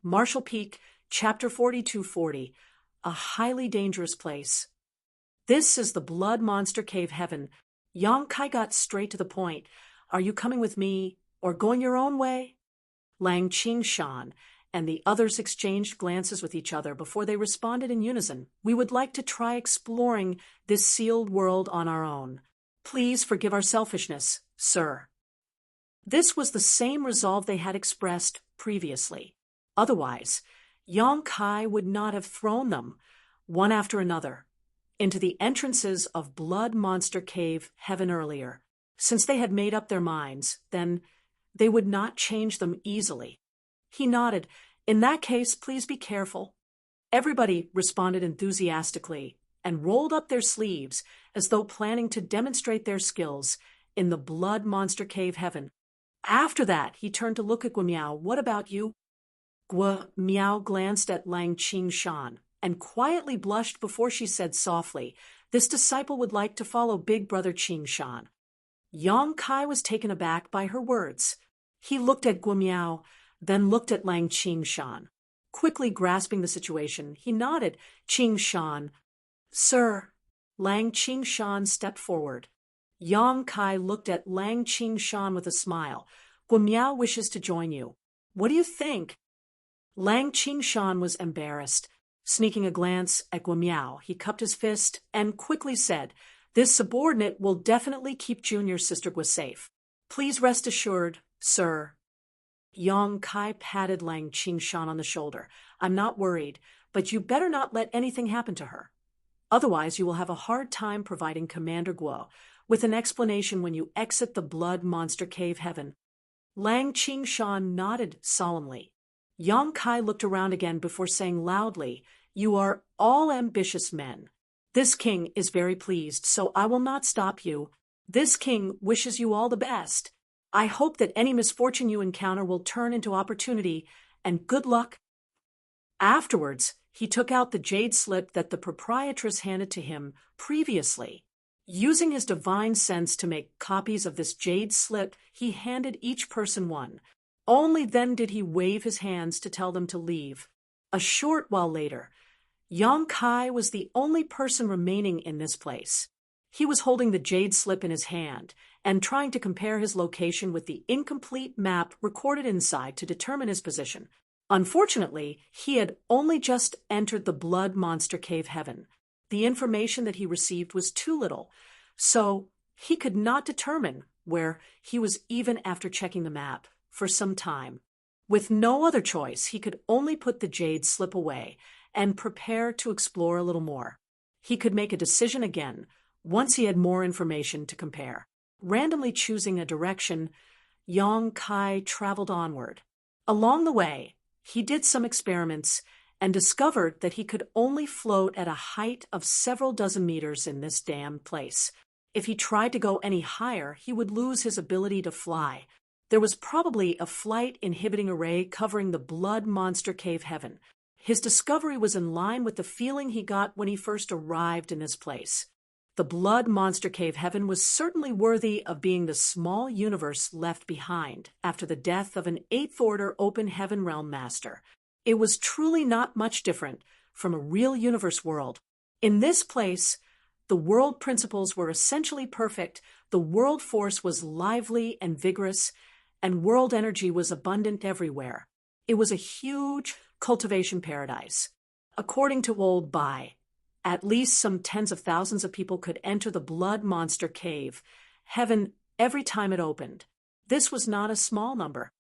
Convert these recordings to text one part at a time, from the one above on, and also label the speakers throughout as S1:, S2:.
S1: Marshall Peak, Chapter 4240, a highly dangerous place. This is the Blood Monster Cave Heaven. Yang Kai got straight to the point. Are you coming with me, or going your own way? Lang Qingshan and the others exchanged glances with each other before they responded in unison. We would like to try exploring this sealed world on our own. Please forgive our selfishness, sir. This was the same resolve they had expressed previously. Otherwise, Yang Kai would not have thrown them, one after another, into the entrances of Blood Monster Cave Heaven earlier. Since they had made up their minds, then they would not change them easily. He nodded. In that case, please be careful. Everybody responded enthusiastically and rolled up their sleeves as though planning to demonstrate their skills in the Blood Monster Cave Heaven. After that, he turned to look at Gua Miao. What about you? Gua Miao glanced at Lang Qingshan and quietly blushed before she said softly, this disciple would like to follow Big Brother Qingshan. Yang Kai was taken aback by her words. He looked at Gua Miao, then looked at Lang Qingshan. Quickly grasping the situation, he nodded. Qingshan. Sir. Lang Qingshan stepped forward. Yang Kai looked at Lang Qingshan with a smile. Gua Miao wishes to join you. What do you think? Lang Qingshan was embarrassed. Sneaking a glance at Gua Miao, he cupped his fist and quickly said, this subordinate will definitely keep Junior Sister Gua safe. Please rest assured, sir. Yang Kai patted Lang Qingshan on the shoulder. I'm not worried, but you better not let anything happen to her. Otherwise, you will have a hard time providing Commander Guo with an explanation when you exit the Blood Monster Cave Heaven. Lang Qingshan nodded solemnly. Yang Kai looked around again before saying loudly, you are all ambitious men. This king is very pleased, so I will not stop you. This king wishes you all the best. I hope that any misfortune you encounter will turn into opportunity, and good luck. Afterwards, he took out the jade slip that the proprietress handed to him previously. Using his divine sense to make copies of this jade slip, he handed each person one. Only then did he wave his hands to tell them to leave. A short while later, Yang Kai was the only person remaining in this place. He was holding the jade slip in his hand and trying to compare his location with the incomplete map recorded inside to determine his position. Unfortunately, he had only just entered the Blood Monster Cave Heaven. The information that he received was too little, so he could not determine where he was even after checking the map for some time. With no other choice, he could only put the jade slip away and prepare to explore a little more. He could make a decision again once he had more information to compare. Randomly choosing a direction, Yang Kai traveled onward. Along the way, he did some experiments and discovered that he could only float at a height of several dozen meters in this damned place. If he tried to go any higher, he would lose his ability to fly. There was probably a flight inhibiting array covering the Blood Monster Cave Heaven. His discovery was in line with the feeling he got when he first arrived in this place. The Blood Monster Cave Heaven was certainly worthy of being the small universe left behind after the death of an 8th Order Open Heaven Realm Master. It was truly not much different from a real universe world. In this place, the world principles were essentially perfect, the world force was lively and vigorous, and world energy was abundant everywhere. It was a huge cultivation paradise. According to Old Bai, at least some tens of thousands of people could enter the Blood Monster Cave Heaven every time it opened. This was not a small number.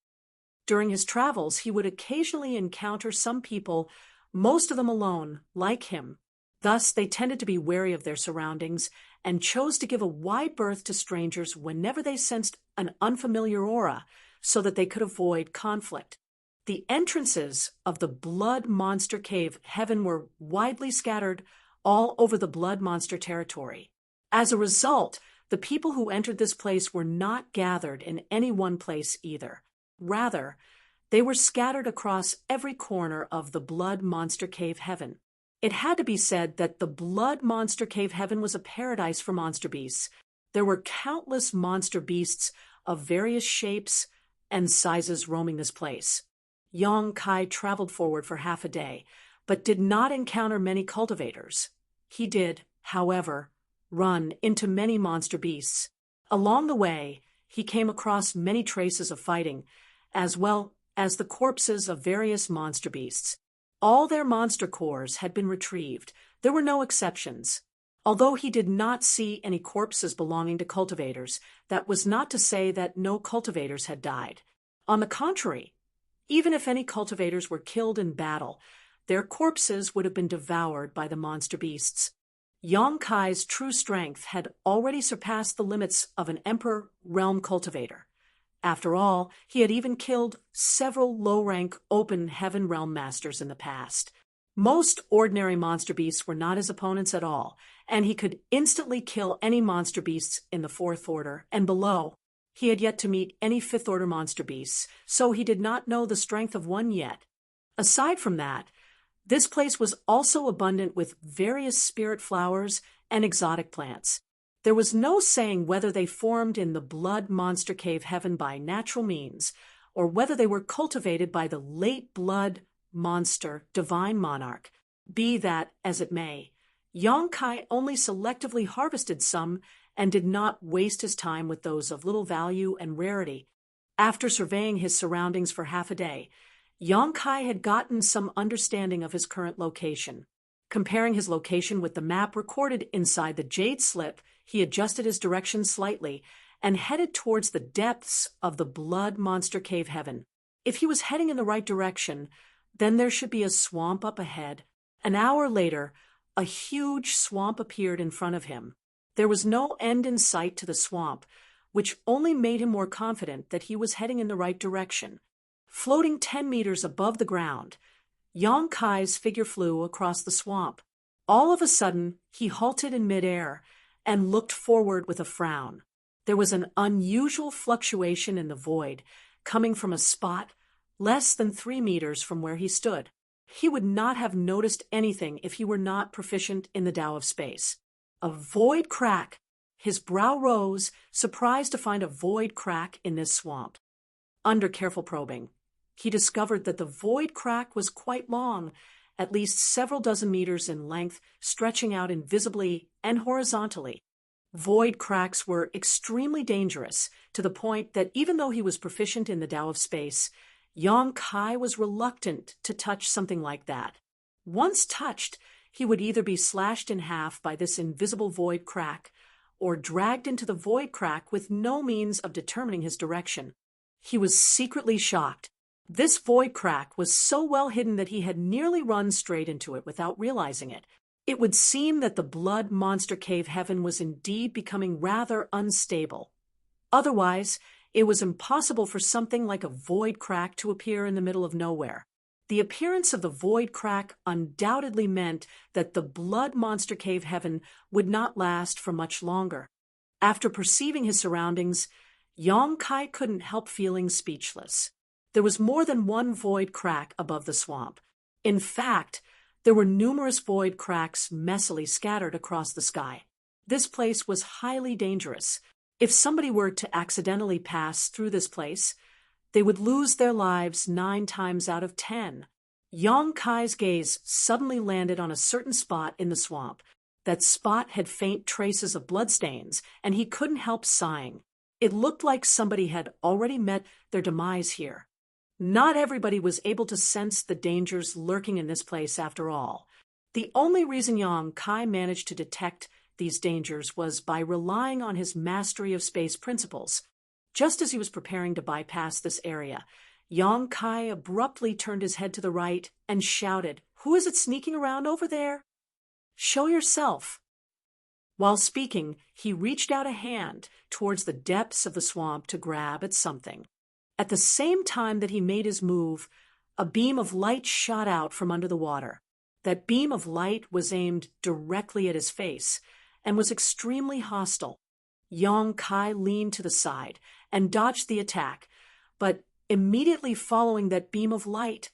S1: During his travels, he would occasionally encounter some people, most of them alone, like him. Thus, they tended to be wary of their surroundings and chose to give a wide berth to strangers whenever they sensed an unfamiliar aura so that they could avoid conflict. The entrances of the Blood Monster Cave Heaven were widely scattered all over the Blood Monster territory. As a result, the people who entered this place were not gathered in any one place either. Rather, they were scattered across every corner of the Blood Monster Cave Heaven. It had to be said that the Blood Monster Cave Heaven was a paradise for monster beasts. There were countless monster beasts of various shapes and sizes roaming this place. Yang Kai traveled forward for half a day, but did not encounter many cultivators. He did, however, run into many monster beasts. Along the way, he came across many traces of fighting, as well as the corpses of various monster beasts. All their monster cores had been retrieved. There were no exceptions. Although he did not see any corpses belonging to cultivators, that was not to say that no cultivators had died. On the contrary, even if any cultivators were killed in battle, their corpses would have been devoured by the monster beasts. Yang Kai's true strength had already surpassed the limits of an Emperor realm cultivator. After all, he had even killed several low-rank open heaven realm masters in the past. Most ordinary monster beasts were not his opponents at all, and he could instantly kill any monster beasts in the 4th order and below. He had yet to meet any 5th order monster beasts, so he did not know the strength of one yet. Aside from that, this place was also abundant with various spirit flowers and exotic plants. There was no saying whether they formed in the blood monster cave heaven by natural means, or whether they were cultivated by the late blood monster divine monarch. Be that as it may, Yang Kai only selectively harvested some and did not waste his time with those of little value and rarity. After surveying his surroundings for half a day, Yang Kai had gotten some understanding of his current location. Comparing his location with the map recorded inside the jade slip, he adjusted his direction slightly and headed towards the depths of the blood monster cave heaven. If he was heading in the right direction, then there should be a swamp up ahead. An hour later, a huge swamp appeared in front of him. There was no end in sight to the swamp, which only made him more confident that he was heading in the right direction. Floating 10 meters above the ground, Yang Kai's figure flew across the swamp. All of a sudden, he halted in midair and looked forward with a frown. There was an unusual fluctuation in the void, coming from a spot less than 3 meters from where he stood. He would not have noticed anything if he were not proficient in the Tao of space. A void crack. His brow rose, surprised to find a void crack in this swamp. Under careful probing, he discovered that the void crack was quite long, at least several dozen meters in length, stretching out invisibly and horizontally. Void cracks were extremely dangerous, to the point that even though he was proficient in the Tao of space, Yang Kai was reluctant to touch something like that. Once touched, he would either be slashed in half by this invisible void crack, or dragged into the void crack with no means of determining his direction. He was secretly shocked. This void crack was so well hidden that he had nearly run straight into it without realizing it. It would seem that the blood monster cave heaven was indeed becoming rather unstable. Otherwise, it was impossible for something like a void crack to appear in the middle of nowhere. The appearance of the void crack undoubtedly meant that the blood monster cave heaven would not last for much longer. After perceiving his surroundings, Yang Kai couldn't help feeling speechless. There was more than one void crack above the swamp. In fact, there were numerous void cracks messily scattered across the sky. This place was highly dangerous. If somebody were to accidentally pass through this place, they would lose their lives 9 times out of 10. Yang Kai's gaze suddenly landed on a certain spot in the swamp. That spot had faint traces of bloodstains, and he couldn't help sighing. It looked like somebody had already met their demise here. Not everybody was able to sense the dangers lurking in this place after all. The only reason Yang Kai managed to detect these dangers was by relying on his mastery of space principles. Just as he was preparing to bypass this area, Yang Kai abruptly turned his head to the right and shouted, "Who is it sneaking around over there? Show yourself." While speaking, he reached out a hand towards the depths of the swamp to grab at something. At the same time that he made his move, a beam of light shot out from under the water. That beam of light was aimed directly at his face and was extremely hostile. Yang Kai leaned to the side and dodged the attack, but immediately following that beam of light,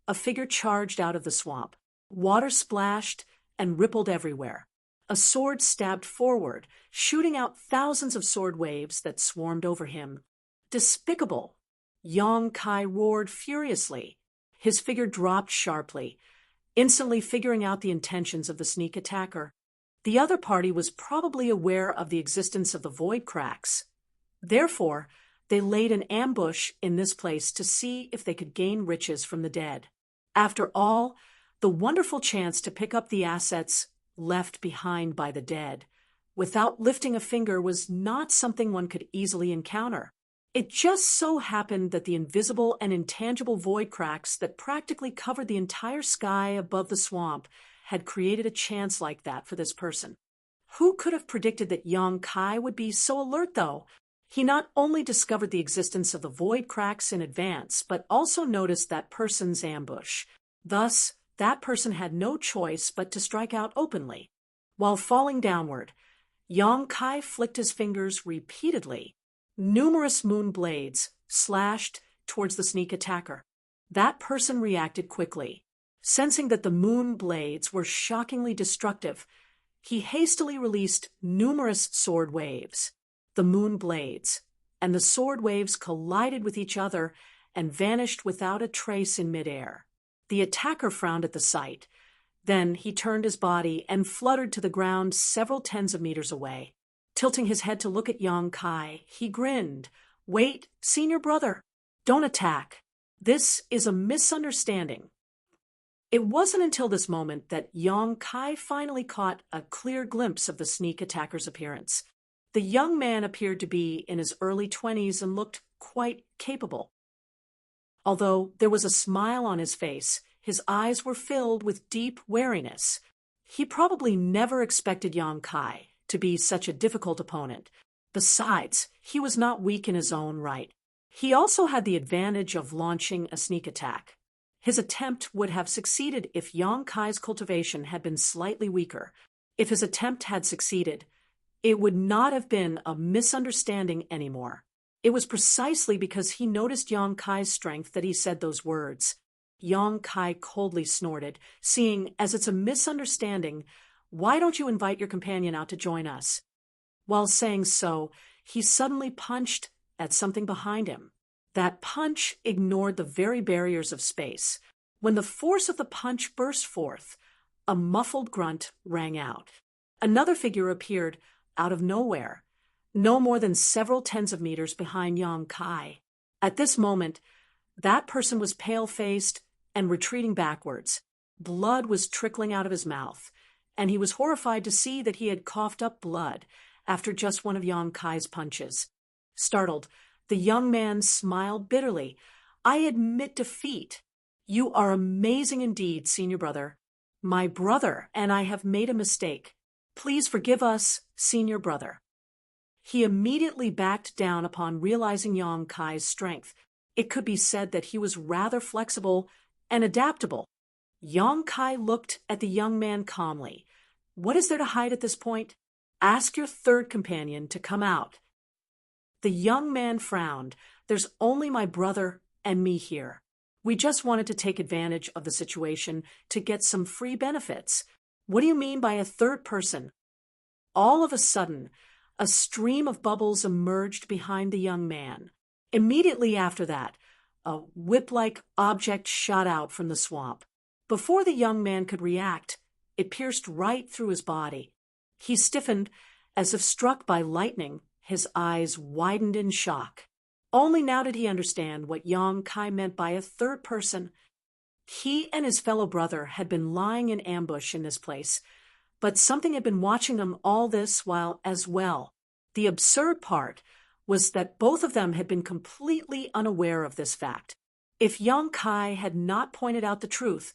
S1: a figure charged out of the swamp. Water splashed and rippled everywhere. A sword stabbed forward, shooting out thousands of sword waves that swarmed over him. Despicable! Yang Kai roared furiously. his figure dropped sharply, instantly figuring out the intentions of the sneak attacker. The other party was probably aware of the existence of the void cracks. Therefore, they laid an ambush in this place to see if they could gain riches from the dead. After all, the wonderful chance to pick up the assets left behind by the dead, without lifting a finger, was not something one could easily encounter. It just so happened that the invisible and intangible void cracks that practically covered the entire sky above the swamp had created a chance like that for this person. Who could have predicted that Yang Kai would be so alert, though? He not only discovered the existence of the void cracks in advance, but also noticed that person's ambush. Thus, that person had no choice but to strike out openly. While falling downward, Yang Kai flicked his fingers repeatedly. Numerous moon blades slashed towards the sneak attacker. That person reacted quickly. Sensing that the moon blades were shockingly destructive, he hastily released numerous sword waves. The moon blades and the sword waves collided with each other and vanished without a trace in midair. The attacker frowned at the sight. Then he turned his body and fluttered to the ground several tens of meters away. Tilting his head to look at Yang Kai, he grinned. "Wait, senior brother. Don't attack. This is a misunderstanding." It wasn't until this moment that Yang Kai finally caught a clear glimpse of the sneak attacker's appearance. The young man appeared to be in his early 20s and looked quite capable. Although there was a smile on his face, his eyes were filled with deep wariness. He probably never expected Yang Kai to be such a difficult opponent. Besides, he was not weak in his own right. He also had the advantage of launching a sneak attack. His attempt would have succeeded if Yang Kai's cultivation had been slightly weaker. If his attempt had succeeded, it would not have been a misunderstanding anymore. It was precisely because he noticed Yang Kai's strength that he said those words. Yang Kai coldly snorted, seeing as it's a misunderstanding, "Why don't you invite your companion out to join us?" While saying so, he suddenly punched at something behind him. That punch ignored the very barriers of space. When the force of the punch burst forth, a muffled grunt rang out. Another figure appeared out of nowhere, no more than several tens of meters behind Yang Kai. At this moment, that person was pale-faced and retreating backwards. Blood was trickling out of his mouth, and he was horrified to see that he had coughed up blood after just one of Yang Kai's punches. Startled, the young man smiled bitterly. "I admit defeat. You are amazing indeed, senior brother. My brother and I have made a mistake. Please forgive us, senior brother." He immediately backed down upon realizing Yang Kai's strength. It could be said that he was rather flexible and adaptable. Yang Kai looked at the young man calmly. "What is there to hide at this point? Ask your third companion to come out." The young man frowned. "There's only my brother and me here. We just wanted to take advantage of the situation to get some free benefits." "What do you mean by a third person?" All of a sudden, a stream of bubbles emerged behind the young man. Immediately after that, a whip-like object shot out from the swamp. Before the young man could react, it pierced right through his body. He stiffened as if struck by lightning. His eyes widened in shock. Only now did he understand what Yang Kai meant by a third person. He and his fellow brother had been lying in ambush in this place, but something had been watching them all this while as well. The absurd part was that both of them had been completely unaware of this fact. If Yang Kai had not pointed out the truth,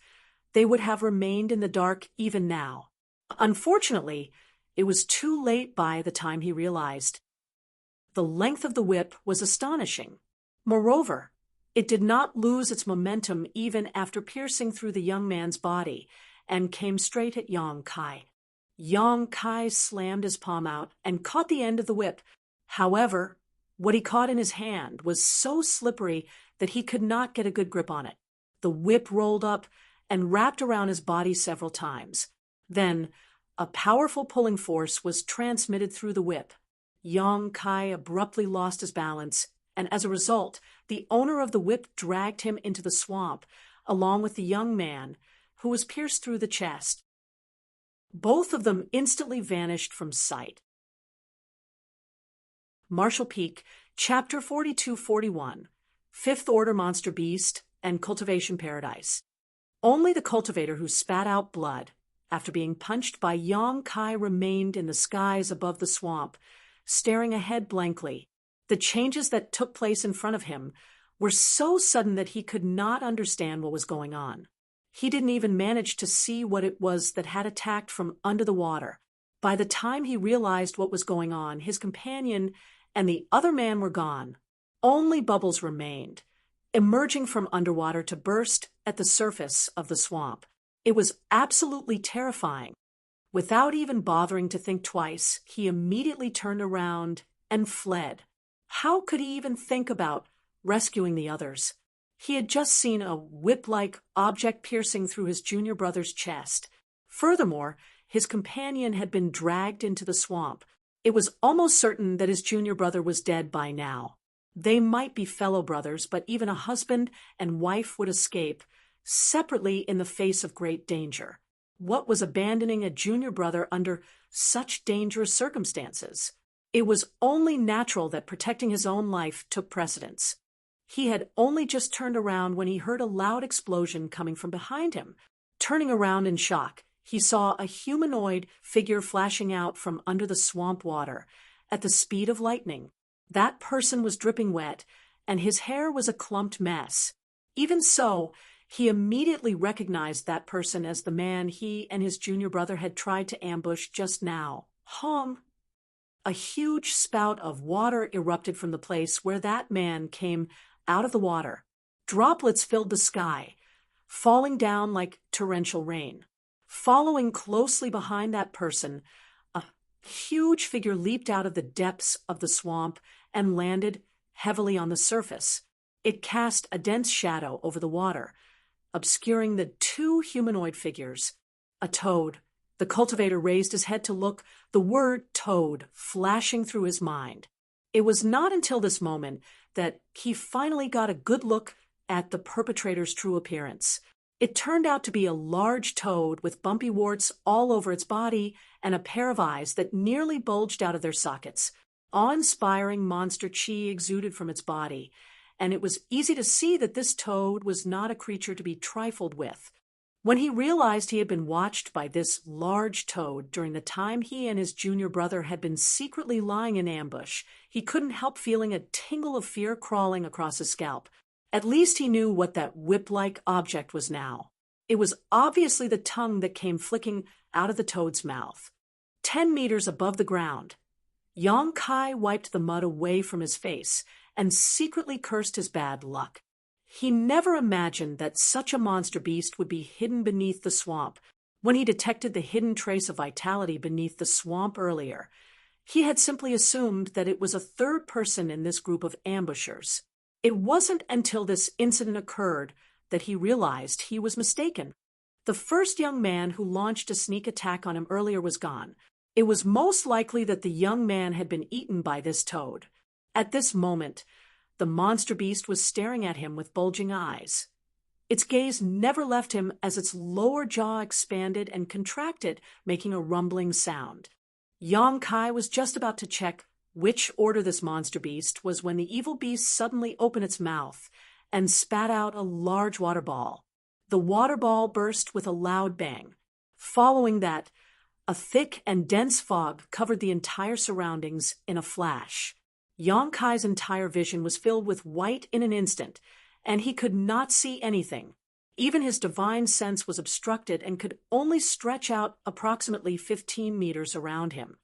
S1: they would have remained in the dark even now. Unfortunately, it was too late by the time he realized. The length of the whip was astonishing. Moreover, it did not lose its momentum even after piercing through the young man's body and came straight at Yang Kai. Yang Kai slammed his palm out and caught the end of the whip. However, what he caught in his hand was so slippery that he could not get a good grip on it. The whip rolled up and wrapped around his body several times. Then, a powerful pulling force was transmitted through the whip. Yang Kai abruptly lost his balance, and as a result, the owner of the whip dragged him into the swamp, along with the young man, who was pierced through the chest. Both of them instantly vanished from sight. Marshall Peak, Chapter 42-41, Fifth Order Monster Beast and Cultivation Paradise. Only the cultivator who spat out blood after being punched by Yong Kai remained in the skies above the swamp, staring ahead blankly. The changes that took place in front of him were so sudden that he could not understand what was going on. He didn't even manage to see what it was that had attacked from under the water. By the time he realized what was going on, his companion and the other man were gone. Only bubbles remained, emerging from underwater to burst at the surface of the swamp. It was absolutely terrifying. Without even bothering to think twice, he immediately turned around and fled. How could he even think about rescuing the others? He had just seen a whip-like object piercing through his junior brother's chest. Furthermore, his companion had been dragged into the swamp. It was almost certain that his junior brother was dead by now. They might be fellow brothers, but even a husband and wife would escape separately in the face of great danger. What was abandoning a junior brother under such dangerous circumstances? It was only natural that protecting his own life took precedence. He had only just turned around when he heard a loud explosion coming from behind him. Turning around in shock, he saw a humanoid figure flashing out from under the swamp water at the speed of lightning. That person was dripping wet, and his hair was a clumped mess. Even so, he immediately recognized that person as the man he and his junior brother had tried to ambush just now. Hong! A huge spout of water erupted from the place where that man came out of the water. Droplets filled the sky, falling down like torrential rain. Following closely behind that person, a huge figure leaped out of the depths of the swamp and landed heavily on the surface. It cast a dense shadow over the water, obscuring the two humanoid figures. A toad. The cultivator raised his head to look, the word toad flashing through his mind. It was not until this moment that he finally got a good look at the perpetrator's true appearance. It turned out to be a large toad with bumpy warts all over its body and a pair of eyes that nearly bulged out of their sockets. Awe-inspiring monster chi exuded from its body, and it was easy to see that this toad was not a creature to be trifled with. When he realized he had been watched by this large toad during the time he and his junior brother had been secretly lying in ambush, he couldn't help feeling a tingle of fear crawling across his scalp. At least he knew what that whip-like object was now. It was obviously the tongue that came flicking out of the toad's mouth. 10 meters above the ground, Yong Kai wiped the mud away from his face and secretly cursed his bad luck. He never imagined that such a monster beast would be hidden beneath the swamp. When he detected the hidden trace of vitality beneath the swamp earlier, he had simply assumed that it was a third person in this group of ambushers. It wasn't until this incident occurred that he realized he was mistaken. The first young man who launched a sneak attack on him earlier was gone. It was most likely that the young man had been eaten by this toad. At this moment, the monster beast was staring at him with bulging eyes. Its gaze never left him as its lower jaw expanded and contracted, making a rumbling sound. Yong Kai was just about to check which order this monster beast was when the evil beast suddenly opened its mouth and spat out a large water ball. The water ball burst with a loud bang. Following that, a thick and dense fog covered the entire surroundings in a flash. Yong Kai's entire vision was filled with white in an instant, and he could not see anything. Even his divine sense was obstructed and could only stretch out approximately 15 meters around him.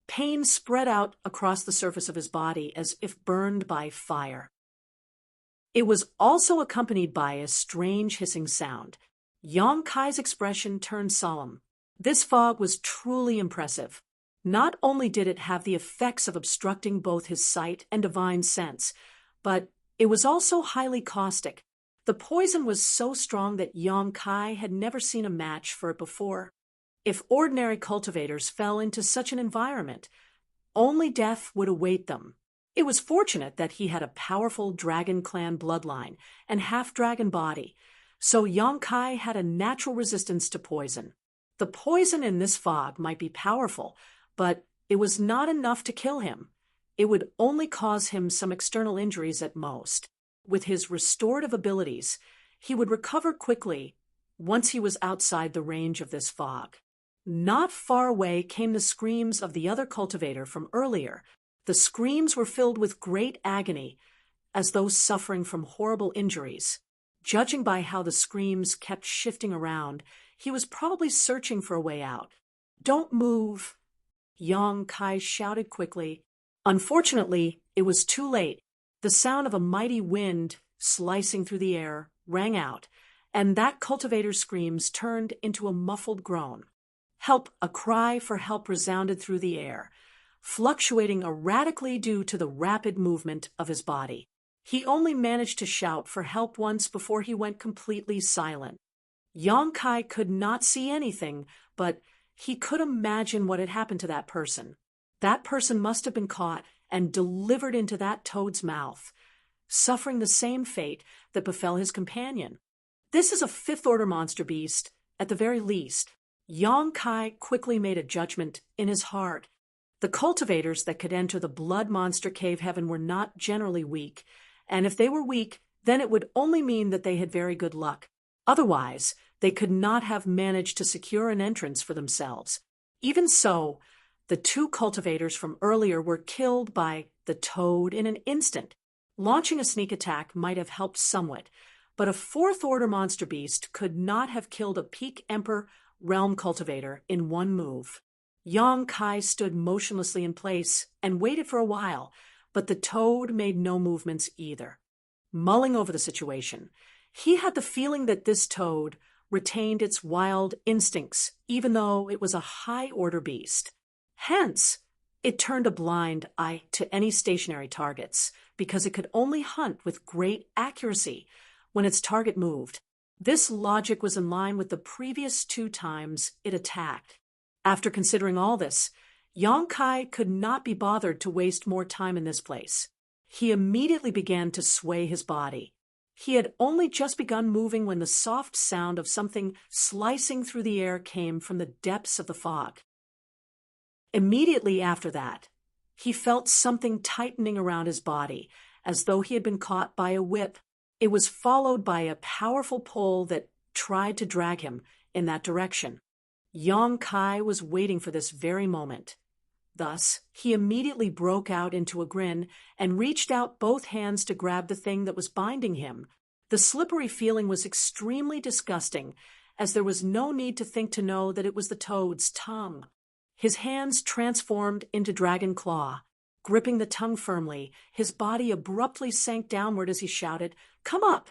S1: Pain spread out across the surface of his body as if burned by fire. It was also accompanied by a strange hissing sound. Yong Kai's expression turned solemn. This fog was truly impressive. Not only did it have the effects of obstructing both his sight and divine sense, but it was also highly caustic. The poison was so strong that Yong Kai had never seen a match for it before. If ordinary cultivators fell into such an environment, only death would await them. It was fortunate that he had a powerful dragon clan bloodline and half-dragon body, so Yang Kai had a natural resistance to poison. The poison in this fog might be powerful, but it was not enough to kill him. It would only cause him some external injuries at most. With his restorative abilities, he would recover quickly once he was outside the range of this fog. Not far away came the screams of the other cultivator from earlier. The screams were filled with great agony, as though suffering from horrible injuries. Judging by how the screams kept shifting around, he was probably searching for a way out. "Don't move," Yang Kai shouted quickly. Unfortunately, it was too late. The sound of a mighty wind slicing through the air rang out, and that cultivator's screams turned into a muffled groan. Help! A cry for help resounded through the air, fluctuating erratically due to the rapid movement of his body. He only managed to shout for help once before he went completely silent. Yang Kai could not see anything, but he could imagine what had happened to that person. That person must have been caught and delivered into that toad's mouth, suffering the same fate that befell his companion. This is a fifth-order monster beast, at the very least. Yang Kai quickly made a judgment in his heart. The cultivators that could enter the blood monster cave heaven were not generally weak, and if they were weak, then it would only mean that they had very good luck. Otherwise, they could not have managed to secure an entrance for themselves. Even so, the two cultivators from earlier were killed by the toad in an instant. Launching a sneak attack might have helped somewhat, but a fourth-order monster beast could not have killed a Peak Emperor realm cultivator in one move. Yang Kai stood motionlessly in place and waited for a while, but the toad made no movements either. Mulling over the situation, he had the feeling that this toad retained its wild instincts, even though it was a high-order beast. Hence, it turned a blind eye to any stationary targets, because it could only hunt with great accuracy when its target moved. This logic was in line with the previous 2 times it attacked. After considering all this, Yang Kai could not be bothered to waste more time in this place. He immediately began to sway his body. He had only just begun moving when the soft sound of something slicing through the air came from the depths of the fog. Immediately after that, he felt something tightening around his body, as though he had been caught by a whip. It was followed by a powerful pull that tried to drag him in that direction. Yang Kai was waiting for this very moment. Thus, he immediately broke out into a grin and reached out both hands to grab the thing that was binding him. The slippery feeling was extremely disgusting, as there was no need to think to know that it was the toad's tongue. His hands transformed into dragon claw. Gripping the tongue firmly, his body abruptly sank downward as he shouted, "Come up!"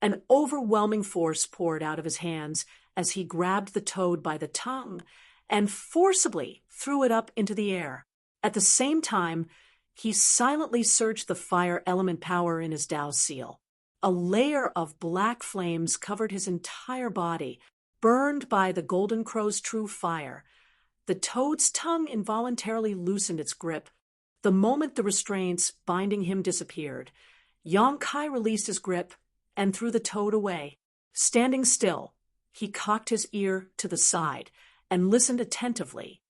S1: An overwhelming force poured out of his hands as he grabbed the toad by the tongue and forcibly threw it up into the air. At the same time, he silently surged the fire element power in his Tao seal. A layer of black flames covered his entire body, burned by the golden crow's true fire. The toad's tongue involuntarily loosened its grip. The moment the restraints binding him disappeared, Yang Kai released his grip and threw the toad away. Standing still, he cocked his ear to the side and listened attentively.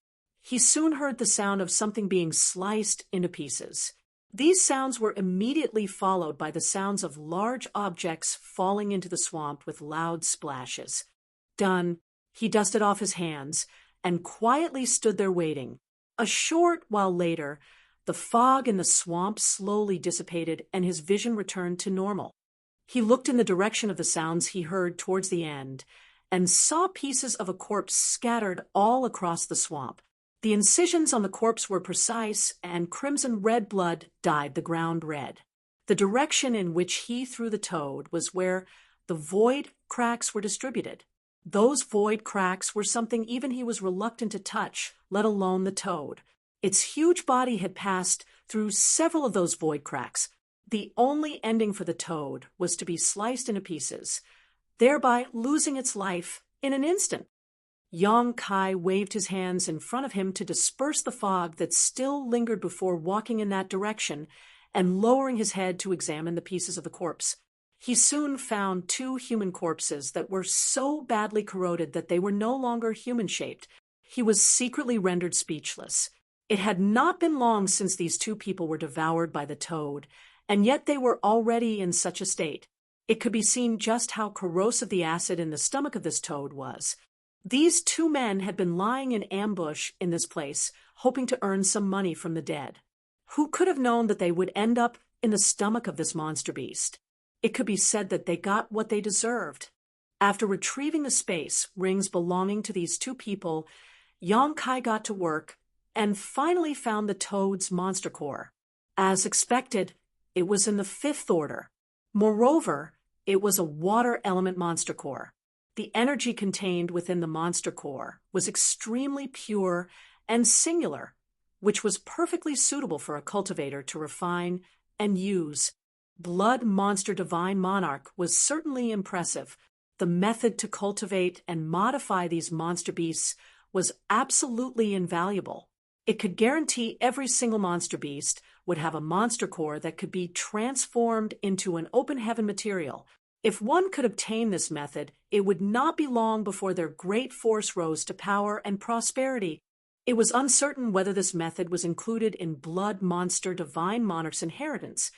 S1: He soon heard the sound of something being sliced into pieces. These sounds were immediately followed by the sounds of large objects falling into the swamp with loud splashes. Done, he dusted off his hands and quietly stood there waiting. A short while later, the fog in the swamp slowly dissipated and his vision returned to normal. He looked in the direction of the sounds he heard towards the end and saw pieces of a corpse scattered all across the swamp. The incisions on the corpse were precise, and crimson red blood dyed the ground red. The direction in which he threw the toad was where the void cracks were distributed. Those void cracks were something even he was reluctant to touch, let alone the toad. Its huge body had passed through several of those void cracks. The only ending for the toad was to be sliced into pieces, thereby losing its life in an instant. Yang Kai waved his hands in front of him to disperse the fog that still lingered before walking in that direction and lowering his head to examine the pieces of the corpse. He soon found two human corpses that were so badly corroded that they were no longer human-shaped. He was secretly rendered speechless. It had not been long since these two people were devoured by the toad, and yet they were already in such a state. It could be seen just how corrosive the acid in the stomach of this toad was. These two men had been lying in ambush in this place, hoping to earn some money from the dead. Who could have known that they would end up in the stomach of this monster beast? It could be said that they got what they deserved. After retrieving the space rings belonging to these two people, Yong-kai got to work and finally found the toad's monster core. As expected, it was in the fifth order. Moreover, it was a water element monster core. The energy contained within the monster core was extremely pure and singular, which was perfectly suitable for a cultivator to refine and use. Blood Monster Divine Monarch was certainly impressive. The method to cultivate and modify these monster beasts was absolutely invaluable. It could guarantee every single monster beast would have a monster core that could be transformed into an open heaven material. If one could obtain this method, it would not be long before their great force rose to power and prosperity. It was uncertain whether this method was included in Blood Monster Divine Monarch's inheritance,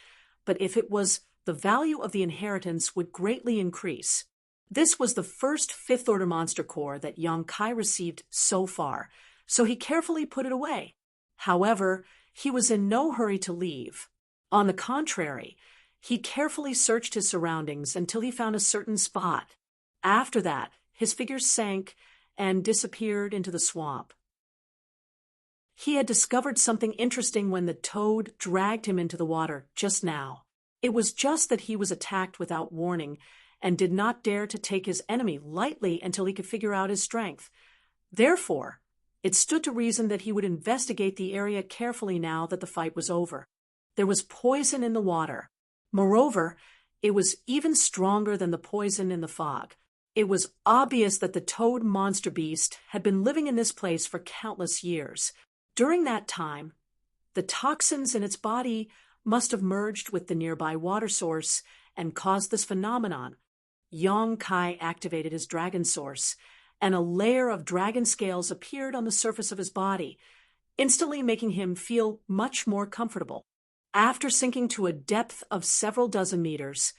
S1: but if it was, the value of the inheritance would greatly increase. This was the first fifth-order monster core that Yong-kai received so far, so he carefully put it away. However, he was in no hurry to leave. On the contrary, he carefully searched his surroundings until he found a certain spot. After that, his figure sank and disappeared into the swamp. He had discovered something interesting when the toad dragged him into the water just now. It was just that he was attacked without warning and did not dare to take his enemy lightly until he could figure out his strength. Therefore, it stood to reason that he would investigate the area carefully now that the fight was over. There was poison in the water. Moreover, it was even stronger than the poison in the fog. It was obvious that the toad monster beast had been living in this place for countless years. During that time, the toxins in its body must have merged with the nearby water source and caused this phenomenon. Yong-kai activated his dragon source, and a layer of dragon scales appeared on the surface of his body, instantly making him feel much more comfortable. After sinking to a depth of several dozen meters,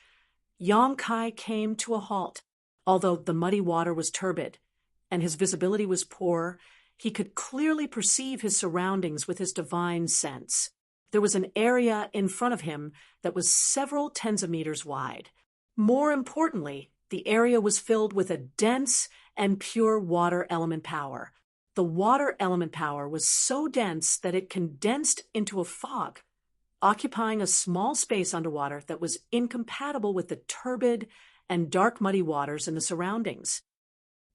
S1: Yong-kai came to a halt. Although the muddy water was turbid and his visibility was poor, he could clearly perceive his surroundings with his divine sense. There was an area in front of him that was several tens of meters wide. More importantly, the area was filled with a dense and pure water element power. The water element power was so dense that it condensed into a fog, occupying a small space underwater that was incompatible with the turbid and dark muddy waters in the surroundings.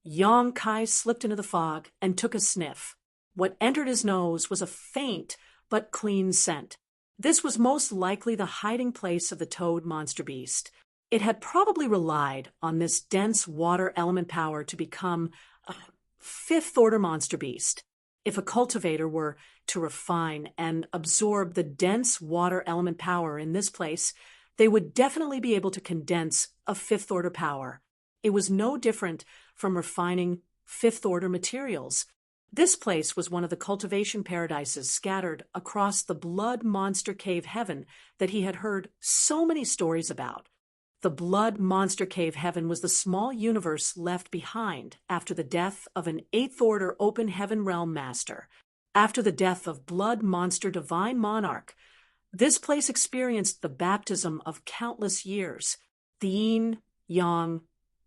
S1: Yong-kai slipped into the fog and took a sniff. What entered his nose was a faint but clean scent. This was most likely the hiding place of the toad monster beast. It had probably relied on this dense water element power to become a fifth-order monster beast. If a cultivator were to refine and absorb the dense water element power in this place, they would definitely be able to condense a fifth-order power. It was no different from refining fifth-order materials. This place was one of the cultivation paradises scattered across the Blood Monster Cave Heaven that he had heard so many stories about. The Blood Monster Cave Heaven was the small universe left behind after the death of an eighth-order open heaven realm master. After the death of Blood Monster Divine Monarch, this place experienced the baptism of countless years. The yin, yang,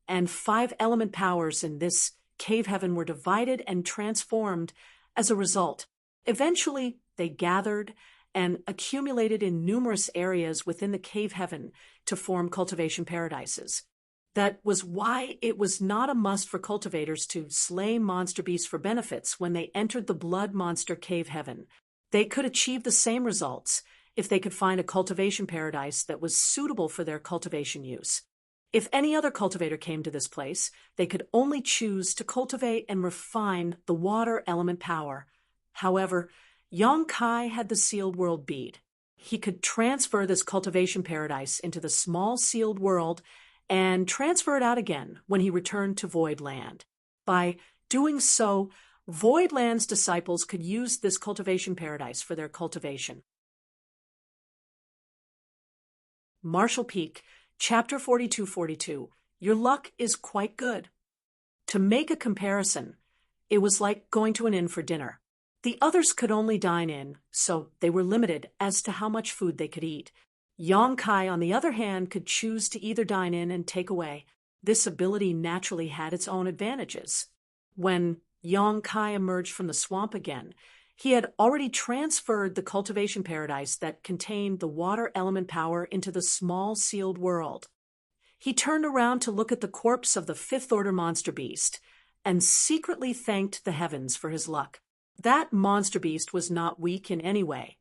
S1: and 5 element powers in this cave heaven were divided and transformed as a result. Eventually, they gathered and accumulated in numerous areas within the cave heaven to form cultivation paradises. That was why it was not a must for cultivators to slay monster beasts for benefits when they entered the Blood Monster Cave Heaven. They could achieve the same results if they could find a cultivation paradise that was suitable for their cultivation use. If any other cultivator came to this place, they could only choose to cultivate and refine the water element power. However, Yong-kai had the sealed world bead. he could transfer this cultivation paradise into the small sealed world and transfer it out again when he returned to Void Land. By doing so, Void Land's disciples could use this cultivation paradise for their cultivation. Marshall Peak, Chapter 4242. Your luck is quite good. To make a comparison, it was like going to an inn for dinner. The others could only dine in, so they were limited as to how much food they could eat. Yang Kai, on the other hand, could choose to either dine in and take away. This ability naturally had its own advantages. When Yang Kai emerged from the swamp again, he had already transferred the cultivation paradise that contained the water element power into the small sealed world. He turned around to look at the corpse of the fifth-order monster beast and secretly thanked the heavens for his luck. That monster beast was not weak in any way.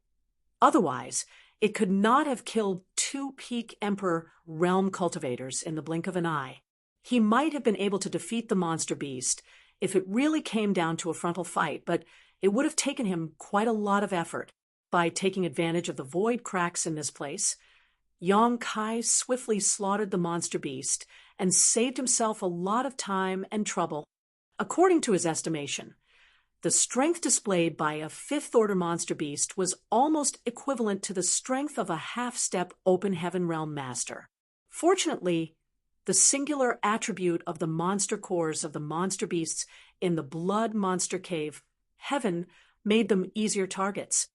S1: Otherwise, it could not have killed 2 Peak Emperor realm cultivators in the blink of an eye. He might have been able to defeat the monster beast if it really came down to a frontal fight, but it would have taken him quite a lot of effort. By taking advantage of the void cracks in this place, Yang Kai swiftly slaughtered the monster beast and saved himself a lot of time and trouble. According to his estimation, the strength displayed by a fifth-order monster beast was almost equivalent to the strength of a half-step open heaven realm master. Fortunately, the singular attribute of the monster cores of the monster beasts in the Blood Monster Cave, Heaven, made them easier targets.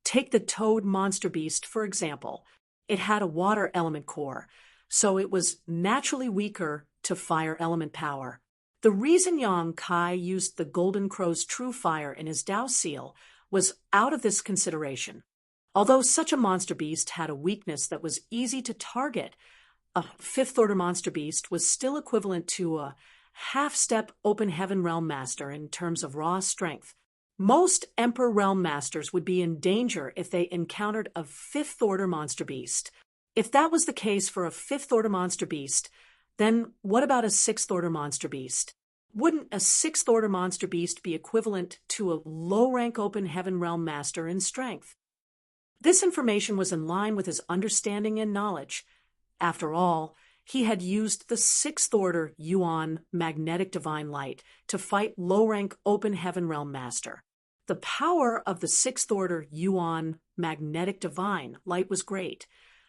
S1: Take the toad monster beast, for example. It had a water element core, so it was naturally weaker to fire element power. The reason Yang Kai used the Golden Crow's True Fire in his Dao Seal was out of this consideration. Although such a monster beast had a weakness that was easy to target, a fifth-order monster beast was still equivalent to a half-step open heaven realm master in terms of raw strength. Most Emperor realm masters would be in danger if they encountered a fifth-order monster beast. If that was the case for a fifth-order monster beast, then what about a sixth-order monster beast? Wouldn't a sixth-order monster beast be equivalent to a low-rank open heaven realm master in strength? This information was in line with his understanding and knowledge. After all, he had used the sixth-order Yuan magnetic divine light to fight low-rank open heaven realm master. The power of the sixth-order Yuan magnetic divine light was great.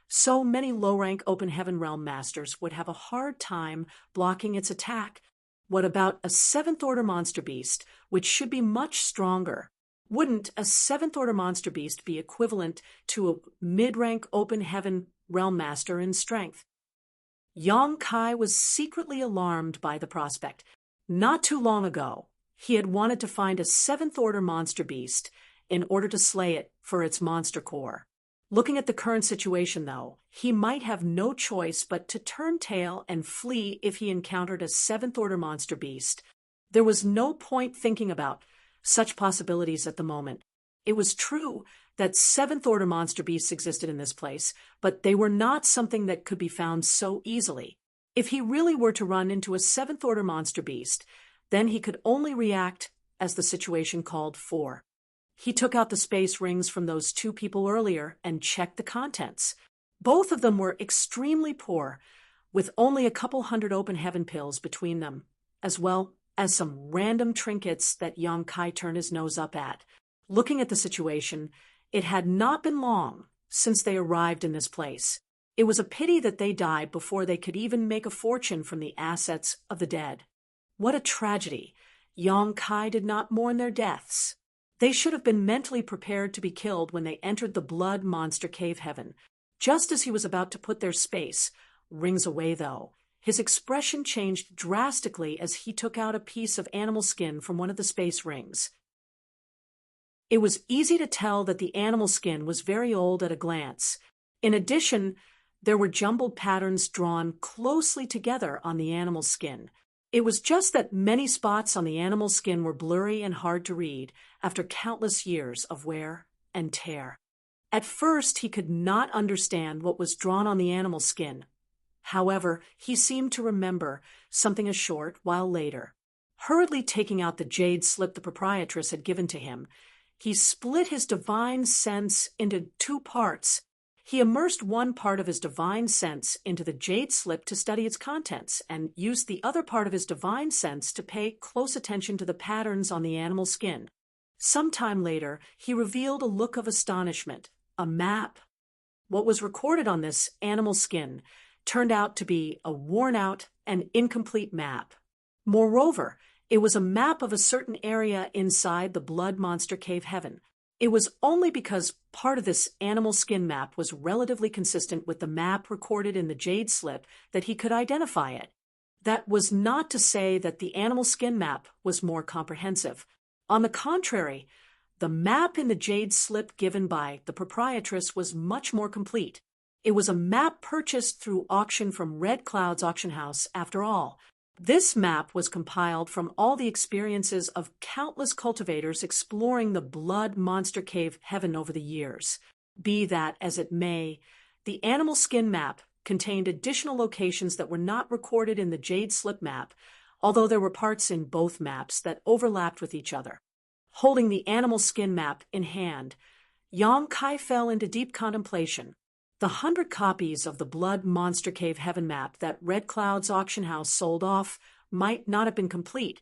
S1: So many low-rank open heaven realm masters would have a hard time blocking its attack. What about a seventh-order monster beast, which should be much stronger? Wouldn't a seventh-order monster beast be equivalent to a mid-rank open heaven realm master in strength? Yang Kai was secretly alarmed by the prospect. Not too long ago, he had wanted to find a seventh-order monster beast in order to slay it for its monster core. Looking at the current situation, though, he might have no choice but to turn tail and flee if he encountered a seventh-order monster beast. There was no point thinking about such possibilities at the moment. It was true that seventh-order monster beasts existed in this place, but they were not something that could be found so easily. If he really were to run into a seventh-order monster beast, then he could only react as the situation called for. He took out the space rings from those 2 people earlier and checked the contents. Both of them were extremely poor, with only a couple hundred open heaven pills between them, as well as some random trinkets that Yang Kai turned his nose up at. Looking at the situation, it had not been long since they arrived in this place. It was a pity that they died before they could even make a fortune from the assets of the dead. What a tragedy! Yang Kai did not mourn their deaths. They should have been mentally prepared to be killed when they entered the Blood Monster Cave Heaven. Just as he was about to put their space rings away, though, his expression changed drastically as he took out a piece of animal skin from one of the space rings. It was easy to tell that the animal skin was very old at a glance. In addition, there were jumbled patterns drawn closely together on the animal skin. It was just that many spots on the animal skin were blurry and hard to read after countless years of wear and tear. At first, he could not understand what was drawn on the animal skin. However, he seemed to remember something a short while later. Hurriedly taking out the jade slip the proprietress had given to him, he split his divine sense into 2 parts He immersed one part of his divine sense into the jade slip to study its contents, and used the other part of his divine sense to pay close attention to the patterns on the animal skin. Some time later, he revealed a look of astonishment, a map. What was recorded on this animal skin turned out to be a worn-out and incomplete map. Moreover, it was a map of a certain area inside the Blood Monster Cave Heaven. It was only because part of this animal skin map was relatively consistent with the map recorded in the jade slip that he could identify it. That was not to say that the animal skin map was more comprehensive. On the contrary, the map in the jade slip given by the proprietress was much more complete. It was a map purchased through auction from Red Cloud's auction house, after all. This map was compiled from all the experiences of countless cultivators exploring the Blood Monster Cave Heaven over the years. Be that as it may, the animal skin map contained additional locations that were not recorded in the jade slip map, although there were parts in both maps that overlapped with each other. Holding the animal skin map in hand, Yang Kai fell into deep contemplation. The 100 copies of the Blood Monster Cave Heaven map that Red Cloud's auction house sold off might not have been complete,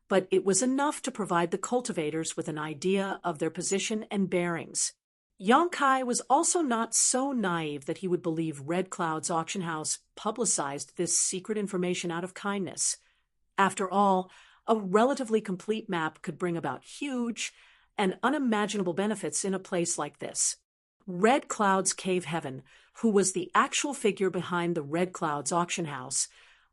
S1: but it was enough to provide the cultivators with an idea of their position and bearings. Yang Kai was also not so naive that he would believe Red Cloud's auction house publicized this secret information out of kindness. After all, a relatively complete map could bring about huge and unimaginable benefits in a place like this. Red Cloud's Cave Heaven, who was the actual figure behind the Red Cloud's auction house,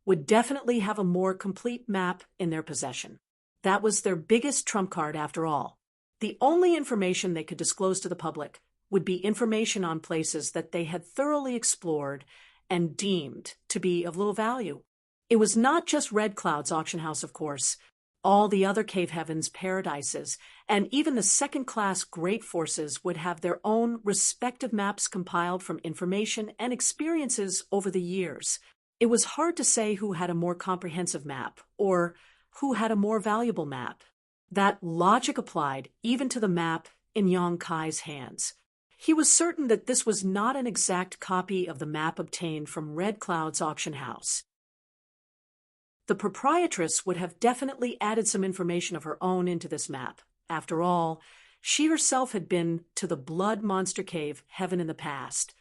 S1: would definitely have a more complete map in their possession. That was their biggest trump card after all. The only information they could disclose to the public would be information on places that they had thoroughly explored and deemed to be of little value. It was not just Red Cloud's auction house, of course. All the other Cave Heavens, paradises, and even the second-class great forces would have their own respective maps compiled from information and experiences over the years. It was hard to say who had a more comprehensive map, or who had a more valuable map. That logic applied even to the map in Yang Kai's hands. He was certain that this was not an exact copy of the map obtained from Red Cloud's auction house. The proprietress would have definitely added some information of her own into this map. After all, she herself had been to the Blood Monster Cave Heaven in the past.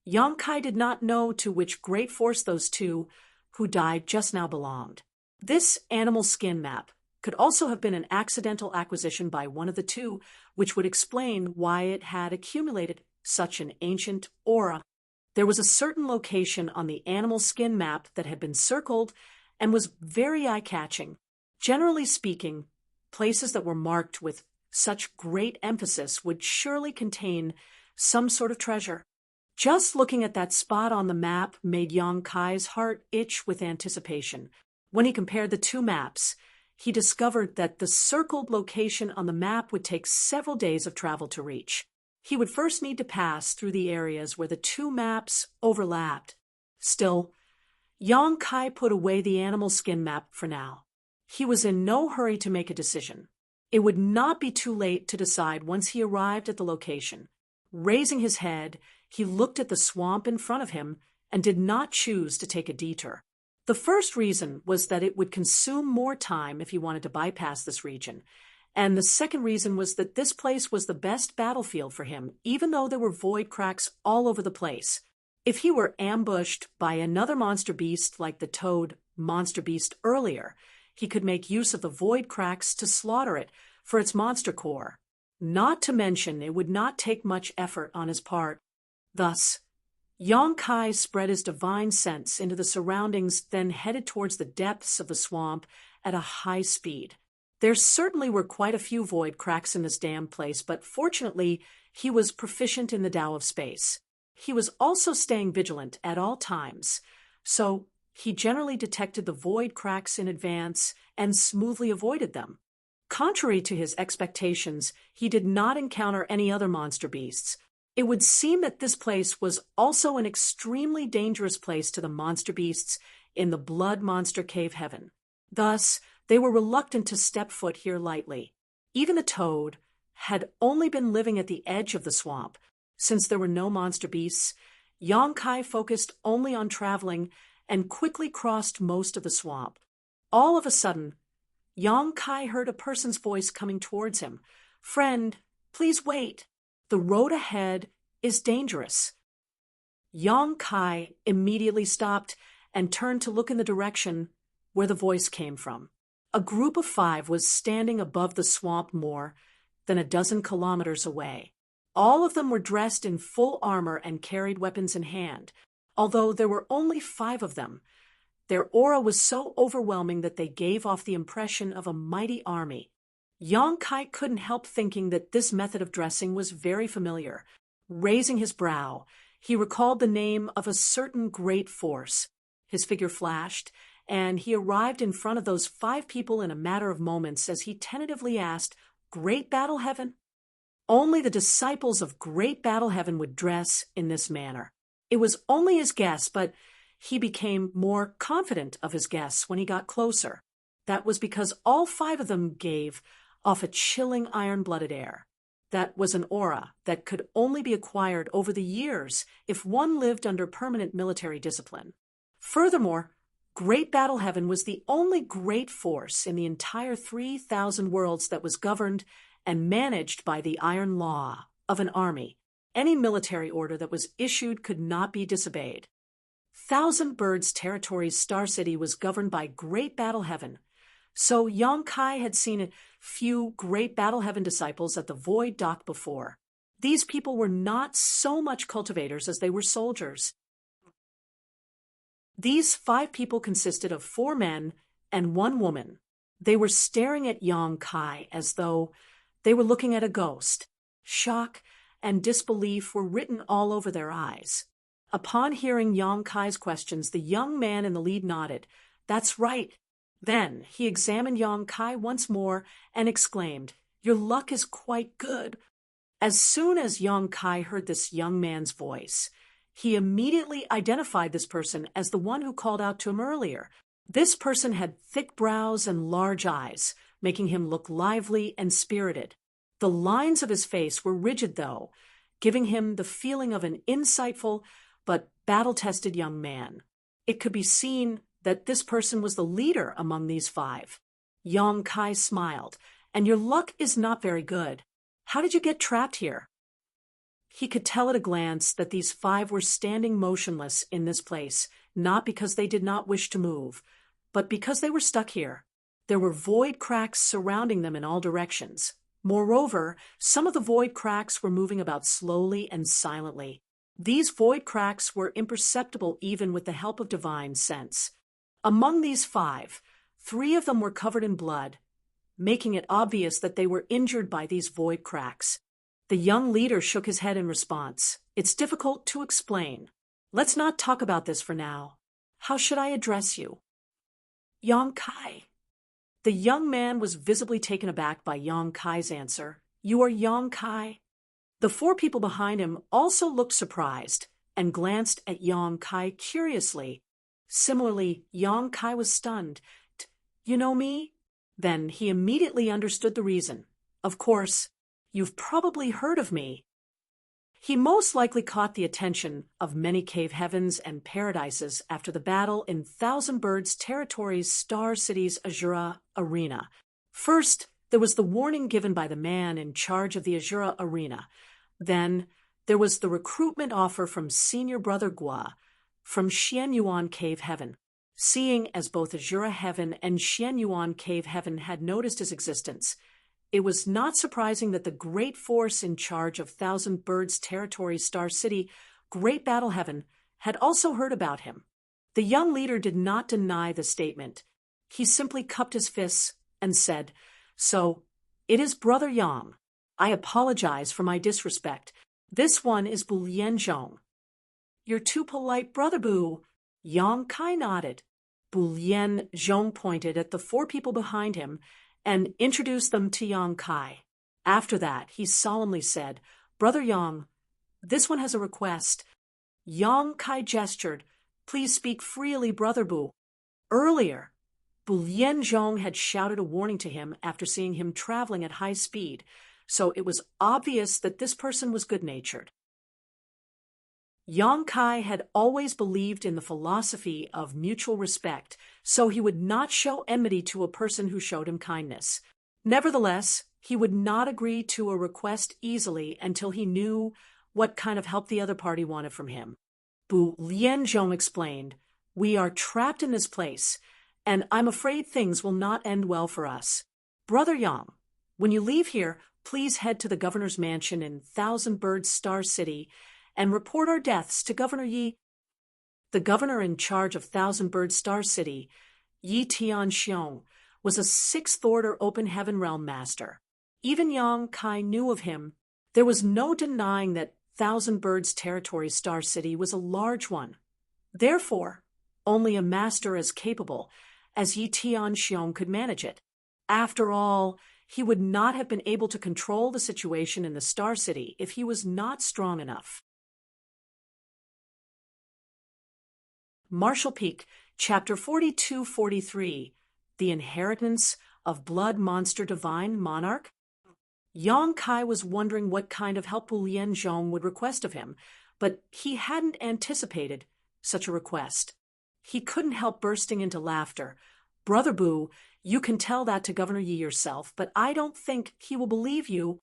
S1: Yang Kai did not know to which great force those two who died just now belonged. This animal skin map could also have been an accidental acquisition by one of the two, which would explain why it had accumulated such an ancient aura. There was a certain location on the animal skin map that had been circled and was very eye-catching. Generally speaking, places that were marked with such great emphasis would surely contain some sort of treasure. Just looking at that spot on the map made Yang Kai's heart itch with anticipation. When he compared the two maps, he discovered that the circled location on the map would take several days of travel to reach. He would first need to pass through the areas where the two maps overlapped. Still, Yang Kai put away the animal skin map for now. He was in no hurry to make a decision. It would not be too late to decide once he arrived at the location. Raising his head, he looked at the swamp in front of him and did not choose to take a detour. The first reason was that it would consume more time if he wanted to bypass this region, and the second reason was that this place was the best battlefield for him, even though there were void cracks all over the place. If he were ambushed by another monster beast like the toad monster beast earlier, he could make use of the void cracks to slaughter it for its monster core. Not to mention, it would not take much effort on his part. Thus, Yang Kai spread his divine sense into the surroundings, then headed towards the depths of the swamp at a high speed. There certainly were quite a few void cracks in this damned place, but fortunately, he was proficient in the Tao of space. He was also staying vigilant at all times, so he generally detected the void cracks in advance and smoothly avoided them. Contrary to his expectations, he did not encounter any other monster beasts. It would seem that this place was also an extremely dangerous place to the monster beasts in the Blood Monster Cave Heaven. Thus, they were reluctant to step foot here lightly. Even the toad had only been living at the edge of the swamp, Since there were no monster beasts, Yang Kai focused only on traveling and quickly crossed most of the swamp. All of a sudden, Yang Kai heard a person's voice coming towards him. "Friend, please wait. The road ahead is dangerous." Yang Kai immediately stopped and turned to look in the direction where the voice came from. A group of 5 was standing above the swamp more than a dozen kilometers away. All of them were dressed in full armor and carried weapons in hand. Although there were only 5 of them, their aura was so overwhelming that they gave off the impression of a mighty army. Yang Kai couldn't help thinking that this method of dressing was very familiar. Raising his brow, he recalled the name of a certain great force. His figure flashed, and he arrived in front of those 5 people in a matter of moments as he tentatively asked, "Great Battle Heaven?" Only the disciples of Great Battle Heaven would dress in this manner. It was only his guess, but he became more confident of his guess when he got closer. That was because all 5 of them gave off a chilling iron-blooded air. That was an aura that could only be acquired over the years if one lived under permanent military discipline. Furthermore, Great Battle Heaven was the only great force in the entire 3,000 worlds that was governed and managed by the iron law of an army. Any military order that was issued could not be disobeyed. Thousand Birds Territory's Star City was governed by Great Battle Heaven. So Yang Kai had seen a few Great Battle Heaven disciples at the Void Dock before. These people were not so much cultivators as they were soldiers. These 5 people consisted of 4 men and 1 woman. They were staring at Yang Kai as though they were looking at a ghost. Shock and disbelief were written all over their eyes. Upon hearing Yang Kai's questions, the young man in the lead nodded. "That's right." Then he examined Yang Kai once more and exclaimed, "Your luck is quite good." As soon as Yang Kai heard this young man's voice, he immediately identified this person as the one who called out to him earlier. This person had thick brows and large eyes, making him look lively and spirited. The lines of his face were rigid, though, giving him the feeling of an insightful but battle-tested young man. It could be seen that this person was the leader among these 5. Yang Kai smiled. "And your luck is not very good. How did you get trapped here?" He could tell at a glance that these 5 were standing motionless in this place, not because they did not wish to move, but because they were stuck here. There were void cracks surrounding them in all directions. Moreover, some of the void cracks were moving about slowly and silently. These void cracks were imperceptible even with the help of divine sense. Among these 5, 3 of them were covered in blood, making it obvious that they were injured by these void cracks. The young leader shook his head in response. "It's difficult to explain. Let's not talk about this for now. How should I address you?" "Yang Kai." The young man was visibly taken aback by Yang Kai's answer. "You are Yang Kai?" The 4 people behind him also looked surprised and glanced at Yang Kai curiously. Similarly, Yang Kai was stunned. "You know me?" Then he immediately understood the reason. "Of course, you've probably heard of me." He most likely caught the attention of many cave heavens and paradises after the battle in Thousand Birds Territory's Star City's Azura Arena. First, there was the warning given by the man in charge of the Azura Arena. Then, there was the recruitment offer from Senior Brother Gua from Xianyuan Cave Heaven. Seeing as both Azura Heaven and Xianyuan Cave Heaven had noticed his existence, it was not surprising that the great force in charge of Thousand Birds Territory Star City, Great Battle Heaven, had also heard about him. The young leader did not deny the statement. He simply cupped his fists and said, "So, it is Brother Yang. I apologize for my disrespect. This one is Bu Lianzhong." "You're too polite, Brother Bu." Yang Kai nodded. Bu Lianzhong pointed at the 4 people behind him and introduced them to Yang Kai. After that, he solemnly said, "Brother Yang, this one has a request." Yang Kai gestured. "Please speak freely, Brother Bu." Earlier, Bu Lianzhong had shouted a warning to him after seeing him traveling at high speed, so it was obvious that this person was good-natured. Yang Kai had always believed in the philosophy of mutual respect, so he would not show enmity to a person who showed him kindness. Nevertheless, he would not agree to a request easily until he knew what kind of help the other party wanted from him. Bu Lianzhong explained, "We are trapped in this place, and I'm afraid things will not end well for us. Brother Yang, when you leave here, please head to the governor's mansion in Thousand Birds Star City and report our deaths to Governor Yi." The governor in charge of Thousand Bird Star City, Yi Tianxiong, was a sixth-order open heaven realm master. Even Yang Kai knew of him. There was no denying that Thousand Birds Territory Star City was a large one. Therefore, only a master as capable as Yi Tianxiong could manage it. After all, he would not have been able to control the situation in the Star City if he was not strong enough. Marshall Peak, Chapter 42-43, The Inheritance of Blood Monster Divine Monarch. Yang Kai was wondering what kind of help Bu Lianzhong would request of him, but he hadn't anticipated such a request. He couldn't help bursting into laughter. "Brother Bu, you can tell that to Governor Yi yourself, but I don't think he will believe you."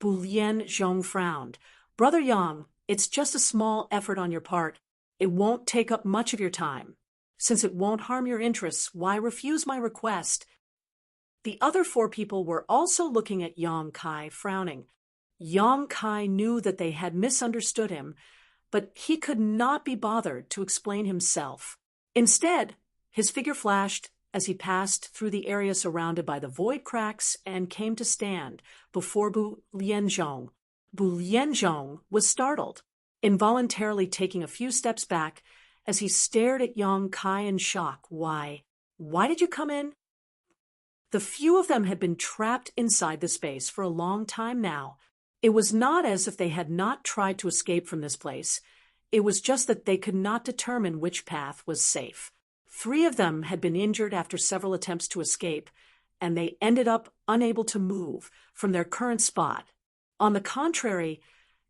S1: Bu Lianzhong frowned. "Brother Yang, it's just a small effort on your part. It won't take up much of your time. Since it won't harm your interests, why refuse my request?" The other four people were also looking at Yang Kai, frowning. Yang Kai knew that they had misunderstood him, but he could not be bothered to explain himself. Instead, his figure flashed as he passed through the area surrounded by the void cracks and came to stand before Bu Lianzhong. Bu Lianzhong was startled, involuntarily taking a few steps back as he stared at Yang Kai in shock. Why did you come in?" The few of them had been trapped inside the space for a long time now. It was not as if they had not tried to escape from this place. It was just that they could not determine which path was safe. 3 of them had been injured after several attempts to escape, and they ended up unable to move from their current spot. On the contrary,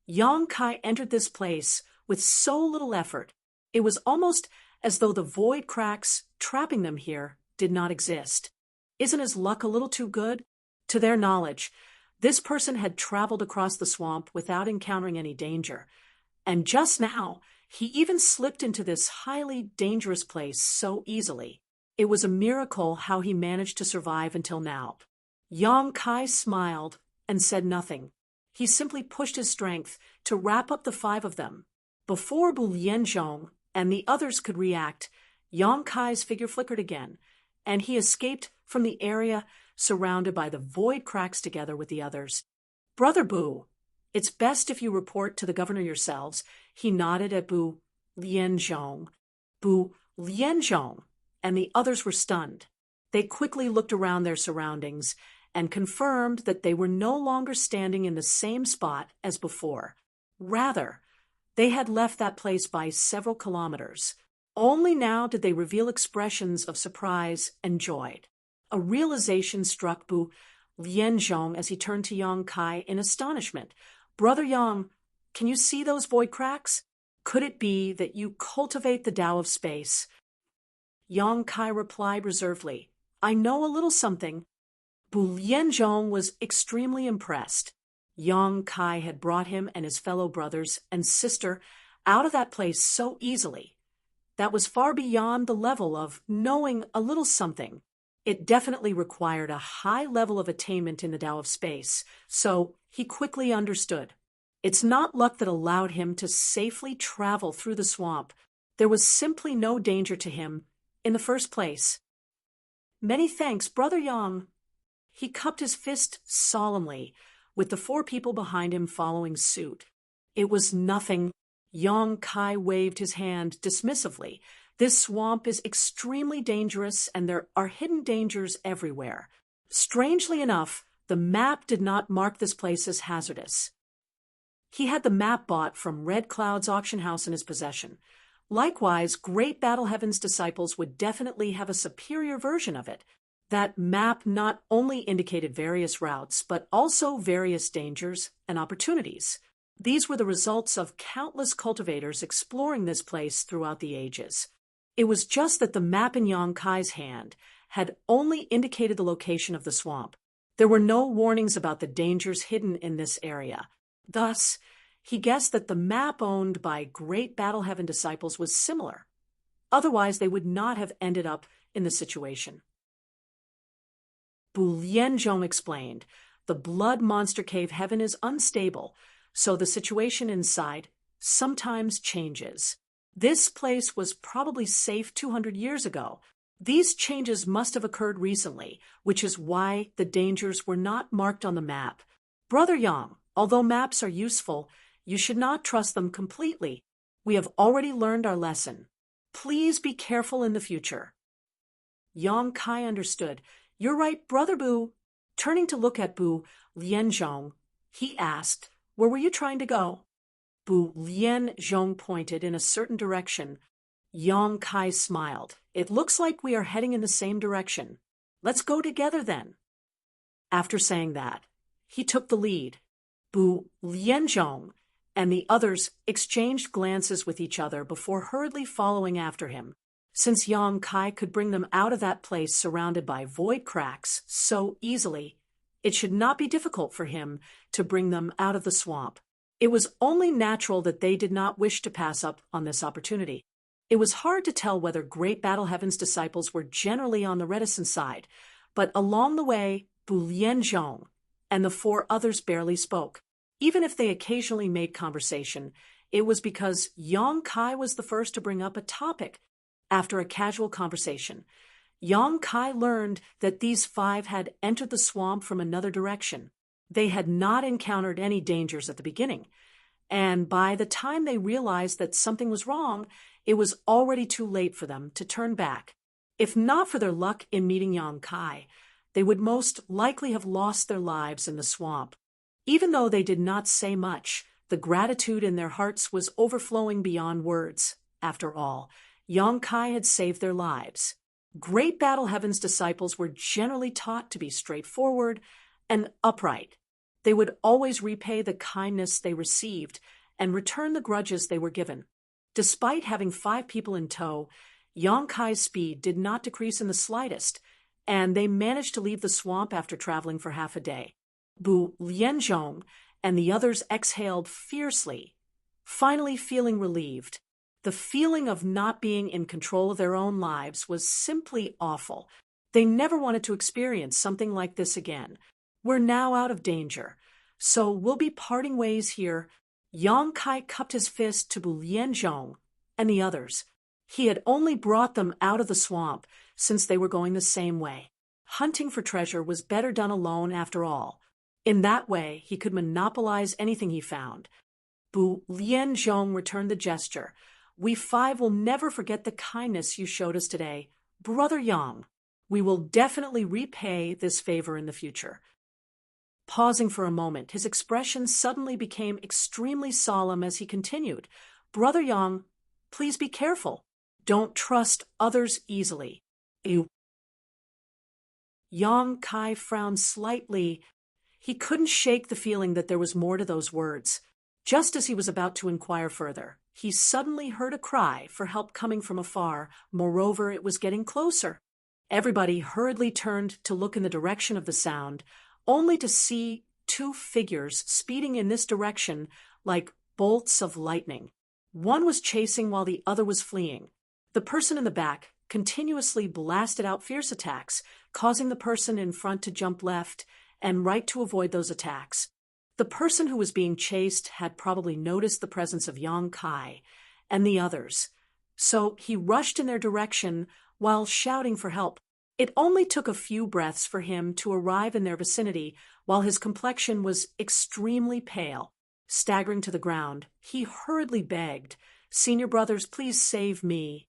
S1: Yang Kai entered this place with so little effort. It was almost as though the void cracks trapping them here did not exist. Isn't his luck a little too good? To their knowledge, this person had traveled across the swamp without encountering any danger, and just now he even slipped into this highly dangerous place so easily. It was a miracle how he managed to survive until now. Yang Kai smiled and said nothing. He simply pushed his strength to wrap up the 5 of them. Before Bu Lianzhong and the others could react, Yang Kai's figure flickered again, and he escaped from the area surrounded by the void cracks together with the others. "Brother Bu, it's best if you report to the governor yourselves." He nodded at Bu Lianzhong. Bu Lianzhong and the others were stunned. They quickly looked around their surroundings and confirmed that they were no longer standing in the same spot as before. Rather, they had left that place by several kilometers. Only now did they reveal expressions of surprise and joy. A realization struck Bu Lianzhong as he turned to Yang Kai in astonishment. "Brother Yang, can you see those void cracks? Could it be that you cultivate the Tao of space?" Yang Kai replied reservedly, "I know a little something." Bu Lianzhong was extremely impressed. Yang Kai had brought him and his fellow brothers and sister out of that place so easily. That was far beyond the level of knowing a little something. It definitely required a high level of attainment in the Tao of space, so he quickly understood. It's not luck that allowed him to safely travel through the swamp. There was simply no danger to him in the first place. "Many thanks, Brother Yang." He cupped his fist solemnly, with the 4 people behind him following suit. "It was nothing." Yang Kai waved his hand dismissively. "This swamp is extremely dangerous, and there are hidden dangers everywhere. Strangely enough, the map did not mark this place as hazardous." He had the map bought from Red Cloud's auction house in his possession. Likewise, Great Battle Heaven's disciples would definitely have a superior version of it. That map not only indicated various routes, but also various dangers and opportunities. These were the results of countless cultivators exploring this place throughout the ages. It was just that the map in Yang Kai's hand had only indicated the location of the swamp. There were no warnings about the dangers hidden in this area. Thus, he guessed that the map owned by Great Battleheaven disciples was similar. Otherwise, they would not have ended up in the situation. Bu Lianzhong explained, the blood monster cave heaven is unstable, so the situation inside sometimes changes. This place was probably safe 200 years ago. These changes must have occurred recently, which is why the dangers were not marked on the map. Brother Yang, although maps are useful, you should not trust them completely. We have already learned our lesson. Please be careful in the future. Yang Kai understood. You're right, Brother Bu. Turning to look at Bu Lianzhong, he asked, where were you trying to go? Bu Lianzhong pointed in a certain direction. Yang Kai smiled. It looks like we are heading in the same direction. Let's go together then. After saying that, he took the lead. Bu Lianzhong and the others exchanged glances with each other before hurriedly following after him. Since Yang Kai could bring them out of that place surrounded by void cracks so easily, it should not be difficult for him to bring them out of the swamp. It was only natural that they did not wish to pass up on this opportunity. It was hard to tell whether Great Battleheaven's disciples were generally on the reticent side, but along the way, Bu Lianzhong and the four others barely spoke. Even if they occasionally made conversation, it was because Yang Kai was the first to bring up a topic. After a casual conversation, Yang Kai learned that these five had entered the swamp from another direction. They had not encountered any dangers at the beginning, and by the time they realized that something was wrong, it was already too late for them to turn back. If not for their luck in meeting Yang Kai, they would most likely have lost their lives in the swamp. Even though they did not say much, the gratitude in their hearts was overflowing beyond words. After all, Yang Kai had saved their lives. Great Battleheaven's disciples were generally taught to be straightforward and upright. They would always repay the kindness they received and return the grudges they were given. Despite having 5 people in tow, Yang Kai's speed did not decrease in the slightest, and they managed to leave the swamp after traveling for half a day. Bu Lianzhong and the others exhaled fiercely, finally feeling relieved. The feeling of not being in control of their own lives was simply awful. They never wanted to experience something like this again. We're now out of danger, so we'll be parting ways here. Yang Kai cupped his fist to Bu Lianzhong and the others. He had only brought them out of the swamp since they were going the same way. Hunting for treasure was better done alone after all. In that way, he could monopolize anything he found. Bu Lianzhong returned the gesture. We 5 will never forget the kindness you showed us today. Brother Yang, we will definitely repay this favor in the future. Pausing for a moment, his expression suddenly became extremely solemn as he continued. Brother Yang, please be careful. Don't trust others easily. Yang Kai frowned slightly. He couldn't shake the feeling that there was more to those words. Just as he was about to inquire further, he suddenly heard a cry for help coming from afar. Moreover, it was getting closer. Everybody hurriedly turned to look in the direction of the sound, only to see 2 figures speeding in this direction like bolts of lightning. One was chasing while the other was fleeing. The person in the back continuously blasted out fierce attacks, causing the person in front to jump left and right to avoid those attacks. The person who was being chased had probably noticed the presence of Yang Kai and the others, so he rushed in their direction while shouting for help. It only took a few breaths for him to arrive in their vicinity while his complexion was extremely pale. Staggering to the ground, he hurriedly begged, Senior brothers, please save me.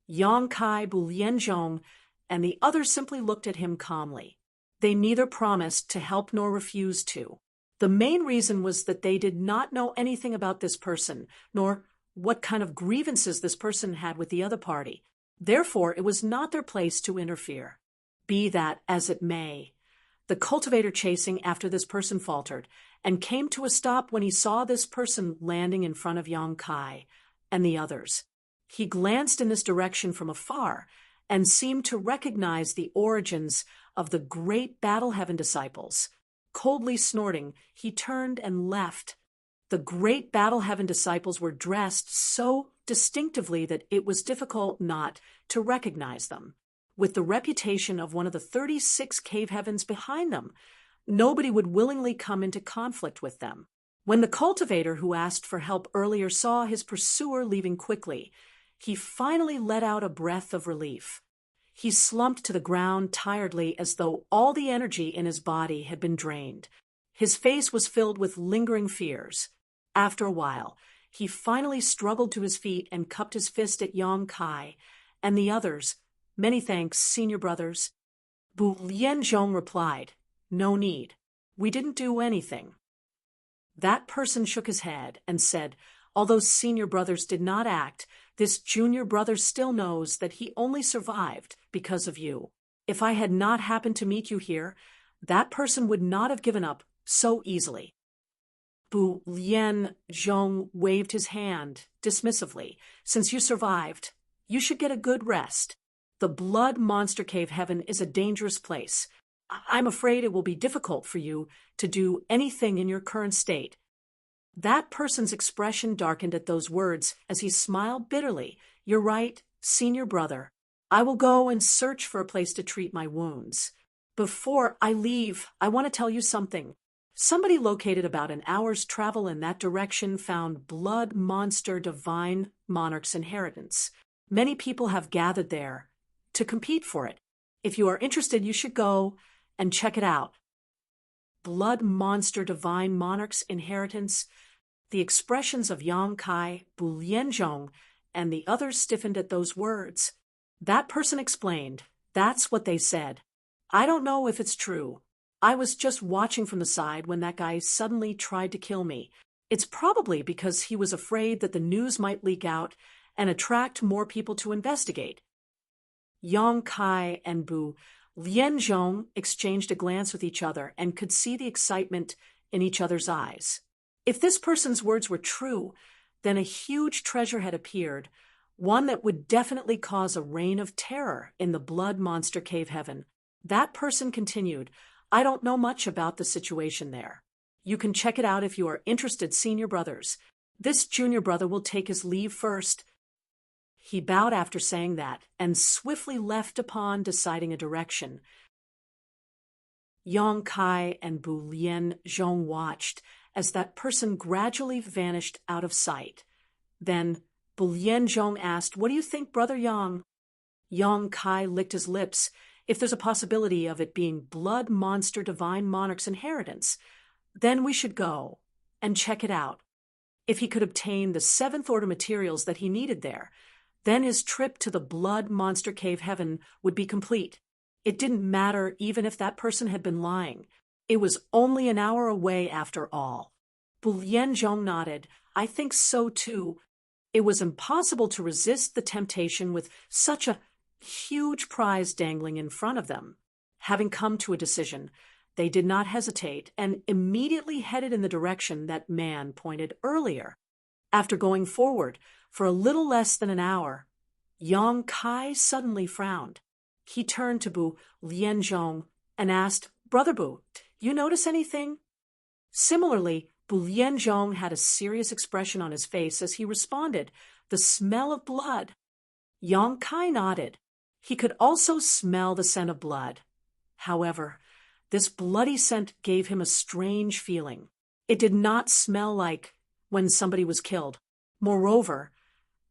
S1: Yang Kai, Bu Lianzhong, and the others simply looked at him calmly. They neither promised to help nor refused to. The main reason was that they did not know anything about this person, nor what kind of grievances this person had with the other party. Therefore, it was not their place to interfere. Be that as it may, The cultivator chasing after this person faltered and came to a stop when he saw this person landing in front of Yang Kai and the others. He glanced in this direction from afar and seemed to recognize the origins of the great Battle Heaven disciples. Coldly snorting, he turned and left. The great Battle Heaven disciples were dressed so distinctively that it was difficult not to recognize them. With the reputation of one of the 36 cave heavens behind them, nobody would willingly come into conflict with them. When the cultivator who asked for help earlier saw his pursuer leaving quickly, he finally let out a breath of relief. He slumped to the ground tiredly as though all the energy in his body had been drained. His face was filled with lingering fears. After a while, he finally struggled to his feet and cupped his fist at Yang Kai and the others. "Many thanks, senior brothers." Bu Lianzhong replied, "No need. We didn't do anything." That person shook his head and said, "Although senior brothers did not act, this junior brother still knows that he only survived because of you. If I had not happened to meet you here, that person would not have given up so easily." Bu Lianzhong waved his hand dismissively. "Since you survived, you should get a good rest. The Blood Monster Cave Heaven is a dangerous place. I'm afraid it will be difficult for you to do anything in your current state." That person's expression darkened at those words as he smiled bitterly. "You're right, senior brother. I will go and search for a place to treat my wounds. Before I leave, I want to tell you something. Somebody located about an hour's travel in that direction found Blood Monster Divine Monarch's inheritance. Many people have gathered there to compete for it. If you are interested, you should go and check it out." Blood Monster Divine Monarch's inheritance? The expressions of Yang Kai, Bu Lianzhong, and the others stiffened at those words. That person explained, "That's what they said. I don't know if it's true. I was just watching from the side when that guy suddenly tried to kill me. It's probably because he was afraid that the news might leak out and attract more people to investigate." Yang Kai and Bu Lianzhong exchanged a glance with each other and could see the excitement in each other's eyes. If this person's words were true, then a huge treasure had appeared, one that would definitely cause a reign of terror in the Blood Monster Cave Heaven. That person continued, "I don't know much about the situation there. You can check it out if you are interested, senior brothers. This junior brother will take his leave first." He bowed after saying that and swiftly left upon deciding a direction. Yang Kai and Bu Lianzhong watched as that person gradually vanished out of sight. Then Bu Lianzhong asked, "What do you think, Brother Yang?" Yang Kai licked his lips. "If there's a possibility of it being Blood Monster Divine Monarch's inheritance, then we should go and check it out. If he could obtain the seventh order materials that he needed there, then his trip to the Blood Monster Cave Heaven would be complete. It didn't matter even if that person had been lying. It was only an hour away after all." Bu Lianzhong nodded. "I think so too. It was impossible to resist the temptation with such a huge prize dangling in front of them." Having come to a decision, they did not hesitate and immediately headed in the direction that man pointed earlier. After going forward for a little less than an hour, Yang Kai suddenly frowned. He turned to Bu Lianzhong and asked, "Brother Bu, you notice anything?" Similarly, Bu Lianzhong had a serious expression on his face as he responded, "The smell of blood." Yang Kai nodded. He could also smell the scent of blood. However, this bloody scent gave him a strange feeling. It did not smell like when somebody was killed. Moreover,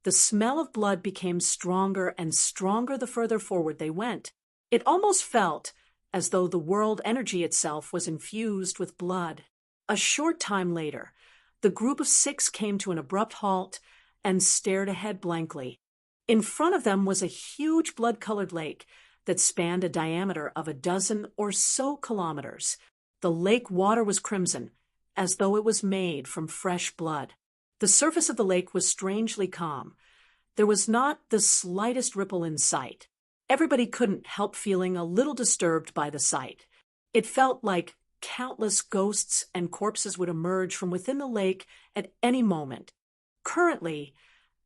S1: the smell of blood became stronger and stronger the further forward they went. It almost felt as though the world energy itself was infused with blood. A short time later, the group of 6 came to an abrupt halt and stared ahead blankly. In front of them was a huge blood-colored lake that spanned a diameter of a dozen or so kilometers. The lake water was crimson, as though it was made from fresh blood. The surface of the lake was strangely calm. There was not the slightest ripple in sight. Everybody couldn't help feeling a little disturbed by the sight. It felt like countless ghosts and corpses would emerge from within the lake at any moment. Currently,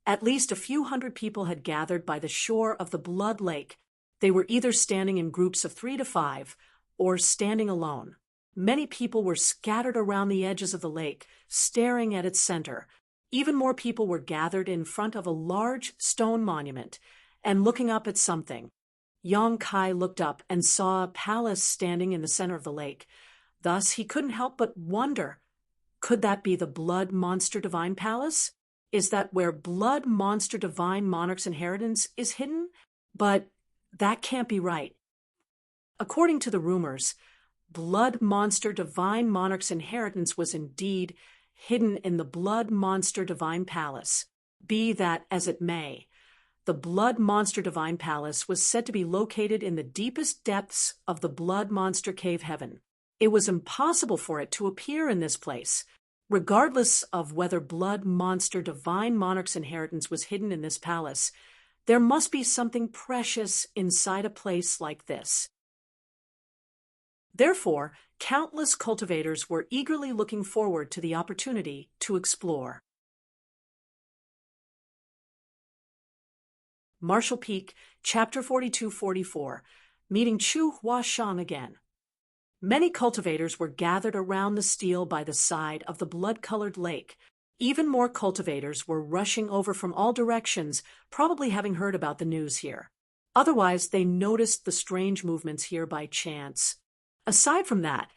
S1: at least a few hundred people had gathered by the shore of the Blood Lake. They were either standing in groups of 3 to 5 or standing alone. Many people were scattered around the edges of the lake, staring at its center. Even more people were gathered in front of a large stone monument and looking up at something. Yong Kai looked up and saw a palace standing in the center of the lake. Thus, he couldn't help but wonder, could that be the Blood Monster Divine Palace? Is that where Blood Monster Divine Monarch's inheritance is hidden? But that can't be right. According to the rumors, Blood Monster Divine Monarch's inheritance was indeed hidden in the Blood Monster Divine Palace. Be that as it may, the Blood Monster Divine Palace was said to be located in the deepest depths of the Blood Monster Cave Heaven. It was impossible for it to appear in this place. Regardless of whether Blood Monster Divine Monarch's inheritance was hidden in this palace, there must be something precious inside a place like this. Therefore, countless cultivators were eagerly looking forward to the opportunity to explore. Marshall Peak, Chapter 42-44, Meeting Chu Huashang again. Many cultivators were gathered around the stele by the side of the blood-colored lake. Even more cultivators were rushing over from all directions, probably having heard about the news here. Otherwise, they noticed the strange movements here by chance. Aside from that,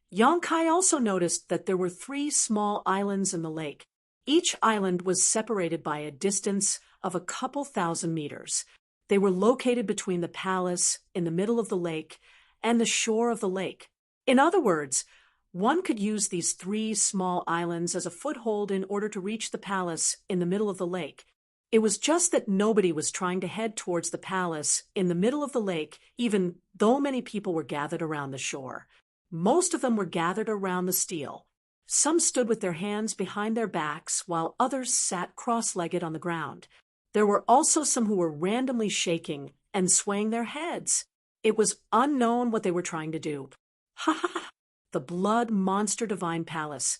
S1: Yong Kai also noticed that there were 3 small islands in the lake. Each island was separated by a distance of a couple thousand meters. They were located between the palace in the middle of the lake and the shore of the lake. In other words, one could use these 3 small islands as a foothold in order to reach the palace in the middle of the lake. It was just that nobody was trying to head towards the palace in the middle of the lake, even though many people were gathered around the shore. Most of them were gathered around the stele. Some stood with their hands behind their backs, while others sat cross-legged on the ground. There were also some who were randomly shaking and swaying their heads. It was unknown what they were trying to do. Ha ha ha! The Blood Monster Divine Palace.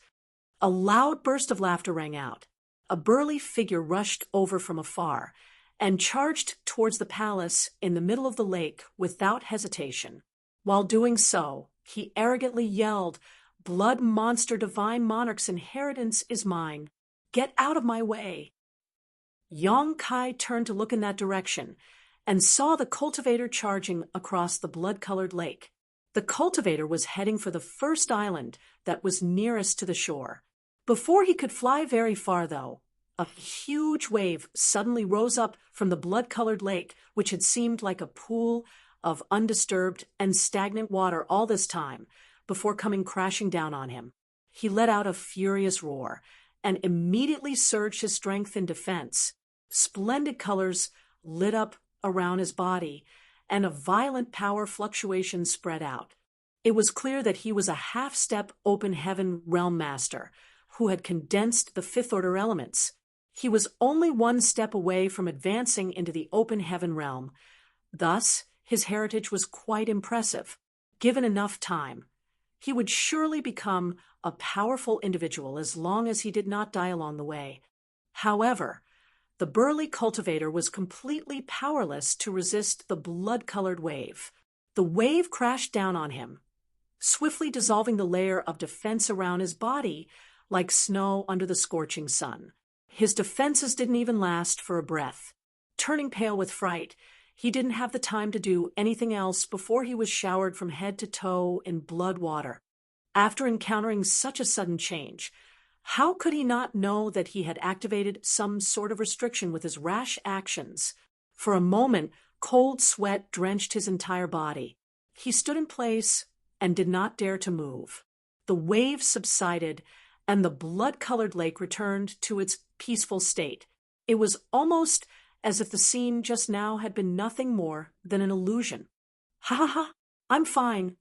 S1: A loud burst of laughter rang out. A burly figure rushed over from afar and charged towards the palace in the middle of the lake without hesitation. While doing so, he arrogantly yelled, "Blood Monster Divine Monarch's inheritance is mine. Get out of my way." Yong Kai turned to look in that direction and saw the cultivator charging across the blood-colored lake. The cultivator was heading for the first island that was nearest to the shore. Before he could fly very far, though, a huge wave suddenly rose up from the blood-colored lake, which had seemed like a pool of undisturbed and stagnant water all this time, before coming crashing down on him. He let out a furious roar and immediately surged his strength in defense. Splendid colors lit up around his body, and a violent power fluctuation spread out. It was clear that he was a half-step open heaven realm master who had condensed the fifth-order elements. He was only 1 step away from advancing into the open heaven realm. Thus, his heritage was quite impressive. Given enough time, he would surely become a powerful individual as long as he did not die along the way. However, the burly cultivator was completely powerless to resist the blood-colored wave. The wave crashed down on him, swiftly dissolving the layer of defense around his body like snow under the scorching sun. His defenses didn't even last for a breath. Turning pale with fright, he didn't have the time to do anything else before he was showered from head to toe in blood water. After encountering such a sudden change, how could he not know that he had activated some sort of restriction with his rash actions? For a moment, cold sweat drenched his entire body. He stood in place and did not dare to move. The wave subsided, and the blood-colored lake returned to its peaceful state. It was almost as if the scene just now had been nothing more than an illusion. "Ha ha ha, I'm fine."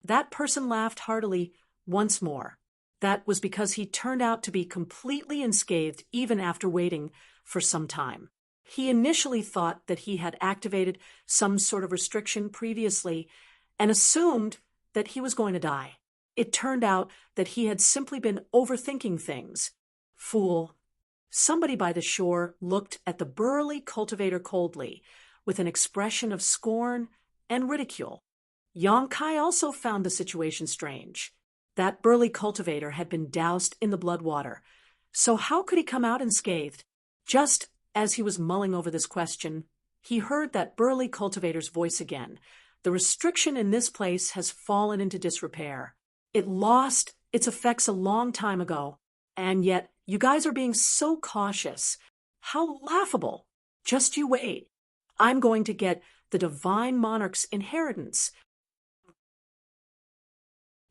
S1: That person laughed heartily once more. That was because he turned out to be completely unscathed even after waiting for some time. He initially thought that he had activated some sort of restriction previously and assumed that he was going to die. It turned out that he had simply been overthinking things. Fool. Somebody by the shore looked at the burly cultivator coldly, with an expression of scorn and ridicule. Yong-kai also found the situation strange. That burly cultivator had been doused in the blood water, so how could he come out unscathed? Just as he was mulling over this question, he heard that burly cultivator's voice again. The restriction in this place has fallen into disrepair. It lost its effects a long time ago, and yet you guys are being so cautious. How laughable! Just you wait. I'm going to get the divine monarch's inheritance.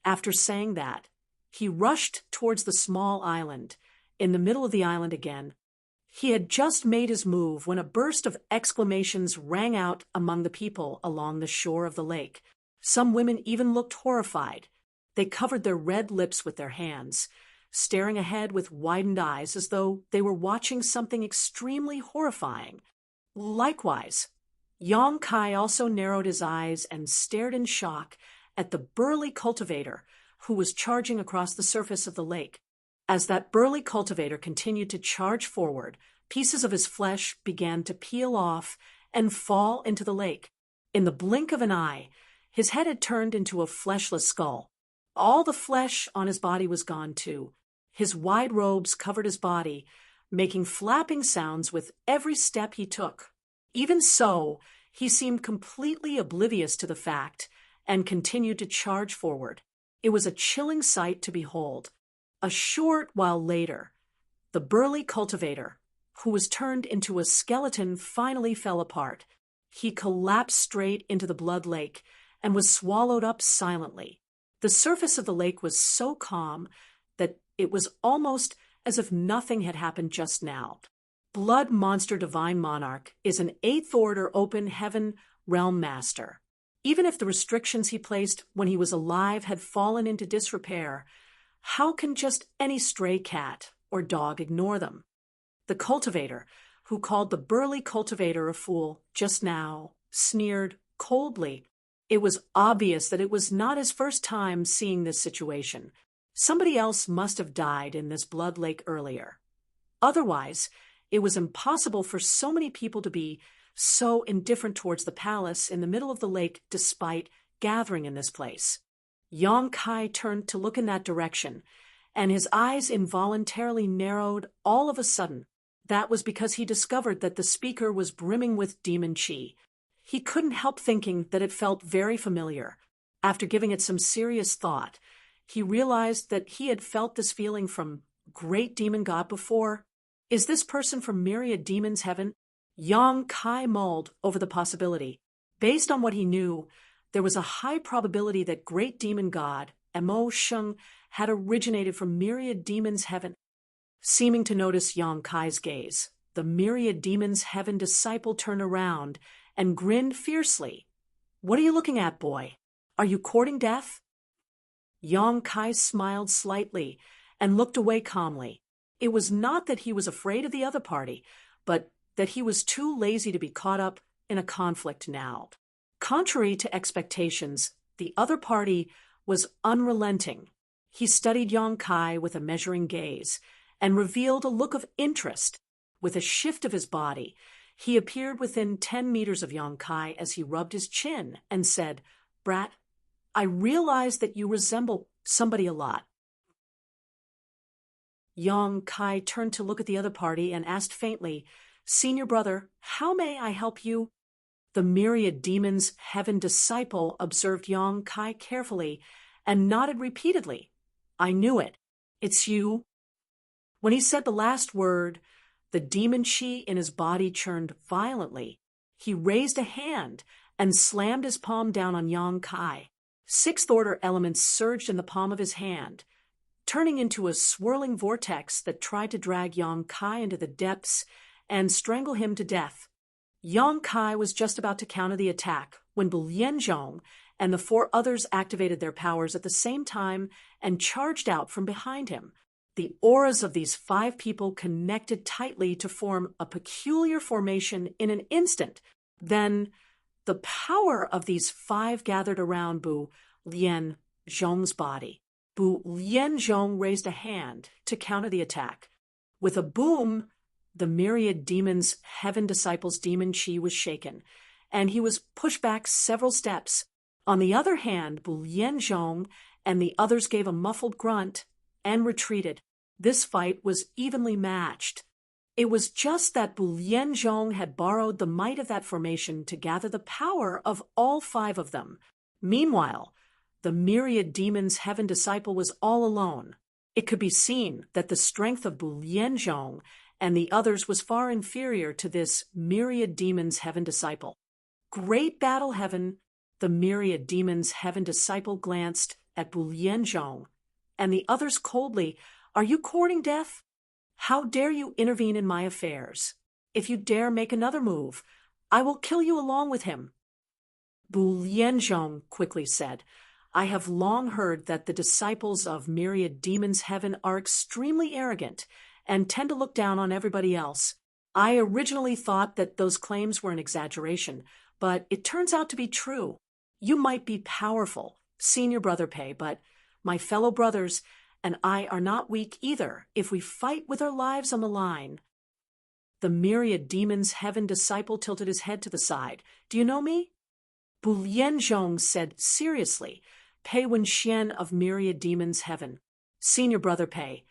S1: After saying that, he rushed towards the small island. In the middle of the island again, he had just made his move when a burst of exclamations rang out among the people along the shore of the lake. Some women even looked horrified. They covered their red lips with their hands, staring ahead with widened eyes as though they were watching something extremely horrifying. Likewise, Yong-kai also narrowed his eyes and stared in shock at the burly cultivator who was charging across the surface of the lake. As that burly cultivator continued to charge forward, pieces of his flesh began to peel off and fall into the lake. In the blink of an eye, his head had turned into a fleshless skull. All the flesh on his body was gone too. His wide robes covered his body, making flapping sounds with every step he took. Even so, he seemed completely oblivious to the fact and continued to charge forward. It was a chilling sight to behold. A short while later, the burly cultivator, who was turned into a skeleton, finally fell apart. He collapsed straight into the blood lake and was swallowed up silently. The surface of the lake was so calm that it was almost as if nothing had happened just now. Blood Monster Divine Monarch is an 8th Order Open Heaven Realm Master. Even if the restrictions he placed when he was alive had fallen into disrepair, how can just any stray cat or dog ignore them? The cultivator, who called the burly cultivator a fool just now, sneered coldly. It was obvious that it was not his first time seeing this situation. Somebody else must have died in this blood lake earlier. Otherwise, it was impossible for so many people to be so indifferent towards the palace in the middle of the lake despite gathering in this place. Yong-kai turned to look in that direction, and his eyes involuntarily narrowed all of a sudden. That was because he discovered that the speaker was brimming with demon chi. He couldn't help thinking that it felt very familiar. After giving it some serious thought, he realized that he had felt this feeling from Great Demon God before. Is this person from Myriad Demons Heaven? Yong-kai mulled over the possibility. Based on what he knew, there was a high probability that Great Demon God, Emo Sheng, had originated from Myriad Demons Heaven. Seeming to notice Yong-kai's gaze, the Myriad Demons Heaven disciple turned around and grinned fiercely. What are you looking at, boy? Are you courting death? Yong-kai smiled slightly and looked away calmly. It was not that he was afraid of the other party, but that he was too lazy to be caught up in a conflict now. Contrary to expectations, the other party was unrelenting. He studied Yong-kai with a measuring gaze and revealed a look of interest. With a shift of his body, he appeared within 10 meters of Yong-kai as he rubbed his chin and said, "Brat, I realize that you resemble somebody a lot." Yong-kai turned to look at the other party and asked faintly, "Senior brother, how may I help you?" The Myriad Demons Heaven disciple observed Yong-kai carefully and nodded repeatedly. "I knew it. It's you." When he said the last word, the demon chi in his body churned violently. He raised a hand and slammed his palm down on Yong-kai. 6th Order elements surged in the palm of his hand, turning into a swirling vortex that tried to drag Yong-kai into the depths and strangle him to death. Yong-kai was just about to counter the attack when Lianzhong and the 4 others activated their powers at the same time and charged out from behind him. The auras of these 5 people connected tightly to form a peculiar formation in an instant. Then, the power of these 5 gathered around Bu Lian Zhong's body. Bu Lianzhong raised a hand to counter the attack. With a boom, the myriad demon's heaven disciple's demon chi was shaken, and he was pushed back several steps. On the other hand, Bu Lianzhong and the others gave a muffled grunt and retreated. This fight was evenly matched. It was just that Bu Lianzhong had borrowed the might of that formation to gather the power of all five of them. Meanwhile, the myriad demon's heaven disciple was all alone. It could be seen that the strength of Bu Lianzhong and the others was far inferior to this myriad demon's heaven disciple. Great battle heaven, the myriad demon's heaven disciple glanced at Bu Lianzhong and the others coldly. Are you courting death? How dare you intervene in my affairs? If you dare make another move, I will kill you along with him. Bu Lianzhong quickly said, I have long heard that the disciples of myriad demons heaven are extremely arrogant and tend to look down on everybody else. I originally thought that those claims were an exaggeration, but it turns out to be true. You might be powerful, senior brother Pei, but my fellow brothers and I are not weak either if we fight with our lives on the line. The myriad demon's heaven disciple tilted his head to the side. Do you know me? Bu Lianzhong said seriously, Pei Wenxian of myriad demons heaven. Senior brother Pei,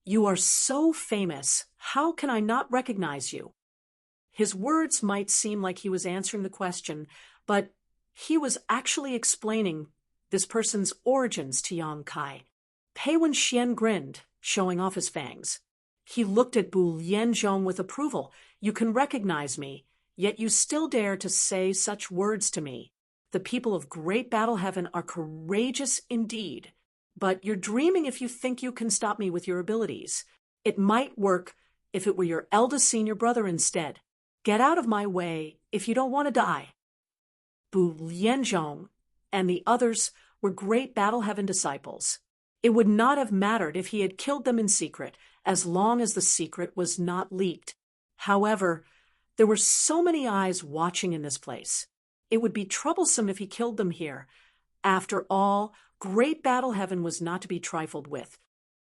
S1: you are so famous, how can I not recognize you? His words might seem like he was answering the question, but he was actually explaining this person's origins to Yang Kai. Pei Wenxian grinned, showing off his fangs. He looked at Bu Lianzhong with approval. You can recognize me, yet you still dare to say such words to me. The people of Great Battle Heaven are courageous indeed, but you're dreaming if you think you can stop me with your abilities. It might work if it were your eldest senior brother instead. Get out of my way if you don't want to die. Bu Lianzhong and the others were Great Battle Heaven disciples. It would not have mattered if he had killed them in secret, as long as the secret was not leaked. However, there were so many eyes watching in this place. It would be troublesome if he killed them here. After all, Great Battle Heaven was not to be trifled with.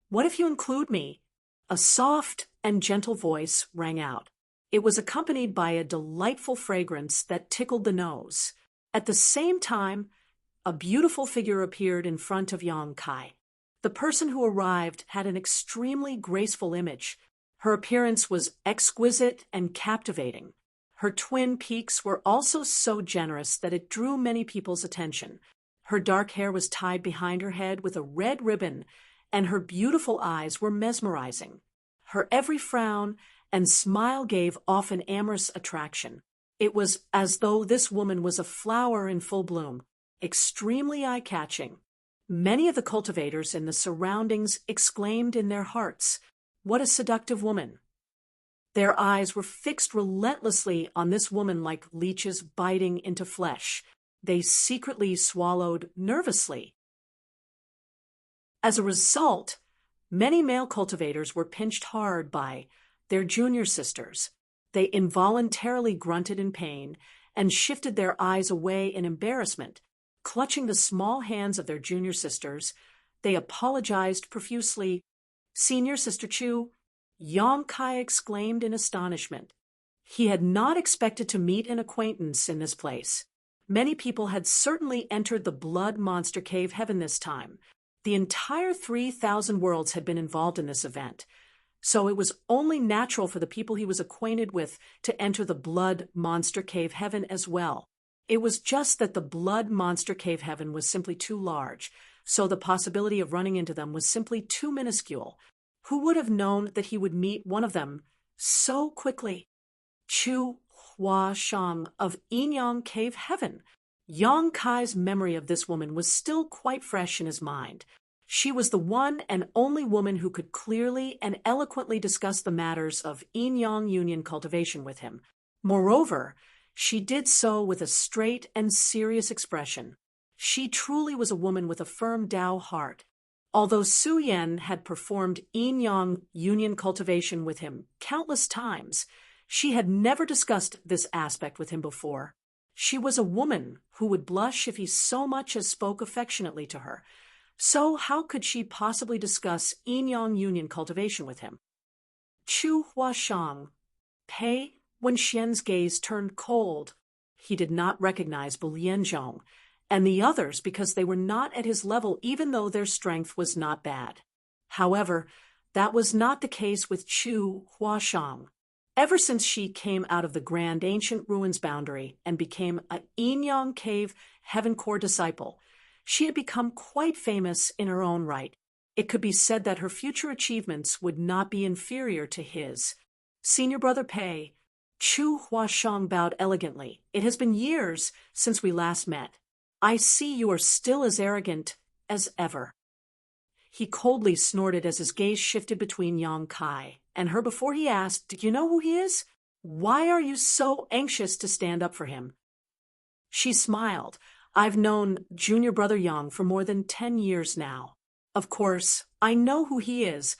S1: What if you include me? A soft and gentle voice rang out. It was accompanied by a delightful fragrance that tickled the nose. At the same time, a beautiful figure appeared in front of Yang Kai. The person who arrived had an extremely graceful image. Her appearance was exquisite and captivating. Her twin peaks were also so generous that it drew many people's attention. Her dark hair was tied behind her head with a red ribbon, and her beautiful eyes were mesmerizing. Her every frown and smile gave off an amorous attraction. It was as though this woman was a flower in full bloom, extremely eye-catching. Many of the cultivators in the surroundings exclaimed in their hearts, "What a seductive woman!" Their eyes were fixed relentlessly on this woman like leeches biting into flesh. They secretly swallowed nervously. As a result, many male cultivators were pinched hard by their junior sisters. They involuntarily grunted in pain and shifted their eyes away in embarrassment. Clutching the small hands of their junior sisters, they apologized profusely. "Senior Sister Chu," Yang Kai exclaimed in astonishment. He had not expected to meet an acquaintance in this place. Many people had certainly entered the Blood Monster Cave Heaven this time. The entire 3,000 worlds had been involved in this event, so it was only natural for the people he was acquainted with to enter the Blood Monster Cave Heaven as well. It was just that the Blood Monster Cave Heaven was simply too large, so the possibility of running into them was simply too minuscule. Who would have known that he would meet one of them so quickly? Chu Hua Shang of Yinyang Cave Heaven. Yang Kai's memory of this woman was still quite fresh in his mind. She was the one and only woman who could clearly and eloquently discuss the matters of Yinyang Union cultivation with him. Moreover, she did so with a straight and serious expression. She truly was a woman with a firm Tao heart. Although Su Yan had performed Yin-Yang Union cultivation with him countless times, she had never discussed this aspect with him before. She was a woman who would blush if he so much as spoke affectionately to her. So how could she possibly discuss yin-yang union cultivation with him? Chu Huashang. Pei Wenxian's gaze turned cold. He did not recognize Bu Lianzhong and the others because they were not at his level, even though their strength was not bad. However, that was not the case with Chu Huashang. Ever since she came out of the Grand Ancient Ruins boundary and became a Yin-Yang Cave Heaven Core disciple, she had become quite famous in her own right. It could be said that her future achievements would not be inferior to his. Senior brother Pei, Chu Huashang bowed elegantly. It has been years since we last met. I see you are still as arrogant as ever. He coldly snorted as his gaze shifted between Yang Kai and her before he asked, "Do you know who he is? Why are you so anxious to stand up for him?" She smiled. "I've known junior brother Yang for more than 10 years now. Of course, I know who he is."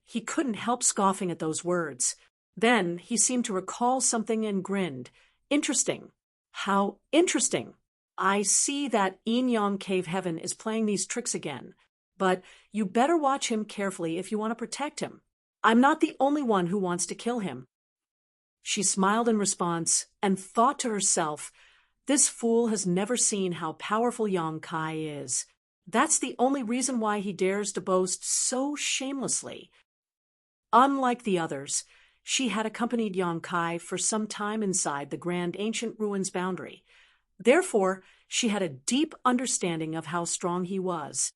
S1: He couldn't help scoffing at those words. Then he seemed to recall something and grinned. "Interesting. How interesting. I see that Yin-Yang Cave Heaven is playing these tricks again. But you better watch him carefully if you want to protect him. I'm not the only one who wants to kill him." She smiled in response and thought to herself, this fool has never seen how powerful Yang Kai is. That's the only reason why he dares to boast so shamelessly. Unlike the others, she had accompanied Yang Kai for some time inside the Grand Ancient Ruins boundary. Therefore, she had a deep understanding of how strong he was.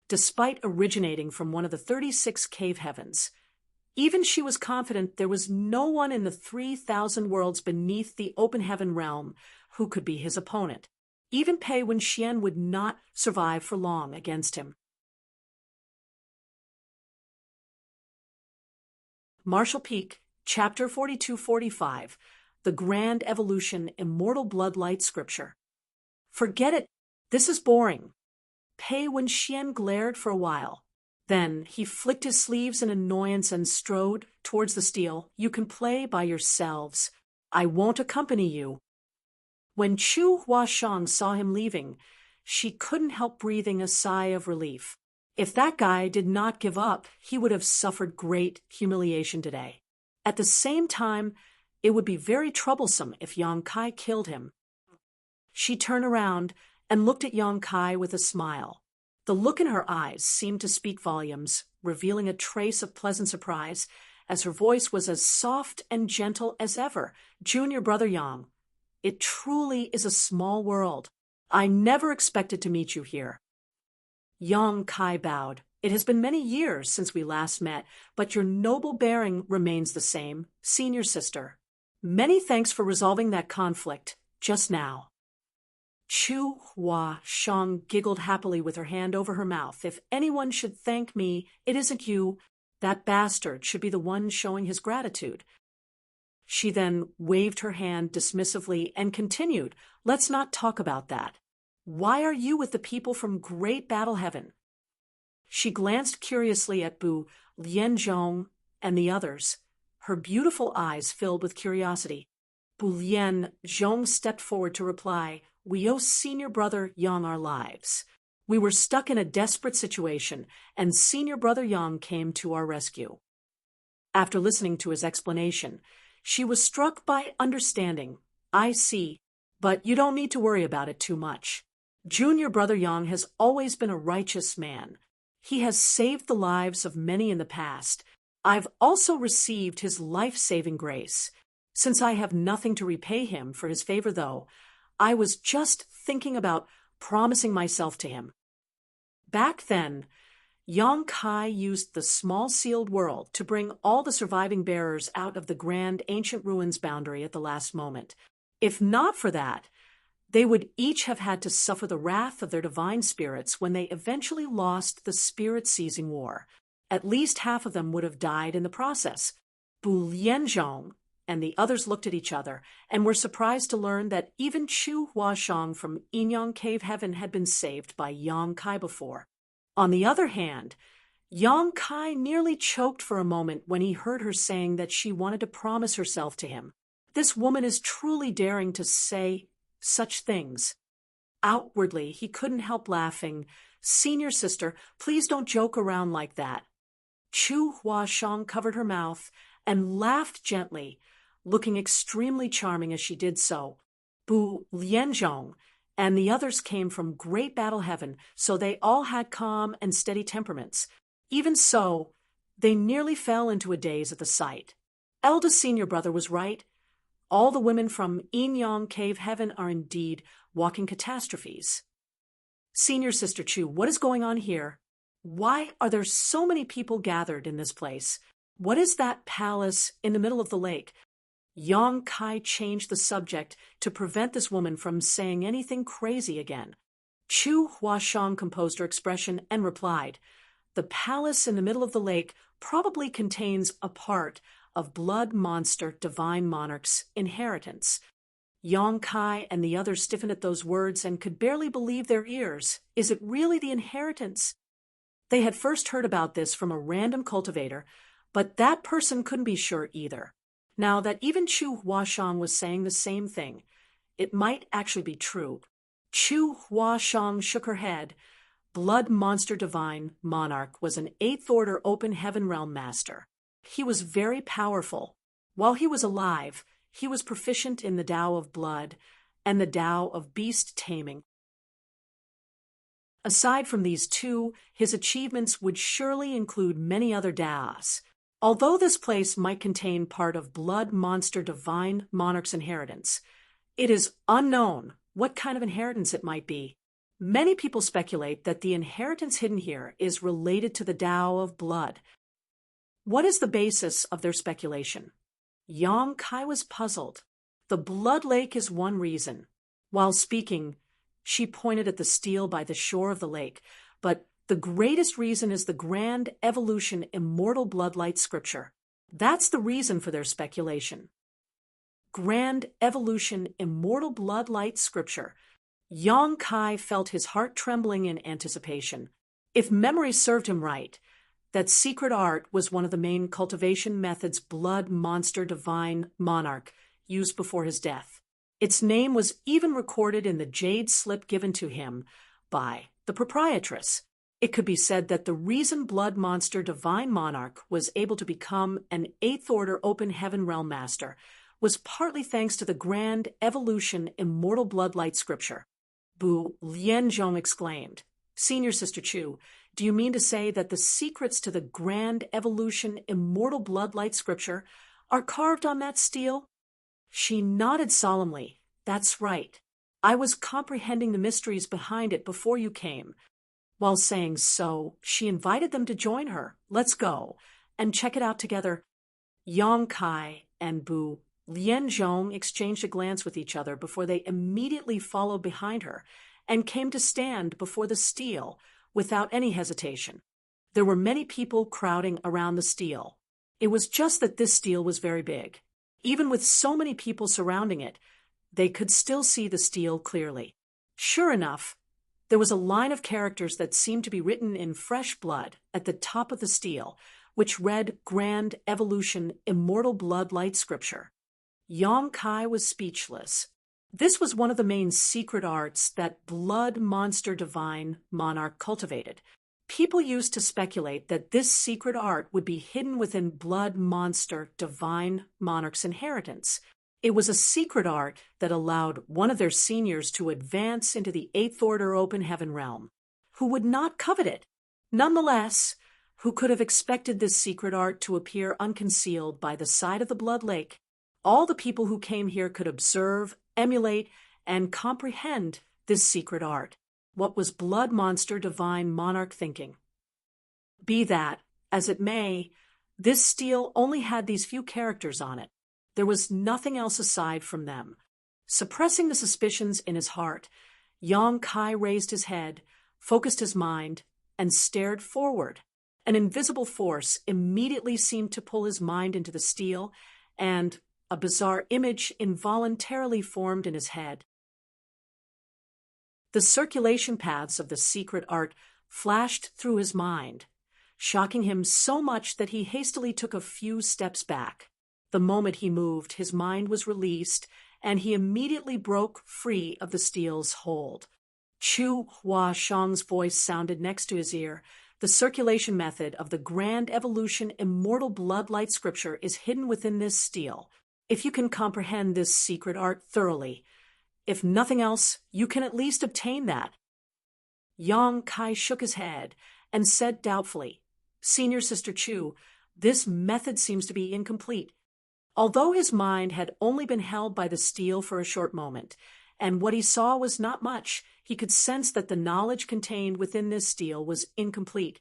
S1: Despite originating from one of the 36 cave heavens, even she was confident there was no one in the 3,000 worlds beneath the open heaven realm who could be his opponent. Even Pei Wenxian would not survive for long against him. Martial Peak, Chapter 42-45, The Grand Evolution Immortal Bloodlight Scripture. Forget it. This is boring. Pei Wenxian glared for a while. Then he flicked his sleeves in annoyance and strode towards the steel. "You can play by yourselves. I won't accompany you." When Chu Huashang saw him leaving, she couldn't help breathing a sigh of relief. If that guy did not give up, he would have suffered great humiliation today. At the same time, it would be very troublesome if Yang Kai killed him. She turned around and looked at Yang Kai with a smile. The look in her eyes seemed to speak volumes, revealing a trace of pleasant surprise, as her voice was as soft and gentle as ever. "Junior brother Yang, it truly is a small world. I never expected to meet you here." Yang Kai bowed. "It has been many years since we last met, but your noble bearing remains the same, senior sister. Many thanks for resolving that conflict just now." Chu Huashang giggled happily with her hand over her mouth. "If anyone should thank me, it isn't you. That bastard should be the one showing his gratitude." She then waved her hand dismissively and continued, "Let's not talk about that. Why are you with the people from Great Battle Heaven?" She glanced curiously at Bu Lianzhong and the others. Her beautiful eyes filled with curiosity. Bu Lianzhong stepped forward to reply, "We owe senior brother Yang our lives. We were stuck in a desperate situation, and senior brother Yang came to our rescue." After listening to his explanation, she was struck by understanding. "I see, but you don't need to worry about it too much. Junior brother Yang has always been a righteous man. He has saved the lives of many in the past. I've also received his life-saving grace. Since I have nothing to repay him for his favor, though, I was just thinking about promising myself to him." Back then, Yang Kai used the small sealed world to bring all the surviving bearers out of the Grand Ancient Ruins boundary at the last moment. If not for that, they would each have had to suffer the wrath of their divine spirits when they eventually lost the spirit-seizing war. At least half of them would have died in the process. Bu Lianzhong and the others looked at each other and were surprised to learn that even Chu Huashang from Yin-Yang Cave Heaven had been saved by Yang Kai before. On the other hand, Yang Kai nearly choked for a moment when he heard her saying that she wanted to promise herself to him. This woman is truly daring to say such things. Outwardly, he couldn't help laughing. Senior sister, please don't joke around like that. Chu Huashang covered her mouth and laughed gently, looking extremely charming as she did so. Bu Lianzhong and the others came from great battle heaven, so they all had calm and steady temperaments. Even so, they nearly fell into a daze at the sight. Eldest senior brother was right. All the women from Yin Cave Heaven are indeed walking catastrophes. Senior sister Chu, what is going on here? Why are there so many people gathered in this place? What is that palace in the middle of the lake? Yang Kai changed the subject to prevent this woman from saying anything crazy again. Chu Huashang composed her expression and replied, "The palace in the middle of the lake probably contains a part of Blood Monster Divine Monarch's inheritance." Yang Kai and the others stiffened at those words and could barely believe their ears. Is it really the inheritance? They had first heard about this from a random cultivator, but that person couldn't be sure either. Now that even Chu Huashang was saying the same thing, it might actually be true. Chu Huashang shook her head. Blood Monster Divine Monarch was an 8th Order Open Heaven Realm Master. He was very powerful. While he was alive, he was proficient in the Tao of Blood and the Tao of Beast Taming. Aside from these two, his achievements would surely include many other Taos. Although this place might contain part of Blood Monster Divine Monarch's inheritance, it is unknown what kind of inheritance it might be. Many people speculate that the inheritance hidden here is related to the Tao of Blood. What is the basis of their speculation? Yang Kai was puzzled. The Blood Lake is one reason. While speaking, she pointed at the steel by the shore of the lake, but the greatest reason is the Grand Evolution Immortal Bloodlight Scripture. That's the reason for their speculation. Grand Evolution Immortal Bloodlight Scripture. Yang Kai felt his heart trembling in anticipation. If memory served him right, that secret art was one of the main cultivation methods Blood Monster Divine Monarch used before his death. Its name was even recorded in the jade slip given to him by the proprietress. It could be said that the reason Blood Monster Divine Monarch was able to become an 8th Order Open Heaven Realm Master was partly thanks to the Grand Evolution Immortal Bloodlight Scripture. Bu Lianzhong exclaimed, "Senior Sister Chu, do you mean to say that the secrets to the Grand Evolution Immortal Bloodlight Scripture are carved on that steel?" She nodded solemnly. "That's right. I was comprehending the mysteries behind it before you came." While saying so, she invited them to join her. "Let's go and check it out together." Yang Kai and Bu Lianzhong exchanged a glance with each other before they immediately followed behind her and came to stand before the stele without any hesitation. There were many people crowding around the stele. It was just that this stele was very big. Even with so many people surrounding it, they could still see the stele clearly. Sure enough, there was a line of characters that seemed to be written in fresh blood at the top of the stele, which read Grand Evolution Immortal Bloodlight Scripture. Yang Kai was speechless. This was one of the main secret arts that Blood Monster Divine Monarch cultivated. People used to speculate that this secret art would be hidden within Blood Monster Divine Monarch's inheritance. It was a secret art that allowed one of their seniors to advance into the 8th Order Open Heaven realm. Who would not covet it? Nonetheless, who could have expected this secret art to appear unconcealed by the side of the Blood Lake? All the people who came here could observe, emulate, and comprehend this secret art. What was Blood Monster Divine Monarch thinking? Be that as it may, this stele only had these few characters on it. There was nothing else aside from them. Suppressing the suspicions in his heart, Yang Kai raised his head, focused his mind, and stared forward. An invisible force immediately seemed to pull his mind into the stele, and a bizarre image involuntarily formed in his head. The circulation paths of the secret art flashed through his mind, shocking him so much that he hastily took a few steps back. The moment he moved, his mind was released, and he immediately broke free of the steel's hold. Chu Hua Shang's voice sounded next to his ear. The circulation method of the Grand Evolution Immortal Bloodlight Scripture is hidden within this steel. If you can comprehend this secret art thoroughly, if nothing else, you can at least obtain that. Yang Kai shook his head and said doubtfully, Senior Sister Chu, this method seems to be incomplete. Although his mind had only been held by the steel for a short moment, and what he saw was not much, he could sense that the knowledge contained within this steel was incomplete.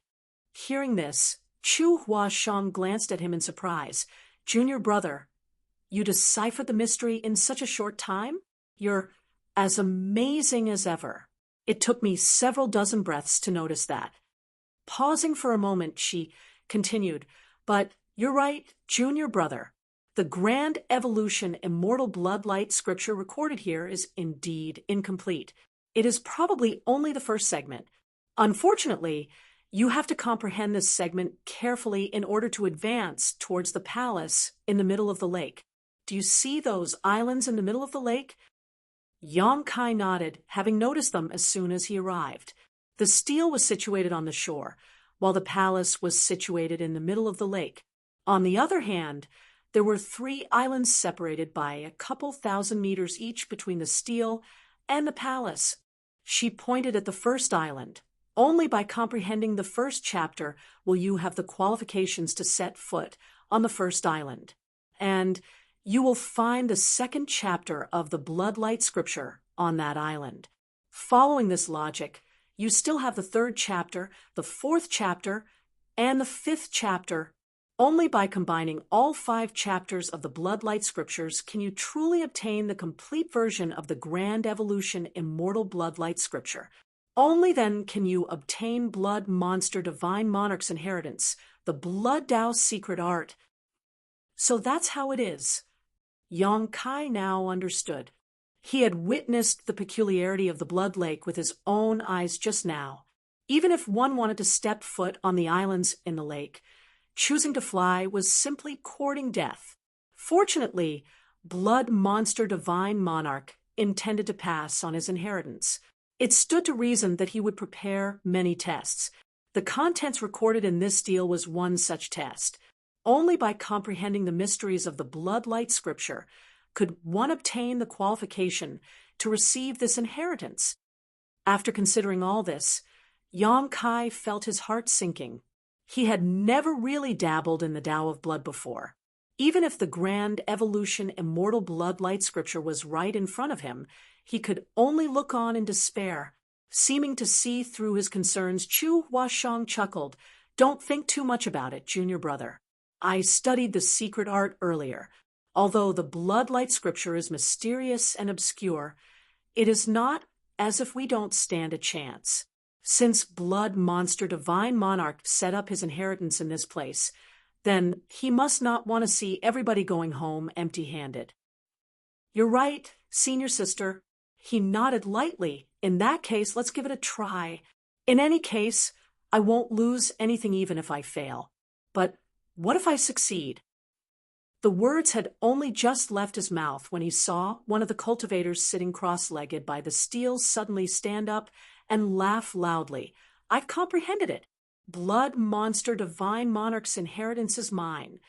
S1: Hearing this, Chu Hua Shang glanced at him in surprise. Junior brother, you deciphered the mystery in such a short time? You're as amazing as ever. It took me several dozen breaths to notice that. Pausing for a moment, she continued, but you're right, junior brother. The Grand Evolution Immortal Bloodlight Scripture recorded here is indeed incomplete. It is probably only the first segment. Unfortunately, you have to comprehend this segment carefully in order to advance towards the palace in the middle of the lake. Do you see those islands in the middle of the lake? Yang Kai nodded, having noticed them as soon as he arrived. The steel was situated on the shore, while the palace was situated in the middle of the lake. On the other hand, there were 3 islands separated by a couple thousand meters each between the steel and the palace. She pointed at the first island. Only by comprehending the first chapter will you have the qualifications to set foot on the first island. And you will find the second chapter of the Bloodlight Scripture on that island. Following this logic, you still have the 3rd chapter, the 4th chapter, and the 5th chapter. Only by combining all 5 chapters of the Bloodlight Scriptures can you truly obtain the complete version of the Grand Evolution Immortal Bloodlight Scripture. Only then can you obtain Blood Monster Divine Monarch's inheritance, the Blood Dao secret art. So that's how it is. Yang Kai now understood. He had witnessed the peculiarity of the Blood Lake with his own eyes just now. Even if one wanted to step foot on the islands in the lake, choosing to fly was simply courting death. Fortunately, Blood Monster Divine Monarch intended to pass on his inheritance. It stood to reason that he would prepare many tests. The contents recorded in this deal was one such test. Only by comprehending the mysteries of the Bloodlight Scripture could one obtain the qualification to receive this inheritance. After considering all this, Yang Kai felt his heart sinking. He had never really dabbled in the Tao of Blood before. Even if the Grand Evolution Immortal Bloodlight Scripture was right in front of him, he could only look on in despair. Seeming to see through his concerns, Chu Huashang chuckled. Don't think too much about it, junior brother. I studied the secret art earlier. Although the Bloodlight Scripture is mysterious and obscure, it is not as if we don't stand a chance. Since Blood Monster Divine Monarch set up his inheritance in this place, then he must not want to see everybody going home empty-handed. You're right, senior sister. He nodded lightly. In that case, let's give it a try. In any case, I won't lose anything even if I fail. But what if I succeed? The words had only just left his mouth when he saw one of the cultivators sitting cross-legged by the steel suddenly stand up and laugh loudly. I've comprehended it. Blood Monster Divine Monarch's inheritance is mine.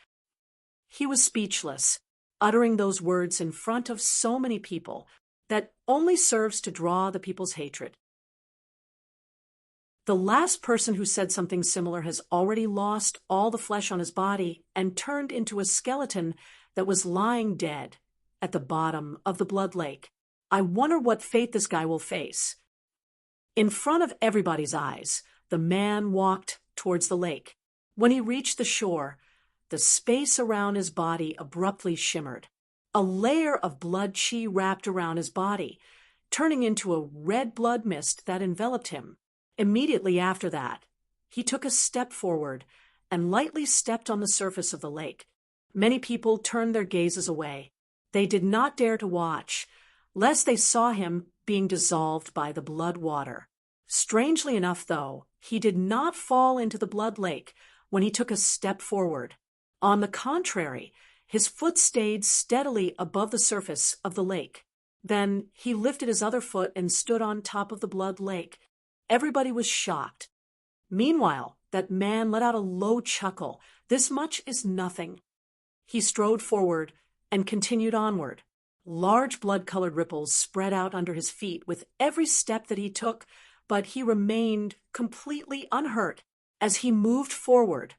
S1: He was speechless, uttering those words in front of so many people that only serves to draw the people's hatred. The last person who said something similar has already lost all the flesh on his body and turned into a skeleton that was lying dead at the bottom of the blood lake. I wonder what fate this guy will face. In front of everybody's eyes, the man walked towards the lake. When he reached the shore, the space around his body abruptly shimmered. A layer of blood chi wrapped around his body, turning into a red blood mist that enveloped him. Immediately after that, he took a step forward and lightly stepped on the surface of the lake. Many people turned their gazes away. They did not dare to watch, lest they saw him being dissolved by the blood water. Strangely enough, though, he did not fall into the blood lake when he took a step forward. On the contrary, His foot stayed steadily above the surface of the lake. Then he lifted his other foot and stood on top of the blood lake. Everybody was shocked. Meanwhile, that man let out a low chuckle. This much is nothing. He strode forward and continued onward. Large blood-colored ripples spread out under his feet with every step that he took, but he remained completely unhurt. As he moved forward,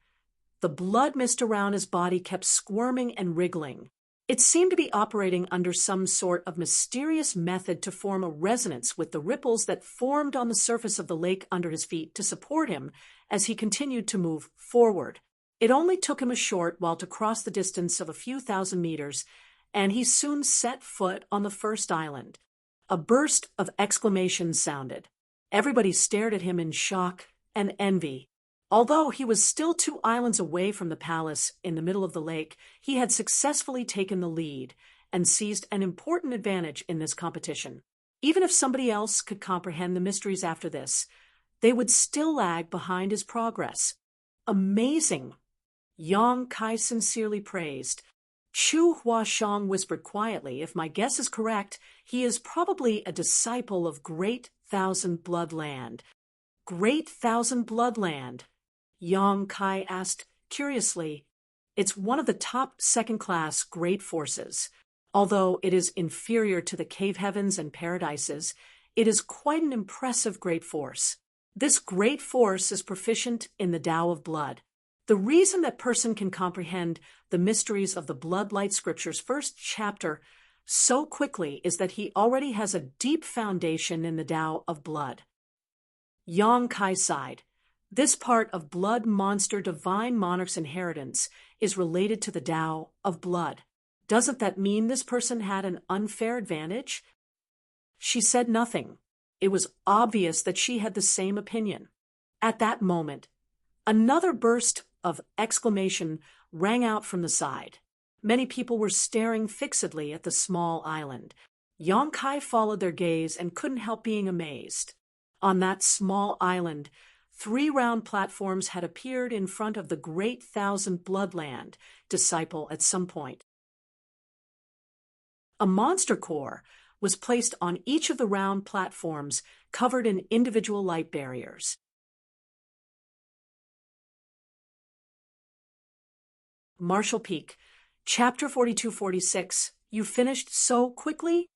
S1: the blood mist around his body kept squirming and wriggling. It seemed to be operating under some sort of mysterious method to form a resonance with the ripples that formed on the surface of the lake under his feet to support him as he continued to move forward. It only took him a short while to cross the distance of a few thousand meters, and he soon set foot on the first island. A burst of exclamations sounded. Everybody stared at him in shock and envy. Although he was still 2 islands away from the palace in the middle of the lake, he had successfully taken the lead and seized an important advantage in this competition. Even if somebody else could comprehend the mysteries after this, they would still lag behind his progress. Amazing! Yang Kai sincerely praised. Chu Huashang whispered quietly, if my guess is correct, he is probably a disciple of Great Thousand Blood Land. Great Thousand Blood Land? Yang Kai asked curiously. It's one of the top second-class great forces. Although it is inferior to the cave heavens and paradises, it is quite an impressive great force. This great force is proficient in the Tao of blood. The reason that person can comprehend the mysteries of the Bloodlight Scripture's first chapter so quickly is that he already has a deep foundation in the Tao of blood. Yang Kai sighed. This part of Blood Monster Divine Monarch's inheritance is related to the Tao of blood. Doesn't that mean this person had an unfair advantage? She said nothing. It was obvious that she had the same opinion. At that moment, another burst of exclamation rang out from the side. Many people were staring fixedly at the small island. Yang Kai followed their gaze and couldn't help being amazed. On that small island, 3 round platforms had appeared in front of the Great Thousand Bloodland disciple at some point. A monster core was placed on each of the round platforms covered in individual light barriers. Marshall Peak, Chapter 42-46. You finished so quickly?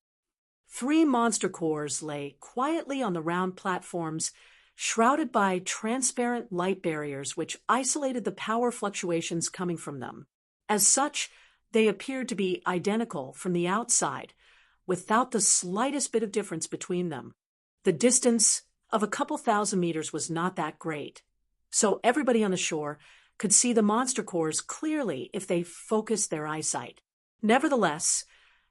S1: 3 monster cores lay quietly on the round platforms, shrouded by transparent light barriers which isolated the power fluctuations coming from them. As such, they appeared to be identical from the outside, without the slightest bit of difference between them. The distance of a couple thousand meters was not that great, so everybody on the shore could see the monster cores clearly if they focused their eyesight. Nevertheless,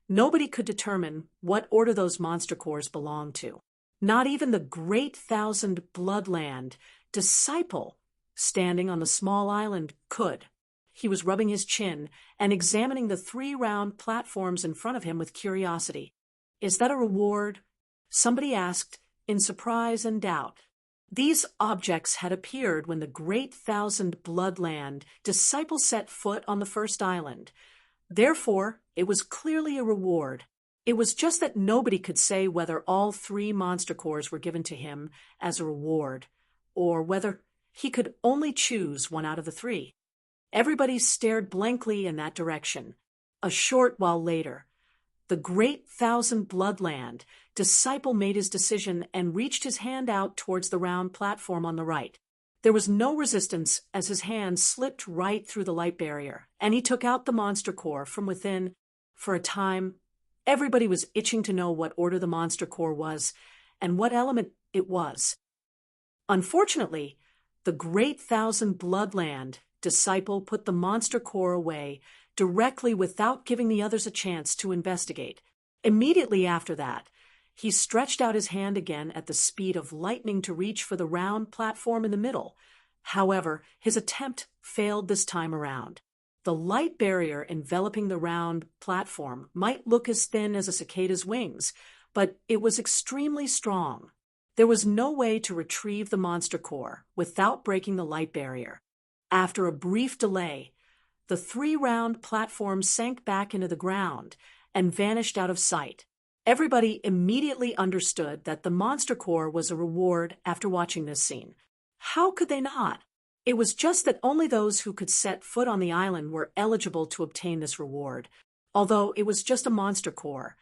S1: nobody could determine what order those monster cores belonged to. Not even the Great Thousand Bloodland disciple standing on the small island could. He was rubbing his chin and examining the 3 round platforms in front of him with curiosity. Is that a reward? Somebody asked in surprise and doubt. These objects had appeared when the Great Thousand Bloodland disciple set foot on the first island. Therefore, it was clearly a reward. It was just that nobody could say whether all 3 monster cores were given to him as a reward, or whether he could only choose one out of the 3. Everybody stared blankly in that direction. A short while later, the Great Thousand Bloodland disciple made his decision and reached his hand out towards the round platform on the right. There was no resistance as his hand slipped right through the light barrier, and he took out the monster core from within. For a time, everybody was itching to know what order the monster core was and what element it was. Unfortunately, the Great Thousand Bloodland disciple put the monster core away directly without giving the others a chance to investigate. Immediately after that, he stretched out his hand again at the speed of lightning to reach for the round platform in the middle. However, his attempt failed this time around. The light barrier enveloping the round platform might look as thin as a cicada's wings, but it was extremely strong. There was no way to retrieve the monster core without breaking the light barrier. After a brief delay, the 3-round platform sank back into the ground and vanished out of sight. Everybody immediately understood that the monster core was a reward after watching this scene. How could they not? It was just that only those who could set foot on the island were eligible to obtain this reward. Although it was just a monster core,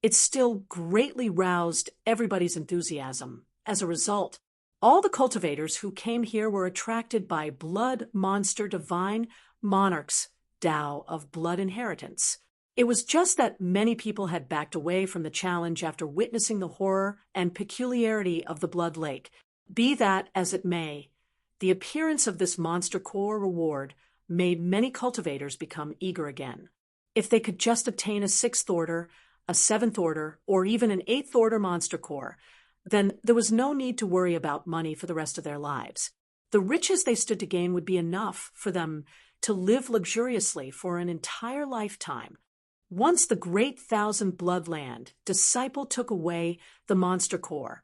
S1: it still greatly roused everybody's enthusiasm. As a result, all the cultivators who came here were attracted by Blood Monster Divine Monarch's Tao of Blood Inheritance. It was just that many people had backed away from the challenge after witnessing the horror and peculiarity of the Blood Lake. Be that as it may, the appearance of this monster core reward made many cultivators become eager again. If they could just obtain a 6th order, a 7th order, or even an 8th order monster core, then there was no need to worry about money for the rest of their lives. The riches they stood to gain would be enough for them to live luxuriously for an entire lifetime. Once the great 1,000 Bloodland disciple took away the monster core,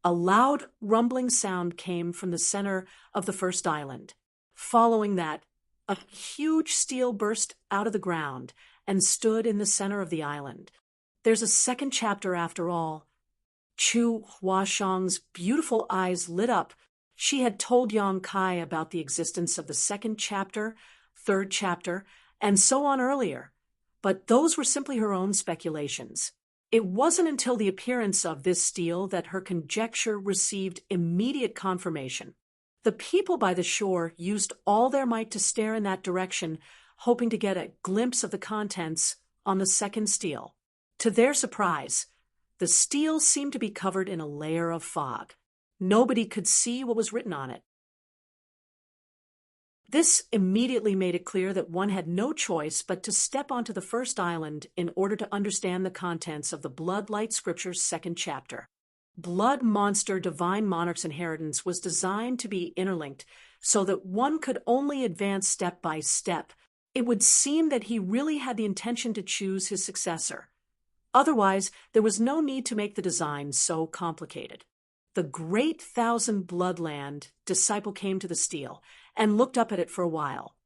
S1: a loud rumbling sound came from the center of the first island. Following that, a huge steel burst out of the ground and stood in the center of the island. There's a second chapter after all. Chu Huashang's beautiful eyes lit up. She had told Yang Kai about the existence of the 2nd chapter, 3rd chapter, and so on earlier, but those were simply her own speculations. It wasn't until the appearance of this steel that her conjecture received immediate confirmation. The people by the shore used all their might to stare in that direction, hoping to get a glimpse of the contents on the 2nd steel. To their surprise, the steel seemed to be covered in a layer of fog. Nobody could see what was written on it. This immediately made it clear that one had no choice but to step onto the first island in order to understand the contents of the Bloodlight Scripture's 2nd chapter. Blood Monster Divine Monarch's Inheritance was designed to be interlinked so that one could only advance step by step. It would seem that he really had the intention to choose his successor. Otherwise, there was no need to make the design so complicated. The great 1,000 Bloodland disciple came to the steel and looked up at it for a while.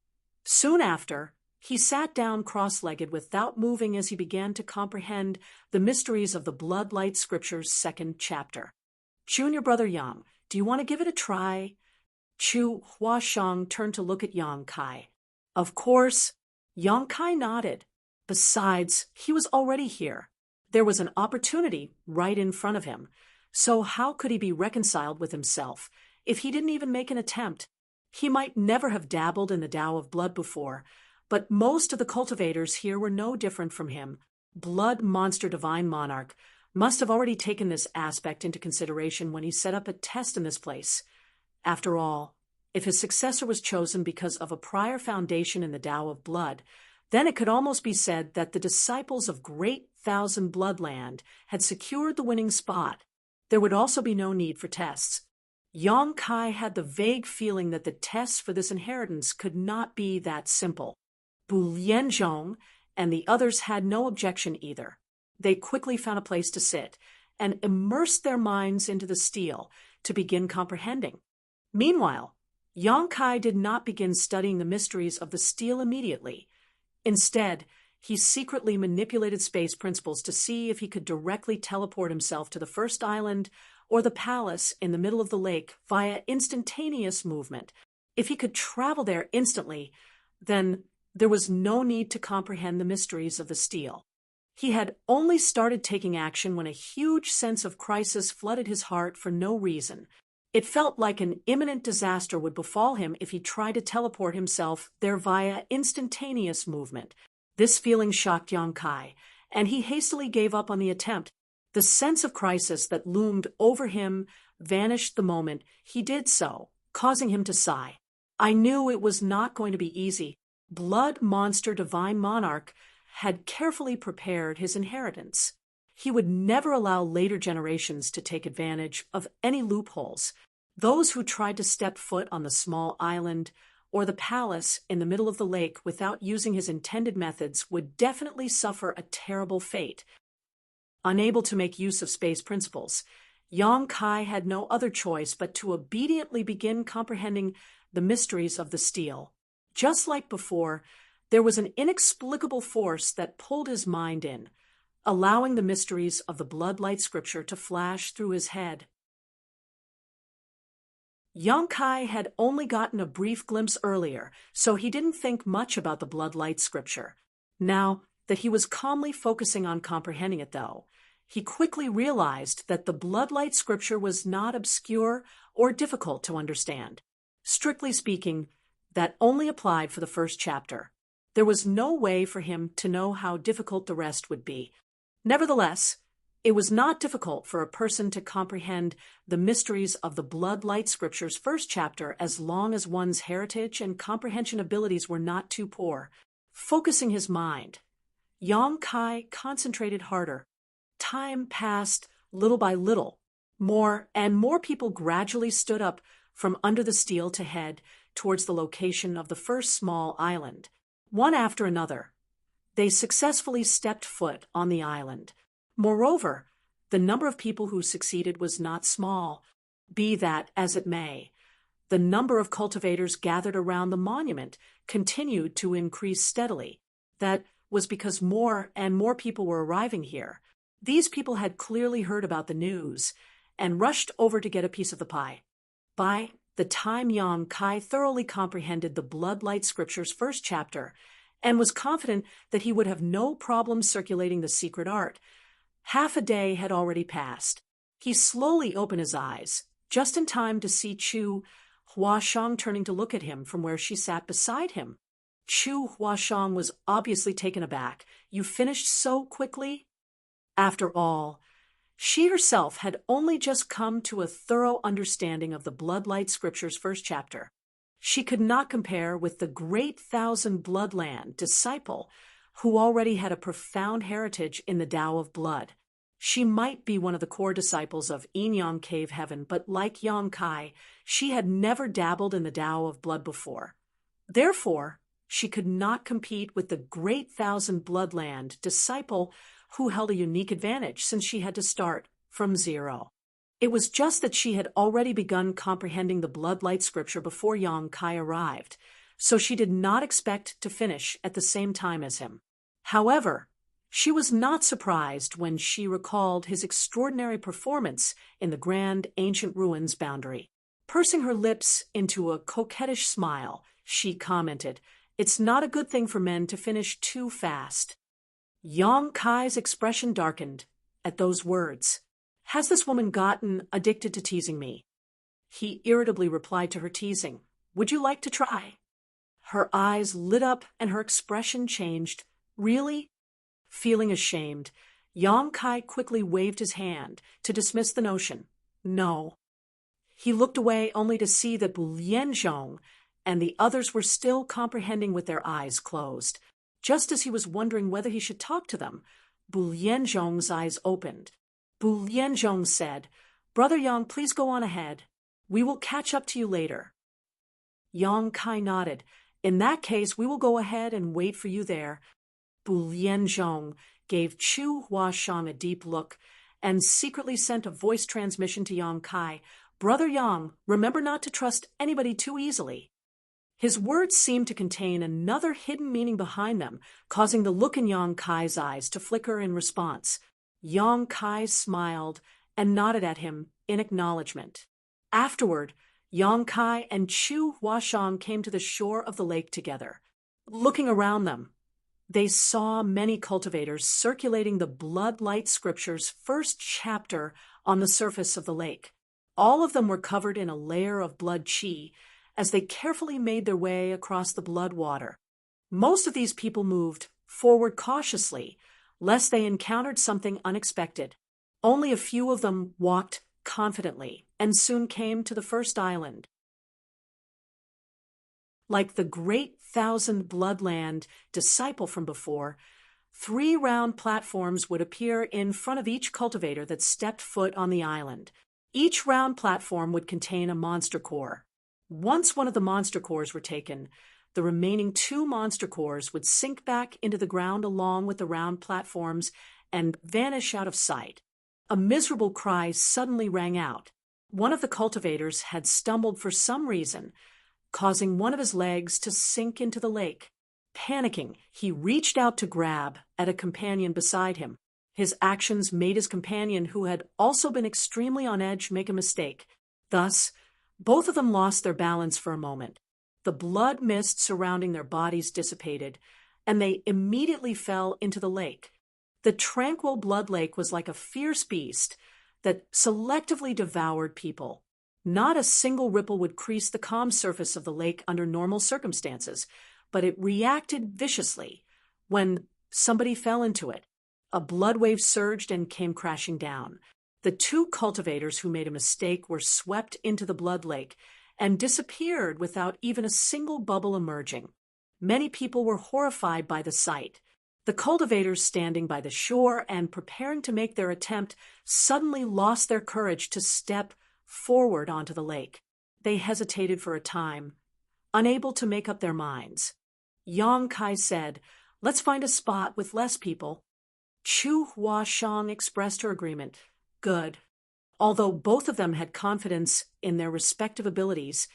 S1: Soon after, he sat down cross-legged without moving as he began to comprehend the mysteries of the Bloodlight Scripture's 2nd chapter. Chu and your brother Yang, do you want to give it a try? Chu Huashang turned to look at Yang Kai. Of course, Yang Kai nodded. Besides, he was already here. There was an opportunity right in front of him, so how could he be reconciled with himself if he didn't even make an attempt? He might never have dabbled in the Tao of Blood before, but most of the cultivators here were no different from him. Blood Monster Divine Monarch must have already taken this aspect into consideration when he set up a test in this place. After all, if his successor was chosen because of a prior foundation in the Tao of Blood, then it could almost be said that the disciples of Great 1,000 Bloodland had secured the winning spot. There would also be no need for tests. Yang Kai had the vague feeling that the tests for this inheritance could not be that simple. Bu Lianzhong and the others had no objection either. They quickly found a place to sit and immersed their minds into the steel to begin comprehending. Meanwhile, Yang Kai did not begin studying the mysteries of the steel immediately. Instead, he secretly manipulated space principles to see if he could directly teleport himself to the first island or the palace in the middle of the lake via instantaneous movement. If he could travel there instantly, then there was no need to comprehend the mysteries of the steel. He had only started taking action when a huge sense of crisis flooded his heart for no reason. It felt like an imminent disaster would befall him if he tried to teleport himself there via instantaneous movement. This feeling shocked Yang Kai, and he hastily gave up on the attempt. The sense of crisis that loomed over him vanished the moment he did so, causing him to sigh. I knew it was not going to be easy. Blood Monster Divine Monarch had carefully prepared his inheritance. He would never allow later generations to take advantage of any loopholes. Those who tried to step foot on the small island or the palace in the middle of the lake without using his intended methods would definitely suffer a terrible fate. Unable to make use of space principles, Yang Kai had no other choice but to obediently begin comprehending the mysteries of the steel. Just like before, there was an inexplicable force that pulled his mind in, allowing the mysteries of the bloodlight scripture to flash through his head. Yong-kai had only gotten a brief glimpse earlier, so he didn't think much about the bloodlight scripture. Now that he was calmly focusing on comprehending it, though, he quickly realized that the bloodlight scripture was not obscure or difficult to understand. Strictly speaking, that only applied for the first chapter. There was no way for him to know how difficult the rest would be. Nevertheless, it was not difficult for a person to comprehend the mysteries of the bloodlight scripture's first chapter as long as one's heritage and comprehension abilities were not too poor. Focusing his mind, Yong-kai concentrated harder. Time passed little by little. More and more people gradually stood up from under the steel to head towards the location of the first small island. One after another, they successfully stepped foot on the island. Moreover, the number of people who succeeded was not small. Be that as it may, the number of cultivators gathered around the monument continued to increase steadily. That was because more and more people were arriving here. These people had clearly heard about the news and rushed over to get a piece of the pie. By the time Yong-kai thoroughly comprehended the bloodlight scripture's first chapter and was confident that he would have no problem circulating the secret art, half a day had already passed. He slowly opened his eyes, just in time to see Chu Huashang turning to look at him from where she sat beside him. Chu Huashang was obviously taken aback. "You finished so quickly?" After all, she herself had only just come to a thorough understanding of the bloodlight scripture's first chapter. She could not compare with the great Thousand Bloodland disciple who already had a profound heritage in the Tao of Blood. She might be one of the core disciples of Inyang Cave Heaven, but like Yong-kai, she had never dabbled in the Tao of Blood before. Therefore, she could not compete with the great Thousand Bloodland disciple who held a unique advantage since she had to start from zero. It was just that she had already begun comprehending the bloodlight scripture before Yong-kai arrived, so she did not expect to finish at the same time as him. However, she was not surprised when she recalled his extraordinary performance in the grand ancient ruins boundary. Pursing her lips into a coquettish smile, she commented, "It's not a good thing for men to finish too fast." Yong-kai's expression darkened at those words. "Has this woman gotten addicted to teasing me?" He irritably replied to her teasing. "Would you like to try?" Her eyes lit up and her expression changed. "Really?" Feeling ashamed, Yong-kai quickly waved his hand to dismiss the notion. "No." He looked away only to see that Bulienzhong and the others were still comprehending with their eyes closed. Just as he was wondering whether he should talk to them, Bulienzhong's eyes opened. Bulienzhong said, "Brother Yang, please go on ahead. We will catch up to you later." Yong-kai nodded. "In that case, we will go ahead and wait for you there." Bulienzhong gave Chu Huashang a deep look and secretly sent a voice transmission to Yong-kai. "Brother Yang, remember not to trust anybody too easily." His words seemed to contain another hidden meaning behind them, causing the look in Yong-kai's eyes to flicker in response. Yong-kai smiled and nodded at him in acknowledgement. Afterward, Yong-kai and Chu Huashang came to the shore of the lake together. Looking around them, they saw many cultivators circulating the bloodlight scripture's first chapter on the surface of the lake. All of them were covered in a layer of blood qi as they carefully made their way across the blood water. Most of these people moved forward cautiously, lest they encountered something unexpected. Only a few of them walked confidently and soon came to the first island. Like the great Thousand Bloodland disciple from before, 3 round platforms would appear in front of each cultivator that stepped foot on the island. Each round platform would contain a monster core. Once one of the monster cores were taken, the remaining 2 monster cores would sink back into the ground along with the round platforms and vanish out of sight. A miserable cry suddenly rang out. One of the cultivators had stumbled for some reason, causing one of his legs to sink into the lake. Panicking, he reached out to grab at a companion beside him. His actions made his companion, who had also been extremely on edge, make a mistake. Thus, both of them lost their balance for a moment. The blood mist surrounding their bodies dissipated, and they immediately fell into the lake. The tranquil blood lake was like a fierce beast that selectively devoured people. Not a single ripple would crease the calm surface of the lake under normal circumstances, but it reacted viciously when somebody fell into it. A blood wave surged and came crashing down. The two cultivators who made a mistake were swept into the blood lake and disappeared without even a single bubble emerging. Many people were horrified by the sight. The cultivators standing by the shore and preparing to make their attempt suddenly lost their courage to step forward onto the lake. They hesitated for a time, unable to make up their minds. Yang Kai said, "Let's find a spot with less people." Chu Huashang expressed her agreement. Good. Although both of them had confidence in their respective abilities,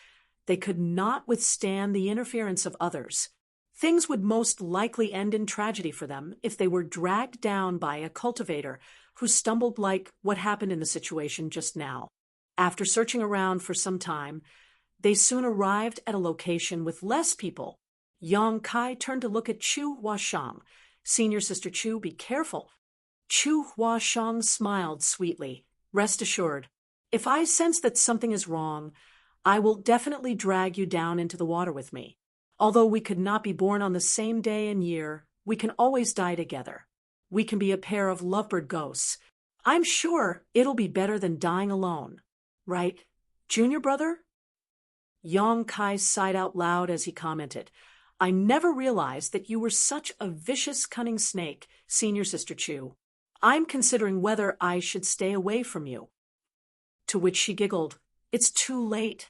S1: they could not withstand the interference of others. Things would most likely end in tragedy for them if they were dragged down by a cultivator who stumbled like what happened in the situation just now. After searching around for some time, they soon arrived at a location with less people. Yang Kai turned to look at Chu Huashang. "Senior Sister Chu, be careful." Chu Huashang smiled sweetly. "Rest assured, if I sense that something is wrong, I will definitely drag you down into the water with me. Although we could not be born on the same day and year, we can always die together. We can be a pair of lovebird ghosts. I'm sure it'll be better than dying alone. Right, junior brother?" Yang Kai sighed out loud as he commented, "I never realized that you were such a vicious, cunning snake, Senior Sister Chu. I'm considering whether I should stay away from you." To which she giggled, "It's too late."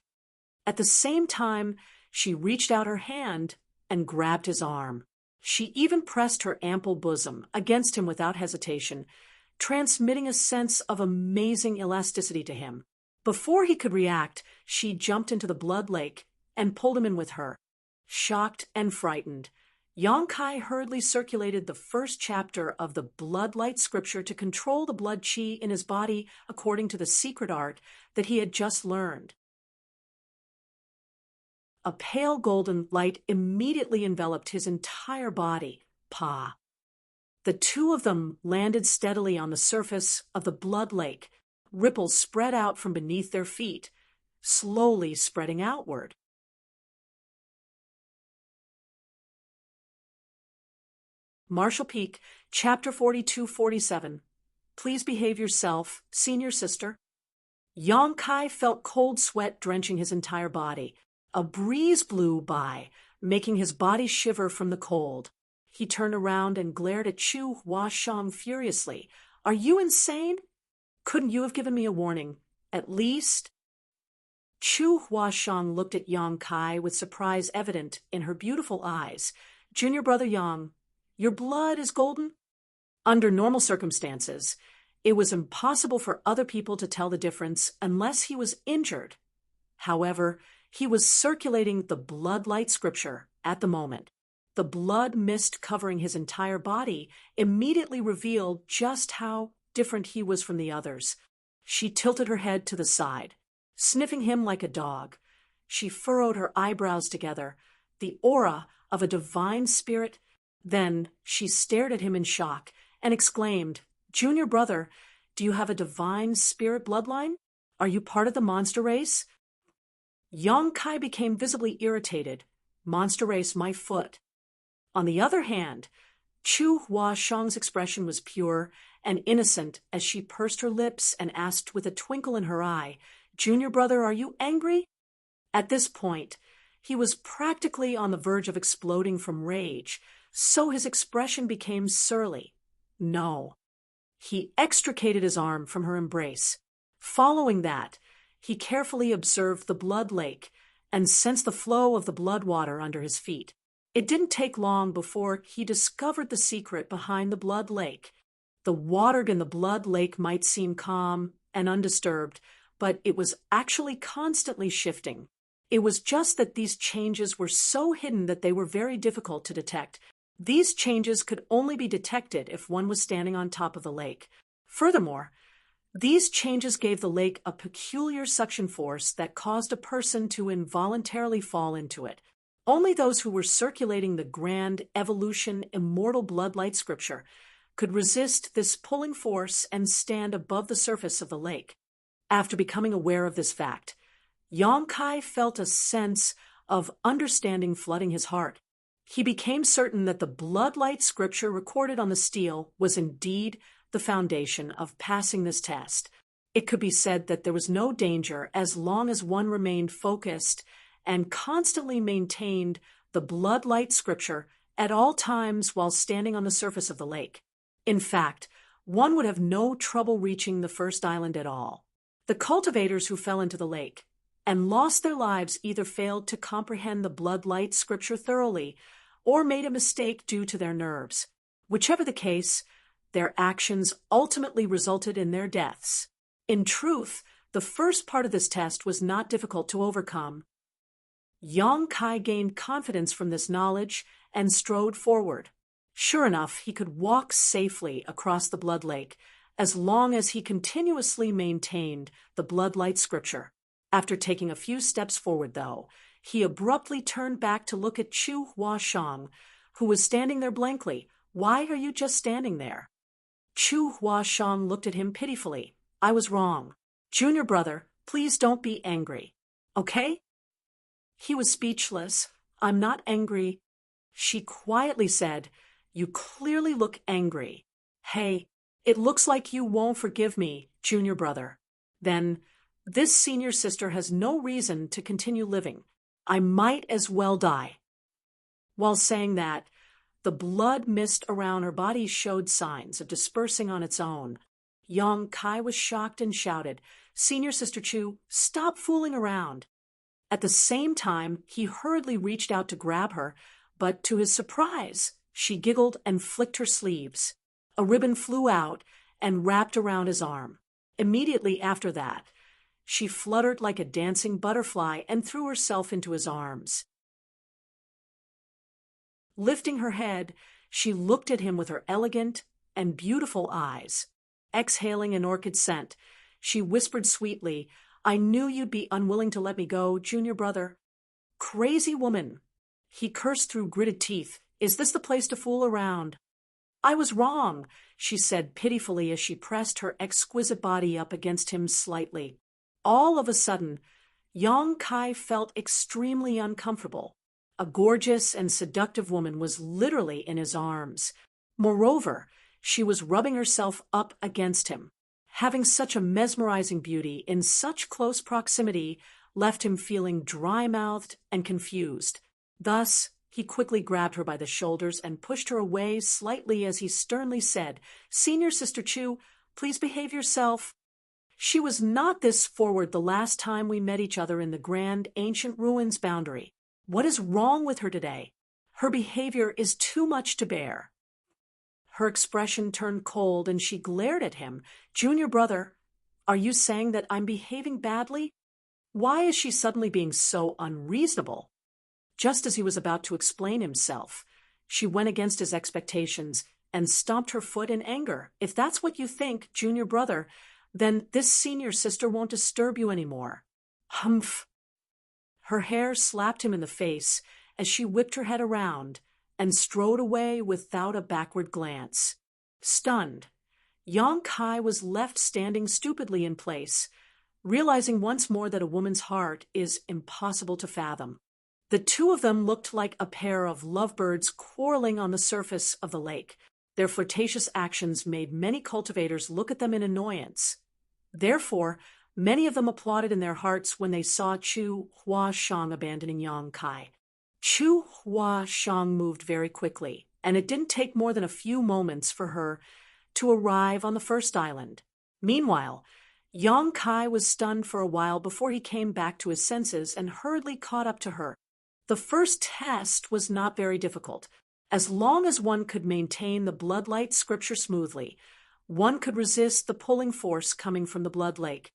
S1: At the same time, she reached out her hand and grabbed his arm. She even pressed her ample bosom against him without hesitation, transmitting a sense of amazing elasticity to him. Before he could react, she jumped into the blood lake and pulled him in with her. Shocked and frightened, Yang Kai hurriedly circulated the first chapter of the bloodlight scripture to control the blood qi in his body according to the secret art that he had just learned. A pale golden light immediately enveloped his entire body. Pa. The two of them landed steadily on the surface of the blood lake. Ripples spread out from beneath their feet, slowly spreading outward. Marshall Peak, Chapter 42-47. Please behave yourself, Senior Sister. Yang Kai felt cold sweat drenching his entire body. A breeze blew by, making his body shiver from the cold. He turned around and glared at Chu Huashang furiously. "Are you insane? Couldn't you have given me a warning? At least?" Chu Huashang looked at Yang Kai with surprise evident in her beautiful eyes. "Junior brother Yang, your blood is golden?" Under normal circumstances, it was impossible for other people to tell the difference unless he was injured. However, he was circulating the bloodlight scripture at the moment. The blood mist covering his entire body immediately revealed just how different he was from the others. She tilted her head to the side, sniffing him like a dog. She furrowed her eyebrows together, the aura of a divine spirit. Then she stared at him in shock and exclaimed, "Junior brother, do you have a divine spirit bloodline? Are you part of the monster race?" Yang Kai became visibly irritated. "Monster race, my foot." On the other hand, Chu Huashang's expression was pure and innocent as she pursed her lips and asked with a twinkle in her eye, "Junior brother, are you angry?" At this point, he was practically on the verge of exploding from rage, so his expression became surly. No. He extricated his arm from her embrace. Following that, he carefully observed the blood lake and sensed the flow of the blood water under his feet. It didn't take long before he discovered the secret behind the blood lake. The water in the blood lake might seem calm and undisturbed, but it was actually constantly shifting. It was just that these changes were so hidden that they were very difficult to detect. These changes could only be detected if one was standing on top of the lake. Furthermore, these changes gave the lake a peculiar suction force that caused a person to involuntarily fall into it. Only those who were circulating the grand, evolution, immortal blood-light scripture could resist this pulling force and stand above the surface of the lake. After becoming aware of this fact, Yongkai felt a sense of understanding flooding his heart. He became certain that the blood-light scripture recorded on the stele was indeed the foundation of passing this test. It could be said that there was no danger as long as one remained focused and constantly maintained the blood-light scripture at all times while standing on the surface of the lake. In fact, one would have no trouble reaching the first island at all. The cultivators who fell into the lake and lost their lives either failed to comprehend the blood-light scripture thoroughly or made a mistake due to their nerves. Whichever the case, their actions ultimately resulted in their deaths. In truth, the first part of this test was not difficult to overcome. Yongkai gained confidence from this knowledge and strode forward. Sure enough, he could walk safely across the blood lake as long as he continuously maintained the blood-light scripture. After taking a few steps forward, though, he abruptly turned back to look at Chu Huashang, who was standing there blankly. "Why are you just standing there?" Chu Huashang looked at him pitifully. "I was wrong. Junior brother, please don't be angry. Okay?" He was speechless. "I'm not angry." She quietly said, "You clearly look angry. Hey, it looks like you won't forgive me, junior brother. Then, this senior sister has no reason to continue living. I might as well die." While saying that, the blood mist around her body showed signs of dispersing on its own. Yongkai was shocked and shouted, "Senior Sister Chu, stop fooling around." At the same time, he hurriedly reached out to grab her, but to his surprise, she giggled and flicked her sleeves. A ribbon flew out and wrapped around his arm. Immediately after that, she fluttered like a dancing butterfly and threw herself into his arms. Lifting her head, she looked at him with her elegant and beautiful eyes. Exhaling an orchid scent, she whispered sweetly, "I knew you'd be unwilling to let me go, junior brother." "Crazy woman," he cursed through gritted teeth. "Is this the place to fool around?" "I was wrong," she said pitifully as she pressed her exquisite body up against him slightly. All of a sudden, Yongkai felt extremely uncomfortable. A gorgeous and seductive woman was literally in his arms. Moreover, she was rubbing herself up against him. Having such a mesmerizing beauty in such close proximity left him feeling dry-mouthed and confused. Thus, he quickly grabbed her by the shoulders and pushed her away slightly as he sternly said, "Senior Sister Chu, please behave yourself." She was not this forward the last time we met each other in the grand ancient ruins boundary. What is wrong with her today? Her behavior is too much to bear. Her expression turned cold and she glared at him. "Junior brother, are you saying that I'm behaving badly? Why is she suddenly being so unreasonable?" Just as he was about to explain himself, she went against his expectations and stomped her foot in anger. "If that's what you think, junior brother, then this senior sister won't disturb you anymore." Humph! Her hair slapped him in the face as she whipped her head around and strode away without a backward glance. Stunned, Yongkai was left standing stupidly in place, realizing once more that a woman's heart is impossible to fathom. The two of them looked like a pair of lovebirds quarreling on the surface of the lake. Their flirtatious actions made many cultivators look at them in annoyance. Therefore, many of them applauded in their hearts when they saw Chu Huashang abandoning Yongkai. Chu Huashang moved very quickly, and it didn't take more than a few moments for her to arrive on the first island. Meanwhile, Yongkai was stunned for a while before he came back to his senses and hurriedly caught up to her. The first test was not very difficult. As long as one could maintain the blood-light scripture smoothly, one could resist the pulling force coming from the blood lake.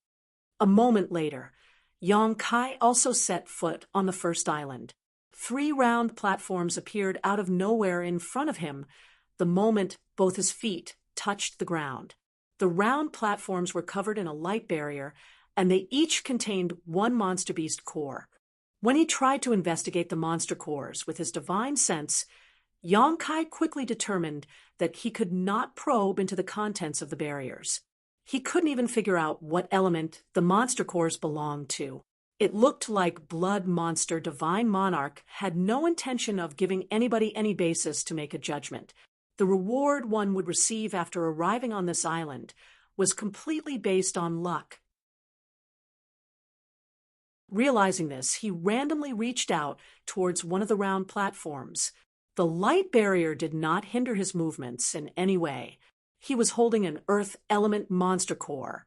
S1: A moment later, Yong Kai also set foot on the first island. 3 round platforms appeared out of nowhere in front of him the moment both his feet touched the ground. The round platforms were covered in a light barrier, and they each contained 1 monster beast core. When he tried to investigate the monster cores with his divine sense, Yong Kai quickly determined that he could not probe into the contents of the barriers. He couldn't even figure out what element the monster cores belonged to. It looked like Blood Monster Divine Monarch had no intention of giving anybody any basis to make a judgment. The reward one would receive after arriving on this island was completely based on luck. Realizing this, he randomly reached out towards one of the round platforms. The light barrier did not hinder his movements in any way. He was holding an Earth Element Monster Core.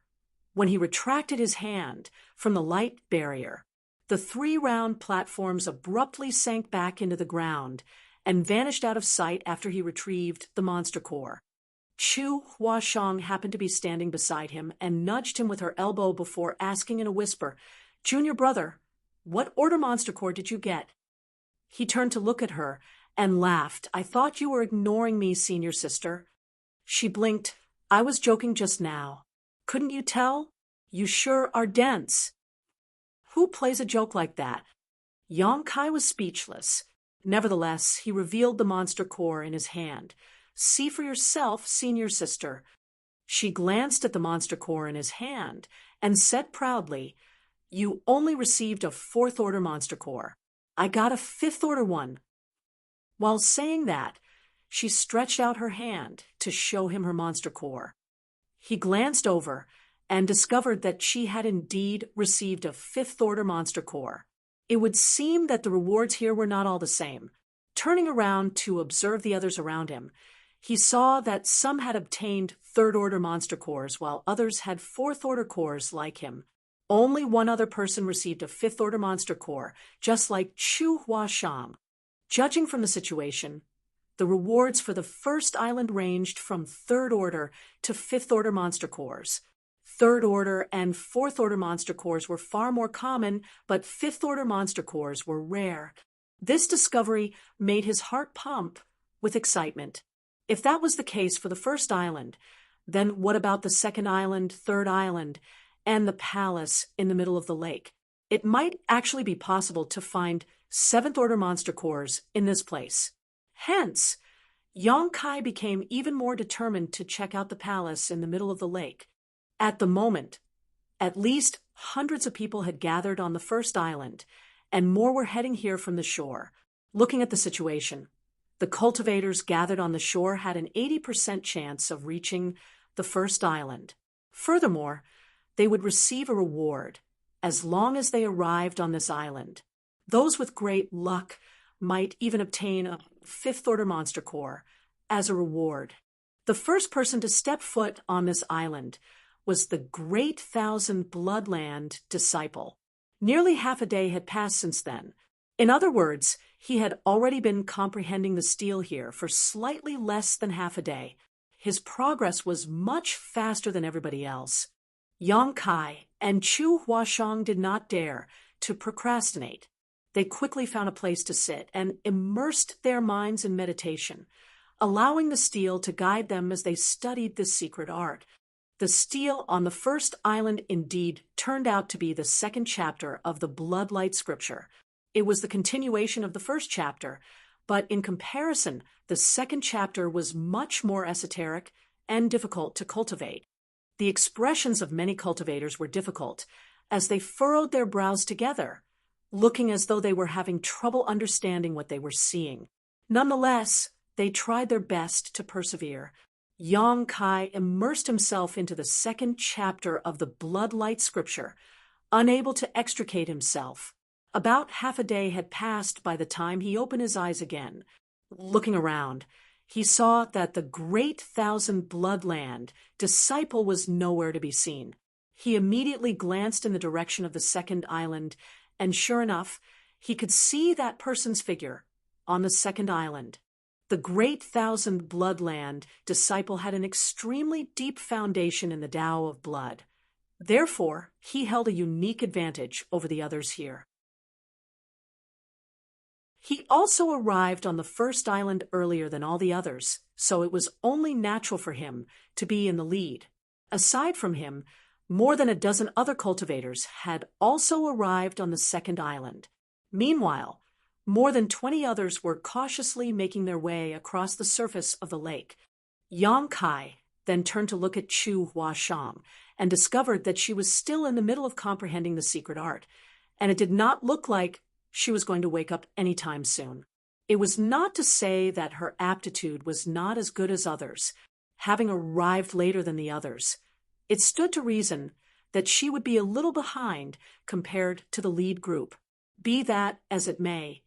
S1: When he retracted his hand from the light barrier, the 3 round platforms abruptly sank back into the ground and vanished out of sight after he retrieved the monster core. Chu Huashang happened to be standing beside him and nudged him with her elbow before asking in a whisper, "Junior brother, what order monster core did you get?" He turned to look at her and laughed. "I thought you were ignoring me, senior sister." She blinked. "I was joking just now. Couldn't you tell? You sure are dense." Who plays a joke like that? Yong Kai was speechless. Nevertheless, he revealed the monster core in his hand. "See for yourself, senior sister." She glanced at the monster core in his hand and said proudly, "You only received a 4th order monster core. I got a 5th order one." While saying that, she stretched out her hand to show him her monster core. He glanced over and discovered that she had indeed received a 5th order monster core. It would seem that the rewards here were not all the same. Turning around to observe the others around him, he saw that some had obtained 3rd order monster cores while others had 4th order cores like him. Only one other person received a 5th order monster core, just like Chu Huashang. Judging from the situation, the rewards for the first island ranged from 3rd order to 5th order monster cores. 3rd order and 4th order monster cores were far more common, but 5th order monster cores were rare. This discovery made his heart pump with excitement. If that was the case for the first island, then what about the 2nd island, 3rd island, and the palace in the middle of the lake? It might actually be possible to find 7th order monster cores in this place. Hence, Yong Kai became even more determined to check out the palace in the middle of the lake. At the moment, at least hundreds of people had gathered on the first island, and more were heading here from the shore. Looking at the situation, the cultivators gathered on the shore had an 80% chance of reaching the first island. Furthermore, they would receive a reward as long as they arrived on this island. Those with great luck might even obtain a 5th order monster core as a reward. The first person to step foot on this island was the Great Thousand Bloodland disciple. Nearly half a day had passed since then. In other words, he had already been comprehending the steel here for slightly less than half a day. His progress was much faster than everybody else. Yong Kai and Chu Huashang did not dare to procrastinate. They quickly found a place to sit and immersed their minds in meditation, allowing the steel to guide them as they studied this secret art. The steel on the first island indeed turned out to be the 2nd chapter of the Bloodlight scripture. It was the continuation of the first chapter, but in comparison, the 2nd chapter was much more esoteric and difficult to cultivate. The expressions of many cultivators were difficult, as they furrowed their brows together, looking as though they were having trouble understanding what they were seeing. Nonetheless, they tried their best to persevere. Yong Kai immersed himself into the 2nd chapter of the Bloodlight scripture, unable to extricate himself. About half a day had passed by the time he opened his eyes again. Looking around, he saw that the Great Thousand Bloodland disciple was nowhere to be seen. He immediately glanced in the direction of the 2nd island, and sure enough, he could see that person's figure on the 2nd island. The Great Thousand Bloodland disciple had an extremely deep foundation in the Tao of blood. Therefore, he held a unique advantage over the others here. He also arrived on the first island earlier than all the others, so it was only natural for him to be in the lead. Aside from him, more than a dozen other cultivators had also arrived on the second island. Meanwhile, more than 20 others were cautiously making their way across the surface of the lake. Yang Kai then turned to look at Chu Huashang and discovered that she was still in the middle of comprehending the secret art, and it did not look like she was going to wake up anytime soon. It was not to say that her aptitude was not as good as others, having arrived later than the others. It stood to reason that she would be a little behind compared to the lead group. Be that as it may,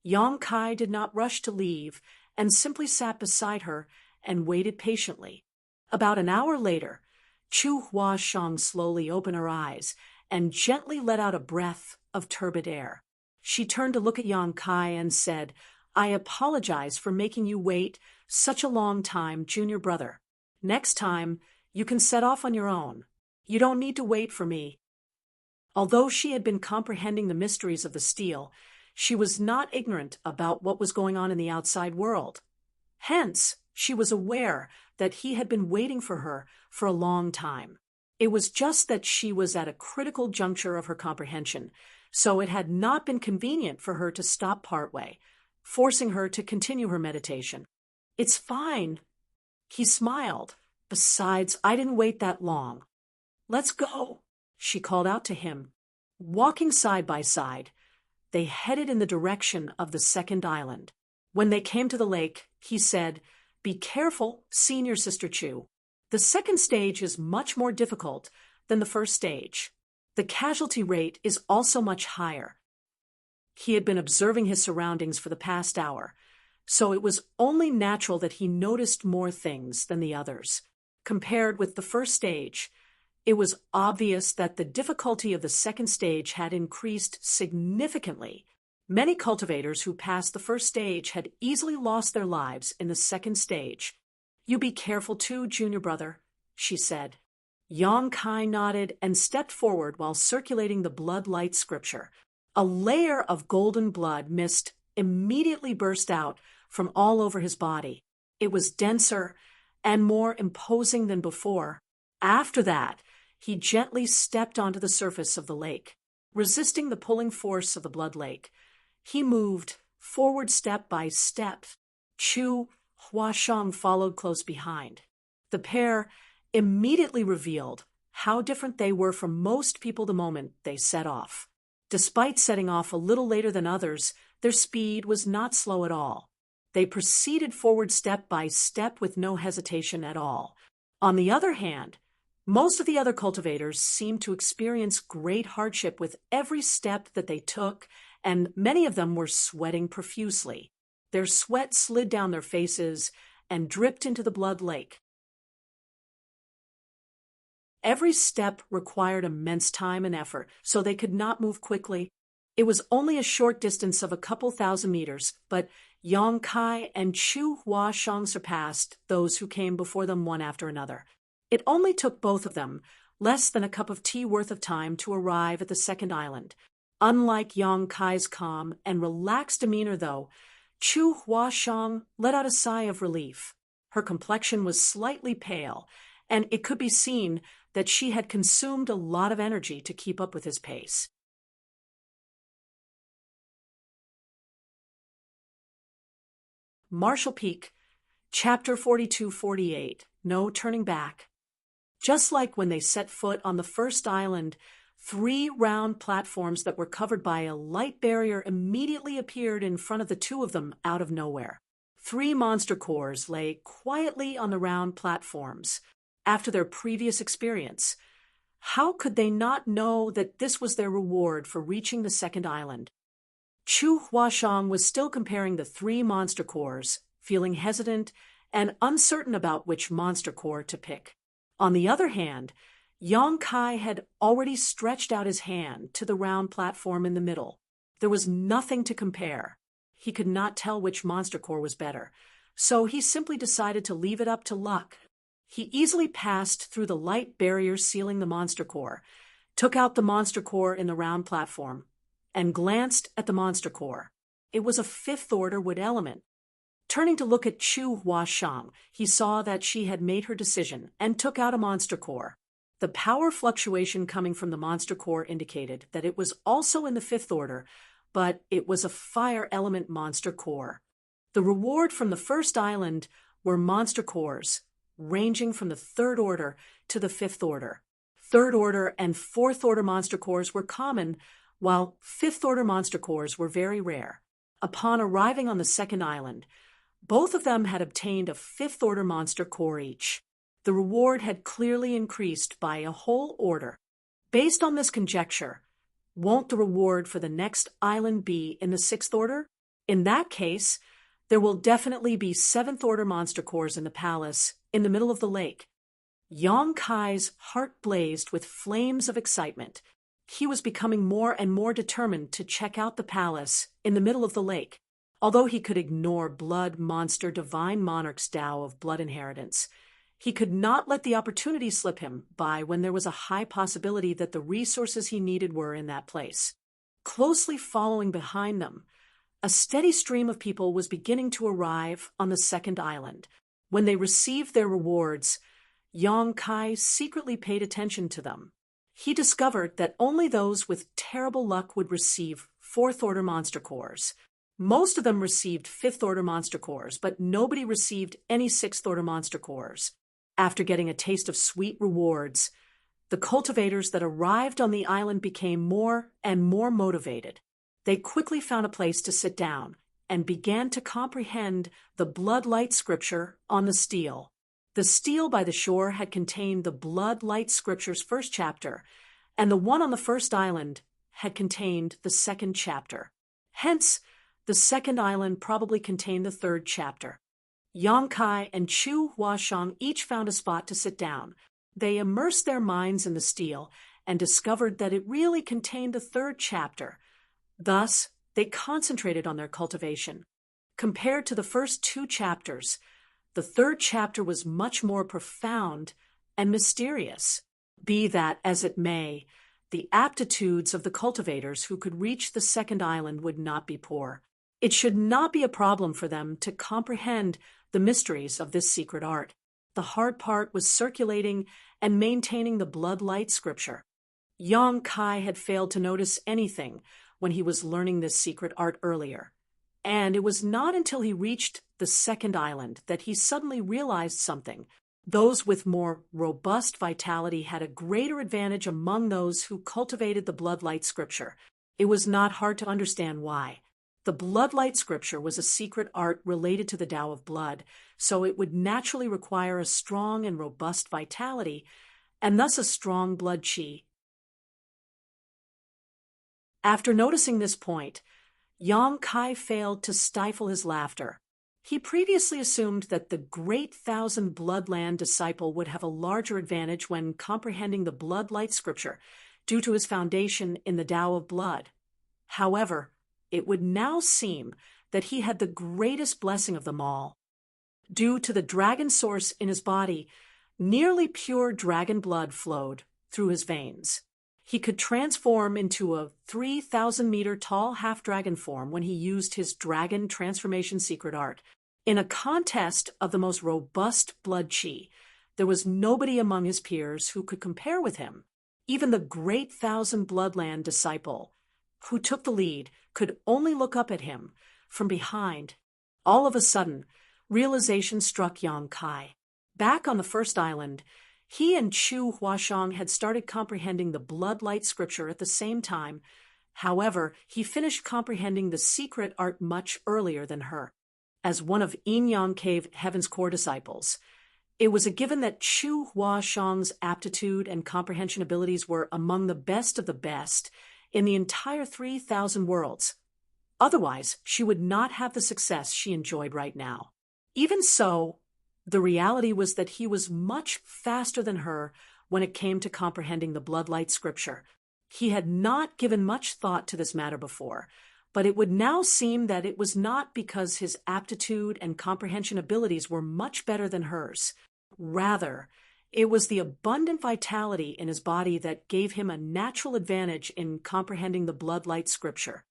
S1: Yang Kai did not rush to leave and simply sat beside her and waited patiently. About an hour later, Chu Huashang slowly opened her eyes and gently let out a breath of turbid air. She turned to look at Yang Kai and said, "I apologize for making you wait such a long time, junior brother. Next time, you can set off on your own. You don't need to wait for me." Although she had been comprehending the mysteries of the steel, she was not ignorant about what was going on in the outside world. Hence, she was aware that he had been waiting for her for a long time. It was just that she was at a critical juncture of her comprehension, so it had not been convenient for her to stop partway, forcing her to continue her meditation. "It's fine." He smiled. "Besides, I didn't wait that long." "Let's go," she called out to him. Walking side by side, they headed in the direction of the second island. When they came to the lake, he said, "Be careful, senior Sister Chu. The second stage is much more difficult than the first stage. The casualty rate is also much higher." He had been observing his surroundings for the past hour, so it was only natural that he noticed more things than the others. Compared with the first stage, it was obvious that the difficulty of the second stage had increased significantly. Many cultivators who passed the first stage had easily lost their lives in the second stage. "You be careful too, junior brother," she said. Yang Kai nodded and stepped forward while circulating the blood light scripture. A layer of golden blood mist immediately burst out from all over his body. It was denser and more imposing than before. After that, he gently stepped onto the surface of the lake. Resisting the pulling force of the blood lake, he moved forward step by step. Chu Huashang followed close behind. The pair immediately revealed how different they were from most people the moment they set off. Despite setting off a little later than others, their speed was not slow at all. They proceeded forward step by step with no hesitation at all. On the other hand, most of the other cultivators seemed to experience great hardship with every step that they took, and many of them were sweating profusely. Their sweat slid down their faces and dripped into the blood lake. Every step required immense time and effort, so they could not move quickly. It was only a short distance of a couple thousand meters, but Yang Kai and Chu Huashang surpassed those who came before them one after another. It only took both of them less than a cup of tea worth of time to arrive at the second island. Unlike Yang Kai's calm and relaxed demeanor, though, Chu Huashang let out a sigh of relief. Her complexion was slightly pale, and it could be seen that she had consumed a lot of energy to keep up with his pace. Marshall Peak, Chapter 42-48, No Turning Back. Just like when they set foot on the first island, 3 round platforms that were covered by a light barrier immediately appeared in front of the 2 of them out of nowhere. 3 monster cores lay quietly on the round platforms. After their previous experience, how could they not know that this was their reward for reaching the second island? Chu Huashang was still comparing the 3 monster cores, feeling hesitant and uncertain about which monster core to pick. On the other hand, Yang Kai had already stretched out his hand to the round platform in the middle. There was nothing to compare. He could not tell which monster core was better, so he simply decided to leave it up to luck. He easily passed through the light barrier sealing the monster core, took out the monster core in the round platform, and glanced at the monster core. It was a fifth-order wood element. Turning to look at Chu Huashang, he saw that she had made her decision and took out a monster core. The power fluctuation coming from the monster core indicated that it was also in the fifth order, but it was a fire element monster core. The reward from the first island were monster cores, ranging from the third order to the fifth order. Third order and fourth order monster cores were common, while fifth order monster cores were very rare. Upon arriving on the second island, both of them had obtained a fifth order monster core each. The reward had clearly increased by a whole order. Based on this conjecture, won't the reward for the next island be in the sixth order? In that case, there will definitely be seventh order monster cores in the palace, in the middle of the lake. Yang Kai's heart blazed with flames of excitement. He was becoming more and more determined to check out the palace in the middle of the lake. Although he could ignore Blood Monster Divine Monarch's Tao of blood inheritance, he could not let the opportunity slip him by when there was a high possibility that the resources he needed were in that place. Closely following behind them, a steady stream of people was beginning to arrive on the second island. When they received their rewards, Yang Kai secretly paid attention to them. He discovered that only those with terrible luck would receive fourth-order monster cores. Most of them received fifth-order monster cores, but nobody received any sixth-order monster cores. After getting a taste of sweet rewards, the cultivators that arrived on the island became more and more motivated. They quickly found a place to sit down and began to comprehend the blood light scripture on the stele. The stele by the shore had contained the blood light scripture's first chapter, and the one on the first island had contained the second chapter. Hence, the second island probably contained the third chapter. Yang Kai and Chu Huashang each found a spot to sit down. They immersed their minds in the stele and discovered that it really contained the third chapter. Thus, they concentrated on their cultivation. Compared to the first two chapters, the third chapter was much more profound and mysterious. Be that as it may, the aptitudes of the cultivators who could reach the second island would not be poor. It should not be a problem for them to comprehend the mysteries of this secret art. The hard part was circulating and maintaining the blood light scripture. Yang Kai had failed to notice anything when he was learning this secret art earlier, and it was not until he reached the second island that he suddenly realized something. Those with more robust vitality had a greater advantage among those who cultivated the blood light scripture. It was not hard to understand why. The blood light scripture was a secret art related to the Tao of blood, so it would naturally require a strong and robust vitality, and thus a strong blood qi. After noticing this point, Yang Kai failed to stifle his laughter. He previously assumed that the great Thousand Bloodland disciple would have a larger advantage when comprehending the blood light scripture due to his foundation in the Tao of blood. However, it would now seem that he had the greatest blessing of them all. Due to the dragon source in his body, nearly pure dragon blood flowed through his veins. He could transform into a 3,000-meter tall half-dragon form when he used his dragon transformation secret art. In a contest of the most robust blood qi, there was nobody among his peers who could compare with him. Even the great Thousand Bloodland disciple, who took the lead, could only look up at him from behind. All of a sudden, realization struck Yang Kai. Back on the first island, he and Chu Huashang had started comprehending the blood light scripture at the same time. However, he finished comprehending the secret art much earlier than her. As one of Yin Yang Cave Heaven's core disciples, it was a given that Chu Huashang's aptitude and comprehension abilities were among the best of the best in the entire 3,000 worlds. Otherwise, she would not have the success she enjoyed right now. Even so, the reality was that he was much faster than her when it came to comprehending the blood light scripture. He had not given much thought to this matter before, but it would now seem that it was not because his aptitude and comprehension abilities were much better than hers. Rather, it was the abundant vitality in his body that gave him a natural advantage in comprehending the blood-light scripture.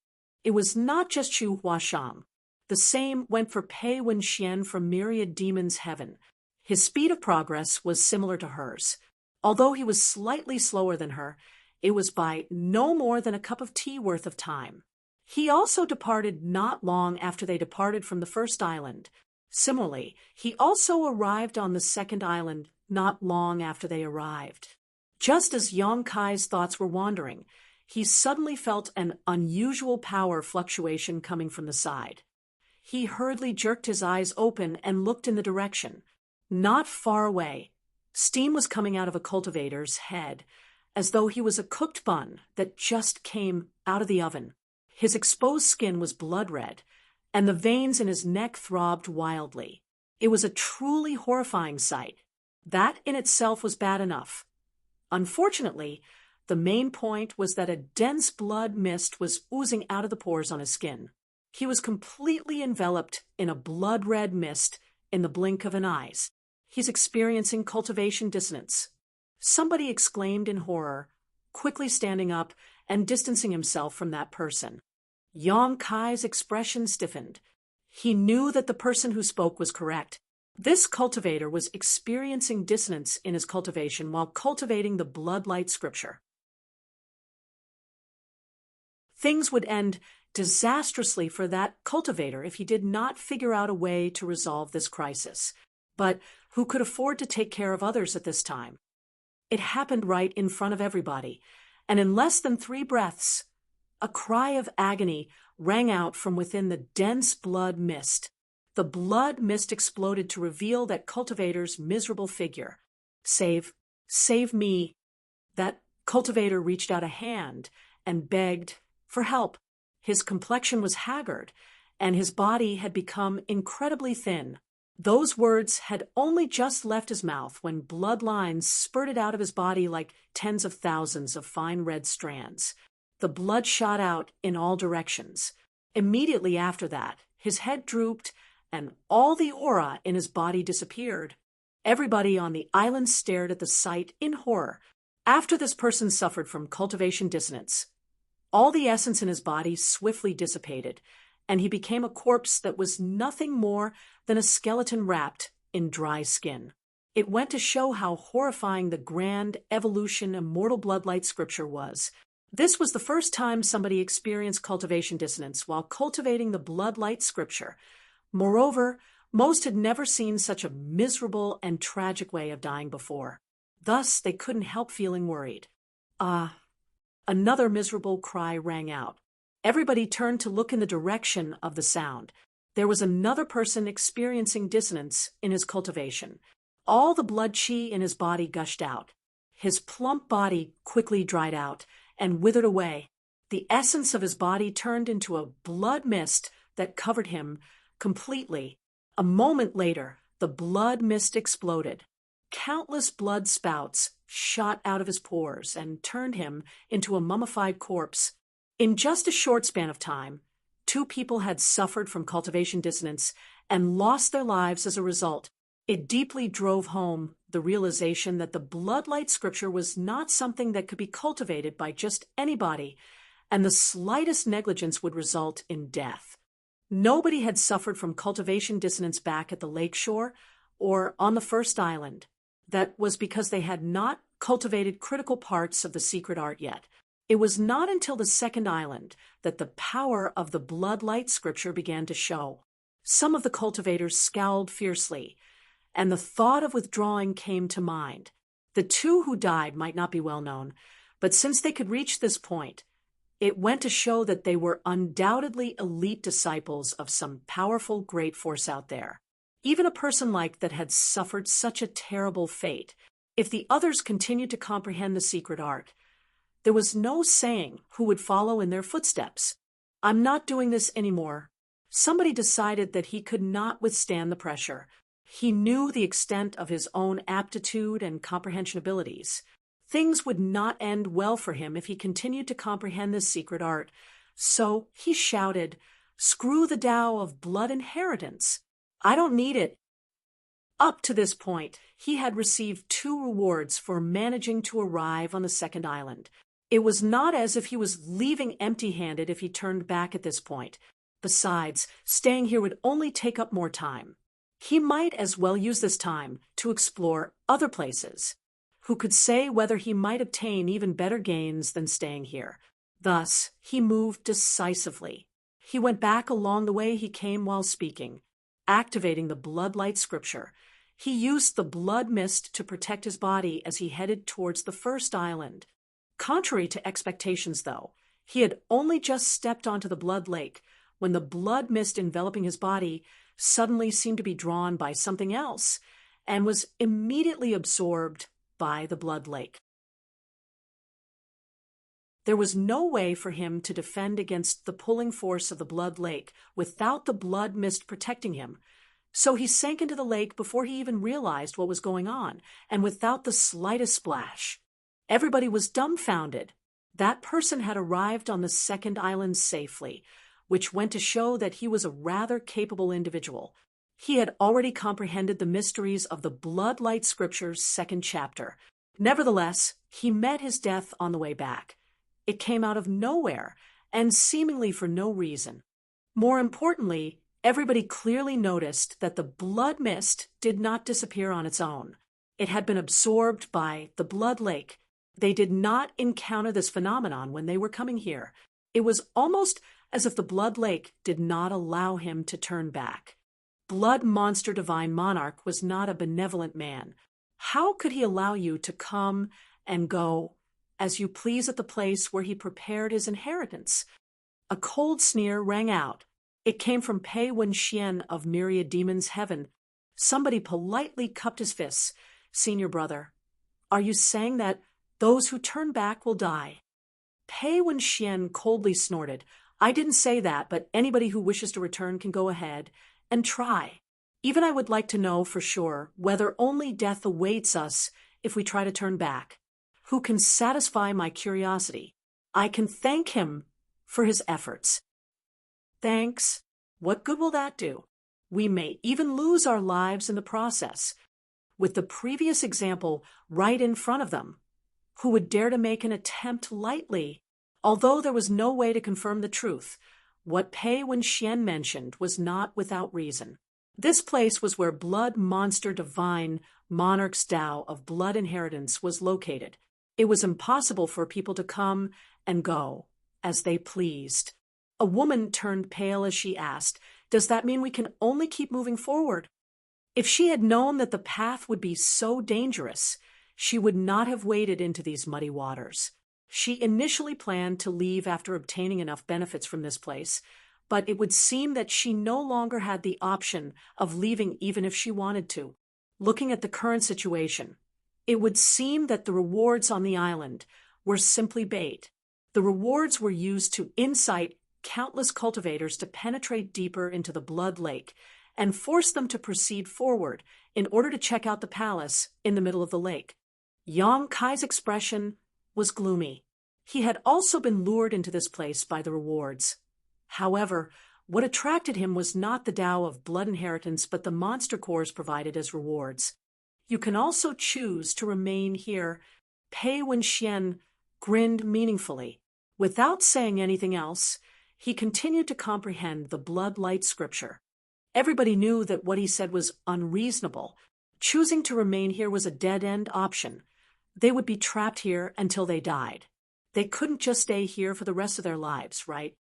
S1: It was not just Chu Huashang. The same went for Pei Wenxian from Myriad Demons Heaven. His speed of progress was similar to hers. Although he was slightly slower than her, it was by no more than a cup of tea worth of time. He also departed not long after they departed from the first island. Similarly, he also arrived on the second island not long after they arrived. Just as Yang Kai's thoughts were wandering, he suddenly felt an unusual power fluctuation coming from the side. He hurriedly jerked his eyes open and looked in the direction. Not far away, steam was coming out of a cultivator's head, as though he was a cooked bun that just came out of the oven. His exposed skin was blood red, and the veins in his neck throbbed wildly. It was a truly horrifying sight. That in itself was bad enough. Unfortunately, the main point was that a dense blood mist was oozing out of the pores on his skin. He was completely enveloped in a blood-red mist in the blink of an eye. He's experiencing cultivation dissonance. Somebody exclaimed in horror, quickly standing up and distancing himself from that person. Yang Kai's expression stiffened. He knew that the person who spoke was correct. This cultivator was experiencing dissonance in his cultivation while cultivating the blood-light scripture. Things would end disastrously for that cultivator if he did not figure out a way to resolve this crisis. But who could afford to take care of others at this time? It happened right in front of everybody, and in less than 3 breaths, a cry of agony rang out from within the dense blood mist. The blood mist exploded to reveal that cultivator's miserable figure. Save me. That cultivator reached out a hand and begged for help. His complexion was haggard, and his body had become incredibly thin. Those words had only just left his mouth when blood lines spurted out of his body like tens of thousands of fine red strands. The blood shot out in all directions. Immediately after that, his head drooped, and all the aura in his body disappeared. Everybody on the island stared at the sight in horror. After this person suffered from cultivation dissonance, all the essence in his body swiftly dissipated, and he became a corpse that was nothing more than a skeleton wrapped in dry skin. It went to show how horrifying the grand evolution immortal bloodlight scripture was. This was the first time somebody experienced cultivation dissonance while cultivating the bloodlight scripture. Moreover, most had never seen such a miserable and tragic way of dying before. Thus, they couldn't help feeling worried. Another miserable cry rang out. Everybody turned to look in the direction of the sound. There was another person experiencing dissonance in his cultivation. All the blood chi in his body gushed out. His plump body quickly dried out and withered away. The essence of his body turned into a blood mist that covered him completely. A moment later, the blood mist exploded. Countless blood spouts shot out of his pores and turned him into a mummified corpse. In just a short span of time, 2 people had suffered from cultivation dissonance and lost their lives as a result. It deeply drove home the realization that the bloodlight scripture was not something that could be cultivated by just anybody, and the slightest negligence would result in death. Nobody had suffered from cultivation dissonance back at the lakeshore or on the first island. That was because they had not cultivated critical parts of the secret art yet. It was not until the second island that the power of the bloodlight scripture began to show. Some of the cultivators scowled fiercely, and the thought of withdrawing came to mind. The 2 who died might not be well known, but since they could reach this point, it went to show that they were undoubtedly elite disciples of some powerful great force out there. Even a person like that had suffered such a terrible fate. If the others continued to comprehend the secret art, there was no saying who would follow in their footsteps. I'm not doing this anymore. Somebody decided that he could not withstand the pressure. He knew the extent of his own aptitude and comprehension abilities. Things would not end well for him if he continued to comprehend this secret art. So he shouted, "Screw the Tao of blood inheritance. I don't need it." Up to this point, he had received 2 rewards for managing to arrive on the second island. It was not as if he was leaving empty-handed if he turned back at this point. Besides, staying here would only take up more time. He might as well use this time to explore other places. Who could say whether he might obtain even better gains than staying here? Thus, he moved decisively. He went back along the way he came while speaking, activating the blood-light scripture. He used the blood mist to protect his body as he headed towards the first island. Contrary to expectations, though, he had only just stepped onto the blood lake when the blood mist enveloping his body suddenly seemed to be drawn by something else and was immediately absorbed by the blood lake. There was no way for him to defend against the pulling force of the blood lake without the blood mist protecting him. So he sank into the lake before he even realized what was going on, and without the slightest splash. Everybody was dumbfounded. That person had arrived on the second island safely, which went to show that he was a rather capable individual. He had already comprehended the mysteries of the blood-light scripture's second chapter. Nevertheless, he met his death on the way back. It came out of nowhere, and seemingly for no reason. More importantly, everybody clearly noticed that the blood mist did not disappear on its own. It had been absorbed by the blood lake. They did not encounter this phenomenon when they were coming here. It was almost as if the blood lake did not allow him to turn back. Blood Monster Divine Monarch was not a benevolent man. How could he allow you to come and go as you please at the place where he prepared his inheritance? A cold sneer rang out. It came from Pei Wenxian of Myriad Demons Heaven. Somebody politely cupped his fists. Senior brother, are you saying that those who turn back will die? Pei Wenxian coldly snorted. I didn't say that, but anybody who wishes to return can go ahead and try. Even I would like to know for sure whether only death awaits us if we try to turn back. Who can satisfy my curiosity? I can thank him for his efforts. Thanks. What good will that do? We may even lose our lives in the process. With the previous example right in front of them, who would dare to make an attempt lightly? Although there was no way to confirm the truth, what Pei Wenxian mentioned was not without reason. This place was where Blood Monster Divine Monarch's Tao of Blood Inheritance was located. It was impossible for people to come and go as they pleased. A woman turned pale as she asked, "Does that mean we can only keep moving forward?" If she had known that the path would be so dangerous, she would not have waded into these muddy waters. She initially planned to leave after obtaining enough benefits from this place, but it would seem that she no longer had the option of leaving even if she wanted to. Looking at the current situation, it would seem that the rewards on the island were simply bait. The rewards were used to incite countless cultivators to penetrate deeper into the blood lake and force them to proceed forward in order to check out the palace in the middle of the lake. Yang Kai's expression was gloomy. He had also been lured into this place by the rewards. However, what attracted him was not the Tao of blood inheritance, but the monster cores provided as rewards. You can also choose to remain here. Pei Wenxian grinned meaningfully. Without saying anything else, he continued to comprehend the blood-light scripture. Everybody knew that what he said was unreasonable. Choosing to remain here was a dead-end option. They would be trapped here until they died. They couldn't just stay here for the rest of their lives, right?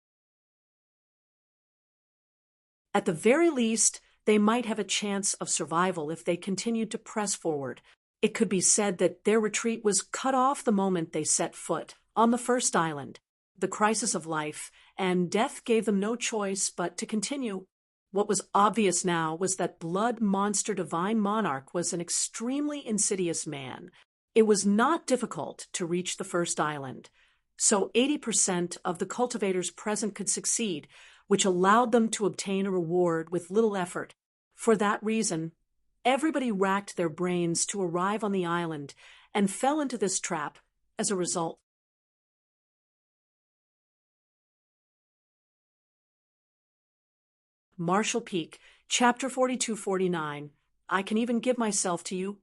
S1: At the very least, they might have a chance of survival if they continued to press forward. It could be said that their retreat was cut off the moment they set foot on the first island. The crisis of life and death gave them no choice but to continue. What was obvious now was that Blood Monster Divine Monarch was an extremely insidious man. It was not difficult to reach the first island, so 80% of the cultivators present could succeed, which allowed them to obtain a reward with little effort. For that reason, everybody racked their brains to arrive on the island and fell into this trap as a result. Marshall Peak, Chapter 42-49, I can even give myself to you."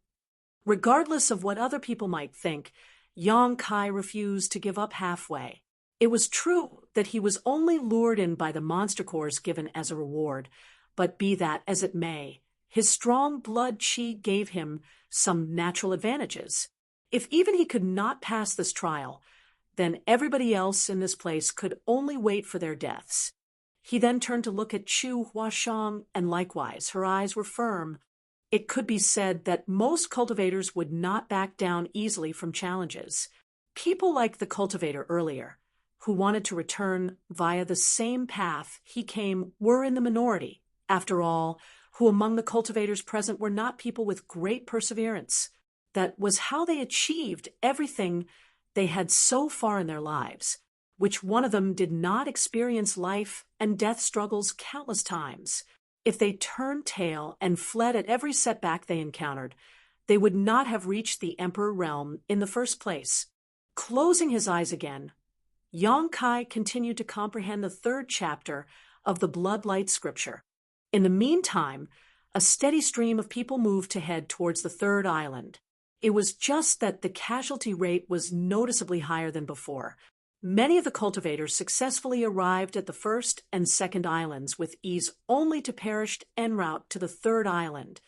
S1: Regardless of what other people might think, Yang Kai refused to give up halfway. It was true that he was only lured in by the monster cores given as a reward, but be that as it may, his strong blood chi gave him some natural advantages. If even he could not pass this trial, then everybody else in this place could only wait for their deaths. He then turned to look at Chu Huashang, and likewise her eyes were firm. It could be said that most cultivators would not back down easily from challenges. People like the cultivator earlier, who wanted to return via the same path he came, were in the minority. After all, who among the cultivators present were not people with great perseverance? That was how they achieved everything they had so far in their lives. Which one of them did not experience life and death struggles countless times? If they turned tail and fled at every setback they encountered, they would not have reached the Emperor realm in the first place. Closing his eyes again, Yang Kai continued to comprehend the 3rd chapter of the Bloodlight scripture. In the meantime, a steady stream of people moved to head towards the 3rd island. It was just that the casualty rate was noticeably higher than before. Many of the cultivators successfully arrived at the 1st and 2nd islands with ease, only to perish en route to the 3rd island.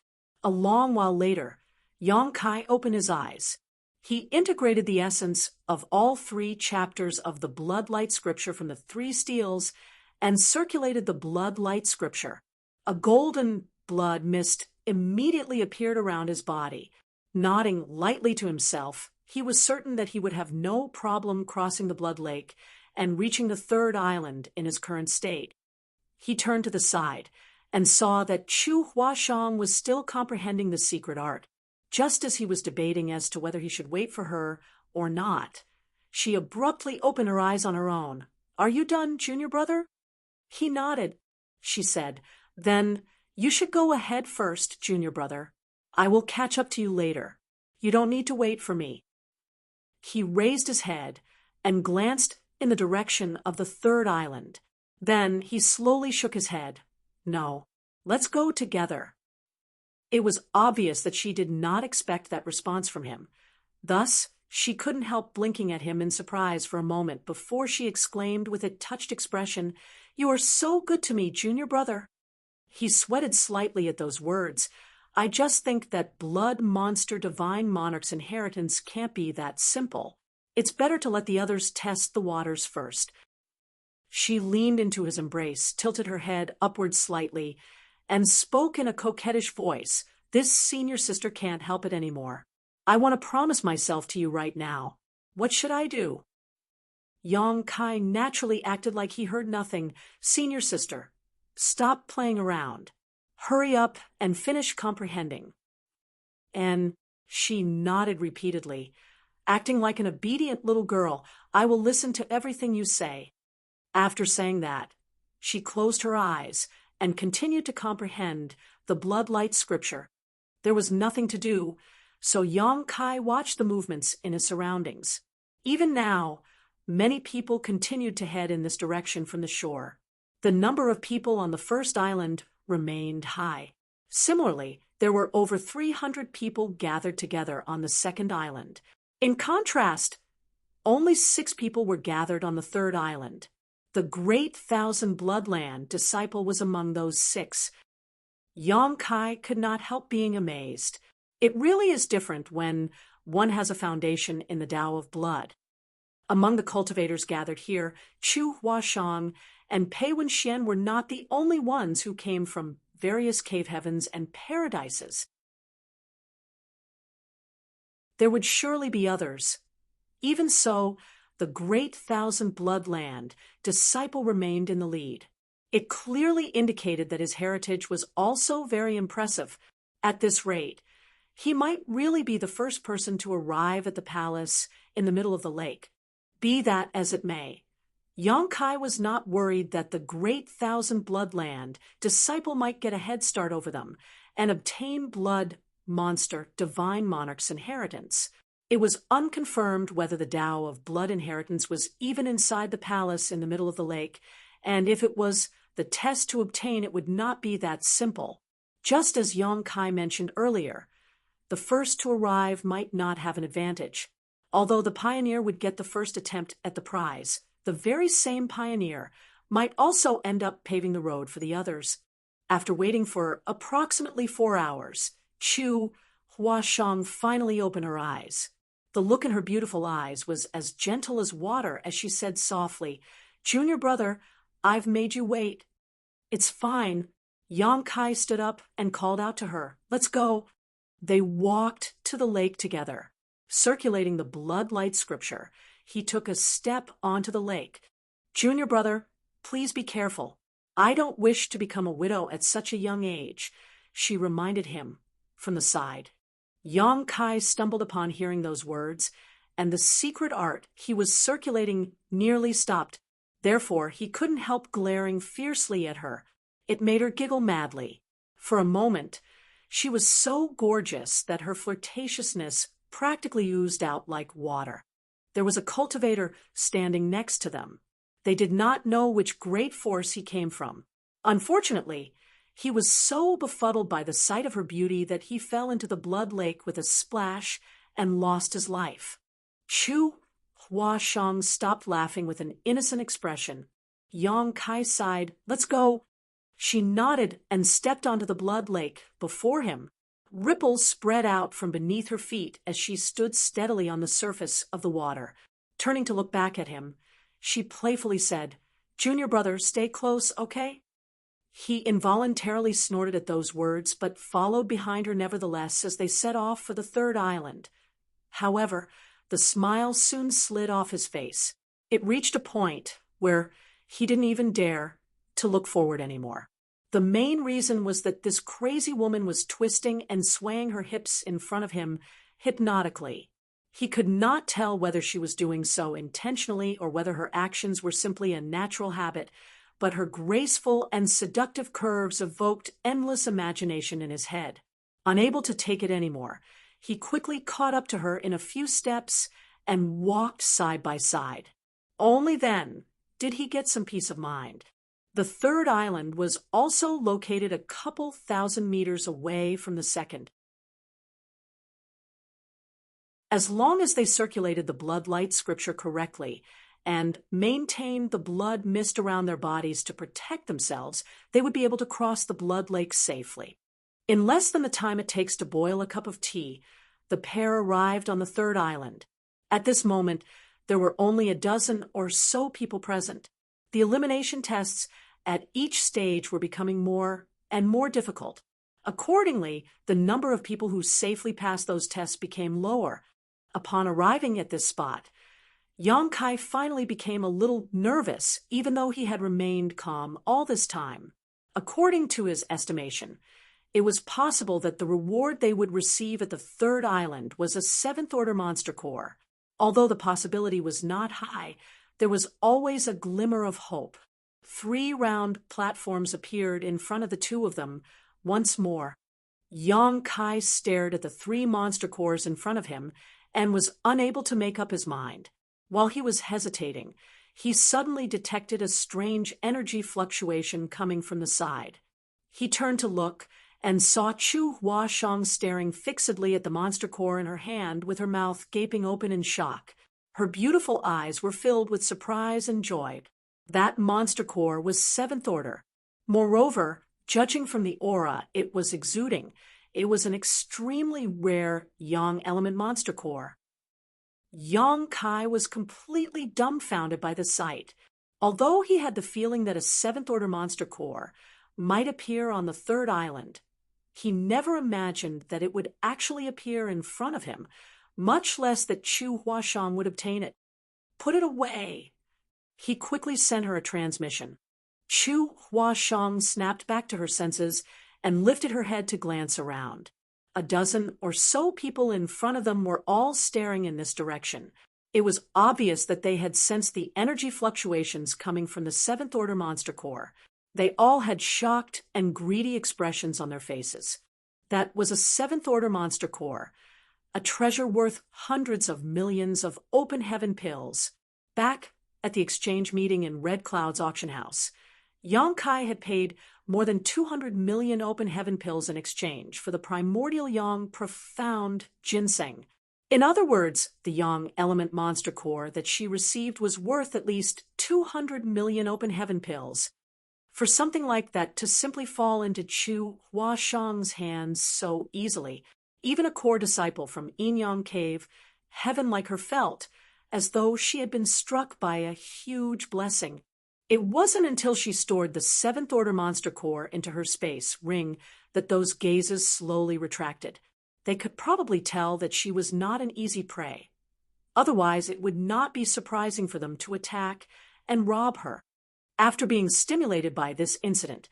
S1: A long while later, Yang Kai opened his eyes. He integrated the essence of all 3 chapters of the Bloodlight scripture from the 3 steels and circulated the Bloodlight scripture. A golden blood mist immediately appeared around his body. Nodding lightly to himself, he was certain that he would have no problem crossing the Blood Lake and reaching the 3rd island in his current state. He turned to the side and saw that Chu Huashang was still comprehending the secret art. Just as he was debating as to whether he should wait for her or not, she abruptly opened her eyes on her own. "Are you done, junior brother?" He nodded. She said, "Then you should go ahead first, junior brother. I will catch up to you later. You don't need to wait for me." He raised his head and glanced in the direction of the 3rd island. Then he slowly shook his head. "No, let's go together." It was obvious that she did not expect that response from him. Thus, she couldn't help blinking at him in surprise for a moment before she exclaimed with a touched expression, "You are so good to me, junior brother." He sweated slightly at those words. "I just think that blood monster divine monarch's inheritance can't be that simple. It's better to let the others test the waters first." She leaned into his embrace, tilted her head upward slightly, and spoke in a coquettish voice. "This senior sister can't help it anymore. I want to promise myself to you right now. What should I do?" Yang Kai naturally acted like he heard nothing. "Senior sister, stop playing around. Hurry up and finish comprehending." And she nodded repeatedly, acting like an obedient little girl. "I will listen to everything you say." After saying that, she closed her eyes and continued to comprehend the Bloodlight scripture. There was nothing to do, so Yang Kai watched the movements in his surroundings. Even now, many people continued to head in this direction from the shore. The number of people on the 1st island remained high. Similarly, there were over 300 people gathered together on the 2nd island. In contrast, only 6 people were gathered on the 3rd island. The Great Thousand Bloodland disciple was among those 6. Yang Kai could not help being amazed. It really is different when one has a foundation in the Tao of blood. Among the cultivators gathered here, Chu Huashang and Pei Wenxian were not the only ones who came from various cave heavens and paradises. There would surely be others. Even so, the Great Thousand Bloodland disciple remained in the lead. It clearly indicated that his heritage was also very impressive. At this rate, he might really be the first person to arrive at the palace in the middle of the lake. Be that as it may, Yang Kai was not worried that the Great Thousand Bloodland disciple might get a head start over them and obtain blood monster divine monarch's inheritance. It was unconfirmed whether the Tao of blood inheritance was even inside the palace in the middle of the lake, and if it was the test to obtain, it would not be that simple. Just as Yong Kai mentioned earlier, the first to arrive might not have an advantage. Although the pioneer would get the first attempt at the prize, the very same pioneer might also end up paving the road for the others. After waiting for approximately 4 hours, Chu Huashang finally opened her eyes. The look in her beautiful eyes was as gentle as water as she said softly, "Junior brother, I've made you wait." "It's fine." Yang Kai stood up and called out to her, "Let's go." They walked to the lake together. Circulating the blood light scripture, he took a step onto the lake. "Junior brother, please be careful. I don't wish to become a widow at such a young age," she reminded him from the side. Yang Kai stumbled upon hearing those words, and the secret art he was circulating nearly stopped. Therefore, he couldn't help glaring fiercely at her. It made her giggle madly. For a moment, she was so gorgeous that her flirtatiousness practically oozed out like water. There was a cultivator standing next to them. They did not know which great force he came from. Unfortunately, he was so befuddled by the sight of her beauty that he fell into the blood lake with a splash and lost his life. Chu Huashang stopped laughing with an innocent expression. Yang Kai sighed, "Let's go." She nodded and stepped onto the blood lake before him. Ripples spread out from beneath her feet as she stood steadily on the surface of the water. Turning to look back at him, she playfully said, "Junior brother, stay close, okay?" He involuntarily snorted at those words, but followed behind her nevertheless as they set off for the third island. However, the smile soon slid off his face. It reached a point where he didn't even dare to look forward anymore. The main reason was that this crazy woman was twisting and swaying her hips in front of him hypnotically. He could not tell whether she was doing so intentionally or whether her actions were simply a natural habit, but her graceful and seductive curves evoked endless imagination in his head. Unable to take it anymore, he quickly caught up to her in a few steps and walked side by side. Only then did he get some peace of mind. The third island was also located a couple thousand meters away from the second. As long as they circulated the blood light scripture correctly and maintained the blood mist around their bodies to protect themselves, they would be able to cross the blood lake safely. In less than the time it takes to boil a cup of tea, the pair arrived on the third island. At this moment, there were only a dozen or so people present. The elimination tests at each stage were becoming more and more difficult. Accordingly, the number of people who safely passed those tests became lower. Upon arriving at this spot, Yang Kai finally became a little nervous, even though he had remained calm all this time. According to his estimation, it was possible that the reward they would receive at the third island was a seventh-order monster core. Although the possibility was not high, there was always a glimmer of hope. 3 round platforms appeared in front of the two of them once more. Yang Kai stared at the 3 monster cores in front of him and was unable to make up his mind. While he was hesitating, he suddenly detected a strange energy fluctuation coming from the side. He turned to look and saw Chu Huashang staring fixedly at the monster core in her hand with her mouth gaping open in shock. Her beautiful eyes were filled with surprise and joy. That monster core was 7th order. Moreover, judging from the aura it was exuding, it was an extremely rare yang element monster core. Yang Kai was completely dumbfounded by the sight. Although he had the feeling that a 7th order monster core might appear on the third island, he never imagined that it would actually appear in front of him, much less that Chu Huashang would obtain it. "Put it away." He quickly sent her a transmission. Chu Huashang snapped back to her senses and lifted her head to glance around. A dozen or so people in front of them were all staring in this direction. It was obvious that they had sensed the energy fluctuations coming from the 7th order monster core. They all had shocked and greedy expressions on their faces. That was a 7th order monster core, a treasure worth hundreds of millions of open heaven pills. Back at the exchange meeting in Red Cloud's auction house, Yang Kai had paid more than 200 million open heaven pills in exchange for the primordial yang profound ginseng. In other words, the yang element monster core that she received was worth at least 200 million open heaven pills. For something like that to simply fall into Chu Huashang's hands so easily, even a core disciple from Yinyang Cave, heaven like her felt, as though she had been struck by a huge blessing. It wasn't until she stored the seventh order monster core into her space ring that those gazes slowly retracted. They could probably tell that she was not an easy prey. Otherwise, it would not be surprising for them to attack and rob her. After being stimulated by this incident,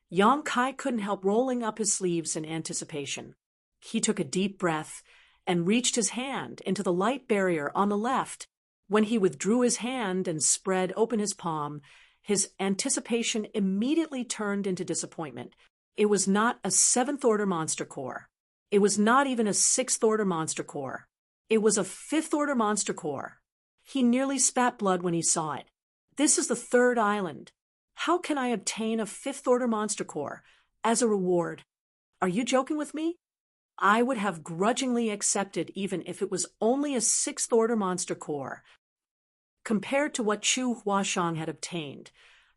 S1: Yang Kai couldn't help rolling up his sleeves in anticipation. He took a deep breath and reached his hand into the light barrier on the left. When he withdrew his hand and spread open his palm, his anticipation immediately turned into disappointment. It was not a seventh-order monster core. It was not even a sixth-order monster core. It was a fifth-order monster core. He nearly spat blood when he saw it. This is the third island. How can I obtain a fifth-order monster core as a reward? Are you joking with me? I would have grudgingly accepted even if it was only a sixth-order monster core. Compared to what Chu Huashang had obtained,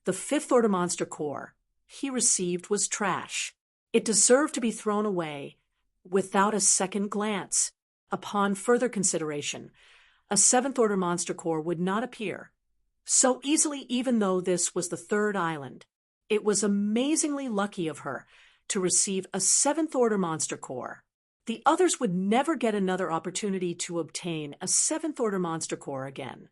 S1: the fifth-order monster core he received was trash. It deserved to be thrown away without a second glance. Upon further consideration, a seventh-order monster core would not appear so easily, even though this was the third island. It was amazingly lucky of her to receive a seventh-order monster core. The others would never get another opportunity to obtain a seventh-order monster core again.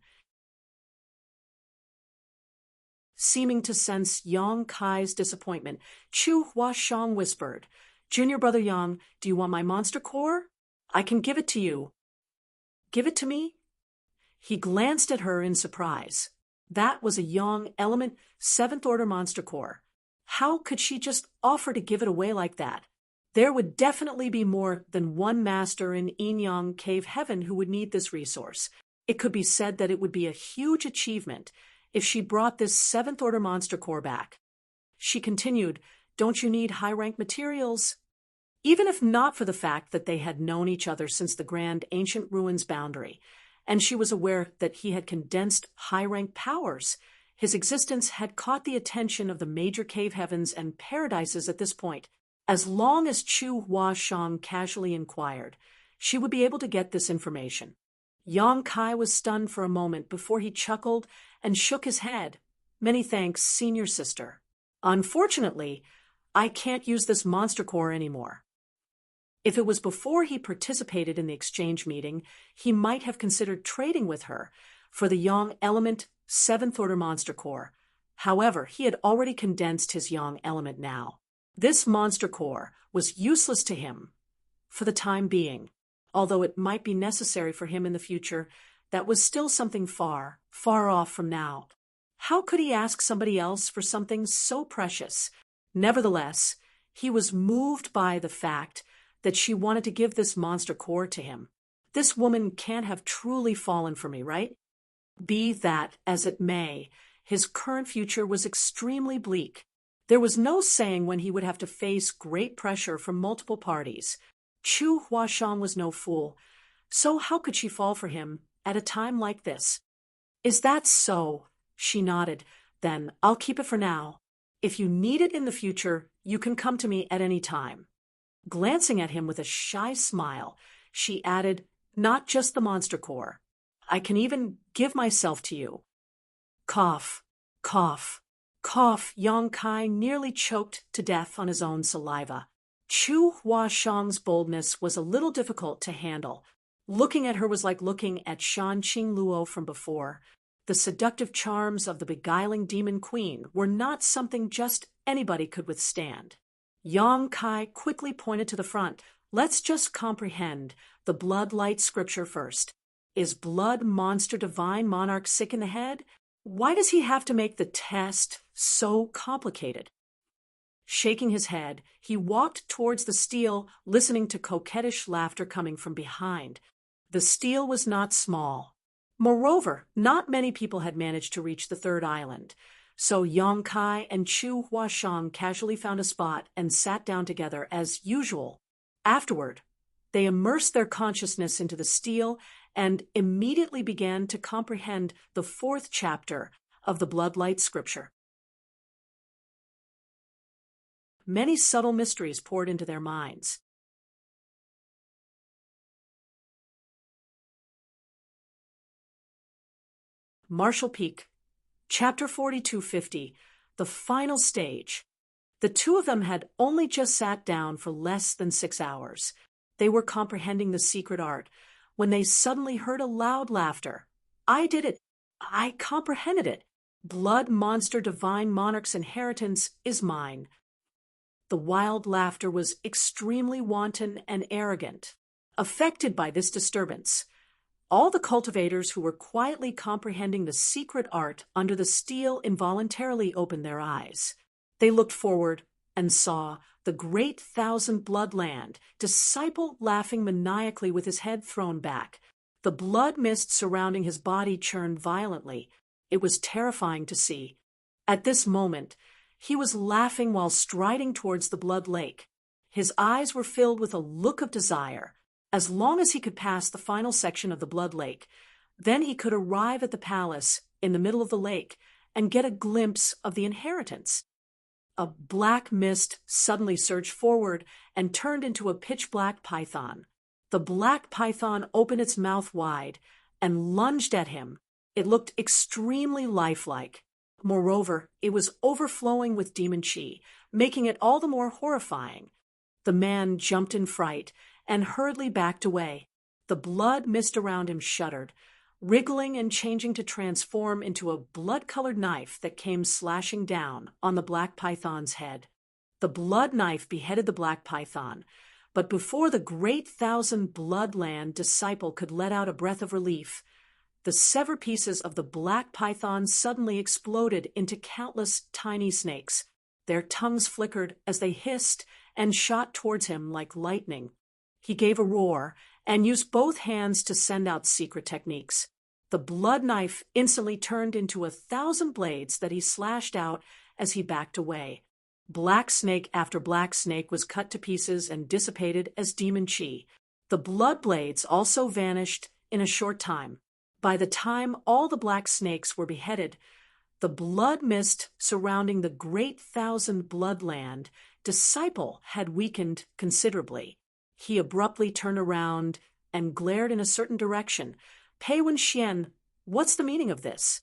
S1: Seeming to sense Yang Kai's disappointment, Chu Huashang whispered, "Junior brother Yang, do you want my monster core? I can give it to you." "Give it to me?" He glanced at her in surprise. That was a Yang element seventh-order monster core. How could she just offer to give it away like that? There would definitely be more than one master in Yinyang Cave Heaven who would need this resource. It could be said that it would be a huge achievement if she brought this seventh-order monster core back. She continued, "Don't you need high-rank materials?" Even if not for the fact that they had known each other since the grand ancient ruins boundary, and she was aware that he had condensed high-rank powers, his existence had caught the attention of the major cave heavens and paradises at this point. As long as Chu Huashang casually inquired, she would be able to get this information. Yang Kai was stunned for a moment before he chuckled and shook his head. "Many thanks, senior sister. Unfortunately, I can't use this monster core anymore." If it was before he participated in the exchange meeting, he might have considered trading with her for the Yang element seventh-order monster core. However, he had already condensed his Yang element now. This monster core was useless to him for the time being. Although it might be necessary for him in the future, that was still something far, far off from now. How could he ask somebody else for something so precious? Nevertheless, he was moved by the fact that she wanted to give this monster core to him. This woman can't have truly fallen for me, right? Be that as it may, his current future was extremely bleak. There was no saying when he would have to face great pressure from multiple parties. Chu Huashang was no fool, so how could she fall for him at a time like this? "Is that so?" She nodded. "Then I'll keep it for now. If you need it in the future, you can come to me at any time." Glancing at him with a shy smile, she added, "Not just the monster core. I can even give myself to you." Cough, cough, cough. Yang Kai nearly choked to death on his own saliva. Chu Huashang's boldness was a little difficult to handle. Looking at her was like looking at Shan Qingluo from before. The seductive charms of the beguiling demon queen were not something just anybody could withstand. Yang Kai quickly pointed to the front. "Let's just comprehend the blood light scripture first. Is blood monster divine monarch sick in the head? Why does he have to make the test so complicated?" Shaking his head, he walked towards the stele, listening to coquettish laughter coming from behind. The stele was not small. Moreover, not many people had managed to reach the third island, So Yang Kai and Chu Huashang casually found a spot and sat down together as usual. Afterward, they immersed their consciousness into the steel and immediately began to comprehend the 4th chapter of the Bloodlight scripture. Many subtle mysteries poured into their minds. Marshall Peak, Chapter 4250, the final stage. The two of them had only just sat down for less than 6 hours. They were comprehending the secret art when they suddenly heard a loud laughter. I did it. I comprehended it. Blood monster divine monarch's inheritance is mine. The wild laughter was extremely wanton and arrogant. Affected by this disturbance, all the cultivators who were quietly comprehending the secret art under the steel involuntarily opened their eyes. They looked forward and saw the great thousand blood land, disciple laughing maniacally with his head thrown back. The blood mist surrounding his body churned violently. It was terrifying to see. At this moment, he was laughing while striding towards the blood lake. His eyes were filled with a look of desire. As long as he could pass the final section of the blood lake, then he could arrive at the palace in the middle of the lake and get a glimpse of the inheritance. A black mist suddenly surged forward and turned into a pitch-black python. The black python opened its mouth wide and lunged at him. It looked extremely lifelike. Moreover, it was overflowing with demon chi, making it all the more horrifying. The man jumped in fright and hurriedly backed away. The blood mist around him shuddered, wriggling and changing to transform into a blood-colored knife that came slashing down on the black python's head. The blood knife beheaded the black python, but before the great thousand bloodland disciple could let out a breath of relief, the severed pieces of the black python suddenly exploded into countless tiny snakes. Their tongues flickered as they hissed and shot towards him like lightning. He gave a roar and used both hands to send out secret techniques. The blood knife instantly turned into 1,000 blades that he slashed out as he backed away. Black snake after black snake was cut to pieces and dissipated as demon chi. The blood blades also vanished in a short time. By the time all the black snakes were beheaded, the blood mist surrounding the great thousand bloodland disciple had weakened considerably. He abruptly turned around and glared in a certain direction. Pei Wenxian, what's the meaning of this?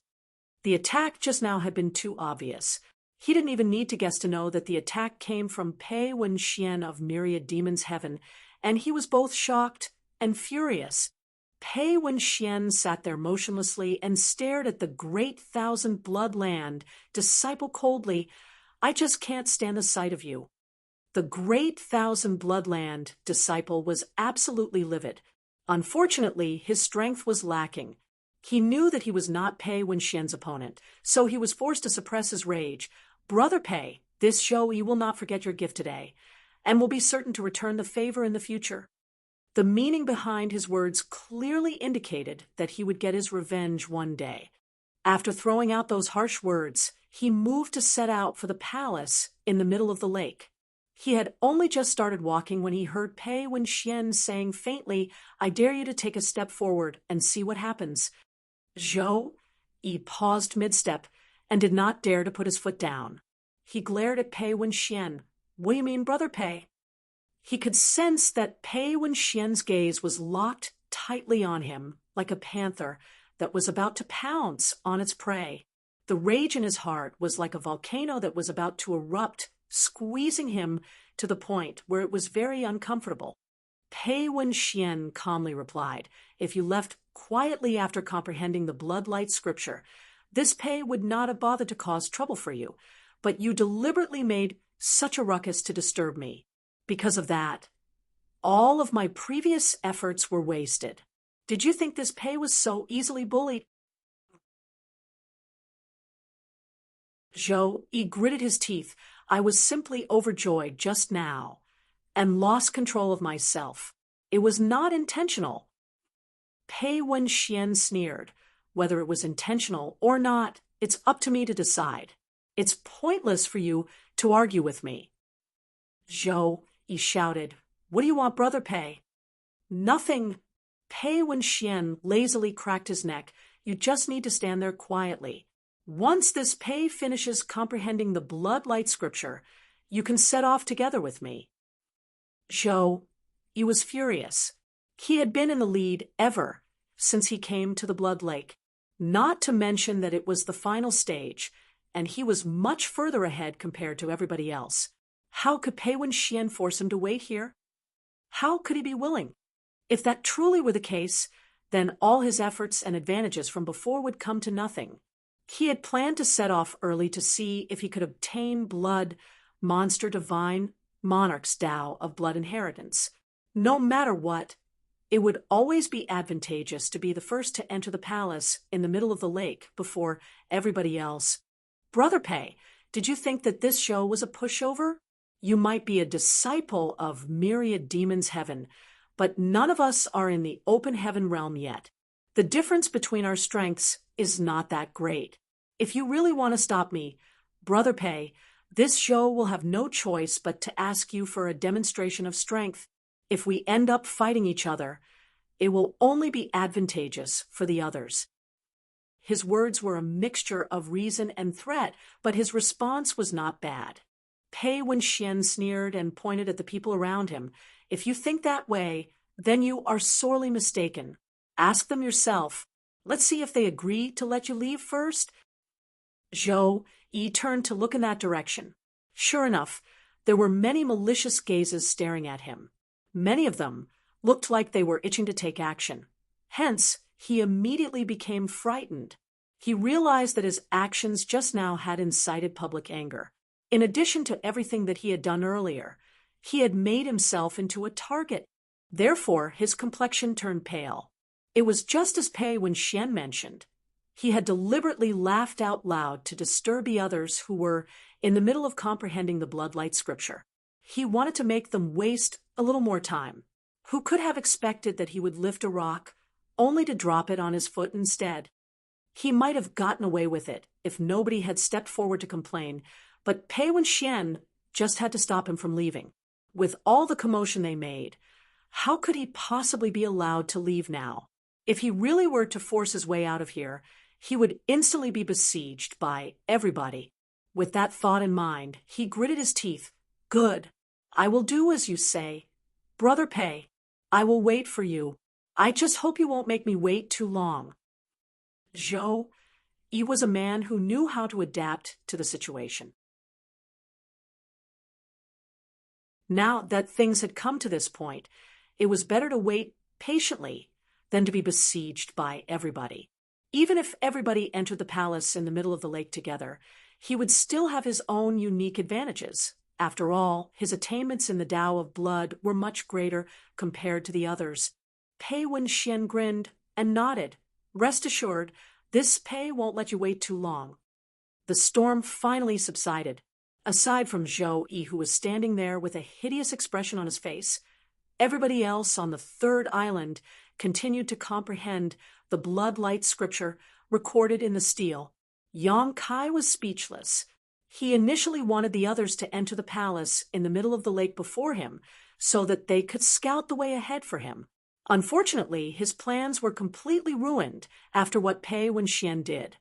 S1: The attack just now had been too obvious. He didn't even need to guess to know that the attack came from Pei Wenxian of Myriad Demons Heaven, and he was both shocked and furious. Pei Wenxian sat there motionlessly and stared at the great thousand bloodland disciple coldly. I just can't stand the sight of you. The great thousand bloodland disciple was absolutely livid. Unfortunately, his strength was lacking. He knew that he was not Pei Wenxian's opponent, so he was forced to suppress his rage. Brother Pei, this show you will not forget your gift today, and will be certain to return the favor in the future. The meaning behind his words clearly indicated that he would get his revenge one day. After throwing out those harsh words, he moved to set out for the palace in the middle of the lake. He had only just started walking when he heard Pei Wenxian saying faintly, I dare you to take a step forward and see what happens. Zhou? He paused mid-step and did not dare to put his foot down. He glared at Pei Wenxian. What do you mean, Brother Pei? He could sense that Pei Wenxian's gaze was locked tightly on him, like a panther that was about to pounce on its prey. The rage in his heart was like a volcano that was about to erupt, squeezing him to the point where it was very uncomfortable. Pei Wenxian calmly replied, if you left quietly after comprehending the bloodlight scripture, this Pei would not have bothered to cause trouble for you, but you deliberately made such a ruckus to disturb me. Because of that, all of my previous efforts were wasted. Did you think this Pei was so easily bullied? Zhou, he gritted his teeth. I was simply overjoyed just now and lost control of myself. It was not intentional. Pei Wenxian sneered. Whether it was intentional or not, it's up to me to decide. It's pointless for you to argue with me. Zhou Yi shouted, "What do you want Brother Pei?" "Nothing." Pei Wenxian lazily cracked his neck. "You just need to stand there quietly. Once this Pei finishes comprehending the blood light scripture, you can set off together with me." Zhou Yi was furious. He had been in the lead ever since he came to the Blood Lake, not to mention that it was the final stage, and he was much further ahead compared to everybody else. How could Pei Wenxian force him to wait here? How could he be willing? If that truly were the case, then all his efforts and advantages from before would come to nothing. He had planned to set off early to see if he could obtain blood, monster divine, monarch's Tao of blood inheritance. No matter what, it would always be advantageous to be the first to enter the palace in the middle of the lake before everybody else. Brother Pei, did you think that this show was a pushover? You might be a disciple of myriad demons' heaven, but none of us are in the open heaven realm yet. The difference between our strengths is not that great. If you really want to stop me, Brother Pei, this show will have no choice but to ask you for a demonstration of strength. If we end up fighting each other, it will only be advantageous for the others. His words were a mixture of reason and threat, but his response was not bad. Pei Wenxian sneered and pointed at the people around him. "If you think that way, then you are sorely mistaken. Ask them yourself. Let's see if they agree to let you leave first." Zhou Yi turned to look in that direction. Sure enough, there were many malicious gazes staring at him. Many of them looked like they were itching to take action. Hence, he immediately became frightened. He realized that his actions just now had incited public anger. In addition to everything that he had done earlier, he had made himself into a target. Therefore, his complexion turned pale. It was just as Pei Wenxian mentioned. He had deliberately laughed out loud to disturb the others who were in the middle of comprehending the bloodlight scripture. He wanted to make them waste a little more time. Who could have expected that he would lift a rock, only to drop it on his foot instead? He might have gotten away with it if nobody had stepped forward to complain, but Pei Wenxian just had to stop him from leaving. With all the commotion they made, how could he possibly be allowed to leave now? If he really were to force his way out of here, he would instantly be besieged by everybody. With that thought in mind, he gritted his teeth. "Good. I will do as you say. Brother Pei, I will wait for you. I just hope you won't make me wait too long." Zhou Yi was a man who knew how to adapt to the situation. Now that things had come to this point, it was better to wait patiently than to be besieged by everybody. Even if everybody entered the palace in the middle of the lake together, he would still have his own unique advantages. After all, his attainments in the Tao of blood were much greater compared to the others. Pei Wenxian grinned and nodded. "Rest assured, this Pei won't let you wait too long." The storm finally subsided. Aside from Zhou Yi, who was standing there with a hideous expression on his face, everybody else on the third island continued to comprehend the blood-light scripture recorded in the steel. Yang Kai was speechless. He initially wanted the others to enter the palace in the middle of the lake before him so that they could scout the way ahead for him. Unfortunately, his plans were completely ruined after what Pei Wenxian did.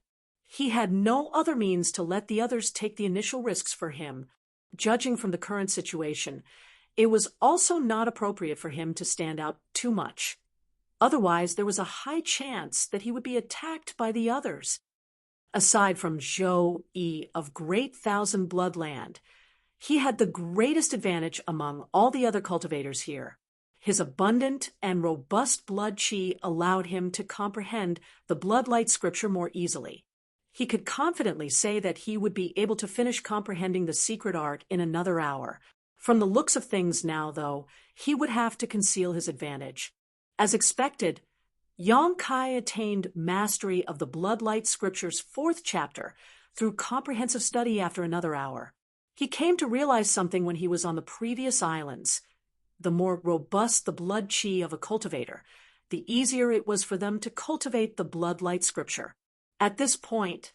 S1: He had no other means to let the others take the initial risks for him. Judging from the current situation, it was also not appropriate for him to stand out too much. Otherwise, there was a high chance that he would be attacked by the others. Aside from Zhou Yi of Great Thousand Bloodland, he had the greatest advantage among all the other cultivators here. His abundant and robust blood chi allowed him to comprehend the bloodlight scripture more easily. He could confidently say that he would be able to finish comprehending the secret art in another hour. From the looks of things now, though, he would have to conceal his advantage. As expected, Yang Kai attained mastery of the Bloodlight Scripture's 4th chapter through comprehensive study after another hour. He came to realize something when he was on the previous islands. The more robust the blood chi of a cultivator, the easier it was for them to cultivate the Bloodlight Scripture. At this point,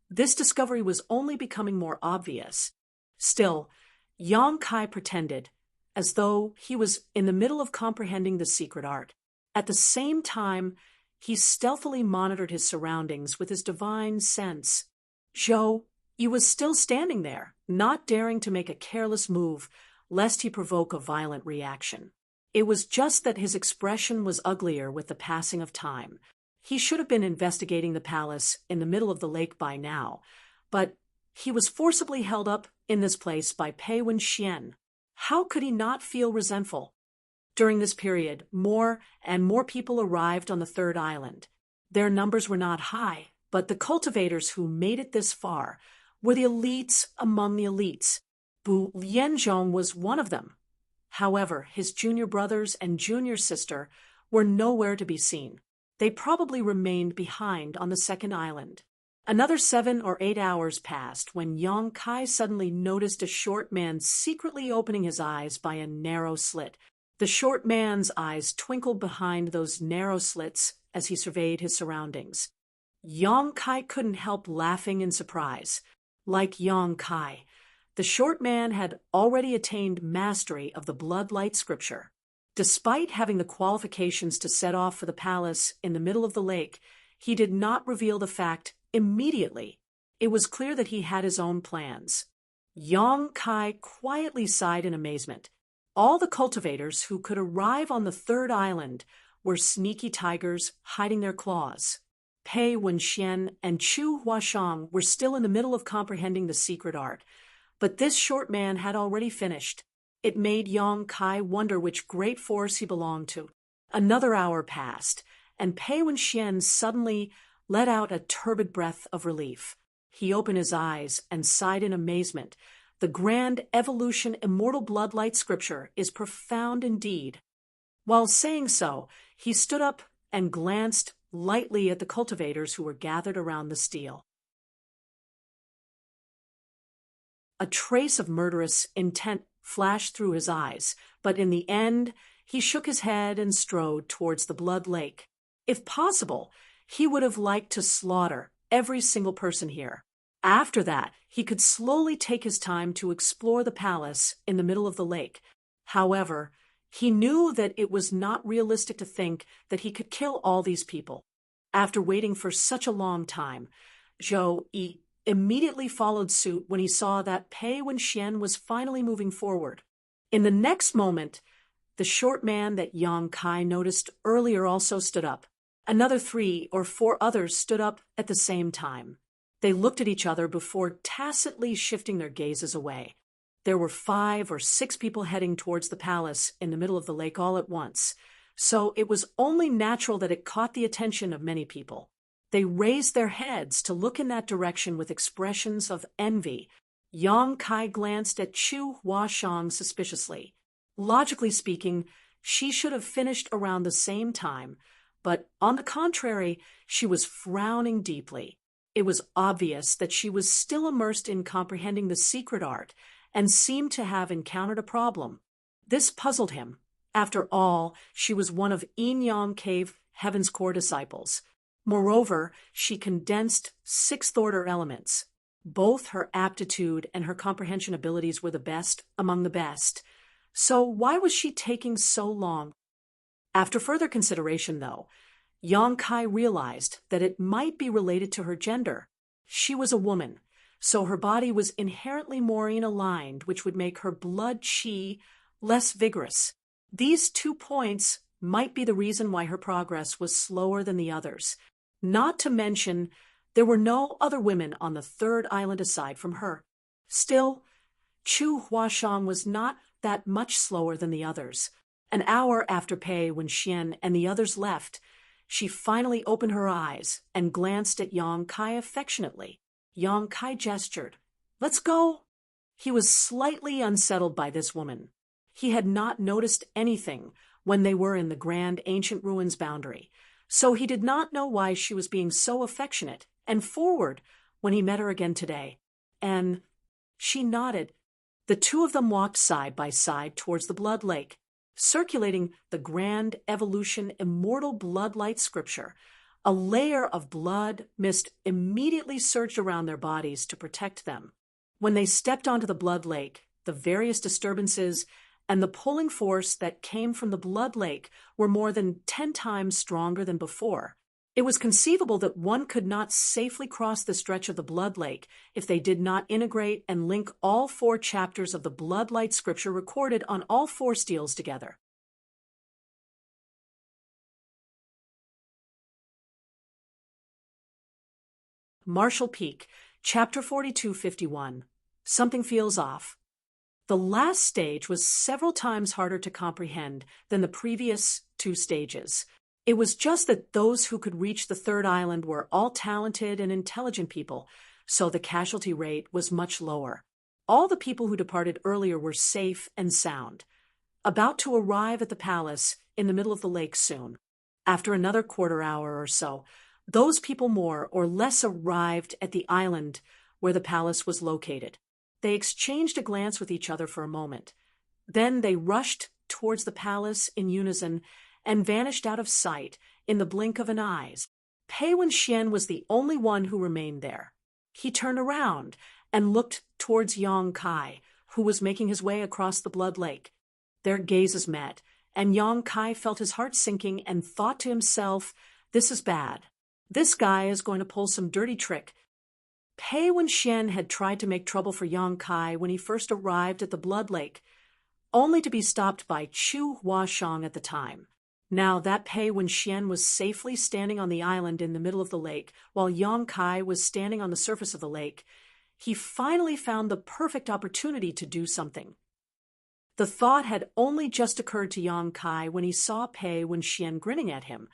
S1: This discovery was only becoming more obvious. Still, Yang Kai pretended, as though he was in the middle of comprehending the secret art. At the same time, he stealthily monitored his surroundings with his divine sense. Zhou, he was still standing there, not daring to make a careless move, lest he provoke a violent reaction. It was just that his expression was uglier with the passing of time. He should have been investigating the palace in the middle of the lake by now, but he was forcibly held up in this place by Pei Wenxian. How could he not feel resentful? During this period, more and more people arrived on the third island. Their numbers were not high, but the cultivators who made it this far were the elites among the elites. Bu Lianzhong was one of them. However, his junior brothers and junior sister were nowhere to be seen. They probably remained behind on the second island. Another 7 or 8 hours passed when Yang Kai suddenly noticed a short man secretly opening his eyes by a narrow slit. The short man's eyes twinkled behind those narrow slits as he surveyed his surroundings. Yang Kai couldn't help laughing in surprise. Like Yang Kai, the short man had already attained mastery of the blood-light scripture. Despite having the qualifications to set off for the palace in the middle of the lake, he did not reveal the fact immediately. It was clear that he had his own plans. Yang Kai quietly sighed in amazement. All the cultivators who could arrive on the third island were sneaky tigers hiding their claws. Pei Wenxian and Chu Huashang were still in the middle of comprehending the secret art, but this short man had already finished. It made Yang Kai wonder which great force he belonged to. Another hour passed, and Pei Wenxian suddenly let out a turbid breath of relief. He opened his eyes and sighed in amazement. The grand evolution immortal bloodlight scripture is profound indeed. While saying so, he stood up and glanced lightly at the cultivators who were gathered around the stele. A trace of murderous intent flashed through his eyes, but in the end, he shook his head and strode towards the blood lake. If possible, he would have liked to slaughter every single person here. After that, he could slowly take his time to explore the palace in the middle of the lake. However, he knew that it was not realistic to think that he could kill all these people. After waiting for such a long time, Zhou Yi immediately followed suit when he saw that Pei Wenxian was finally moving forward. In the next moment, the short man that Yang Kai noticed earlier also stood up. Another 3 or 4 others stood up at the same time. They looked at each other before tacitly shifting their gazes away. There were 5 or 6 people heading towards the palace in the middle of the lake all at once, so it was only natural that it caught the attention of many people. They raised their heads to look in that direction with expressions of envy. Yang Kai glanced at Chu Huashang suspiciously. Logically speaking, she should have finished around the same time, but on the contrary, she was frowning deeply. It was obvious that she was still immersed in comprehending the secret art and seemed to have encountered a problem. This puzzled him. After all, she was one of Yin Yang Cave Heaven's core disciples. Moreover, she condensed 6th-order elements. Both her aptitude and her comprehension abilities were the best among the best. So why was she taking so long? After further consideration, though, Yang Kai realized that it might be related to her gender. She was a woman, so her body was inherently more aligned, which would make her blood qi less vigorous. These 2 points might be the reason why her progress was slower than the others. Not to mention, there were no other women on the third island aside from her. Still, Chu Huashang was not that much slower than the others. An hour after Pei Wenxian and the others left, she finally opened her eyes and glanced at Yang Kai affectionately. Yang Kai gestured. "Let's go." He was slightly unsettled by this woman. He had not noticed anything when they were in the grand ancient ruins boundary, so he did not know why she was being so affectionate and forward when he met her again today. And she nodded. The 2 of them walked side by side towards the blood lake, circulating the grand evolution immortal bloodlight scripture. A layer of blood mist immediately surged around their bodies to protect them. When they stepped onto the blood lake, the various disturbances and the pulling force that came from the blood lake were more than 10 times stronger than before. It was conceivable that one could not safely cross the stretch of the blood lake if they did not integrate and link all 4 chapters of the blood-light scripture recorded on all 4 steels together. Marshall Peak, Chapter 42:51. Something feels off. The last stage was several times harder to comprehend than the previous 2 stages. It was just that those who could reach the 3rd island were all talented and intelligent people, so the casualty rate was much lower. All the people who departed earlier were safe and sound, about to arrive at the palace in the middle of the lake soon. After another quarter hour or so, those people more or less arrived at the island where the palace was located. They exchanged a glance with each other for a moment. Then they rushed towards the palace in unison and vanished out of sight in the blink of an eye. Pei Wenxian was the only one who remained there. He turned around and looked towards Yang Kai, who was making his way across the blood lake. Their gazes met, and Yang Kai felt his heart sinking and thought to himself, "This is bad. This guy is going to pull some dirty trick." Pei Wenxian had tried to make trouble for Yang Kai when he first arrived at the blood lake, only to be stopped by Chu Huashang at the time. Now that Pei Wenxian was safely standing on the island in the middle of the lake, while Yang Kai was standing on the surface of the lake, he finally found the perfect opportunity to do something. The thought had only just occurred to Yang Kai when he saw Pei Wenxian grinning at him.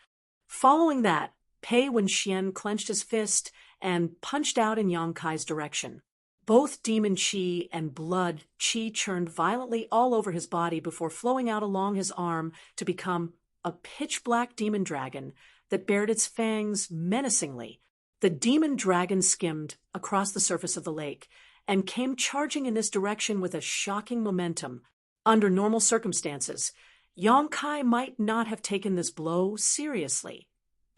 S1: Following that, Pei Wenxian clenched his fist and punched out in Yang Kai's direction. Both demon qi and blood qi churned violently all over his body before flowing out along his arm to become a pitch-black demon dragon that bared its fangs menacingly. The demon dragon skimmed across the surface of the lake and came charging in this direction with a shocking momentum. Under normal circumstances, Yang Kai might not have taken this blow seriously.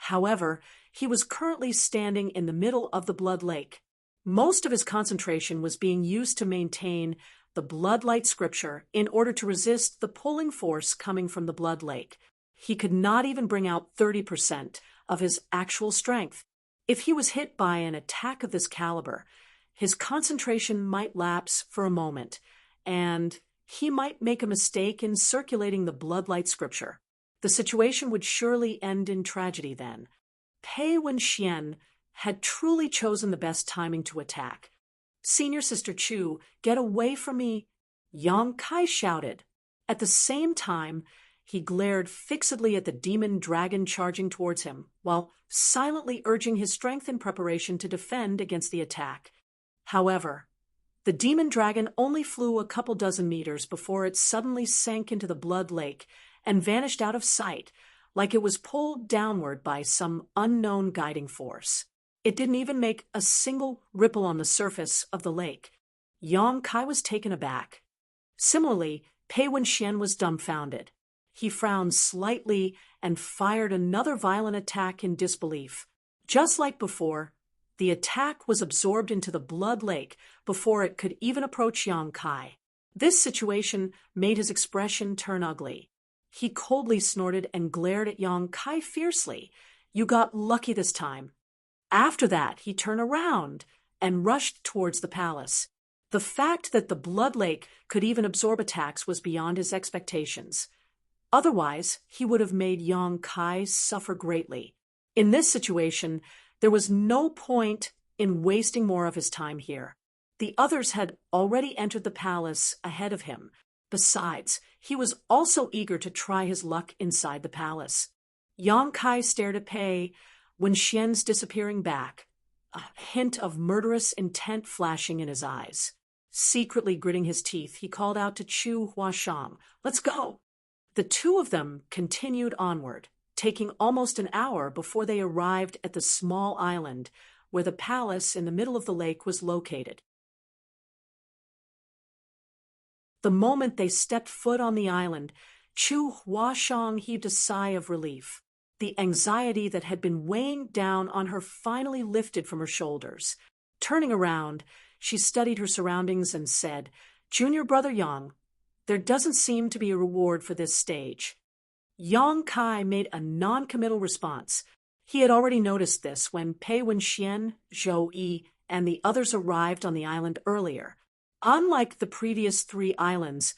S1: However, he was currently standing in the middle of the blood lake. Most of his concentration was being used to maintain the blood-light scripture in order to resist the pulling force coming from the blood lake. He could not even bring out 30% of his actual strength. If he was hit by an attack of this caliber, his concentration might lapse for a moment, and he might make a mistake in circulating the blood-light scripture. The situation would surely end in tragedy then. Pei Wenxian had truly chosen the best timing to attack. "Senior Sister Chu, get away from me!" Yang Kai shouted. At the same time, he glared fixedly at the demon dragon charging towards him, while silently urging his strength in preparation to defend against the attack. However, the demon dragon only flew a couple dozen meters before it suddenly sank into the blood lake and vanished out of sight, like it was pulled downward by some unknown guiding force. It didn't even make a single ripple on the surface of the lake. Yang Kai was taken aback. Similarly, Pei Wenxian was dumbfounded. He frowned slightly and fired another violent attack in disbelief. Just like before, the attack was absorbed into the blood lake before it could even approach Yang Kai. This situation made his expression turn ugly. He coldly snorted and glared at Yang Kai fiercely. "You got lucky this time." After that, he turned around and rushed towards the palace. The fact that the blood lake could even absorb attacks was beyond his expectations. Otherwise, he would have made Yang Kai suffer greatly. In this situation, there was no point in wasting more of his time here. The others had already entered the palace ahead of him. Besides, he was also eager to try his luck inside the palace. Yang Kai stared at Pei Wenxian's disappearing back, a hint of murderous intent flashing in his eyes. Secretly gritting his teeth, he called out to Chu Huashang, "Let's go!" The two of them continued onward, taking almost an hour before they arrived at the small island where the palace in the middle of the lake was located. The moment they stepped foot on the island, Chu Huashang heaved a sigh of relief. the anxiety that had been weighing down on her finally lifted from her shoulders. Turning around, she studied her surroundings and said, "Junior brother Yang, there doesn't seem to be a reward for this stage." Yang Kai made a non-committal response. He had already noticed this when Pei Wenxian, Zhou Yi, and the others arrived on the island earlier. Unlike the previous 3 islands,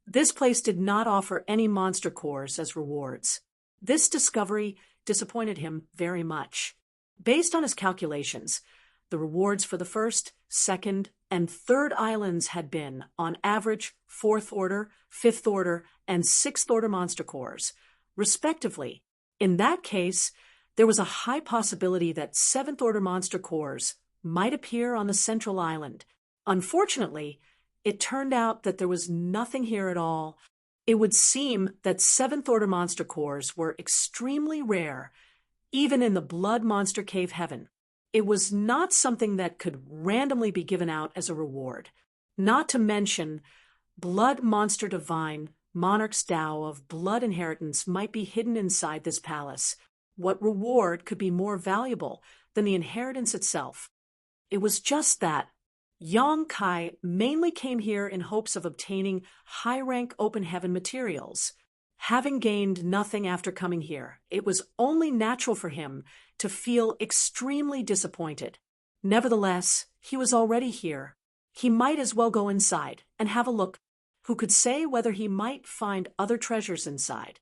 S1: this place did not offer any monster cores as rewards. This discovery disappointed him very much. Based on his calculations, the rewards for the first, second, and third islands had been, on average, 4th order, 5th order, and 6th order monster cores, respectively. In that case, there was a high possibility that 7th order monster cores might appear on the central island. Unfortunately, it turned out that there was nothing here at all. It would seem that 7th order monster cores were extremely rare, even in the Blood Monster Cave Heaven. It was not something that could randomly be given out as a reward. Not to mention, Blood Monster Divine, Monarch's Tao of Blood Inheritance might be hidden inside this palace. What reward could be more valuable than the inheritance itself? It was just that. Yang Kai mainly came here in hopes of obtaining high-rank open heaven materials. Having gained nothing after coming here, it was only natural for him to feel extremely disappointed. Nevertheless, he was already here. He might as well go inside and have a look. Who could say whether he might find other treasures inside?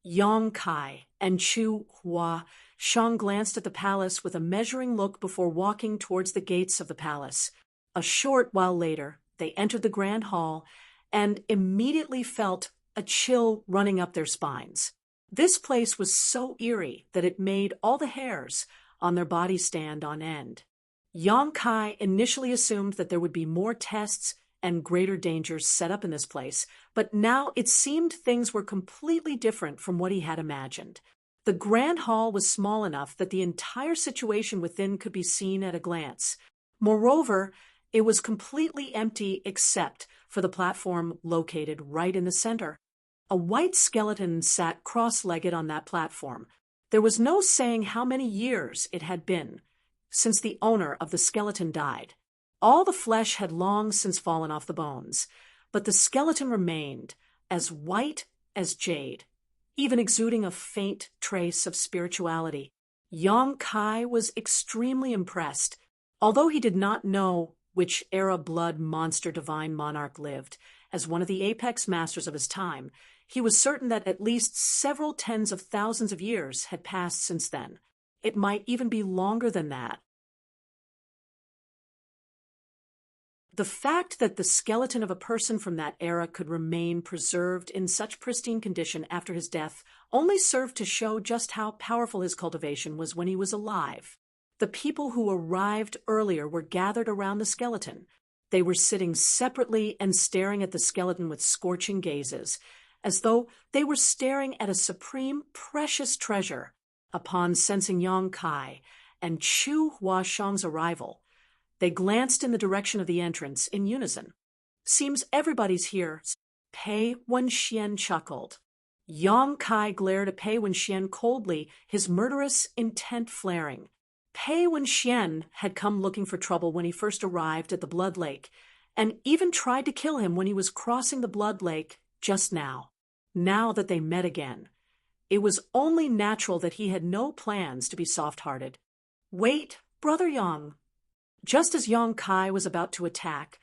S1: Yang Kai and Chu Hua Shang glanced at the palace with a measuring look before walking towards the gates of the palace. A short while later, they entered the grand hall and immediately felt a chill running up their spines. This place was so eerie that it made all the hairs on their bodies stand on end. Yang Kai initially assumed that there would be more tests and greater dangers set up in this place, but now it seemed things were completely different from what he had imagined. The grand hall was small enough that the entire situation within could be seen at a glance. Moreover, it was completely empty except for the platform located right in the center. A white skeleton sat cross-legged on that platform. There was no saying how many years it had been since the owner of the skeleton died. All the flesh had long since fallen off the bones, but the skeleton remained as white as jade, even exuding a faint trace of spirituality. Yang Kai was extremely impressed. Although he did not know which era Blood Monster Divine Monarch lived, as one of the apex masters of his time, he was certain that at least several tens of thousands of years had passed since then. It might even be longer than that. The fact that the skeleton of a person from that era could remain preserved in such pristine condition after his death only served to show just how powerful his cultivation was when he was alive. The people who arrived earlier were gathered around the skeleton. They were sitting separately and staring at the skeleton with scorching gazes, as though they were staring at a supreme, precious treasure. Upon sensing Yang Kai and Chu Huashang's arrival, they glanced in the direction of the entrance in unison. "Seems everybody's here." Pei Wenxian chuckled. Yang Kai glared at Pei Wenxian coldly, his murderous intent flaring. Pei Wenxian had come looking for trouble when he first arrived at the Blood Lake, and even tried to kill him when he was crossing the Blood Lake just now. Now that they met again, it was only natural that he had no plans to be soft-hearted. "Wait, Brother Yang." Just as Yang Kai was about to attack,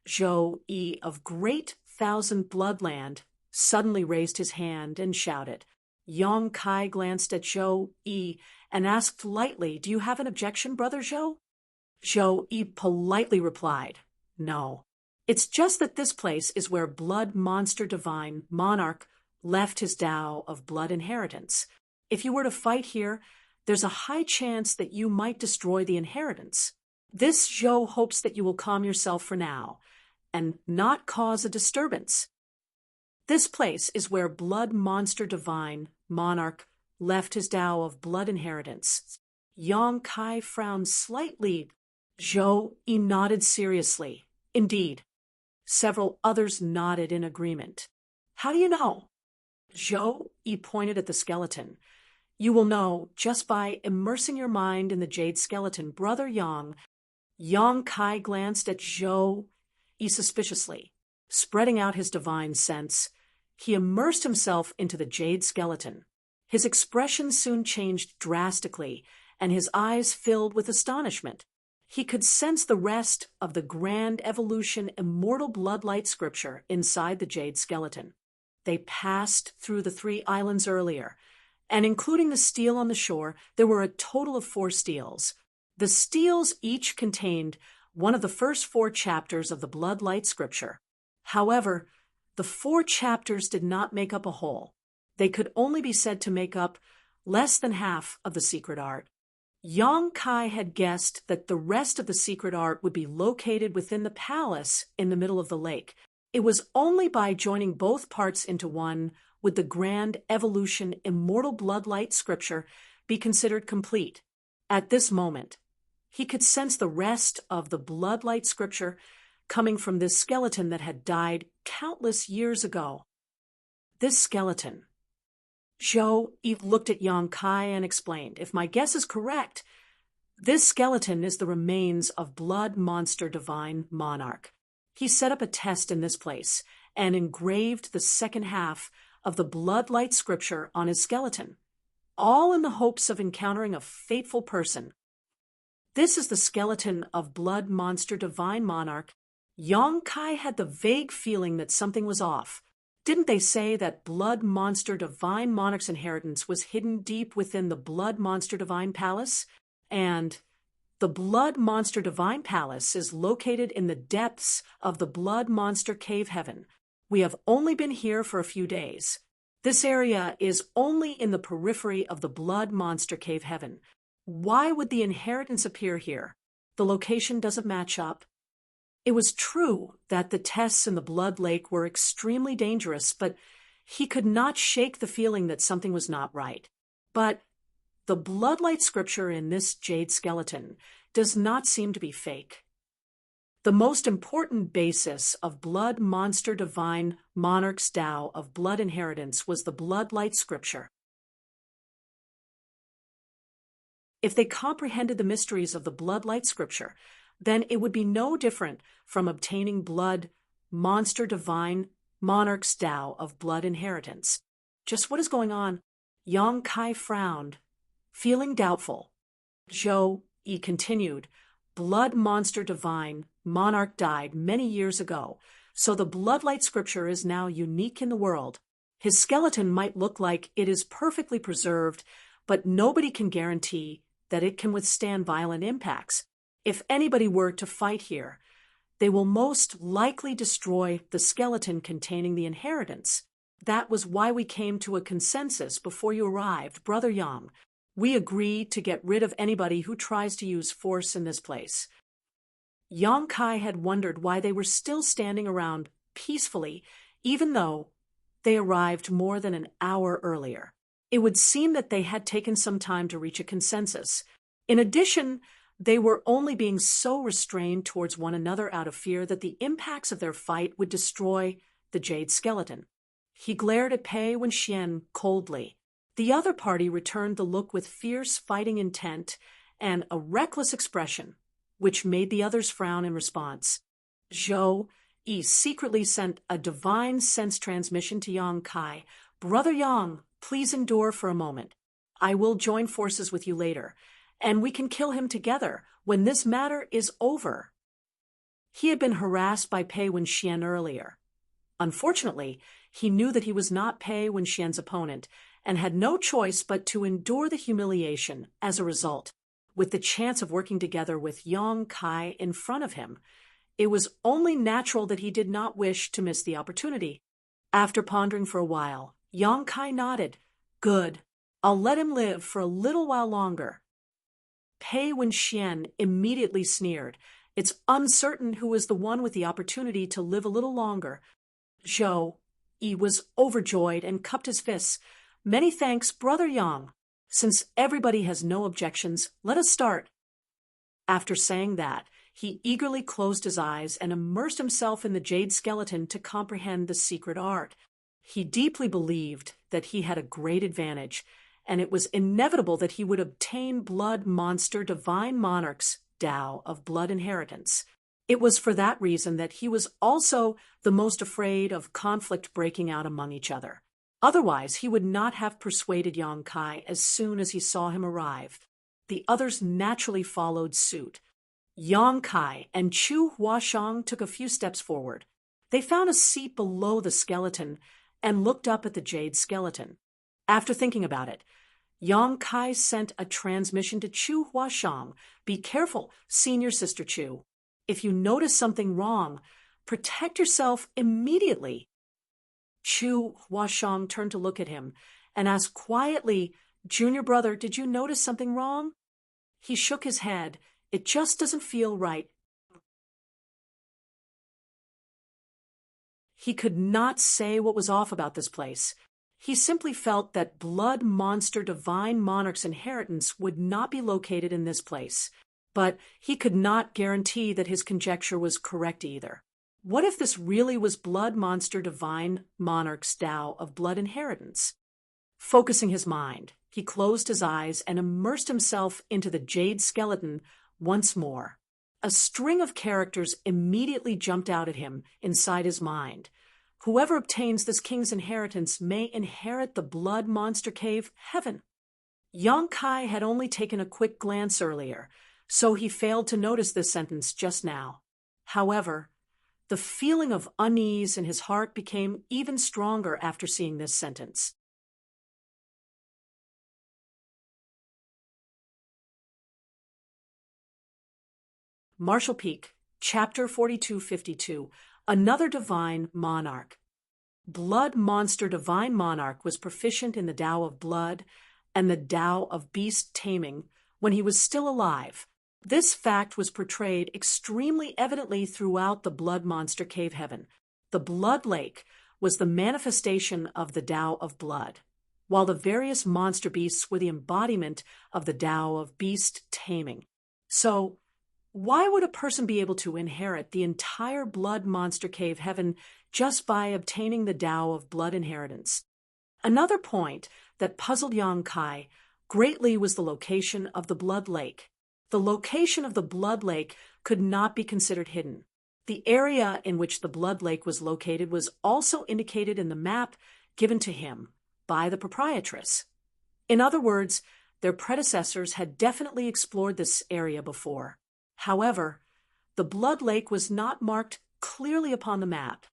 S1: Zhou Yi of Great Thousand Bloodland suddenly raised his hand and shouted. Yang Kai glanced at Zhou Yi and asked lightly, "Do you have an objection, Brother Zhou?" Zhou Yi politely replied, "No. It's just that this place is where Blood Monster Divine Monarch left his Tao of Blood Inheritance. If you were to fight here, there's a high chance that you might destroy the inheritance. This Zhou hopes that you will calm yourself for now and not cause a disturbance. This place is where Blood Monster Divine Monarch left his Tao of Blood Inheritance." Yang Kai frowned slightly. Zhou Yi nodded seriously. "Indeed." Several others nodded in agreement. "How do you know?" Zhou Yi pointed at the skeleton. You will know just by immersing your mind in the jade skeleton. Brother Yang. Yang Kai glanced at Zhou Yi suspiciously. Spreading out his divine sense, he immersed himself into the jade skeleton. His expression soon changed drastically, and his eyes filled with astonishment. He could sense the rest of the grand evolution immortal bloodlight scripture inside the jade skeleton. They passed through the 3 islands earlier, and including the stele on the shore, there were a total of 4 steles. The steles each contained one of the first 4 chapters of the bloodlight scripture. However, the 4 chapters did not make up a whole. They could only be said to make up less than half of the secret art. Yang Kai had guessed that the rest of the secret art would be located within the palace in the middle of the lake. It was only by joining both parts into one would the grand evolution immortal bloodlight scripture be considered complete. At this moment, he could sense the rest of the bloodlight scripture coming from this skeleton that had died countless years ago. This skeleton. Zhou Yi looked at Yang Kai and explained, "If my guess is correct, this skeleton is the remains of Blood Monster Divine Monarch. He set up a test in this place and engraved the second half of the bloodlight scripture on his skeleton, all in the hopes of encountering a fateful person. This is the skeleton of Blood Monster Divine Monarch." Yang Kai had the vague feeling that something was off. Didn't they say that Blood Monster Divine Monarch's inheritance was hidden deep within the Blood Monster Divine Palace? And the Blood Monster Divine Palace is located in the depths of the Blood Monster Cave Heaven. We have only been here for a few days. This area is only in the periphery of the Blood Monster Cave Heaven. Why would the inheritance appear here? The location doesn't match up. It was true that the tests in the Blood Lake were extremely dangerous, but he could not shake the feeling that something was not right. But the bloodlight scripture in this jade skeleton does not seem to be fake. The most important basis of Blood Monster Divine Monarch's Tao of blood inheritance was the bloodlight scripture. If they comprehended the mysteries of the bloodlight scripture, then it would be no different from obtaining Blood Monster Divine Monarch's Tao of blood inheritance. Just what is going on? Yang Kai frowned, feeling doubtful. Zhou Yi continued, Blood Monster Divine Monarch died many years ago, so the bloodlight scripture is now unique in the world. His skeleton might look like it is perfectly preserved, but nobody can guarantee that it can withstand violent impacts. If anybody were to fight here, they will most likely destroy the skeleton containing the inheritance. That was why we came to a consensus before you arrived, Brother Yang. We agreed to get rid of anybody who tries to use force in this place. Yang Kai had wondered why they were still standing around peacefully, even though they arrived more than an hour earlier. It would seem that they had taken some time to reach a consensus. In addition, they were only being so restrained towards one another out of fear that the impacts of their fight would destroy the jade skeleton. He glared at Pei Wenxian coldly. The other party returned the look with fierce fighting intent and a reckless expression, which made the others frown in response. Zhou Yi secretly sent a divine sense transmission to Yang Kai. Brother Yang, please endure for a moment. I will join forces with you later, and we can kill him together when this matter is over. He had been harassed by Pei Wenxian earlier. Unfortunately, he knew that he was not Pei Wenxian's opponent and had no choice but to endure the humiliation as a result. With the chance of working together with Yang Kai in front of him, it was only natural that he did not wish to miss the opportunity. After pondering for a while, Yang Kai nodded. Good. I'll let him live for a little while longer. Pei Wenxian immediately sneered. It's uncertain who is the one with the opportunity to live a little longer. Zhou Yi was overjoyed and cupped his fists. Many thanks, Brother Yang. Since everybody has no objections, let us start. After saying that, he eagerly closed his eyes and immersed himself in the jade skeleton to comprehend the secret art. He deeply believed that he had a great advantage, and it was inevitable that he would obtain Blood Monster Divine Monarch's Tao of Blood Inheritance. It was for that reason that he was also the most afraid of conflict breaking out among each other. Otherwise, he would not have persuaded Yang Kai as soon as he saw him arrive. The others naturally followed suit. Yang Kai and Chu Huashang took a few steps forward. They found a seat below the skeleton and looked up at the jade skeleton. After thinking about it, Yang Kai sent a transmission to Chu Huashang. Be careful, senior sister Chu. If you notice something wrong, protect yourself immediately. Chu Huashang turned to look at him and asked quietly, Junior brother, did you notice something wrong? He shook his head. It just doesn't feel right. He could not say what was off about this place. He simply felt that Blood Monster Divine Monarch's inheritance would not be located in this place. But he could not guarantee that his conjecture was correct either. What if this really was Blood Monster Divine Monarch's Tao of Blood Inheritance? Focusing his mind, he closed his eyes and immersed himself into the jade skeleton once more. A string of characters immediately jumped out at him inside his mind. Whoever obtains this king's inheritance may inherit the Blood Monster Cave heaven. Yang Kai had only taken a quick glance earlier, so he failed to notice this sentence just now. However, the feeling of unease in his heart became even stronger after seeing this sentence. Marshall Peak, Chapter 4252, Another Divine Monarch. Blood Monster Divine Monarch was proficient in the Tao of Blood and the Tao of Beast Taming when he was still alive. This fact was portrayed extremely evidently throughout the Blood Monster Cave heaven. The Blood Lake was the manifestation of the Tao of Blood, while the various monster beasts were the embodiment of the Tao of Beast Taming. So, why would a person be able to inherit the entire Blood Monster Cave heaven just by obtaining the Tao of Blood Inheritance? Another point that puzzled Yang Kai greatly was the location of the Blood Lake. The location of the Blood Lake could not be considered hidden. The area in which the Blood Lake was located was also indicated in the map given to him by the proprietress. In other words, their predecessors had definitely explored this area before. However, the Blood Lake was not marked clearly upon the map.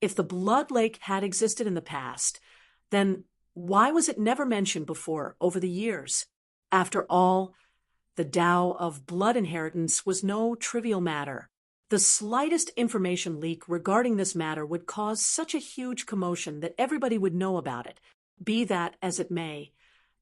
S1: If the Blood Lake had existed in the past, then why was it never mentioned before over the years? After all, the Tao of Blood Inheritance was no trivial matter. The slightest information leak regarding this matter would cause such a huge commotion that everybody would know about it. Be that as it may,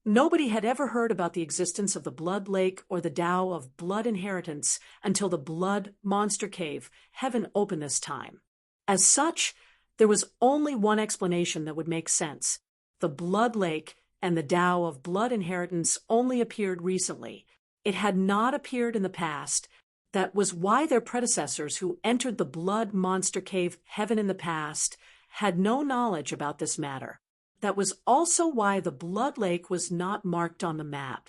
S1: nobody had ever heard about the existence of the Blood Lake or the Tao of Blood Inheritance until the Blood Monster Cave heaven opened this time. As such, there was only one explanation that would make sense. The Blood Lake and the Tao of Blood Inheritance only appeared recently. It had not appeared in the past. That was why their predecessors who entered the Blood Monster Cave heaven in the past had no knowledge about this matter. That was also why the Blood Lake was not marked on the map.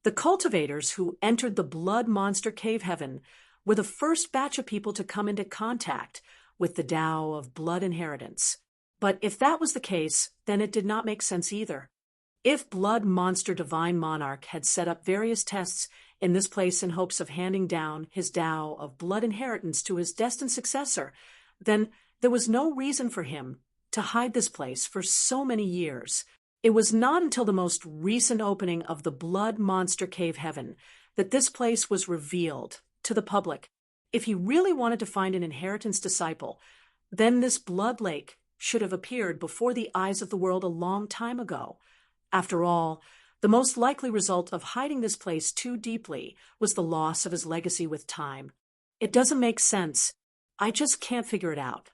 S1: The cultivators who entered the Blood Monster Cave heaven were the first batch of people to come into contact with the Tao of Blood Inheritance. But if that was the case, then it did not make sense either. If Blood Monster Divine Monarch had set up various tests in this place in hopes of handing down his Tao of Blood Inheritance to his destined successor, then there was no reason for him to hide this place for so many years. It was not until the most recent opening of the Blood Monster Cave heaven that this place was revealed to the public. If he really wanted to find an inheritance disciple, then this Blood Lake should have appeared before the eyes of the world a long time ago. After all, the most likely result of hiding this place too deeply was the loss of his legacy with time. It doesn't make sense. I just can't figure it out.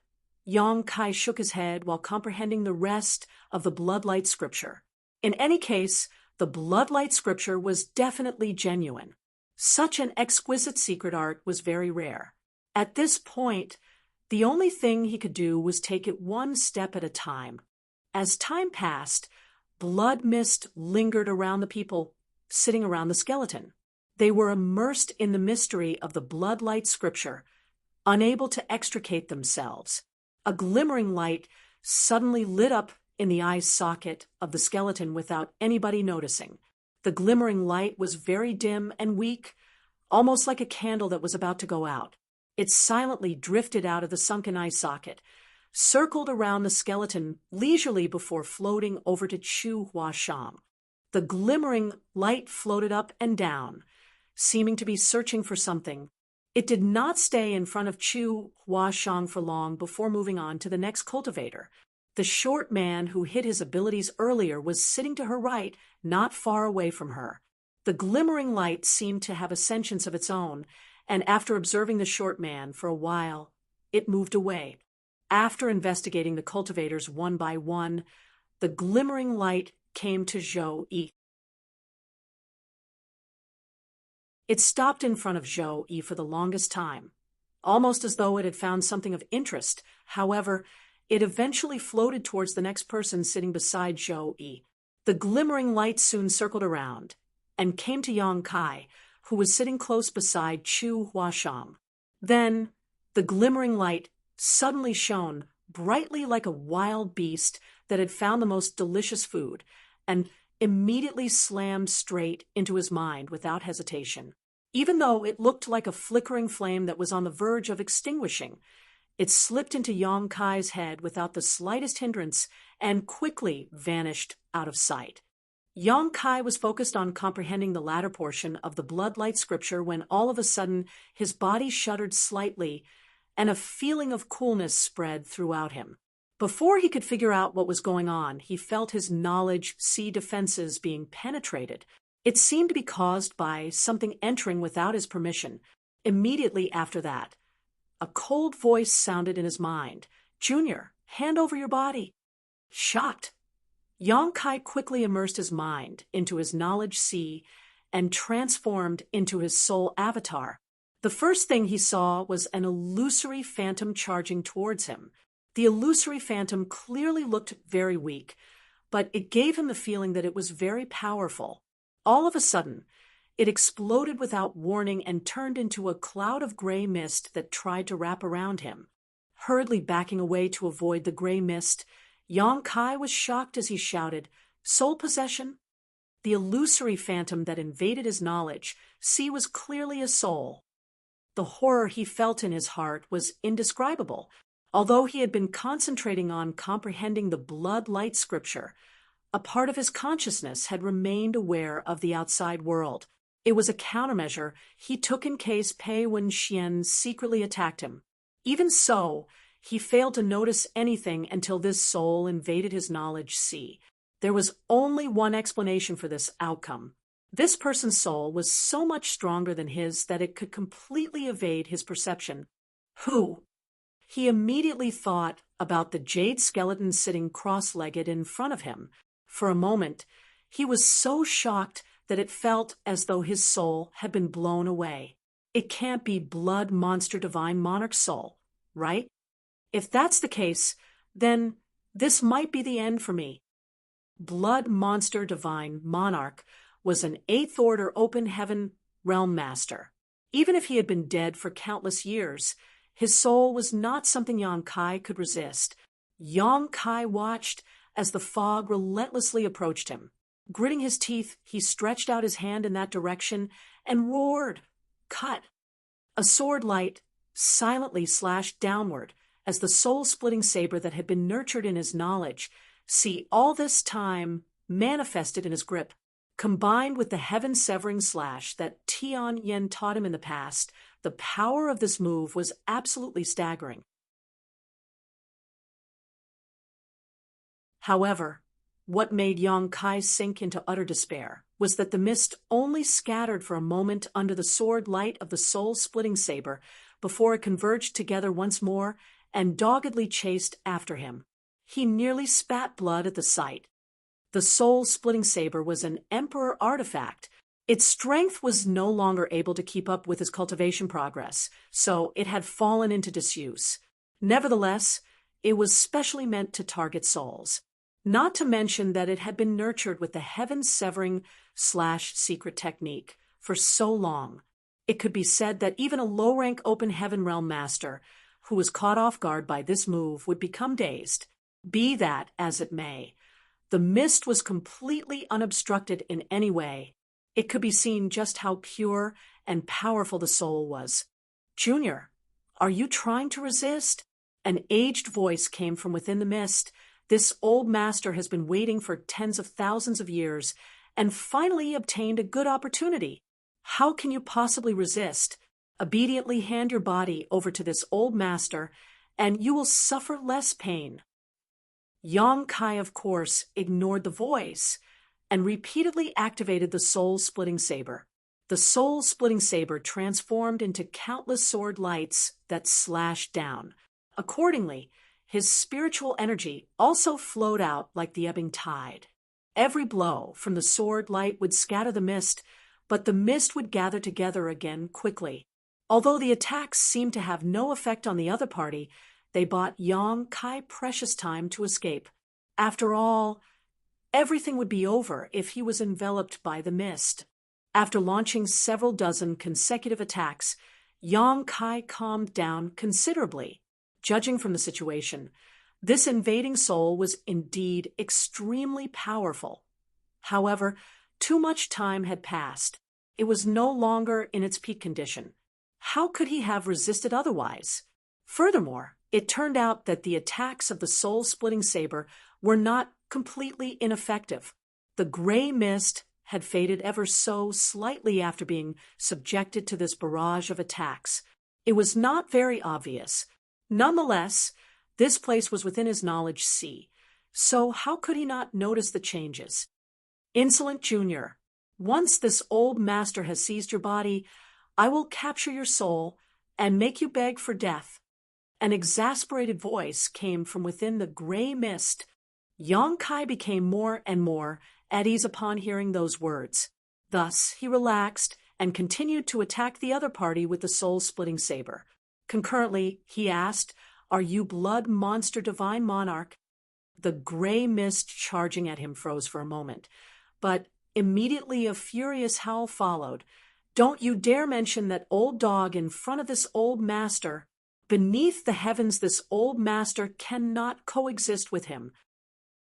S1: Yang Kai shook his head while comprehending the rest of the Bloodlight scripture. In any case, the Bloodlight scripture was definitely genuine. Such an exquisite secret art was very rare. At this point, the only thing he could do was take it one step at a time. As time passed, Blood mist lingered around the people sitting around the skeleton. They were immersed in the mystery of the blood-light scripture, unable to extricate themselves. A glimmering light suddenly lit up in the eye socket of the skeleton without anybody noticing. The glimmering light was very dim and weak, almost like a candle that was about to go out. It silently drifted out of the sunken eye socket, circled around the skeleton leisurely before floating over to Chu Huashang. The glimmering light floated up and down, seeming to be searching for something. It did not stay in front of Chu Huashang for long before moving on to the next cultivator. The short man who hid his abilities earlier was sitting to her right, not far away from her. The glimmering light seemed to have a sentience of its own, and after observing the short man for a while, it moved away. After investigating the cultivators one by one, the glimmering light came to Zhou Yi. It stopped in front of Zhou Yi for the longest time, almost as though it had found something of interest. However, it eventually floated towards the next person sitting beside Zhou Yi. The glimmering light soon circled around and came to Yang Kai, who was sitting close beside Chu Huashang. Then, the glimmering light suddenly shone brightly like a wild beast that had found the most delicious food, and immediately slammed straight into his mind without hesitation. Even though it looked like a flickering flame that was on the verge of extinguishing, it slipped into Yang Kai's head without the slightest hindrance and quickly vanished out of sight. Yang Kai was focused on comprehending the latter portion of the blood-light scripture when all of a sudden his body shuddered slightly and a feeling of coolness spread throughout him. Before he could figure out what was going on, he felt his knowledge sea defenses being penetrated. It seemed to be caused by something entering without his permission. Immediately after that, a cold voice sounded in his mind. "Junior, hand over your body." Shocked, Yang Kai quickly immersed his mind into his knowledge sea and transformed into his soul avatar. The first thing he saw was an illusory phantom charging towards him. The illusory phantom clearly looked very weak, but it gave him the feeling that it was very powerful. All of a sudden, it exploded without warning and turned into a cloud of gray mist that tried to wrap around him. Hurriedly backing away to avoid the gray mist, Yang Kai was shocked as he shouted, "Soul possession?" The illusory phantom that invaded his knowledge, see, was clearly a soul. The horror he felt in his heart was indescribable. Although he had been concentrating on comprehending the blood-light scripture, a part of his consciousness had remained aware of the outside world. It was a countermeasure he took in case Pei Wenxian secretly attacked him. Even so, he failed to notice anything until this soul invaded his knowledge sea. There was only one explanation for this outcome. This person's soul was so much stronger than his that it could completely evade his perception. Who? He immediately thought about the jade skeleton sitting cross-legged in front of him. For a moment, he was so shocked that it felt as though his soul had been blown away. It can't be Blood Monster Divine Monarch's soul, right? If that's the case, then this might be the end for me. Blood Monster Divine Monarch was an 8th Order Open Heaven Realm Master. Even if he had been dead for countless years, his soul was not something Yang Kai could resist. Yang Kai watched as the fog relentlessly approached him. Gritting his teeth, he stretched out his hand in that direction and roared, "Cut!" A sword light silently slashed downward as the soul-splitting saber that had been nurtured in his knowledge, see, all this time manifested in his grip. Combined with the heaven-severing slash that Tian Yen taught him in the past, the power of this move was absolutely staggering. However, what made Yang Kai sink into utter despair was that the mist only scattered for a moment under the sword light of the soul-splitting saber before it converged together once more and doggedly chased after him. He nearly spat blood at the sight. The soul-splitting saber was an Emperor artifact. Its strength was no longer able to keep up with his cultivation progress, so it had fallen into disuse. Nevertheless, it was specially meant to target souls. Not to mention that it had been nurtured with the heaven-severing/secret technique for so long. It could be said that even a low-rank open heaven realm master who was caught off guard by this move would become dazed. Be that as it may, the mist was completely unobstructed in any way. It could be seen just how pure and powerful the soul was. "Junior, are you trying to resist?" An aged voice came from within the mist. "This old master has been waiting for tens of thousands of years and finally obtained a good opportunity. How can you possibly resist? Obediently hand your body over to this old master, and you will suffer less pain." Yang Kai, of course, ignored the voice and repeatedly activated the soul-splitting saber. The soul-splitting saber transformed into countless sword lights that slashed down. Accordingly, his spiritual energy also flowed out like the ebbing tide. Every blow from the sword light would scatter the mist, but the mist would gather together again quickly. Although the attacks seemed to have no effect on the other party, they bought Yang Kai precious time to escape. After all, everything would be over if he was enveloped by the mist. After launching several dozen consecutive attacks, Yang Kai calmed down considerably. Judging from the situation, this invading soul was indeed extremely powerful. However, too much time had passed. It was no longer in its peak condition. How could he have resisted otherwise? Furthermore, it turned out that the attacks of the soul-splitting saber were not completely ineffective. The gray mist had faded ever so slightly after being subjected to this barrage of attacks. It was not very obvious. Nonetheless, this place was within his knowledge sea, so how could he not notice the changes? "Insolent Junior, once this old master has seized your body, I will capture your soul and make you beg for death." An exasperated voice came from within the gray mist. Yang Kai became more and more at ease upon hearing those words. Thus, he relaxed and continued to attack the other party with the soul-splitting saber. Concurrently, he asked, "Are you blood monster divine monarch?" The gray mist charging at him froze for a moment, but immediately a furious howl followed. "Don't you dare mention that old dog in front of this old master. Beneath the heavens, this old master cannot coexist with him."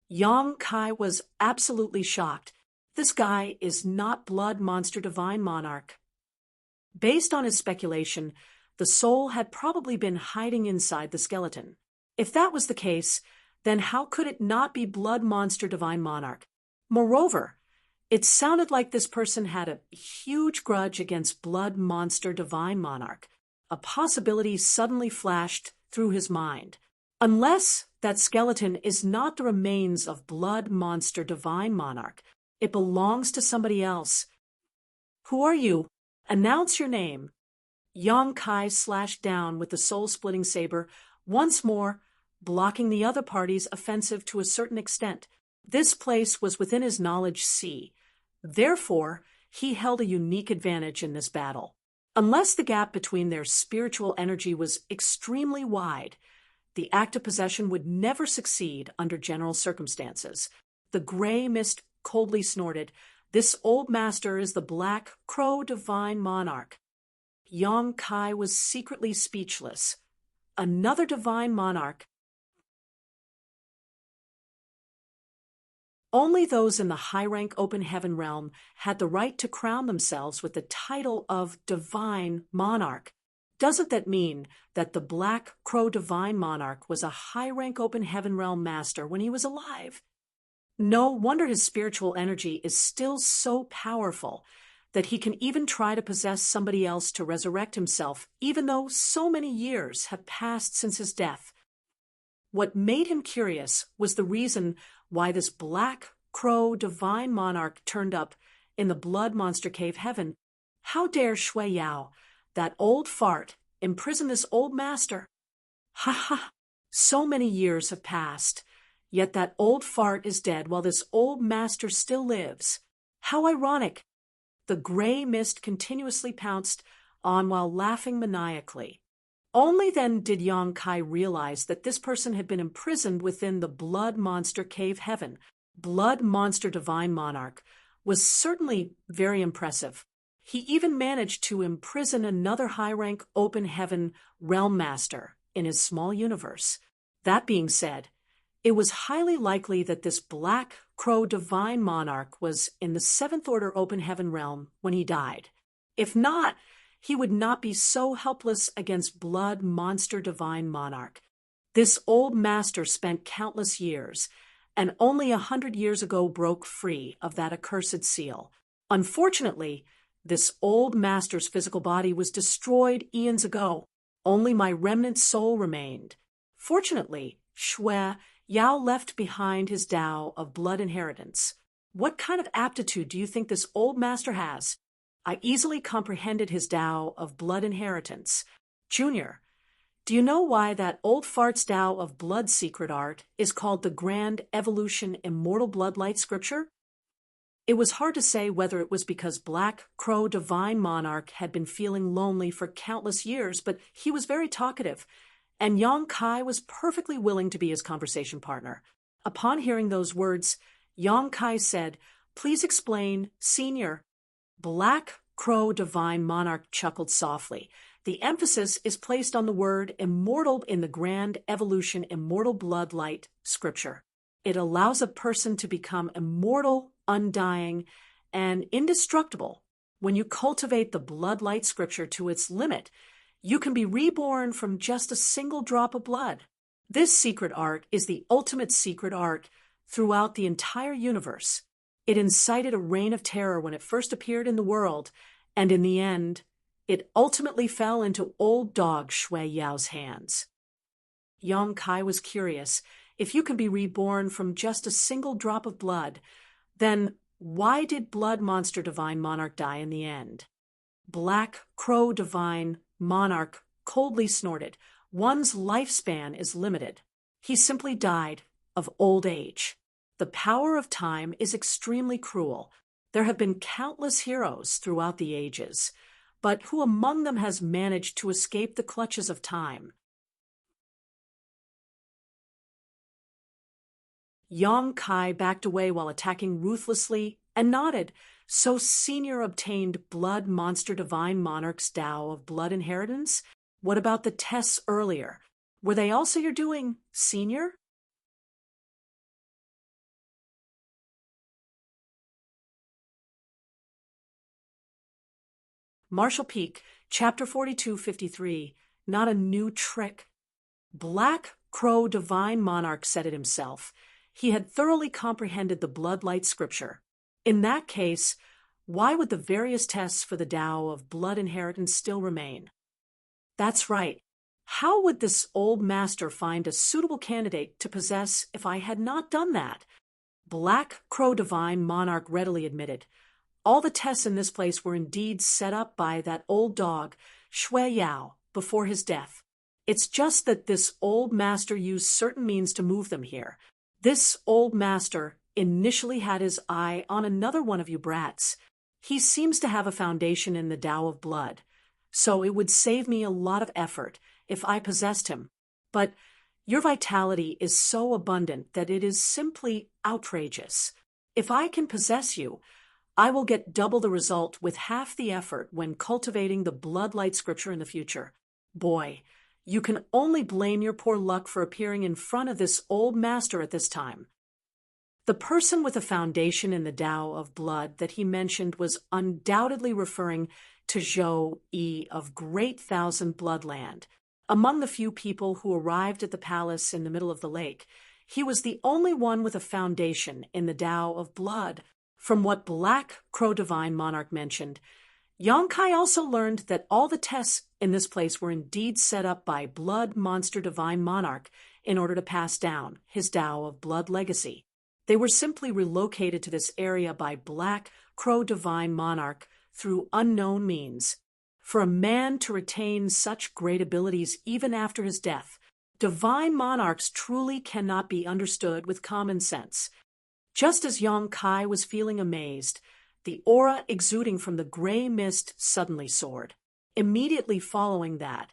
S1: Yang Kai was absolutely shocked. This guy is not blood monster divine monarch. Based on his speculation, the soul had probably been hiding inside the skeleton. If that was the case, then how could it not be blood monster divine monarch? Moreover, it sounded like this person had a huge grudge against blood monster divine monarch. A possibility suddenly flashed through his mind. Unless that skeleton is not the remains of blood monster divine monarch, it belongs to somebody else. "Who are you? Announce your name." Yang Kai slashed down with the soul-splitting saber, once more blocking the other party's offensive to a certain extent. This place was within his knowledge sea. Therefore, he held a unique advantage in this battle. Unless the gap between their spiritual energy was extremely wide, the act of possession would never succeed under general circumstances. The gray mist coldly snorted, "This old master is the Black Crow Divine Monarch." Yang Kai was secretly speechless. Another divine monarch. Only those in the high-rank open heaven realm had the right to crown themselves with the title of divine monarch. Doesn't that mean that the Black Crow Divine Monarch was a high-rank open heaven realm master when he was alive? No wonder his spiritual energy is still so powerful that he can even try to possess somebody else to resurrect himself, even though so many years have passed since his death. What made him curious was the reason why this Black Crow Divine Monarch turned up in the Blood Monster Cave heaven. How dare Shui Yao, that old fart, imprison this old master? Ha ha! So many years have passed, yet that old fart is dead while this old master still lives. How ironic! The gray mist continuously pounced on while laughing maniacally. Only then did Yang Kai realize that this person had been imprisoned within the Blood Monster Cave Heaven. Blood Monster Divine Monarch was certainly very impressive. He even managed to imprison another high-rank Open Heaven Realm Master in his small universe. That being said, it was highly likely that this Black Crow Divine Monarch was in the 7th Order Open Heaven realm when he died. If not, he would not be so helpless against Blood Monster Divine Monarch. This old master spent countless years, and only 100 years ago broke free of that accursed seal. Unfortunately, this old master's physical body was destroyed eons ago. Only my remnant soul remained. Fortunately, Shui Yao left behind his Tao of blood inheritance. What kind of aptitude do you think this old master has? I easily comprehended his Tao of blood inheritance. Junior, do you know why that old fart's Tao of blood secret art is called the Grand Evolution Immortal Bloodlight Scripture? It was hard to say whether it was because Black Crow Divine Monarch had been feeling lonely for countless years, but he was very talkative, and Yang Kai was perfectly willing to be his conversation partner. Upon hearing those words, Yang Kai said, "Please explain, Senior." Black Crow Divine Monarch chuckled softly. The emphasis is placed on the word immortal in the Grand Evolution Immortal Bloodlight Scripture. It allows a person to become immortal, undying, and indestructible. When you cultivate the Bloodlight Scripture to its limit, you can be reborn from just a single drop of blood. This secret art is the ultimate secret art throughout the entire universe. It incited a reign of terror when it first appeared in the world, and in the end, it ultimately fell into old dog Shui Yao's hands. Yang Kai was curious. If you can be reborn from just a single drop of blood, then why did Blood Monster Divine Monarch die in the end? Black Crow Divine Monarch coldly snorted. One's lifespan is limited. He simply died of old age. The power of time is extremely cruel. There have been countless heroes throughout the ages, but who among them has managed to escape the clutches of time? Yang Kai backed away while attacking ruthlessly and nodded. So Senior obtained Blood Monster Divine Monarch's Tao of blood inheritance? What about the tests earlier? Were they also your doing, Senior? Marshall Peak, Chapter 4253, Not a New Trick. Black Crow Divine Monarch said it himself. He had thoroughly comprehended the Bloodlight Scripture. In that case, why would the various tests for the Tao of blood inheritance still remain? That's right. How would this old master find a suitable candidate to possess if I had not done that? Black Crow Divine Monarch readily admitted. All the tests in this place were indeed set up by that old dog, Shui Yao, before his death. It's just that this old master used certain means to move them here. This old master initially had his eye on another one of you brats. He seems to have a foundation in the Tao of blood, so it would save me a lot of effort if I possessed him. But your vitality is so abundant that it is simply outrageous. If I can possess you, I will get double the result with half the effort when cultivating the Bloodlight Scripture in the future. Boy, you can only blame your poor luck for appearing in front of this old master at this time. The person with a foundation in the Tao of blood that he mentioned was undoubtedly referring to Zhou Yi of Great Thousand Bloodland. Among the few people who arrived at the palace in the middle of the lake, he was the only one with a foundation in the Tao of blood. From what Black Crow Divine Monarch mentioned, Yang Kai also learned that all the tests in this place were indeed set up by Blood Monster Divine Monarch in order to pass down his Tao of blood legacy. They were simply relocated to this area by Black Crow Divine Monarch through unknown means. For a man to retain such great abilities even after his death, divine monarchs truly cannot be understood with common sense. Just as Yang Kai was feeling amazed, the aura exuding from the gray mist suddenly soared. Immediately following that,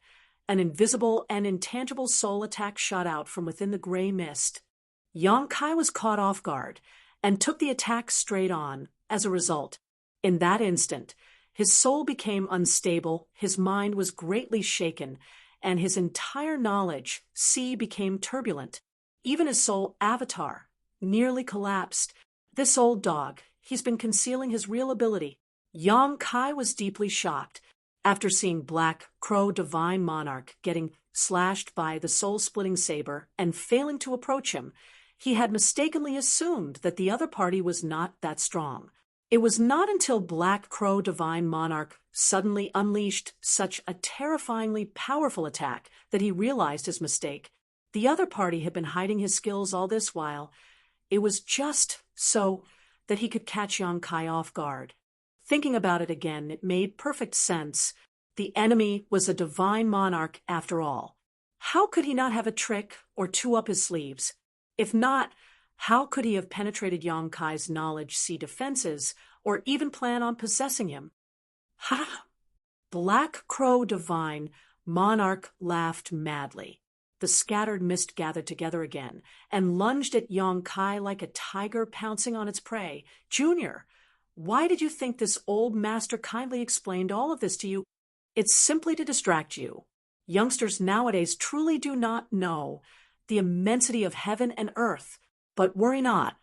S1: an invisible and intangible soul attack shot out from within the gray mist. Yang Kai was caught off guard and took the attack straight on. As a result, in that instant, his soul became unstable, his mind was greatly shaken, and his entire knowledge became turbulent. Even his soul avatar nearly collapsed. This old dog, he's been concealing his real ability. Yang Kai was deeply shocked. After seeing Black Crow Divine Monarch getting slashed by the soul-splitting saber and failing to approach him, he had mistakenly assumed that the other party was not that strong. It was not until Black Crow Divine Monarch suddenly unleashed such a terrifyingly powerful attack that he realized his mistake. The other party had been hiding his skills all this while. It was just so that he could catch Yang Kai off guard. Thinking about it again, it made perfect sense. The enemy was a divine monarch after all. How could he not have a trick or two up his sleeves? If not, how could he have penetrated Yang Kai's knowledge defenses or even plan on possessing him? Ha! Black Crow Divine Monarch laughed madly. The scattered mist gathered together again and lunged at Yang Kai like a tiger pouncing on its prey. Junior, why did you think this old master kindly explained all of this to you? It's simply to distract you. Youngsters nowadays truly do not know the immensity of heaven and earth. But worry not.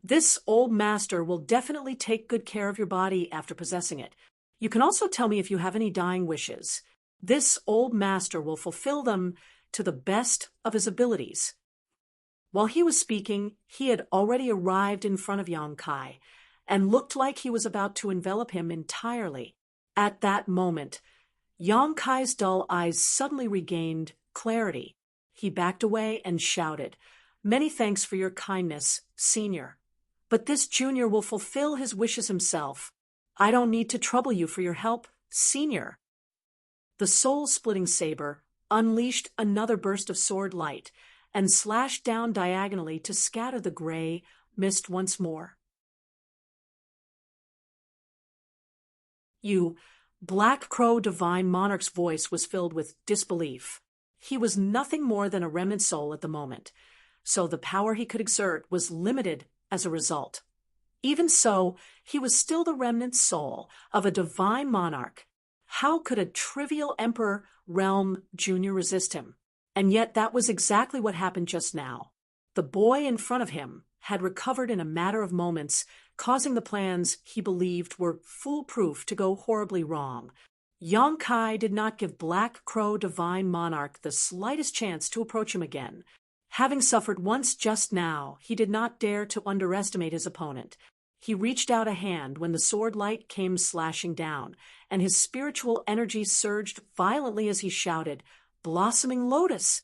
S1: This old master will definitely take good care of your body after possessing it. You can also tell me if you have any dying wishes. This old master will fulfill them to the best of his abilities. While he was speaking, he had already arrived in front of Yang Kai and looked like he was about to envelop him entirely. At that moment, Yang Kai's dull eyes suddenly regained clarity. He backed away and shouted, "Many thanks for your kindness, Senior. But this junior will fulfill his wishes himself. I don't need to trouble you for your help, Senior." The soul-splitting saber unleashed another burst of sword light and slashed down diagonally to scatter the gray mist once more. "You," Black Crow Divine Monarch's voice was filled with disbelief. He was nothing more than a remnant soul at the moment, so the power he could exert was limited as a result. Even so, he was still the remnant soul of a divine monarch. How could a trivial Emperor Realm Junior resist him? And yet that was exactly what happened just now. The boy in front of him had recovered in a matter of moments, causing the plans he believed were foolproof to go horribly wrong. Yang Kai did not give Black Crow Divine Monarch the slightest chance to approach him again. Having suffered once just now, he did not dare to underestimate his opponent. He reached out a hand when the sword light came slashing down, and his spiritual energy surged violently as he shouted, "Blossoming Lotus!"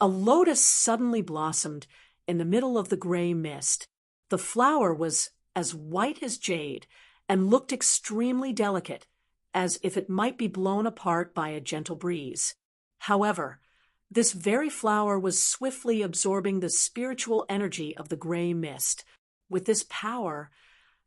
S1: A lotus suddenly blossomed in the middle of the gray mist. The flower was as white as jade and looked extremely delicate, as if it might be blown apart by a gentle breeze. However, this very flower was swiftly absorbing the spiritual energy of the gray mist. With this power,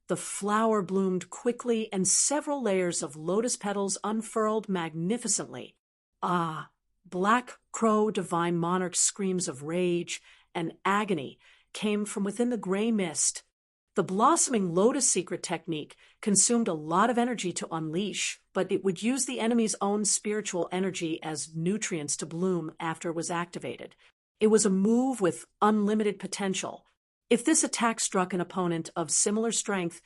S1: the flower bloomed quickly and several layers of lotus petals unfurled magnificently. Ah! Black Crow Divine Monarch's screams of rage and agony came from within the gray mist. The blossoming lotus secret technique consumed a lot of energy to unleash, but it would use the enemy's own spiritual energy as nutrients to bloom after it was activated. It was a move with unlimited potential. If this attack struck an opponent of similar strength,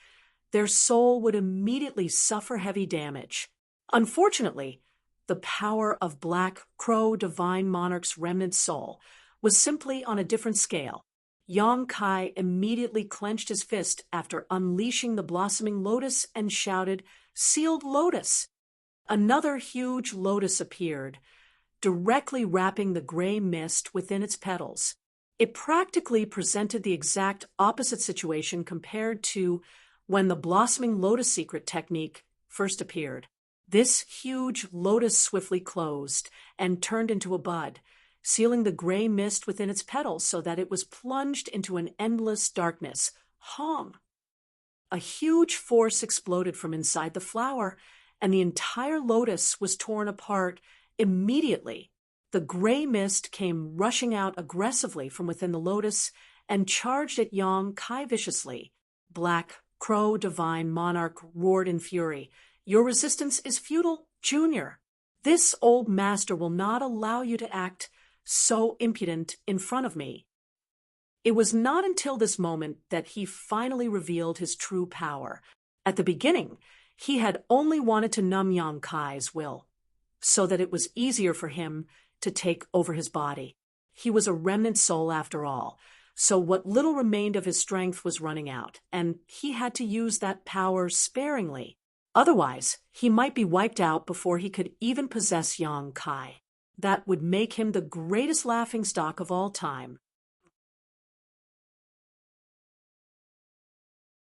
S1: their soul would immediately suffer heavy damage. Unfortunately, the power of Black Crow Divine Monarch's remnant soul was simply on a different scale. Yang Kai immediately clenched his fist after unleashing the blossoming lotus and shouted, "Sealed lotus!" Another huge lotus appeared, directly wrapping the gray mist within its petals. It practically presented the exact opposite situation compared to when the blossoming lotus secret technique first appeared. This huge lotus swiftly closed and turned into a bud, sealing the gray mist within its petals so that it was plunged into an endless darkness. Hong! A huge force exploded from inside the flower, and the entire lotus was torn apart immediately. The gray mist came rushing out aggressively from within the lotus and charged at Yang Kai viciously. Black Crow Divine Monarch roared in fury. Your resistance is futile, Junior. This old master will not allow you to act so impudent in front of me. It was not until this moment that he finally revealed his true power. At the beginning, he had only wanted to numb Yang Kai's will, so that it was easier for him to take over his body. He was a remnant soul after all, so what little remained of his strength was running out, and he had to use that power sparingly. Otherwise, he might be wiped out before he could even possess Yang Kai. That would make him the greatest laughingstock of all time.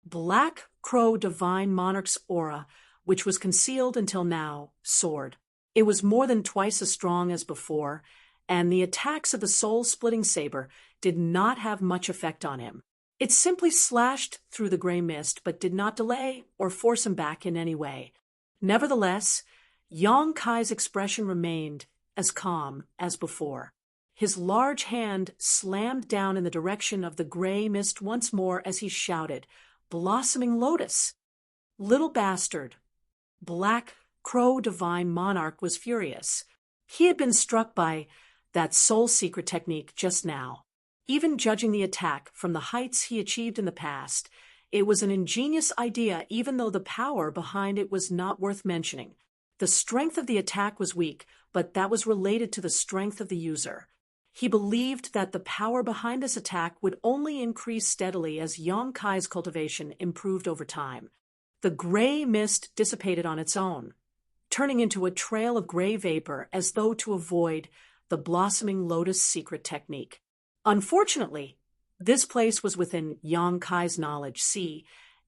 S1: Black Crow Divine Monarch's aura, which was concealed until now, soared. It was more than twice as strong as before, and the attacks of the soul-splitting saber did not have much effect on him. It simply slashed through the gray mist, but did not delay or force him back in any way. Nevertheless, Yang Kai's expression remained as calm as before. His large hand slammed down in the direction of the gray mist once more as he shouted, "Blossoming Lotus!" Little bastard! Black Crow Divine Monarch was furious. He had been struck by that soul secret technique just now. Even judging the attack from the heights he achieved in the past, it was an ingenious idea even though the power behind it was not worth mentioning. The strength of the attack was weak, but that was related to the strength of the user. He believed that the power behind this attack would only increase steadily as Yang Kai's cultivation improved over time. The gray mist dissipated on its own, turning into a trail of gray vapor as though to avoid the blossoming lotus secret technique. Unfortunately, this place was within Yang Kai's knowledge,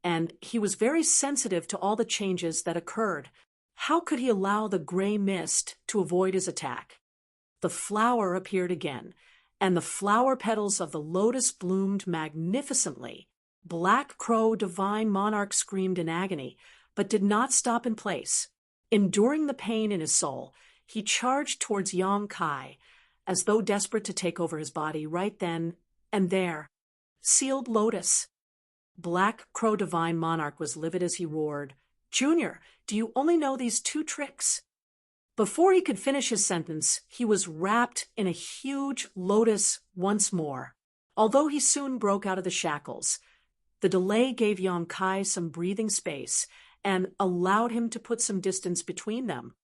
S1: and he was very sensitive to all the changes that occurred. How could he allow the gray mist to avoid his attack? The flower appeared again, and the flower petals of the lotus bloomed magnificently. Black Crow Divine Monarch screamed in agony, but did not stop in place. Enduring the pain in his soul, he charged towards Yang Kai, as though desperate to take over his body right then and there. Sealed lotus. Black Crow Divine Monarch was livid as he roared, "Junior, do you only know these two tricks?" Before he could finish his sentence, he was wrapped in a huge lotus once more. Although he soon broke out of the shackles, the delay gave Yang Kai some breathing space and allowed him to put some distance between them.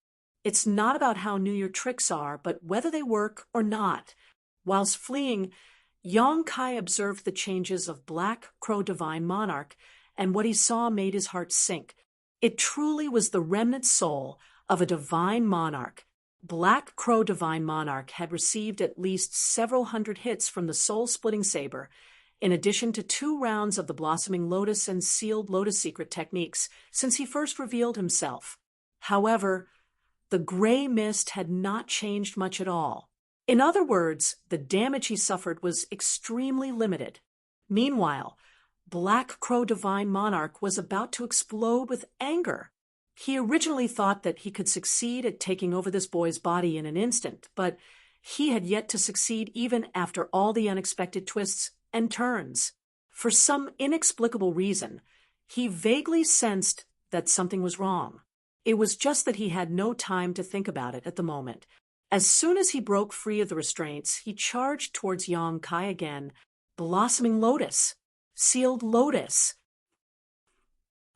S1: It's not about how new your tricks are, but whether they work or not. Whilst fleeing, Yang Kai observed the changes of Black Crow Divine Monarch, and what he saw made his heart sink. It truly was the remnant soul of a divine monarch. Black Crow Divine Monarch had received at least several hundred hits from the soul-splitting saber, in addition to 2 rounds of the blossoming lotus and sealed lotus secret techniques since he first revealed himself. However, the gray mist had not changed much at all. In other words, the damage he suffered was extremely limited. Meanwhile, Black Crow Divine Monarch was about to explode with anger. He originally thought that he could succeed at taking over this boy's body in an instant, but he had yet to succeed even after all the unexpected twists and turns. For some inexplicable reason, he vaguely sensed that something was wrong. It was just that he had no time to think about it at the moment. As soon as he broke free of the restraints, he charged towards Yang Kai again, blossoming lotus, sealed lotus.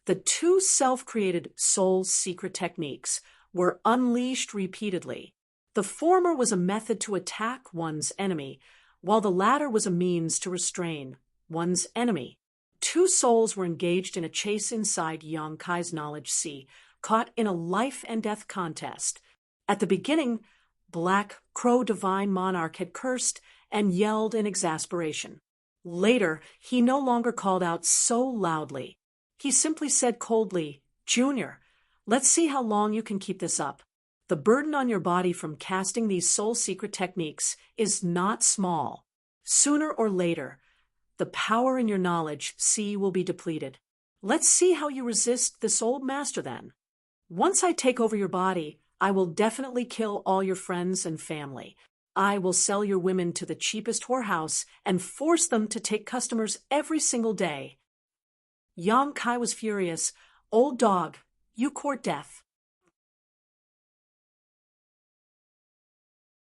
S1: The 2 self-created soul secret techniques were unleashed repeatedly. The former was a method to attack one's enemy, while the latter was a means to restrain one's enemy. 2 souls were engaged in a chase inside Yang Kai's knowledge caught in a life-and-death contest. At the beginning, Black Crow Divine Monarch had cursed and yelled in exasperation. Later, he no longer called out so loudly. He simply said coldly, "Junior, let's see how long you can keep this up. The burden on your body from casting these soul secret techniques is not small. Sooner or later, the power in your knowledge will be depleted. Let's see how you resist this old master then. Once I take over your body, I will definitely kill all your friends and family. I will sell your women to the cheapest whorehouse and force them to take customers every single day. Yang Kai was furious. Old dog, you court death.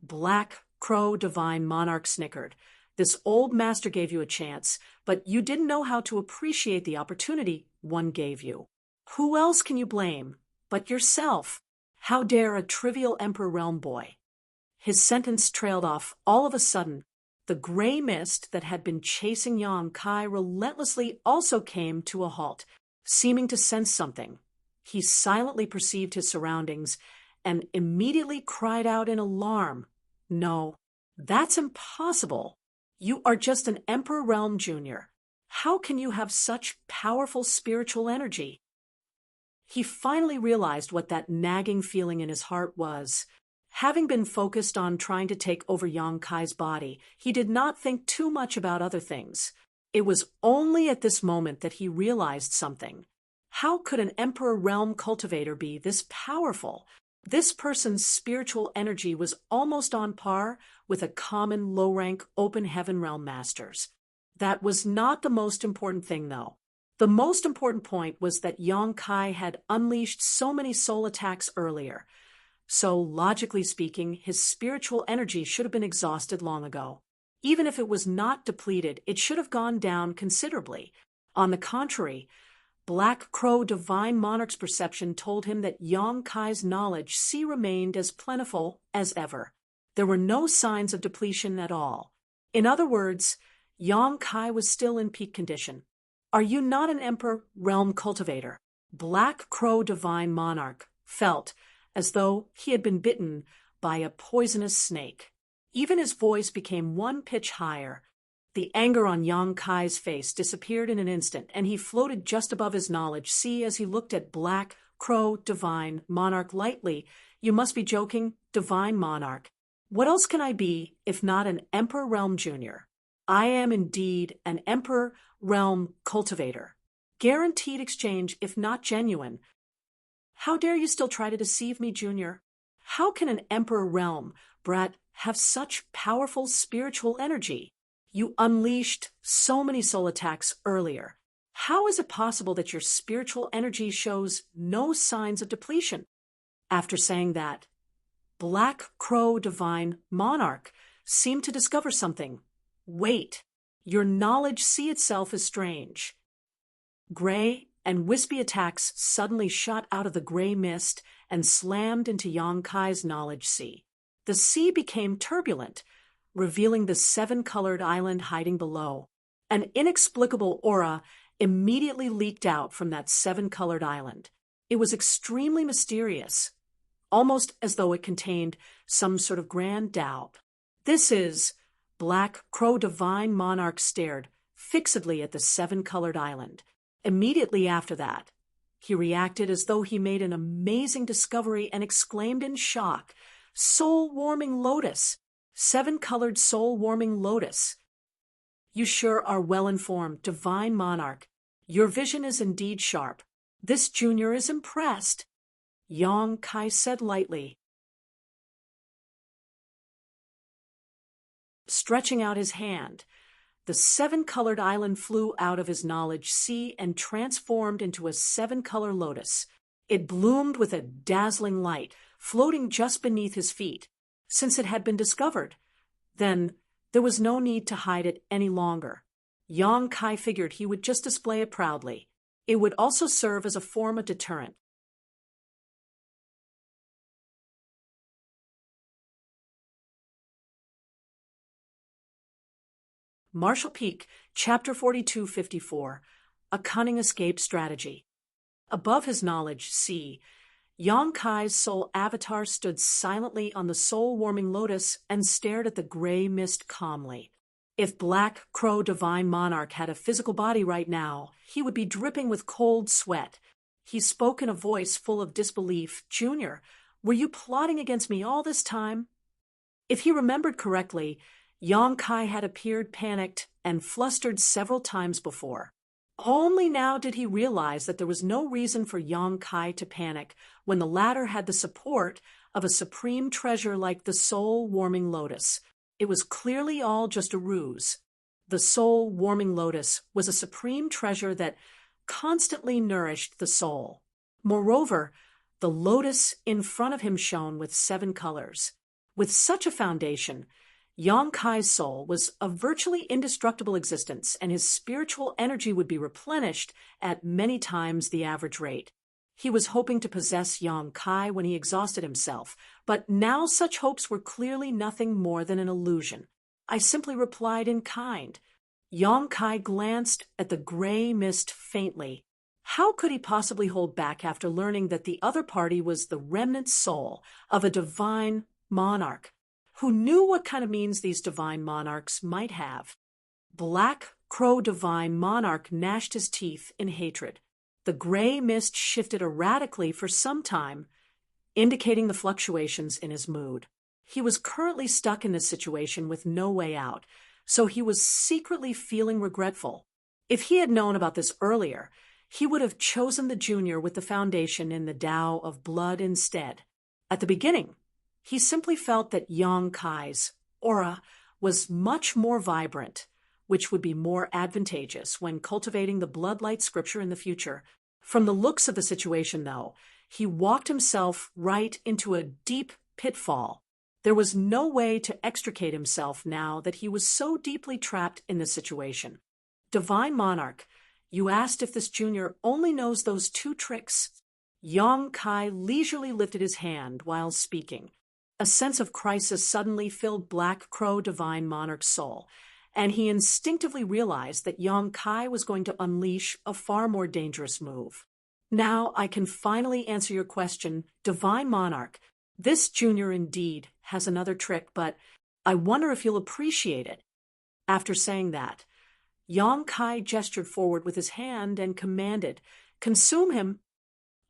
S1: Black Crow Divine Monarch snickered. This old master gave you a chance, but you didn't know how to appreciate the opportunity one gave you. Who else can you blame but yourself? How dare a trivial Emperor Realm boy? His sentence trailed off. All of a sudden, the gray mist that had been chasing Yang Kai relentlessly also came to a halt, seeming to sense something. He silently perceived his surroundings and immediately cried out in alarm. No, that's impossible. You are just an Emperor Realm Junior. How can you have such powerful spiritual energy? He finally realized what that nagging feeling in his heart was. Having been focused on trying to take over Yang Kai's body, he did not think too much about other things. It was only at this moment that he realized something. How could an Emperor Realm cultivator be this powerful? This person's spiritual energy was almost on par with a common low-rank open heaven realm master's. That was not the most important thing, though. The most important point was that Yang Kai had unleashed so many soul attacks earlier. So, logically speaking, his spiritual energy should have been exhausted long ago. Even if it was not depleted, it should have gone down considerably. On the contrary, Black Crow Divine Monarch's perception told him that Yang Kai's knowledge remained as plentiful as ever. There were no signs of depletion at all. In other words, Yang Kai was still in peak condition. Are you not an Emperor Realm cultivator? Black Crow Divine Monarch felt as though he had been bitten by a poisonous snake. Even his voice became one pitch higher. The anger on Yang Kai's face disappeared in an instant, and he floated just above his knowledge. See, as he looked at Black Crow Divine Monarch lightly, you must be joking, Divine Monarch. What else can I be if not an Emperor Realm Junior? I am indeed an Emperor Realm cultivator. Guaranteed exchange if not genuine. How dare you still try to deceive me, Junior? How can an Emperor Realm brat have such powerful spiritual energy? You unleashed so many soul attacks earlier. How is it possible that your spiritual energy shows no signs of depletion? After saying that, Black Crow Divine Monarch seemed to discover something. Wait, your knowledge itself is strange. Gray and wispy attacks suddenly shot out of the gray mist and slammed into Yang Kai's knowledge sea. The sea became turbulent, revealing the seven-colored island hiding below. An inexplicable aura immediately leaked out from that seven-colored island. It was extremely mysterious, almost as though it contained some sort of grand doubt. This is... Black Crow Divine Monarch stared fixedly at the seven-colored island. Immediately after that, he reacted as though he made an amazing discovery and exclaimed in shock, "Soul-warming lotus! Seven-colored soul-warming lotus! You sure are well-informed, Divine Monarch. Your vision is indeed sharp. This junior is impressed," Yang Kai said lightly. Stretching out his hand, the seven-colored island flew out of his knowledge sea and transformed into a seven-color lotus. It bloomed with a dazzling light, floating just beneath his feet. Since it had been discovered, then there was no need to hide it any longer. Yang Kai figured he would just display it proudly. It would also serve as a form of deterrent. Marshall Peak, Chapter 4254, A Cunning Escape Strategy. Above his knowledge sea, Yang Kai's soul avatar stood silently on the soul-warming lotus and stared at the gray mist calmly. If Black Crow Divine Monarch had a physical body right now, he would be dripping with cold sweat. He spoke in a voice full of disbelief. "Junior, were you plotting against me all this time?" If he remembered correctly, Yang Kai had appeared panicked and flustered several times before. Only now did he realize that there was no reason for Yang Kai to panic when the latter had the support of a supreme treasure like the soul-warming lotus. It was clearly all just a ruse. The soul-warming lotus was a supreme treasure that constantly nourished the soul. Moreover, the lotus in front of him shone with 7 colors. With such a foundation, Yang Kai's soul was a virtually indestructible existence, and his spiritual energy would be replenished at many times the average rate. He was hoping to possess Yang Kai when he exhausted himself, but now such hopes were clearly nothing more than an illusion. I simply replied in kind. Yang Kai glanced at the gray mist faintly. How could he possibly hold back after learning that the other party was the remnant soul of a divine monarch? Who knew what kind of means these divine monarchs might have? Black Crow Divine Monarch gnashed his teeth in hatred. The gray mist shifted erratically for some time, indicating the fluctuations in his mood. He was currently stuck in this situation with no way out, so he was secretly feeling regretful. If he had known about this earlier, he would have chosen the junior with the foundation in the Tao of blood instead. At the beginning, he simply felt that Yang Kai's aura was much more vibrant, which would be more advantageous when cultivating the bloodlight scripture in the future. From the looks of the situation, though, he walked himself right into a deep pitfall. There was no way to extricate himself now that he was so deeply trapped in this situation. Divine Monarch, you asked if this junior only knows those 2 tricks. Yang Kai leisurely lifted his hand while speaking. A sense of crisis suddenly filled Black Crow Divine Monarch's soul, and he instinctively realized that Yang Kai was going to unleash a far more dangerous move. Now I can finally answer your question, Divine Monarch. This junior indeed has another trick, but I wonder if you'll appreciate it. After saying that, Yang Kai gestured forward with his hand and commanded, "Consume him."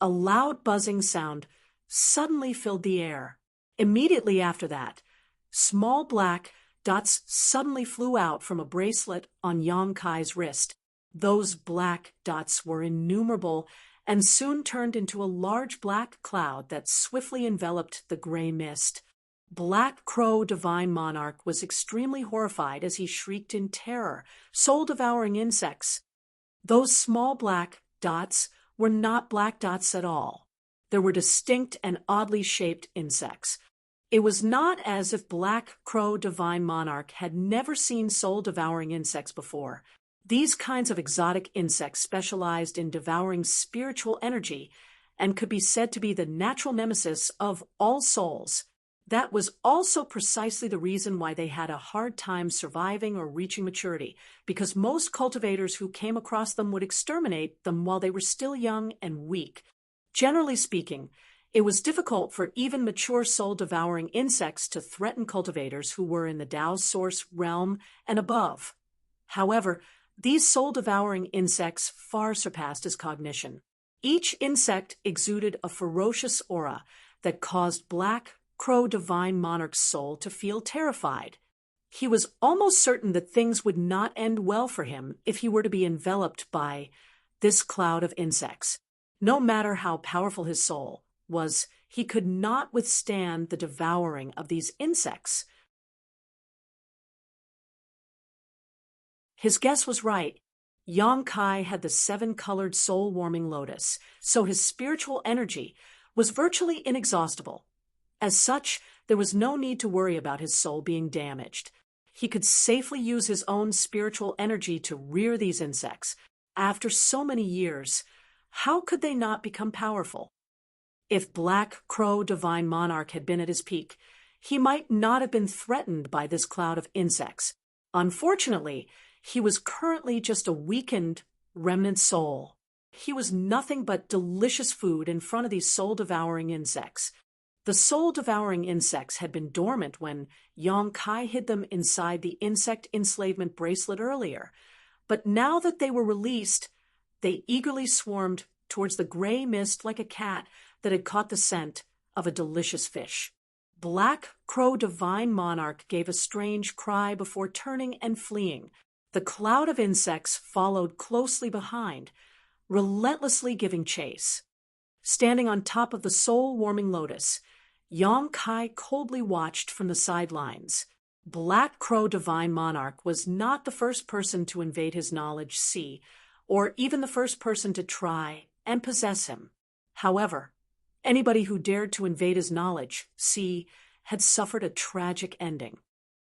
S1: A loud buzzing sound suddenly filled the air. Immediately after that, small black dots suddenly flew out from a bracelet on Yang Kai's wrist. Those black dots were innumerable and soon turned into a large black cloud that swiftly enveloped the gray mist. Black Crow Divine Monarch was extremely horrified as he shrieked in terror, soul-devouring insects. Those small black dots were not black dots at all. There were distinct and oddly shaped insects. It was not as if Black Crow Divine Monarch had never seen soul-devouring insects before. These kinds of exotic insects specialized in devouring spiritual energy and could be said to be the natural nemesis of all souls. That was also precisely the reason why they had a hard time surviving or reaching maturity, because most cultivators who came across them would exterminate them while they were still young and weak. Generally speaking, it was difficult for even mature soul-devouring insects to threaten cultivators who were in the Tao source realm and above. However, these soul-devouring insects far surpassed his cognition. Each insect exuded a ferocious aura that caused Black Crow Divine Monarch's soul to feel terrified. He was almost certain that things would not end well for him if he were to be enveloped by this cloud of insects. No matter how powerful his soul was, he could not withstand the devouring of these insects. His guess was right. Yang Kai had the 7-colored soul-warming lotus, so his spiritual energy was virtually inexhaustible. As such, there was no need to worry about his soul being damaged. He could safely use his own spiritual energy to rear these insects. After so many years, how could they not become powerful? If Black Crow Divine Monarch had been at his peak, he might not have been threatened by this cloud of insects. Unfortunately, he was currently just a weakened remnant soul. He was nothing but delicious food in front of these soul-devouring insects. The soul-devouring insects had been dormant when Yang Kai hid them inside the insect enslavement bracelet earlier, but now that they were released, they eagerly swarmed towards the gray mist like a cat that had caught the scent of a delicious fish. Black Crow Divine Monarch gave a strange cry before turning and fleeing. The cloud of insects followed closely behind, relentlessly giving chase. Standing on top of the soul-warming lotus, Yong Kai coldly watched from the sidelines. Black Crow Divine Monarch was not the first person to invade his knowledge sea, or even the first person to try and possess him. However, anybody who dared to invade his knowledge sea had suffered a tragic ending.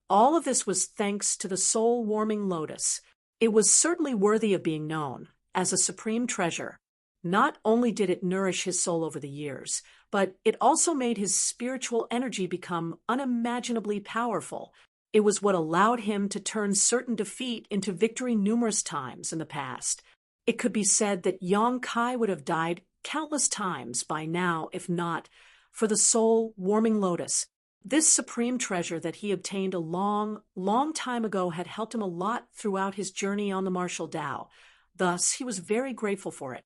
S1: All of this was thanks to the soul-warming lotus. It was certainly worthy of being known as a supreme treasure. Not only did it nourish his soul over the years, but it also made his spiritual energy become unimaginably powerful. It was what allowed him to turn certain defeat into victory numerous times in the past. It could be said that Yong Kai would have died countless times by now, if not for the soul-warming lotus. This supreme treasure that he obtained a long, long time ago had helped him a lot throughout his journey on the martial Tao. Thus, he was very grateful for it.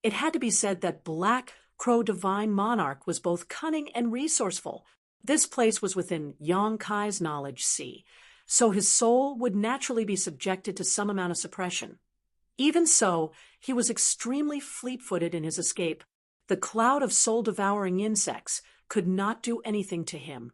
S1: It had to be said that Black Crow Divine Monarch was both cunning and resourceful. This place was within Yong Kai's knowledge sea, so his soul would naturally be subjected to some amount of suppression. Even so, he was extremely fleet-footed in his escape. The cloud of soul-devouring insects could not do anything to him.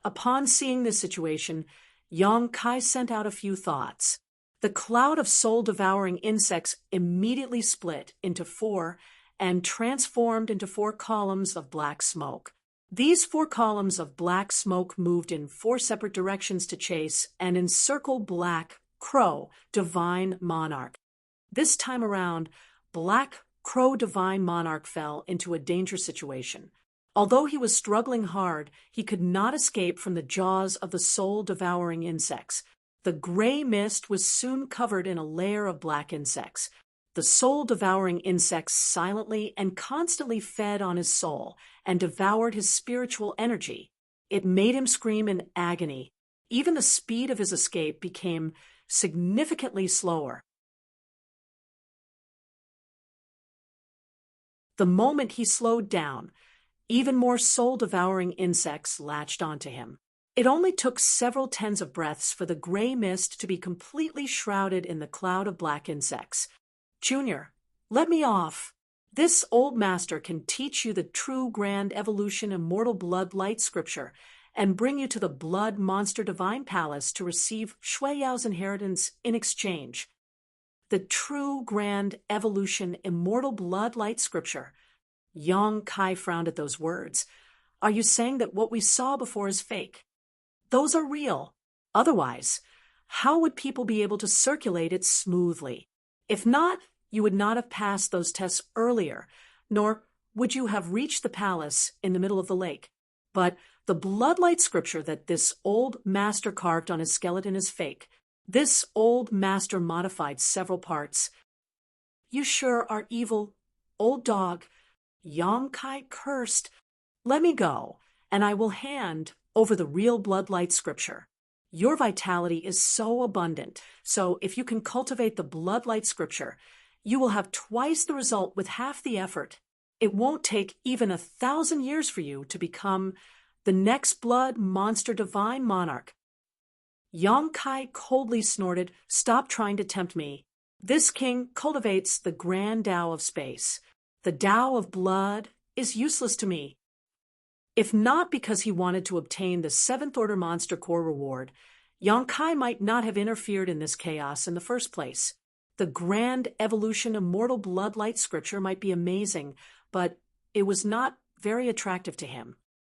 S1: Upon seeing this situation, Yong Kai sent out a few thoughts. The cloud of soul-devouring insects immediately split into 4 and transformed into 4 columns of black smoke. These 4 columns of black smoke moved in 4 separate directions to chase and encircle Black Crow Divine Monarch. This time around, Black Crow Divine Monarch fell into a dangerous situation. Although he was struggling hard, he could not escape from the jaws of the soul-devouring insects. The gray mist was soon covered in a layer of black insects. The soul-devouring insects silently and constantly fed on his soul and devoured his spiritual energy. It made him scream in agony. Even the speed of his escape became significantly slower. The moment he slowed down, even more soul-devouring insects latched onto him. It only took several tens of breaths for the gray mist to be completely shrouded in the cloud of black insects. Junior, let me off. This old master can teach you the true grand evolution immortal blood light scripture and bring you to the blood monster divine palace to receive Shui Yao's inheritance in exchange. The true grand evolution immortal blood light scripture. Yong Kai frowned at those words. Are you saying that what we saw before is fake? Those are real. Otherwise, how would people be able to circulate it smoothly? If not, you would not have passed those tests earlier, nor would you have reached the palace in the middle of the lake. But the bloodlight scripture that this old master carved on his skeleton is fake. This old master modified several parts. You sure are evil, old dog. Yong Kai cursed. Let me go, and I will hand over the real bloodlight scripture. Your vitality is so abundant, so if you can cultivate the bloodlight scripture, you will have twice the result with half the effort. It won't take even 1,000 years for you to become the next blood monster divine monarch. Yong Kai coldly snorted, Stop trying to tempt me. This king cultivates the grand Tao of space. The Tao of blood is useless to me. If not because he wanted to obtain the 7th Order Monster Core reward, Yong Kai might not have interfered in this chaos in the first place. The grand evolution immortal bloodlight scripture might be amazing, but it was not very attractive to him.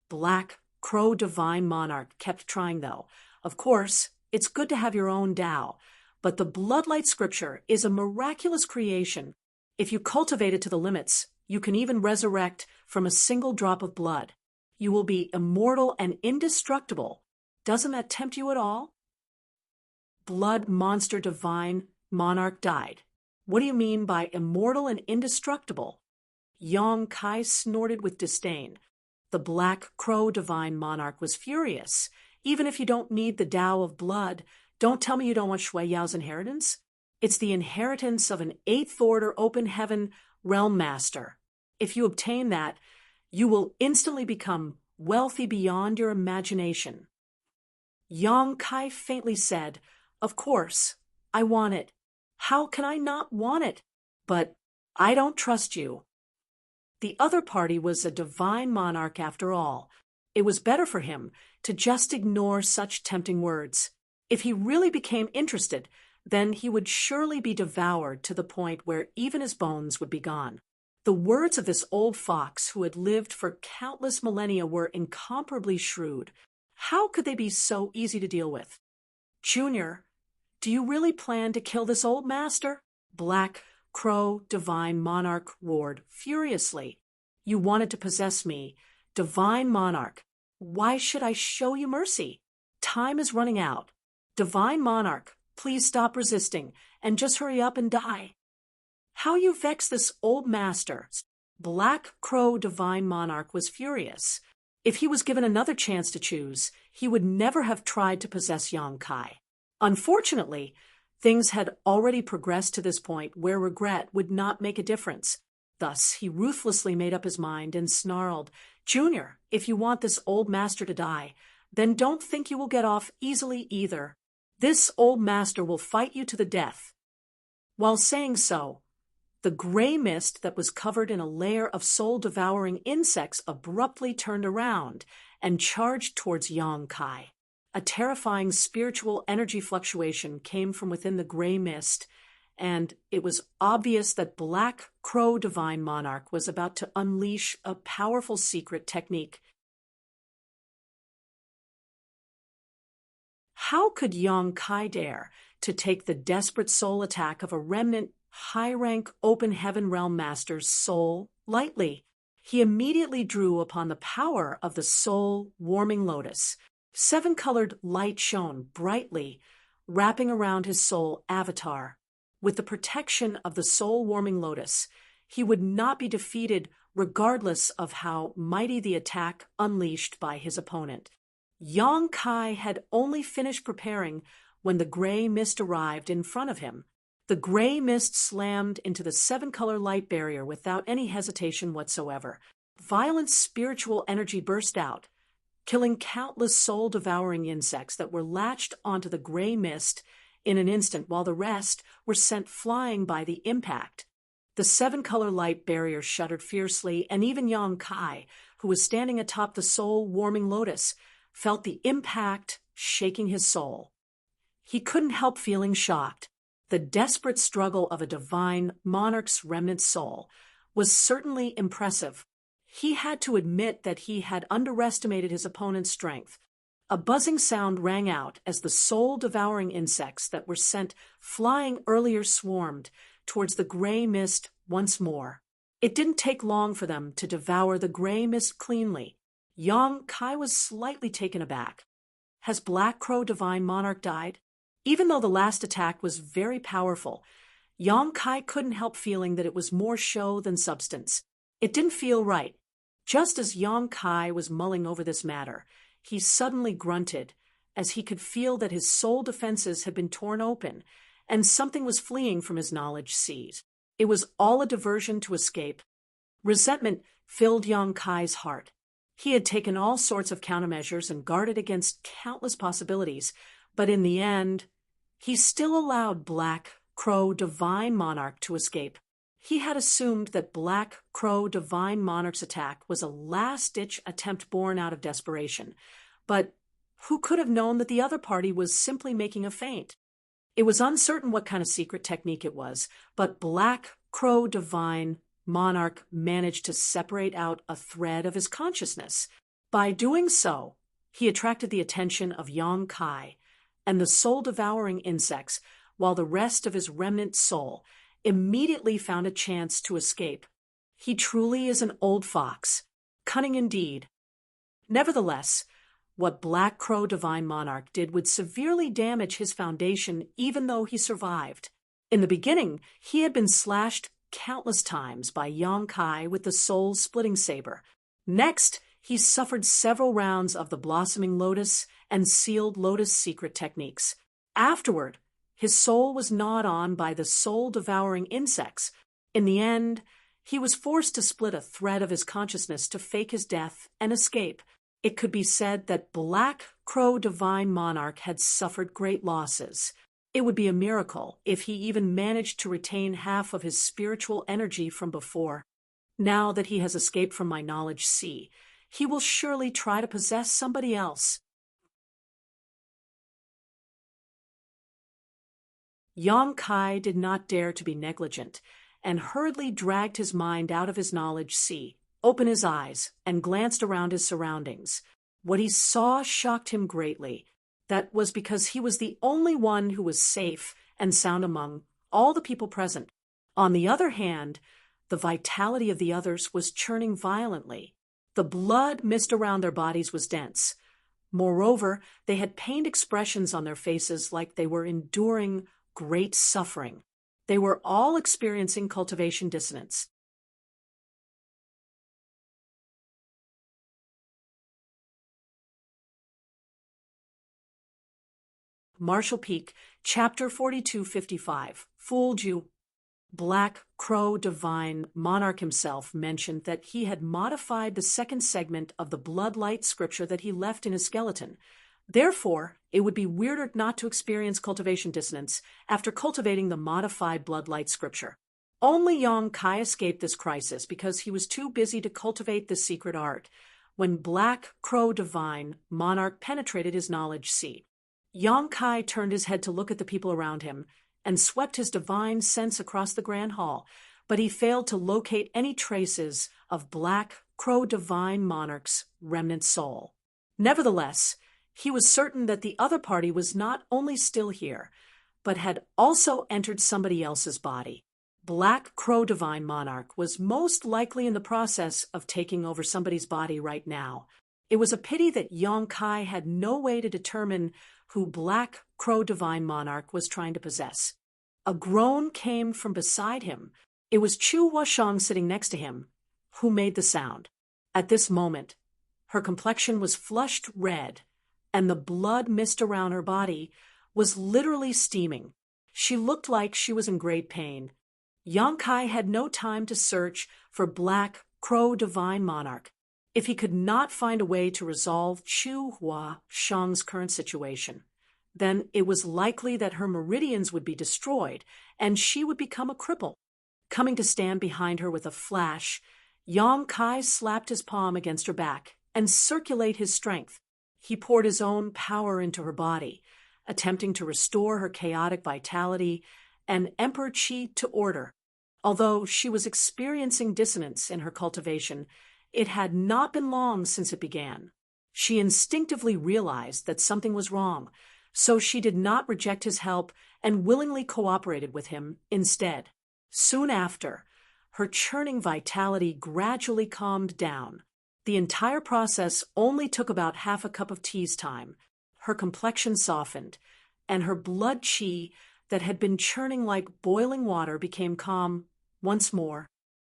S1: Black Crow Divine Monarch kept trying, though. Of course, it's good to have your own Tao, but the bloodlight scripture is a miraculous creation. If you cultivate it to the limits, you can even resurrect from a single drop of blood. You will be immortal and indestructible. Doesn't that tempt you at all? Blood monster divine monarch died. What do you mean by immortal and indestructible? Yong Kai snorted with disdain. The Black Crow Divine Monarch was furious. Even if you don't need the Tao of blood, don't tell me you don't want Shui Yao's inheritance. It's the inheritance of an 8th Order Open Heaven Realm Master. If you obtain that, you will instantly become wealthy beyond your imagination. Yong Kai faintly said, Of course, I want it. How can I not want it? But I don't trust you. The other party was a divine monarch after all. It was better for him to just ignore such tempting words. If he really became interested, then he would surely be devoured to the point where even his bones would be gone. The words of this old fox who had lived for countless millennia were incomparably shrewd. How could they be so easy to deal with? "Junior, do you really plan to kill this old master?" Black Crow Divine Monarch roared furiously. "You wanted to possess me, Divine Monarch. Why should I show you mercy? Time is running out. Divine Monarch, please stop resisting and just hurry up and die." "How you vex this old master." Black Crow Divine Monarch was furious. If he was given another chance to choose, he would never have tried to possess Yang Kai. Unfortunately, things had already progressed to this point where regret would not make a difference. Thus, he ruthlessly made up his mind and snarled, "Junior, if you want this old master to die, then don't think you will get off easily either. This old master will fight you to the death." While saying so, the gray mist that was covered in a layer of soul-devouring insects abruptly turned around and charged towards Yang Kai. A terrifying spiritual energy fluctuation came from within the gray mist, and it was obvious that Black Crow Divine Monarch was about to unleash a powerful secret technique. How could Yang Kai dare to take the desperate soul attack of a remnant high-rank open heaven realm master's soul lightly? He immediately drew upon the power of the soul-warming lotus. Seven-colored light shone brightly, wrapping around his soul avatar. With the protection of the soul-warming lotus, he would not be defeated regardless of how mighty the attack unleashed by his opponent. Yang Kai had only finished preparing when the gray mist arrived in front of him. The gray mist slammed into the seven-color light barrier without any hesitation whatsoever. Violent spiritual energy burst out, killing countless soul-devouring insects that were latched onto the gray mist in an instant, while the rest were sent flying by the impact. The seven-color light barrier shuddered fiercely, and even Yang Kai, who was standing atop the soul-warming lotus, felt the impact shaking his soul. He couldn't help feeling shocked. The desperate struggle of a divine monarch's remnant soul was certainly impressive. He had to admit that he had underestimated his opponent's strength. A buzzing sound rang out as the soul-devouring insects that were sent flying earlier swarmed towards the gray mist once more. It didn't take long for them to devour the gray mist cleanly. Yang Kai was slightly taken aback. Has Black Crow Divine Monarch died? Even though the last attack was very powerful, Yang Kai couldn't help feeling that it was more show than substance. It didn't feel right. Just as Yang Kai was mulling over this matter, he suddenly grunted as he could feel that his soul defenses had been torn open and something was fleeing from his knowledge seat. It was all a diversion to escape. Resentment filled Yang Kai's heart. He had taken all sorts of countermeasures and guarded against countless possibilities, but in the end, he still allowed Black Crow Divine Monarch to escape. He had assumed that Black Crow Divine Monarch's attack was a last-ditch attempt born out of desperation, but who could have known that the other party was simply making a feint? It was uncertain what kind of secret technique it was, but Black Crow Divine Monarch managed to separate out a thread of his consciousness. By doing so, he attracted the attention of Yang Kai and the soul-devouring insects, while the rest of his remnant soul immediately found a chance to escape. He truly is an old fox, cunning indeed. Nevertheless, what Black Crow Divine Monarch did would severely damage his foundation even though he survived. In the beginning, he had been slashed countless times by Yang Kai with the soul-splitting saber. Next, he suffered several rounds of the blossoming lotus and sealed lotus secret techniques. Afterward, his soul was gnawed on by the soul-devouring insects. In the end, he was forced to split a thread of his consciousness to fake his death and escape. It could be said that Black Crow Divine Monarch had suffered great losses. It would be a miracle if he even managed to retain half of his spiritual energy from before. Now that he has escaped from my knowledge sea, he will surely try to possess somebody else. Yang Kai did not dare to be negligent, and hurriedly dragged his mind out of his knowledge sea, opened his eyes, and glanced around his surroundings. What he saw shocked him greatly. That was because he was the only one who was safe and sound among all the people present. On the other hand, the vitality of the others was churning violently. The blood mist around their bodies was dense. Moreover, they had pained expressions on their faces like they were enduring great suffering. They were all experiencing cultivation dissonance. Marshall Peak, Chapter 4255. Fooled you. Black Crow Divine Monarch himself mentioned that he had modified the second segment of the bloodlight scripture that he left in his skeleton. Therefore, it would be weirder not to experience cultivation dissonance after cultivating the modified bloodlight scripture. Only Yang Kai escaped this crisis because he was too busy to cultivate the secret art. When Black Crow Divine Monarch penetrated his knowledge sea, Yang Kai turned his head to look at the people around him and swept his divine sense across the grand hall, but he failed to locate any traces of Black Crow Divine Monarch's remnant soul. Nevertheless, he was certain that the other party was not only still here, but had also entered somebody else's body. Black Crow Divine Monarch was most likely in the process of taking over somebody's body right now. It was a pity that Yang Kai had no way to determine who Black Crow Divine Monarch was trying to possess. A groan came from beside him. It was Chu Huashang sitting next to him, who made the sound. At this moment, her complexion was flushed red, and the blood mist around her body was literally steaming. She looked like she was in great pain. Yang Kai had no time to search for Black Crow Divine Monarch. If he could not find a way to resolve Chu Huashang's current situation, then it was likely that her meridians would be destroyed and she would become a cripple. Coming to stand behind her with a flash, Yang Kai slapped his palm against her back and circulate his strength. He poured his own power into her body, attempting to restore her chaotic vitality and Emperor Qi to order. Although she was experiencing dissonance in her cultivation, it had not been long since it began. She instinctively realized that something was wrong, so she did not reject his help and willingly cooperated with him instead. Soon after, her churning vitality gradually calmed down. The entire process only took about half a cup of tea's time. Her complexion softened, and her blood qi that had been churning like boiling water became calm once more.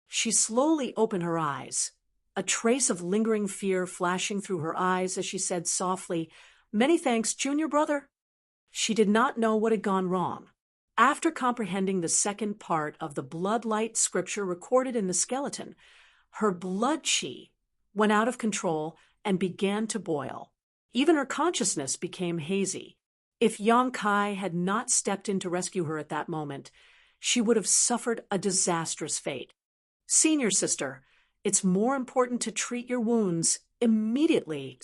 S1: She slowly opened her eyes, a trace of lingering fear flashing through her eyes as she said softly, "Many thanks, junior brother." She did not know what had gone wrong. After comprehending the second part of the bloodlight scripture recorded in the skeleton, her blood qi went out of control and began to boil. Even her consciousness became hazy. If Yang Kai had not stepped in to rescue her at that moment, she would have suffered a disastrous fate. "Senior sister, it's more important to treat your wounds immediately,"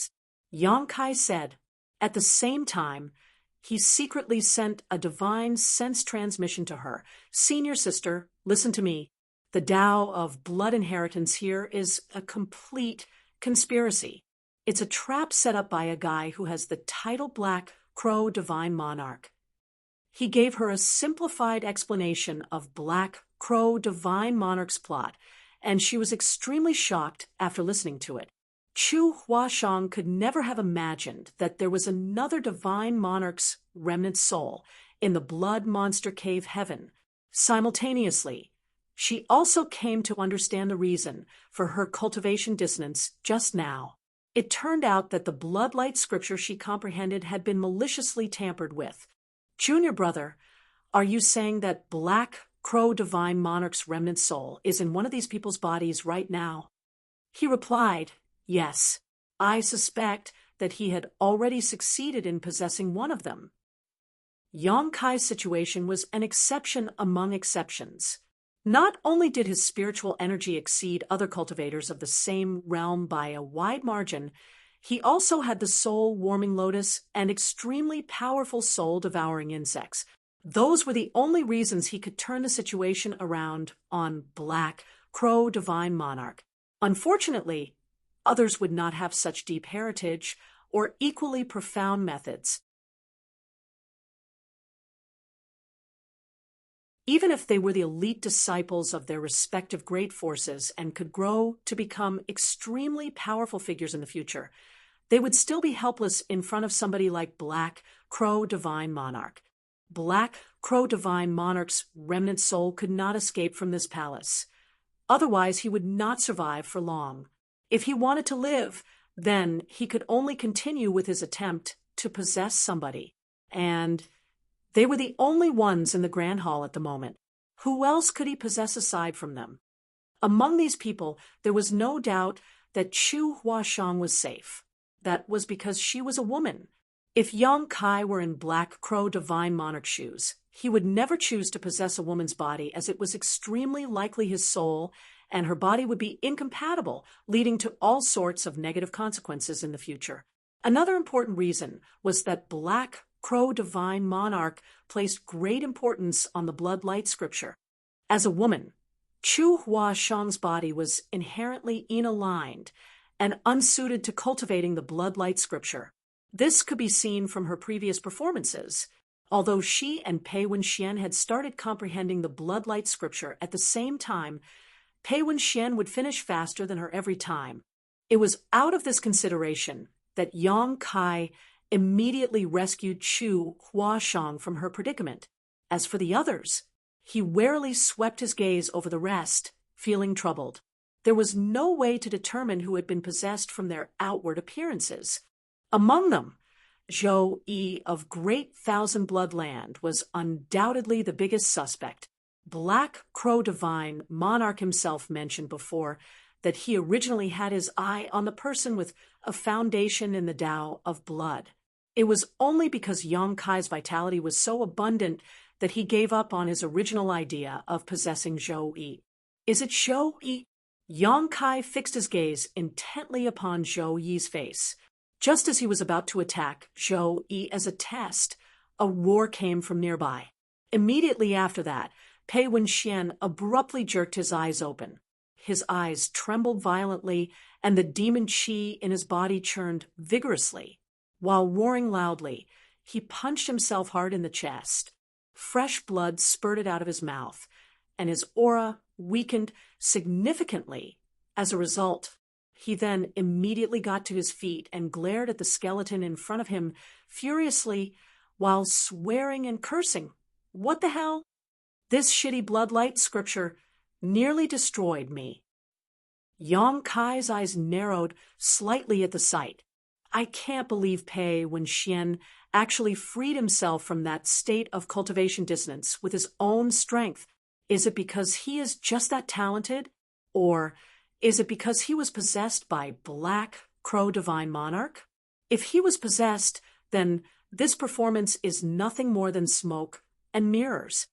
S1: Yang Kai said. At the same time, he secretly sent a divine sense transmission to her. "Senior sister, listen to me. The Tao of blood inheritance here is a complete conspiracy. It's a trap set up by a guy who has the title Black Crow Divine Monarch." He gave her a simplified explanation of Black Crow Divine Monarch's plot, and she was extremely shocked after listening to it. Chu Huashang could never have imagined that there was another divine monarch's remnant soul in the blood monster cave heaven. Simultaneously, she also came to understand the reason for her cultivation dissonance just now. It turned out that the bloodlight scripture she comprehended had been maliciously tampered with. "Junior brother, are you saying that Black Crow Divine Monarch's remnant soul is in one of these people's bodies right now?" He replied, "Yes, I suspect that he had already succeeded in possessing one of them." Yang Kai's situation was an exception among exceptions. Not only did his spiritual energy exceed other cultivators of the same realm by a wide margin, he also had the soul-warming lotus and extremely powerful soul-devouring insects. Those were the only reasons he could turn the situation around on Black Crow Divine Monarch. Unfortunately, others would not have such deep heritage or equally profound methods. Even if they were the elite disciples of their respective great forces and could grow to become extremely powerful figures in the future, they would still be helpless in front of somebody like Black Crow Divine Monarch. Black Crow Divine Monarch's remnant soul could not escape from this palace. Otherwise, he would not survive for long. If he wanted to live, then he could only continue with his attempt to possess somebody. And they were the only ones in the Grand Hall at the moment. Who else could he possess aside from them? Among these people, there was no doubt that Chu Huashang was safe. That was because she was a woman. If Yang Kai were in Black Crow Divine Monarch shoes, he would never choose to possess a woman's body, as it was extremely likely his soul and her body would be incompatible, leading to all sorts of negative consequences in the future. Another important reason was that Black Crow Divine Monarch placed great importance on the blood light scripture. As a woman, Chu Huashang's body was inherently inaligned and unsuited to cultivating the blood light scripture. This could be seen from her previous performances. Although she and Pei Wenxian had started comprehending the blood light scripture at the same time, Pei Wenxian would finish faster than her every time. It was out of this consideration that Yang Kai immediately rescued Chu Huashang from her predicament. As for the others, he warily swept his gaze over the rest, feeling troubled. There was no way to determine who had been possessed from their outward appearances. Among them, Zhou Yi of Great Thousand Blood Land was undoubtedly the biggest suspect. Black Crow Divine Monarch himself mentioned before that he originally had his eye on the person with a foundation in the Tao of blood. It was only because Yang Kai's vitality was so abundant that he gave up on his original idea of possessing Zhou Yi. Is it Zhou Yi? Yang Kai fixed his gaze intently upon Zhou Yi's face. Just as he was about to attack Zhou Yi as a test, a roar came from nearby. Immediately after that, Pei Wenxian abruptly jerked his eyes open. His eyes trembled violently, and the demon qi in his body churned vigorously. While roaring loudly, he punched himself hard in the chest. Fresh blood spurted out of his mouth, and his aura weakened significantly. As a result, he then immediately got to his feet and glared at the skeleton in front of him furiously while swearing and cursing. What the hell? This shitty bloodlight scripture nearly destroyed me. Yang Kai's eyes narrowed slightly at the sight. I can't believe Pei Wenxian actually freed himself from that state of cultivation dissonance with his own strength. Is it because he is just that talented? Or is it because he was possessed by Black Crow Divine Monarch? If he was possessed, then this performance is nothing more than smoke and mirrors.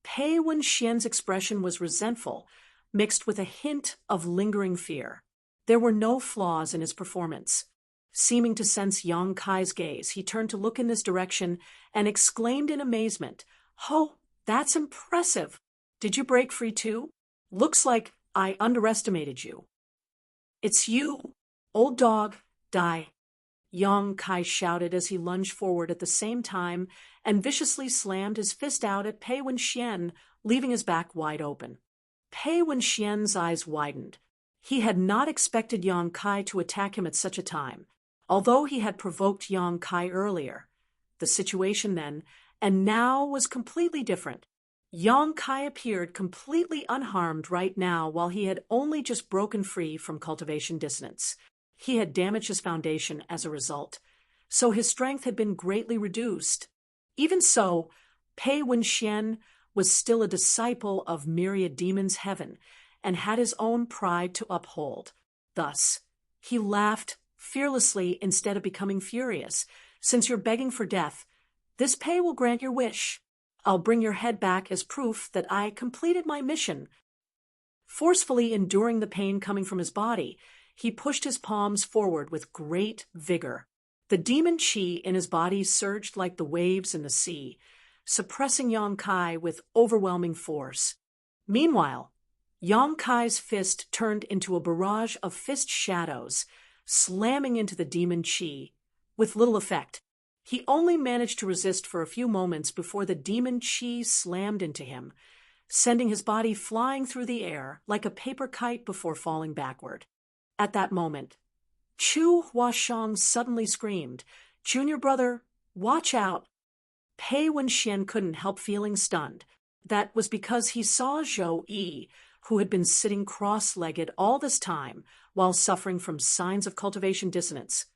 S1: Pei Wenxian's expression was resentful, mixed with a hint of lingering fear. There were no flaws in his performance. Seeming to sense Yang Kai's gaze, he turned to look in this direction and exclaimed in amazement, "Oh, that's impressive. Did you break free too? Looks like I underestimated you." "It's you, old dog, die," Yang Kai shouted as he lunged forward at the same time and viciously slammed his fist out at Pei Wenxian, leaving his back wide open. Pei Wenxian's eyes widened. He had not expected Yang Kai to attack him at such a time, although he had provoked Yang Kai earlier. The situation then, and now, was completely different. Yang Kai appeared completely unharmed right now, while he had only just broken free from cultivation dissonance. He had damaged his foundation as a result, so his strength had been greatly reduced. Even so, Pei Wenxian was still a disciple of Myriad Demons Heaven and had his own pride to uphold. Thus, he laughed fearlessly instead of becoming furious. "Since you're begging for death, This pay will grant your wish. I'll bring your head back as proof that I completed my mission." Forcefully enduring the pain coming from his body, he pushed his palms forward with great vigor. The demon chi in his body surged like the waves in the sea, suppressing Yang Kai with overwhelming force. Meanwhile, Yang Kai's fist turned into a barrage of fist shadows, slamming into the demon chi, with little effect. He only managed to resist for a few moments before the demon chi slammed into him, sending his body flying through the air like a paper kite before falling backward. At that moment, Chu Huashang suddenly screamed, "Junior brother, watch out!" Pei Wenxian couldn't help feeling stunned. That was because he saw Zhou Yi, who had been sitting cross-legged all this time while suffering from signs of cultivation dissonance,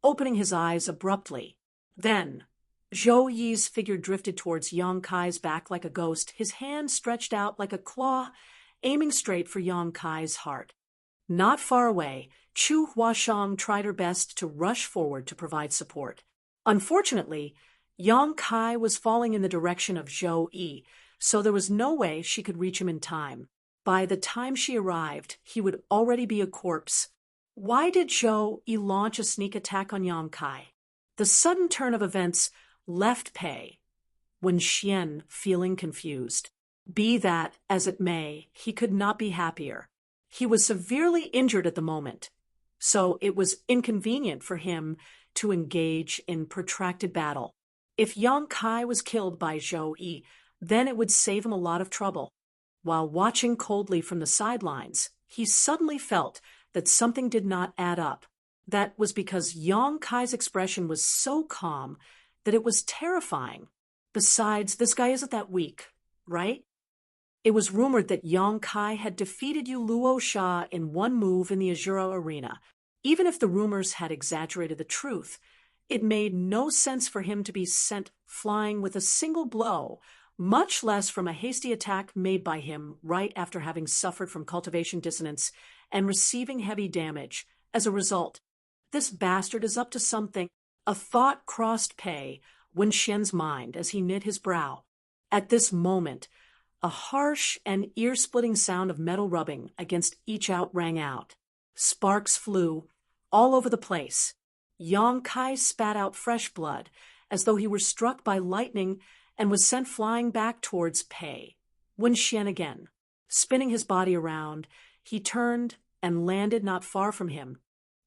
S1: opening his eyes abruptly. Then, Zhou Yi's figure drifted towards Yang Kai's back like a ghost, his hand stretched out like a claw, aiming straight for Yang Kai's heart. Not far away, Chu Huashang tried her best to rush forward to provide support. Unfortunately, Yang Kai was falling in the direction of Zhou Yi, so there was no way she could reach him in time. By the time she arrived, he would already be a corpse. Why did Zhou Yi launch a sneak attack on Yang Kai? The sudden turn of events left Pei Wenxian feeling confused. Be that as it may, he could not be happier. He was severely injured at the moment, so it was inconvenient for him to engage in protracted battle. If Yang Kai was killed by Zhou Yi, then it would save him a lot of trouble. While watching coldly from the sidelines, he suddenly felt that something did not add up. That was because Yang Kai's expression was so calm that it was terrifying. Besides, this guy isn't that weak, right? It was rumored that Yang Kai had defeated Yu Luo Sha in one move in the Azura arena. Even if the rumors had exaggerated the truth, it made no sense for him to be sent flying with a single blow, much less from a hasty attack made by him right after having suffered from cultivation dissonance and receiving heavy damage. As a result, this bastard is up to something. A thought crossed Pei Wenxian's mind as he knit his brow. At this moment, a harsh and ear-splitting sound of metal rubbing against each out rang out. Sparks flew all over the place. Yang Kai spat out fresh blood, as though he were struck by lightning, and was sent flying back towards Pei Wenxian again. Spinning his body around, he turned and landed not far from him.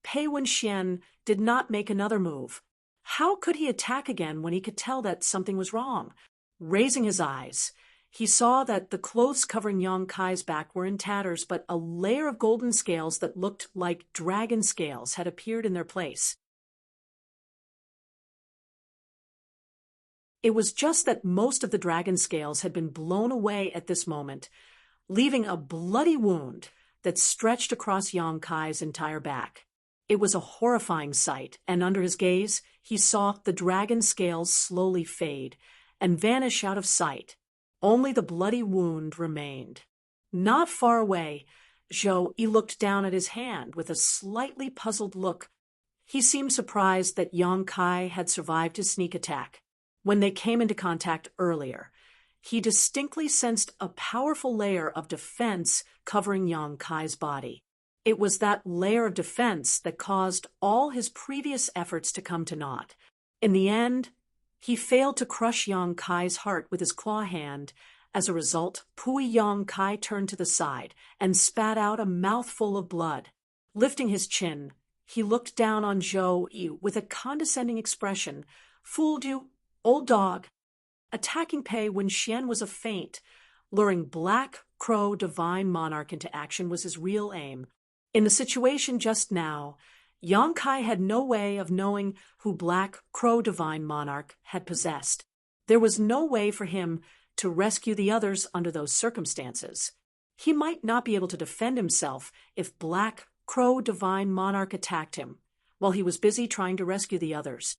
S1: Pei Wenxian did not make another move. How could he attack again when he could tell that something was wrong? Raising his eyes, he saw that the clothes covering Yang Kai's back were in tatters, but a layer of golden scales that looked like dragon scales had appeared in their place. It was just that most of the dragon scales had been blown away at this moment, leaving a bloody wound that stretched across Yang Kai's entire back. It was a horrifying sight, and under his gaze, he saw the dragon scales slowly fade and vanish out of sight. Only the bloody wound remained. Not far away, Zhou Yi looked down at his hand with a slightly puzzled look. He seemed surprised that Yang Kai had survived his sneak attack. When they came into contact earlier, he distinctly sensed a powerful layer of defense covering Yang Kai's body. It was that layer of defense that caused all his previous efforts to come to naught. In the end, he failed to crush Yang Kai's heart with his claw hand. As a result, Pui Yang Kai turned to the side and spat out a mouthful of blood. Lifting his chin, he looked down on Zhou Yi with a condescending expression. "Fooled you, old dog." Attacking Pei Wenxian was a feint. Luring Black Crow Divine Monarch into action was his real aim. In the situation just now, Yang Kai had no way of knowing who Black Crow Divine Monarch had possessed. There was no way for him to rescue the others under those circumstances. He might not be able to defend himself if Black Crow Divine Monarch attacked him, while he was busy trying to rescue the others.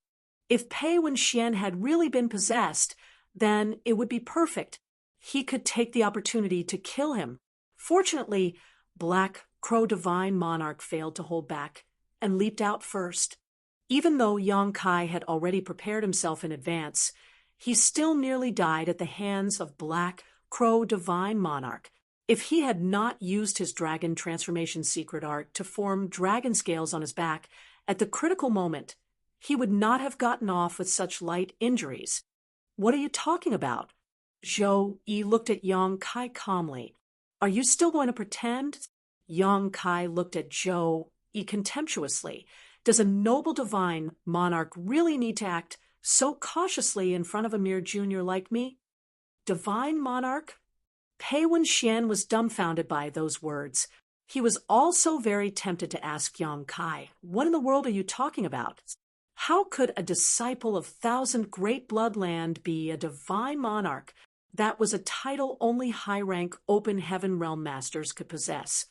S1: If Pei Wenxian had really been possessed, then it would be perfect. He could take the opportunity to kill him. Fortunately, Black Crow Divine Monarch failed to hold back and leaped out first. Even though Yang Kai had already prepared himself in advance, he still nearly died at the hands of Black Crow Divine Monarch. If he had not used his dragon transformation secret art to form dragon scales on his back at the critical moment, he would not have gotten off with such light injuries. What are you talking about? Zhou Yi looked at Yang Kai calmly. Are you still going to pretend? Yang Kai looked at Zhou Yi contemptuously. Does a noble divine monarch really need to act so cautiously in front of a mere junior like me? Divine monarch? Pei Wenxian was dumbfounded by those words. He was also very tempted to ask Yang Kai, what in the world are you talking about? How could a disciple of Thousand Great Bloodland be a divine monarch? That was a title only high-rank open heaven realm masters could possess.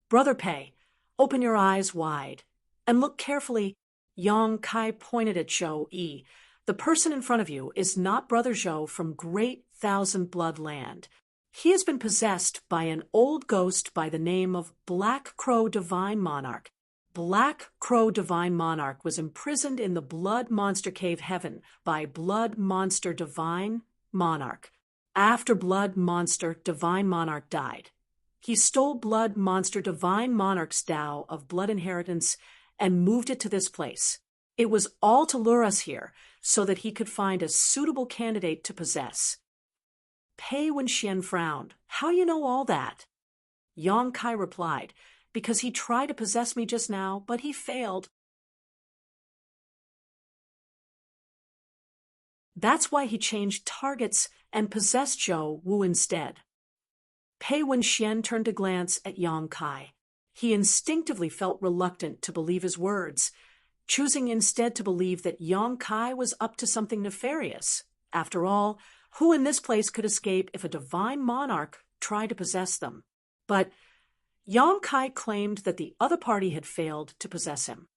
S1: Brother Pei, open your eyes wide and look carefully. Yang Kai pointed at Zhou Yi. The person in front of you is not Brother Zhou from Great Thousand Bloodland. He has been possessed by an old ghost by the name of Black Crow Divine Monarch. Black Crow Divine Monarch was imprisoned in the Blood Monster Cave Heaven by Blood Monster Divine Monarch. After Blood Monster Divine Monarch died, he stole Blood Monster Divine Monarch's Tao of Blood Inheritance and moved it to this place. It was all to lure us here so that he could find a suitable candidate to possess. Pei Wenxian frowned. How you know all that? Yang Kai replied, because he tried to possess me just now, but he failed. That's why he changed targets and possessed Zhou Wu instead. Pei Wenxian turned to glance at Yang Kai. He instinctively felt reluctant to believe his words, choosing instead to believe that Yang Kai was up to something nefarious. After all, who in this place could escape if a divine monarch tried to possess them? But Yang Kai claimed that the other party had failed to possess him.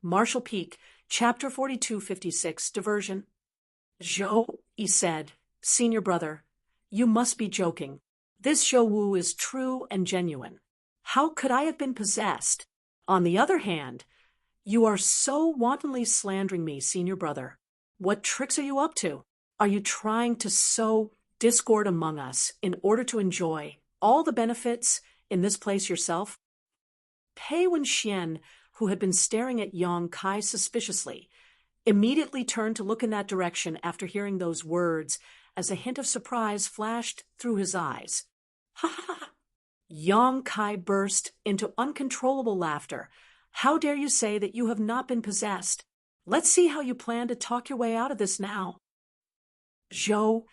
S1: Marshall Peak, Chapter 4256, Diversion. Zhou Yi said, Senior brother, you must be joking. This Zhou Wu is true and genuine. How could I have been possessed? On the other hand, you are so wantonly slandering me, senior brother. What tricks are you up to? Are you trying to sow discord among us in order to enjoy all the benefits in this place yourself? Pei Wenxian, who had been staring at Yang Kai suspiciously, immediately turned to look in that direction after hearing those words as a hint of surprise flashed through his eyes. Ha ha ha! Yang Kai burst into uncontrollable laughter. How dare you say that you have not been possessed? Let's see how you plan to talk your way out of this now. Zhou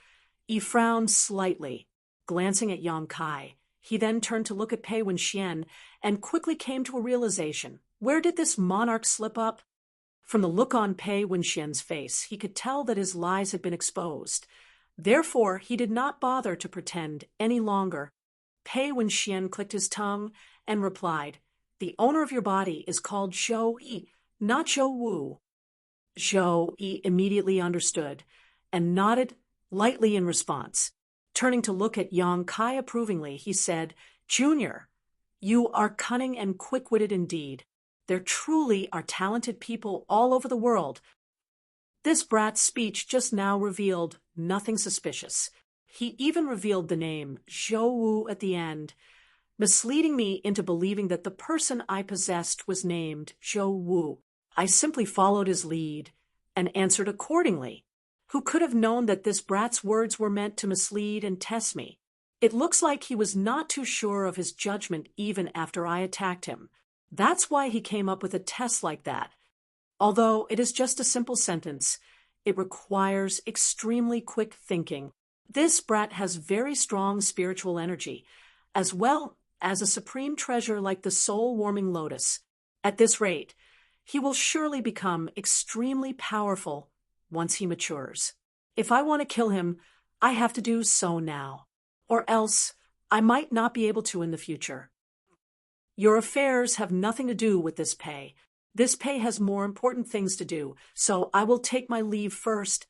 S1: Yi frowned slightly, glancing at Yang Kai. He then turned to look at Pei Wenxian and quickly came to a realization. Where did this monarch slip up? From the look on Pei Wenxian's face, he could tell that his lies had been exposed. Therefore, he did not bother to pretend any longer. Pei Wenxian clicked his tongue and replied, The owner of your body is called Zhou Yi, not Zhou Wu. Zhou Yi immediately understood and nodded lightly in response. Turning to look at Yang Kai approvingly, he said, Junior, you are cunning and quick-witted indeed. There truly are talented people all over the world. This brat's speech just now revealed nothing suspicious. He even revealed the name Zhou Wu at the end, misleading me into believing that the person I possessed was named Zhou Wu. I simply followed his lead and answered accordingly. Who could have known that this brat's words were meant to mislead and test me? It looks like he was not too sure of his judgment even after I attacked him. That's why he came up with a test like that. Although it is just a simple sentence, it requires extremely quick thinking. This brat has very strong spiritual energy, as well as a supreme treasure like the soul-warming lotus. At this rate, he will surely become extremely powerful once he matures. If I want to kill him, I have to do so now, or else I might not be able to in the future. Your affairs have nothing to do with this Pei. This Pei has more important things to do, so I will take my leave first.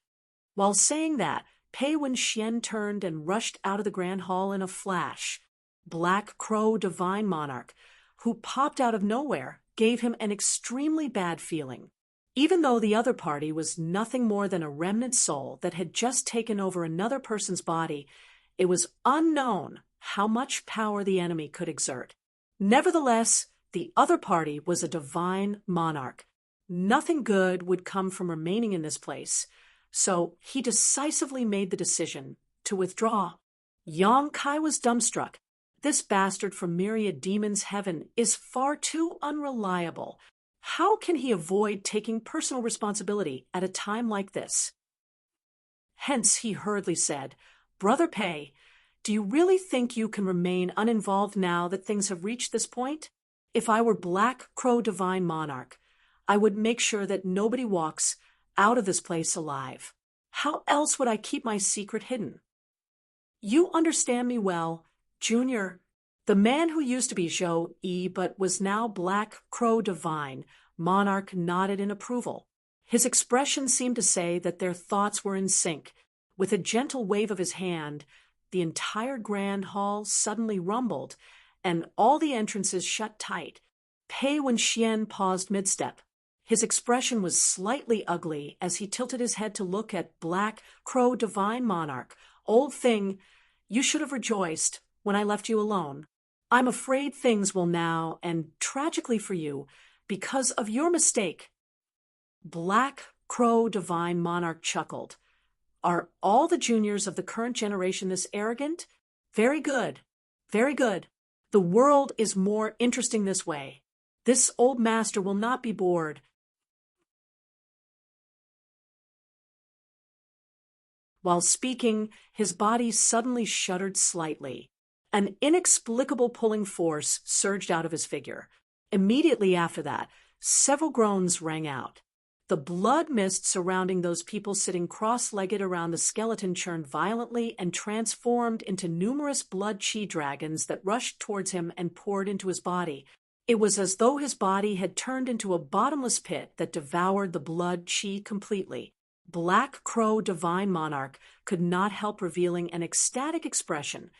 S1: While saying that, Pei Wenxian turned and rushed out of the grand hall in a flash. Black Crow Divine Monarch, who popped out of nowhere, gave him an extremely bad feeling. Even though the other party was nothing more than a remnant soul that had just taken over another person's body, it was unknown how much power the enemy could exert. Nevertheless, the other party was a divine monarch. Nothing good would come from remaining in this place, so he decisively made the decision to withdraw. Yang Kai was dumbstruck. This bastard from Myriad Demons' heaven is far too unreliable. How can he avoid taking personal responsibility at a time like this? Hence, he hurriedly said, "Brother Pei, do you really think you can remain uninvolved now that things have reached this point? If I were Black Crow Divine Monarch, I would make sure that nobody walks out of this place alive. How else would I keep my secret hidden?" "You understand me well, Junior." The man who used to be Zhou Yi but was now Black Crow Divine Monarch nodded in approval. His expression seemed to say that their thoughts were in sync. With a gentle wave of his hand, the entire grand hall suddenly rumbled, and all the entrances shut tight. Pei Wenxian paused mid-step. His expression was slightly ugly as he tilted his head to look at Black Crow Divine Monarch. "Old thing, you should have rejoiced when I left you alone. I'm afraid things will now, and tragically for you, because of your mistake." Black Crow Divine Monarch chuckled. "Are all the juniors of the current generation this arrogant? Very good, very good. The world is more interesting this way. This old master will not be bored." While speaking, his body suddenly shuddered slightly. An inexplicable pulling force surged out of his figure. Immediately after that, several groans rang out. The blood mist surrounding those people sitting cross-legged around the skeleton churned violently and transformed into numerous blood chi dragons that rushed towards him and poured into his body. It was as though his body had turned into a bottomless pit that devoured the blood chi completely. Black Crow Divine Monarch could not help revealing an ecstatic expression,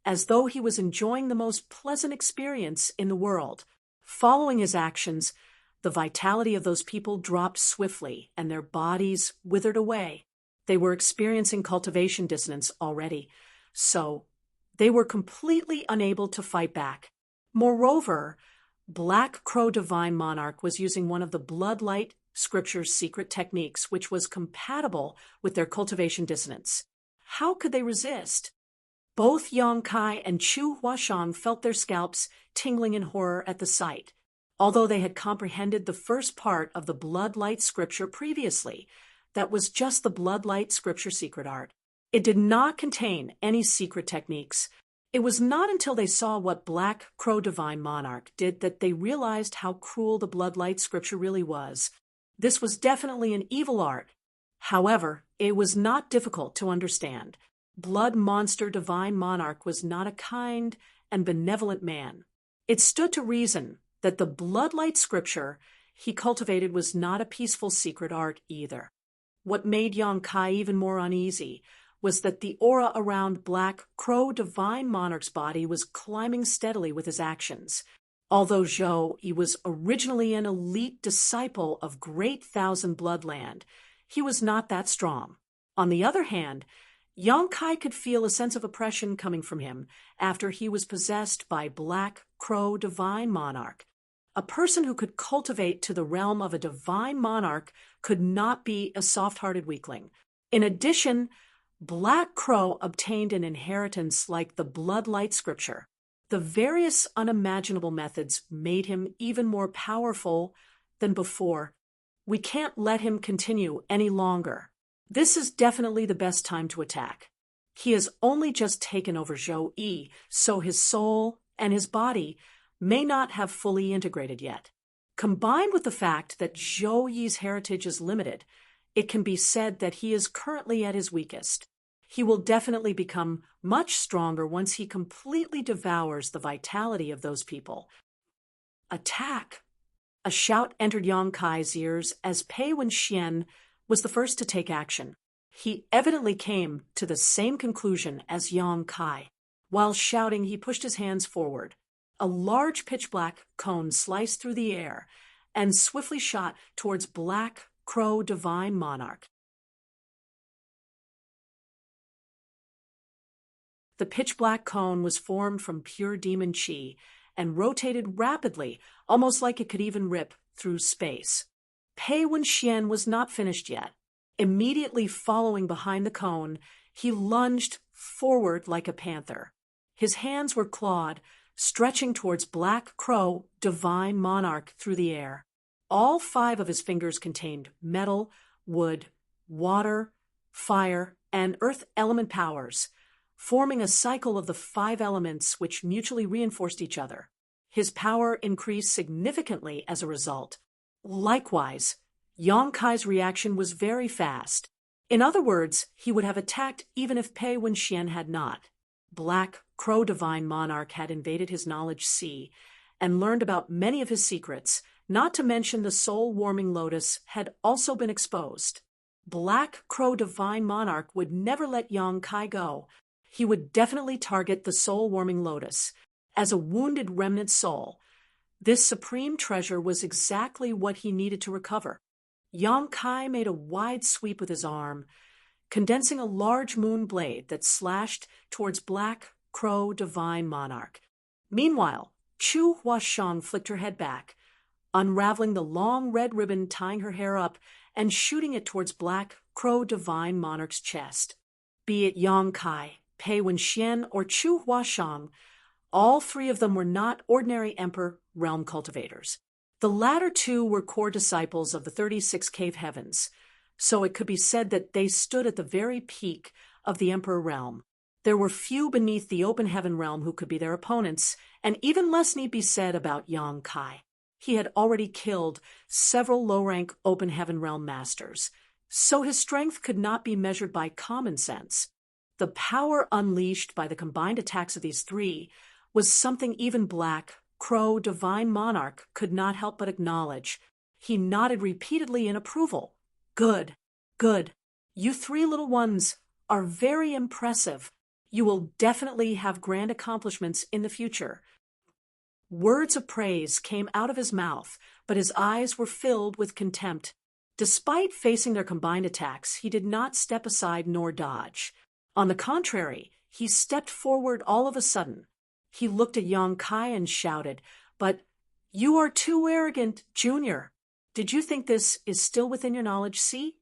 S1: as though he was enjoying the most pleasant experience in the world. Following his actions, the vitality of those people dropped swiftly, and their bodies withered away. They were experiencing cultivation dissonance already, so they were completely unable to fight back. Moreover, Black Crow Divine Monarch was using one of the Bloodlight Scripture's secret techniques, which was compatible with their cultivation dissonance. How could they resist? Both Yang Kai and Chu Huashang felt their scalps tingling in horror at the sight. Although they had comprehended the first part of the Bloodlight Scripture previously, that was just the Bloodlight Scripture secret art. It did not contain any secret techniques. It was not until they saw what Black Crow Divine Monarch did that they realized how cruel the Bloodlight Scripture really was. This was definitely an evil art. However, it was not difficult to understand. Blood Monster Divine Monarch was not a kind and benevolent man. It stood to reason that the Bloodlight Scripture he cultivated was not a peaceful secret art either. What made Yang Kai even more uneasy was that the aura around Black Crow Divine Monarch's body was climbing steadily with his actions. Although Zhou Yi was originally an elite disciple of Great Thousand Bloodland, he was not that strong. On the other hand, Yang Kai could feel a sense of oppression coming from him after he was possessed by Black Crow Divine Monarch. A person who could cultivate to the realm of a divine monarch could not be a soft-hearted weakling. In addition, Black Crow obtained an inheritance like the Bloodlight Scripture. The various unimaginable methods made him even more powerful than before. We can't let him continue any longer. This is definitely the best time to attack. He has only just taken over Zhou Yi, so his soul and his body may not have fully integrated yet. Combined with the fact that Zhou Yi's heritage is limited, it can be said that he is currently at his weakest. He will definitely become much stronger once he completely devours the vitality of those people. Attack! A shout entered Yang Kai's ears as Pei Wenxian was the first to take action. He evidently came to the same conclusion as Yang Kai. While shouting, he pushed his hands forward. A large pitch-black cone sliced through the air and swiftly shot towards Black Crow Divine Monarch. The pitch-black cone was formed from pure demon chi and rotated rapidly, almost like it could even rip through space. Pei Wenxian was not finished yet. Immediately following behind the cone, he lunged forward like a panther. His hands were clawed, stretching towards Black Crow Divine Monarch through the air. All 5 of his fingers contained metal, wood, water, fire, and earth element powers, forming a cycle of the 5 elements which mutually reinforced each other. His power increased significantly as a result. Likewise, Yang Kai's reaction was very fast. In other words, he would have attacked even if Pei Wenxian had not. Black Crow Divine Monarch had invaded his knowledge sea and learned about many of his secrets, not to mention the soul-warming lotus had also been exposed. Black Crow Divine Monarch would never let Yang Kai go. He would definitely target the soul-warming lotus. As a wounded remnant soul, this supreme treasure was exactly what he needed to recover. Yang Kai made a wide sweep with his arm, condensing a large moon blade that slashed towards Black Crow Divine Monarch. Meanwhile, Chu Huashang flicked her head back, unraveling the long red ribbon tying her hair up and shooting it towards Black Crow Divine Monarch's chest. Be it Yang Kai, Pei Wenxian, or Chu Huashang, all 3 of them were not ordinary Emperor realm cultivators. The latter 2 were core disciples of the 36 cave heavens, so it could be said that they stood at the very peak of the Emperor realm. There were few beneath the open heaven realm who could be their opponents, and even less need be said about Yang Kai. He had already killed several low-rank open heaven realm masters, so his strength could not be measured by common sense. The power unleashed by the combined attacks of these 3 was something even Black Crow Divine Monarch could not help but acknowledge. He nodded repeatedly in approval. Good, good. You 3 little ones are very impressive. You will definitely have grand accomplishments in the future. Words of praise came out of his mouth, but his eyes were filled with contempt. Despite facing their combined attacks, he did not step aside nor dodge. On the contrary, he stepped forward all of a sudden. He looked at Yang Kai and shouted, "But you are too arrogant, Junior. Did you think this is still within your knowledge sea?"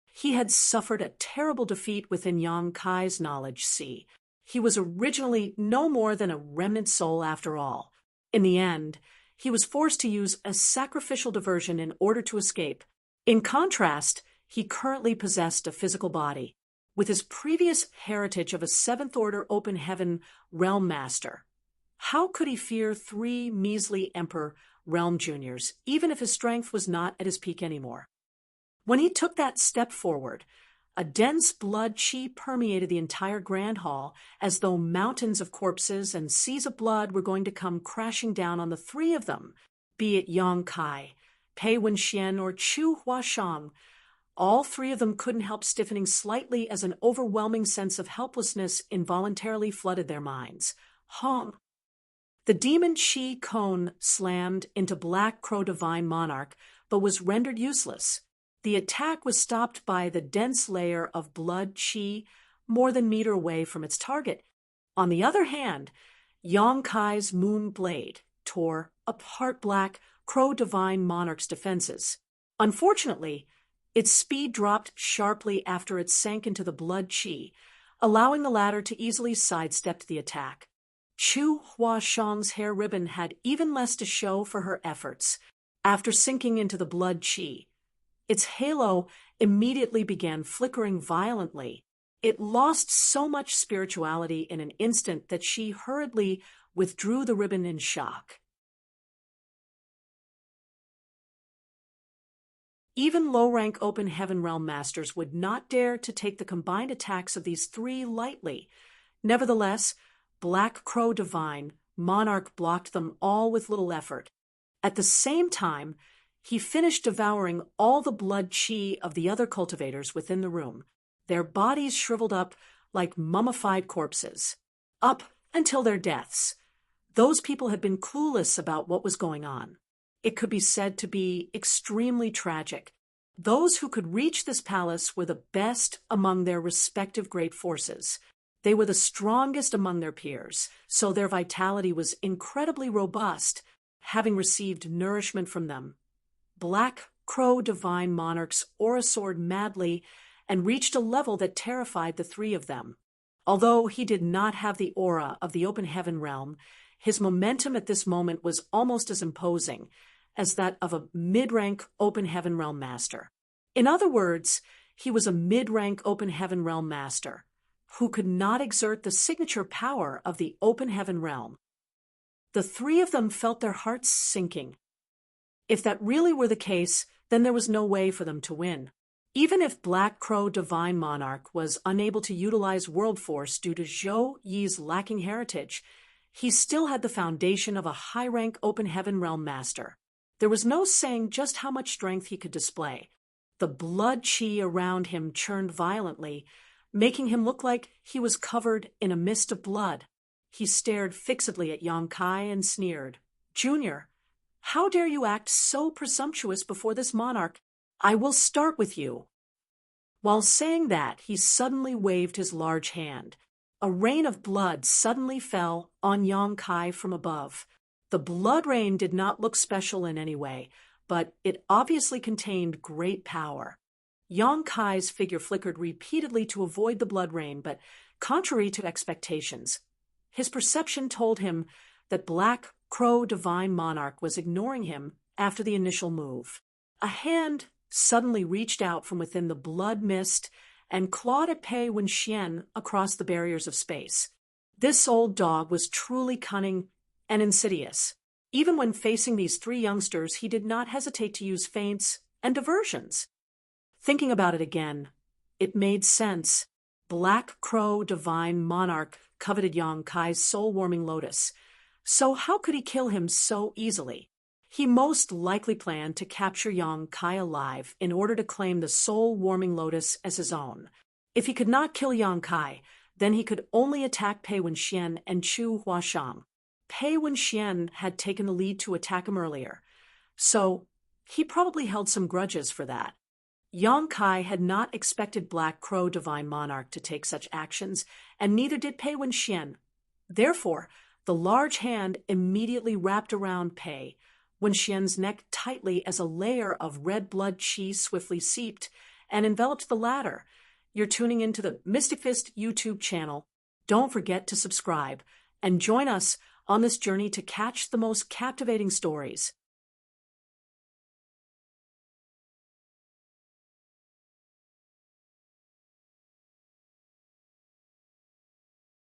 S1: He had suffered a terrible defeat within Yang Kai's knowledge sea. He was originally no more than a remnant soul after all. In the end, he was forced to use a sacrificial diversion in order to escape. In contrast, he currently possessed a physical body. With his previous heritage of a 7th-order open heaven realm master, how could he fear 3 measly Emperor realm juniors, even if his strength was not at his peak anymore? When he took that step forward, a dense blood chi permeated the entire grand hall, as though mountains of corpses and seas of blood were going to come crashing down on the 3 of them, be it Yang Kai, Pei Wenxian, or Chu Huashang. All 3 of them couldn't help stiffening slightly as an overwhelming sense of helplessness involuntarily flooded their minds. Hum! The demon chi cone slammed into Black Crow Divine Monarch, but was rendered useless. The attack was stopped by the dense layer of blood chi more than meter away from its target. On the other hand, Yang Kai's moon blade tore apart Black Crow Divine Monarch's defenses. Unfortunately, its speed dropped sharply after it sank into the blood chi, allowing the latter to easily sidestep the attack. Chu Huashang's hair ribbon had even less to show for her efforts. After sinking into the blood chi, its halo immediately began flickering violently. It lost so much spirituality in an instant that she hurriedly withdrew the ribbon in shock. Even low-rank open heaven realm masters would not dare to take the combined attacks of these 3 lightly. Nevertheless, Black Crow Divine Monarch blocked them all with little effort. At the same time, he finished devouring all the blood chi of the other cultivators within the room, their bodies shriveled up like mummified corpses. up until their deaths. Those people had been clueless about what was going on. It could be said to be extremely tragic. Those who could reach this palace were the best among their respective great forces. They were the strongest among their peers, so their vitality was incredibly robust, having received nourishment from them. Black Crow divine monarchs aura-soared madly and reached a level that terrified the three of them. Although he did not have the aura of the open heaven realm, his momentum at this moment was almost as imposing as that of a mid-rank open heaven realm master. In other words, he was a mid-rank open heaven realm master who could not exert the signature power of the open heaven realm. The three of them felt their hearts sinking. If that really were the case, then there was no way for them to win. Even if Black Crow Divine Monarch was unable to utilize World Force due to Zhou Yi's lacking heritage, he still had the foundation of a high-rank open heaven realm master. There was no saying just how much strength he could display. The blood chi around him churned violently, making him look like he was covered in a mist of blood. He stared fixedly at Yang Kai and sneered. "Junior, how dare you act so presumptuous before this monarch? I will start with you." While saying that, he suddenly waved his large hand. A rain of blood suddenly fell on Yang Kai from above. The blood rain did not look special in any way, but it obviously contained great power. Yang Kai's figure flickered repeatedly to avoid the blood rain, but contrary to expectations, his perception told him that Black Crow Divine Monarch was ignoring him after the initial move. A hand suddenly reached out from within the blood mist and clawed at Pei Wenxian across the barriers of space. This old dog was truly cunning and insidious. Even when facing these three youngsters, he did not hesitate to use feints and diversions. Thinking about it again, it made sense. Black Crow Divine Monarch coveted Yang Kai's soul-warming lotus. So how could he kill him so easily? He most likely planned to capture Yang Kai alive in order to claim the soul-warming lotus as his own. If he could not kill Yang Kai, then he could only attack Pei Wenxian and Chu Huashang. Pei Wenxian had taken the lead to attack him earlier, so he probably held some grudges for that. Yang Kai had not expected Black Crow Divine Monarch to take such actions, and neither did Pei Wenxian. Therefore, the large hand immediately wrapped around Pei Wenxian's neck tightly as a layer of red blood chi swiftly seeped and enveloped the latter. You're tuning into the Mystic Fist YouTube channel. Don't forget to subscribe and join us on this journey to catch the most captivating stories.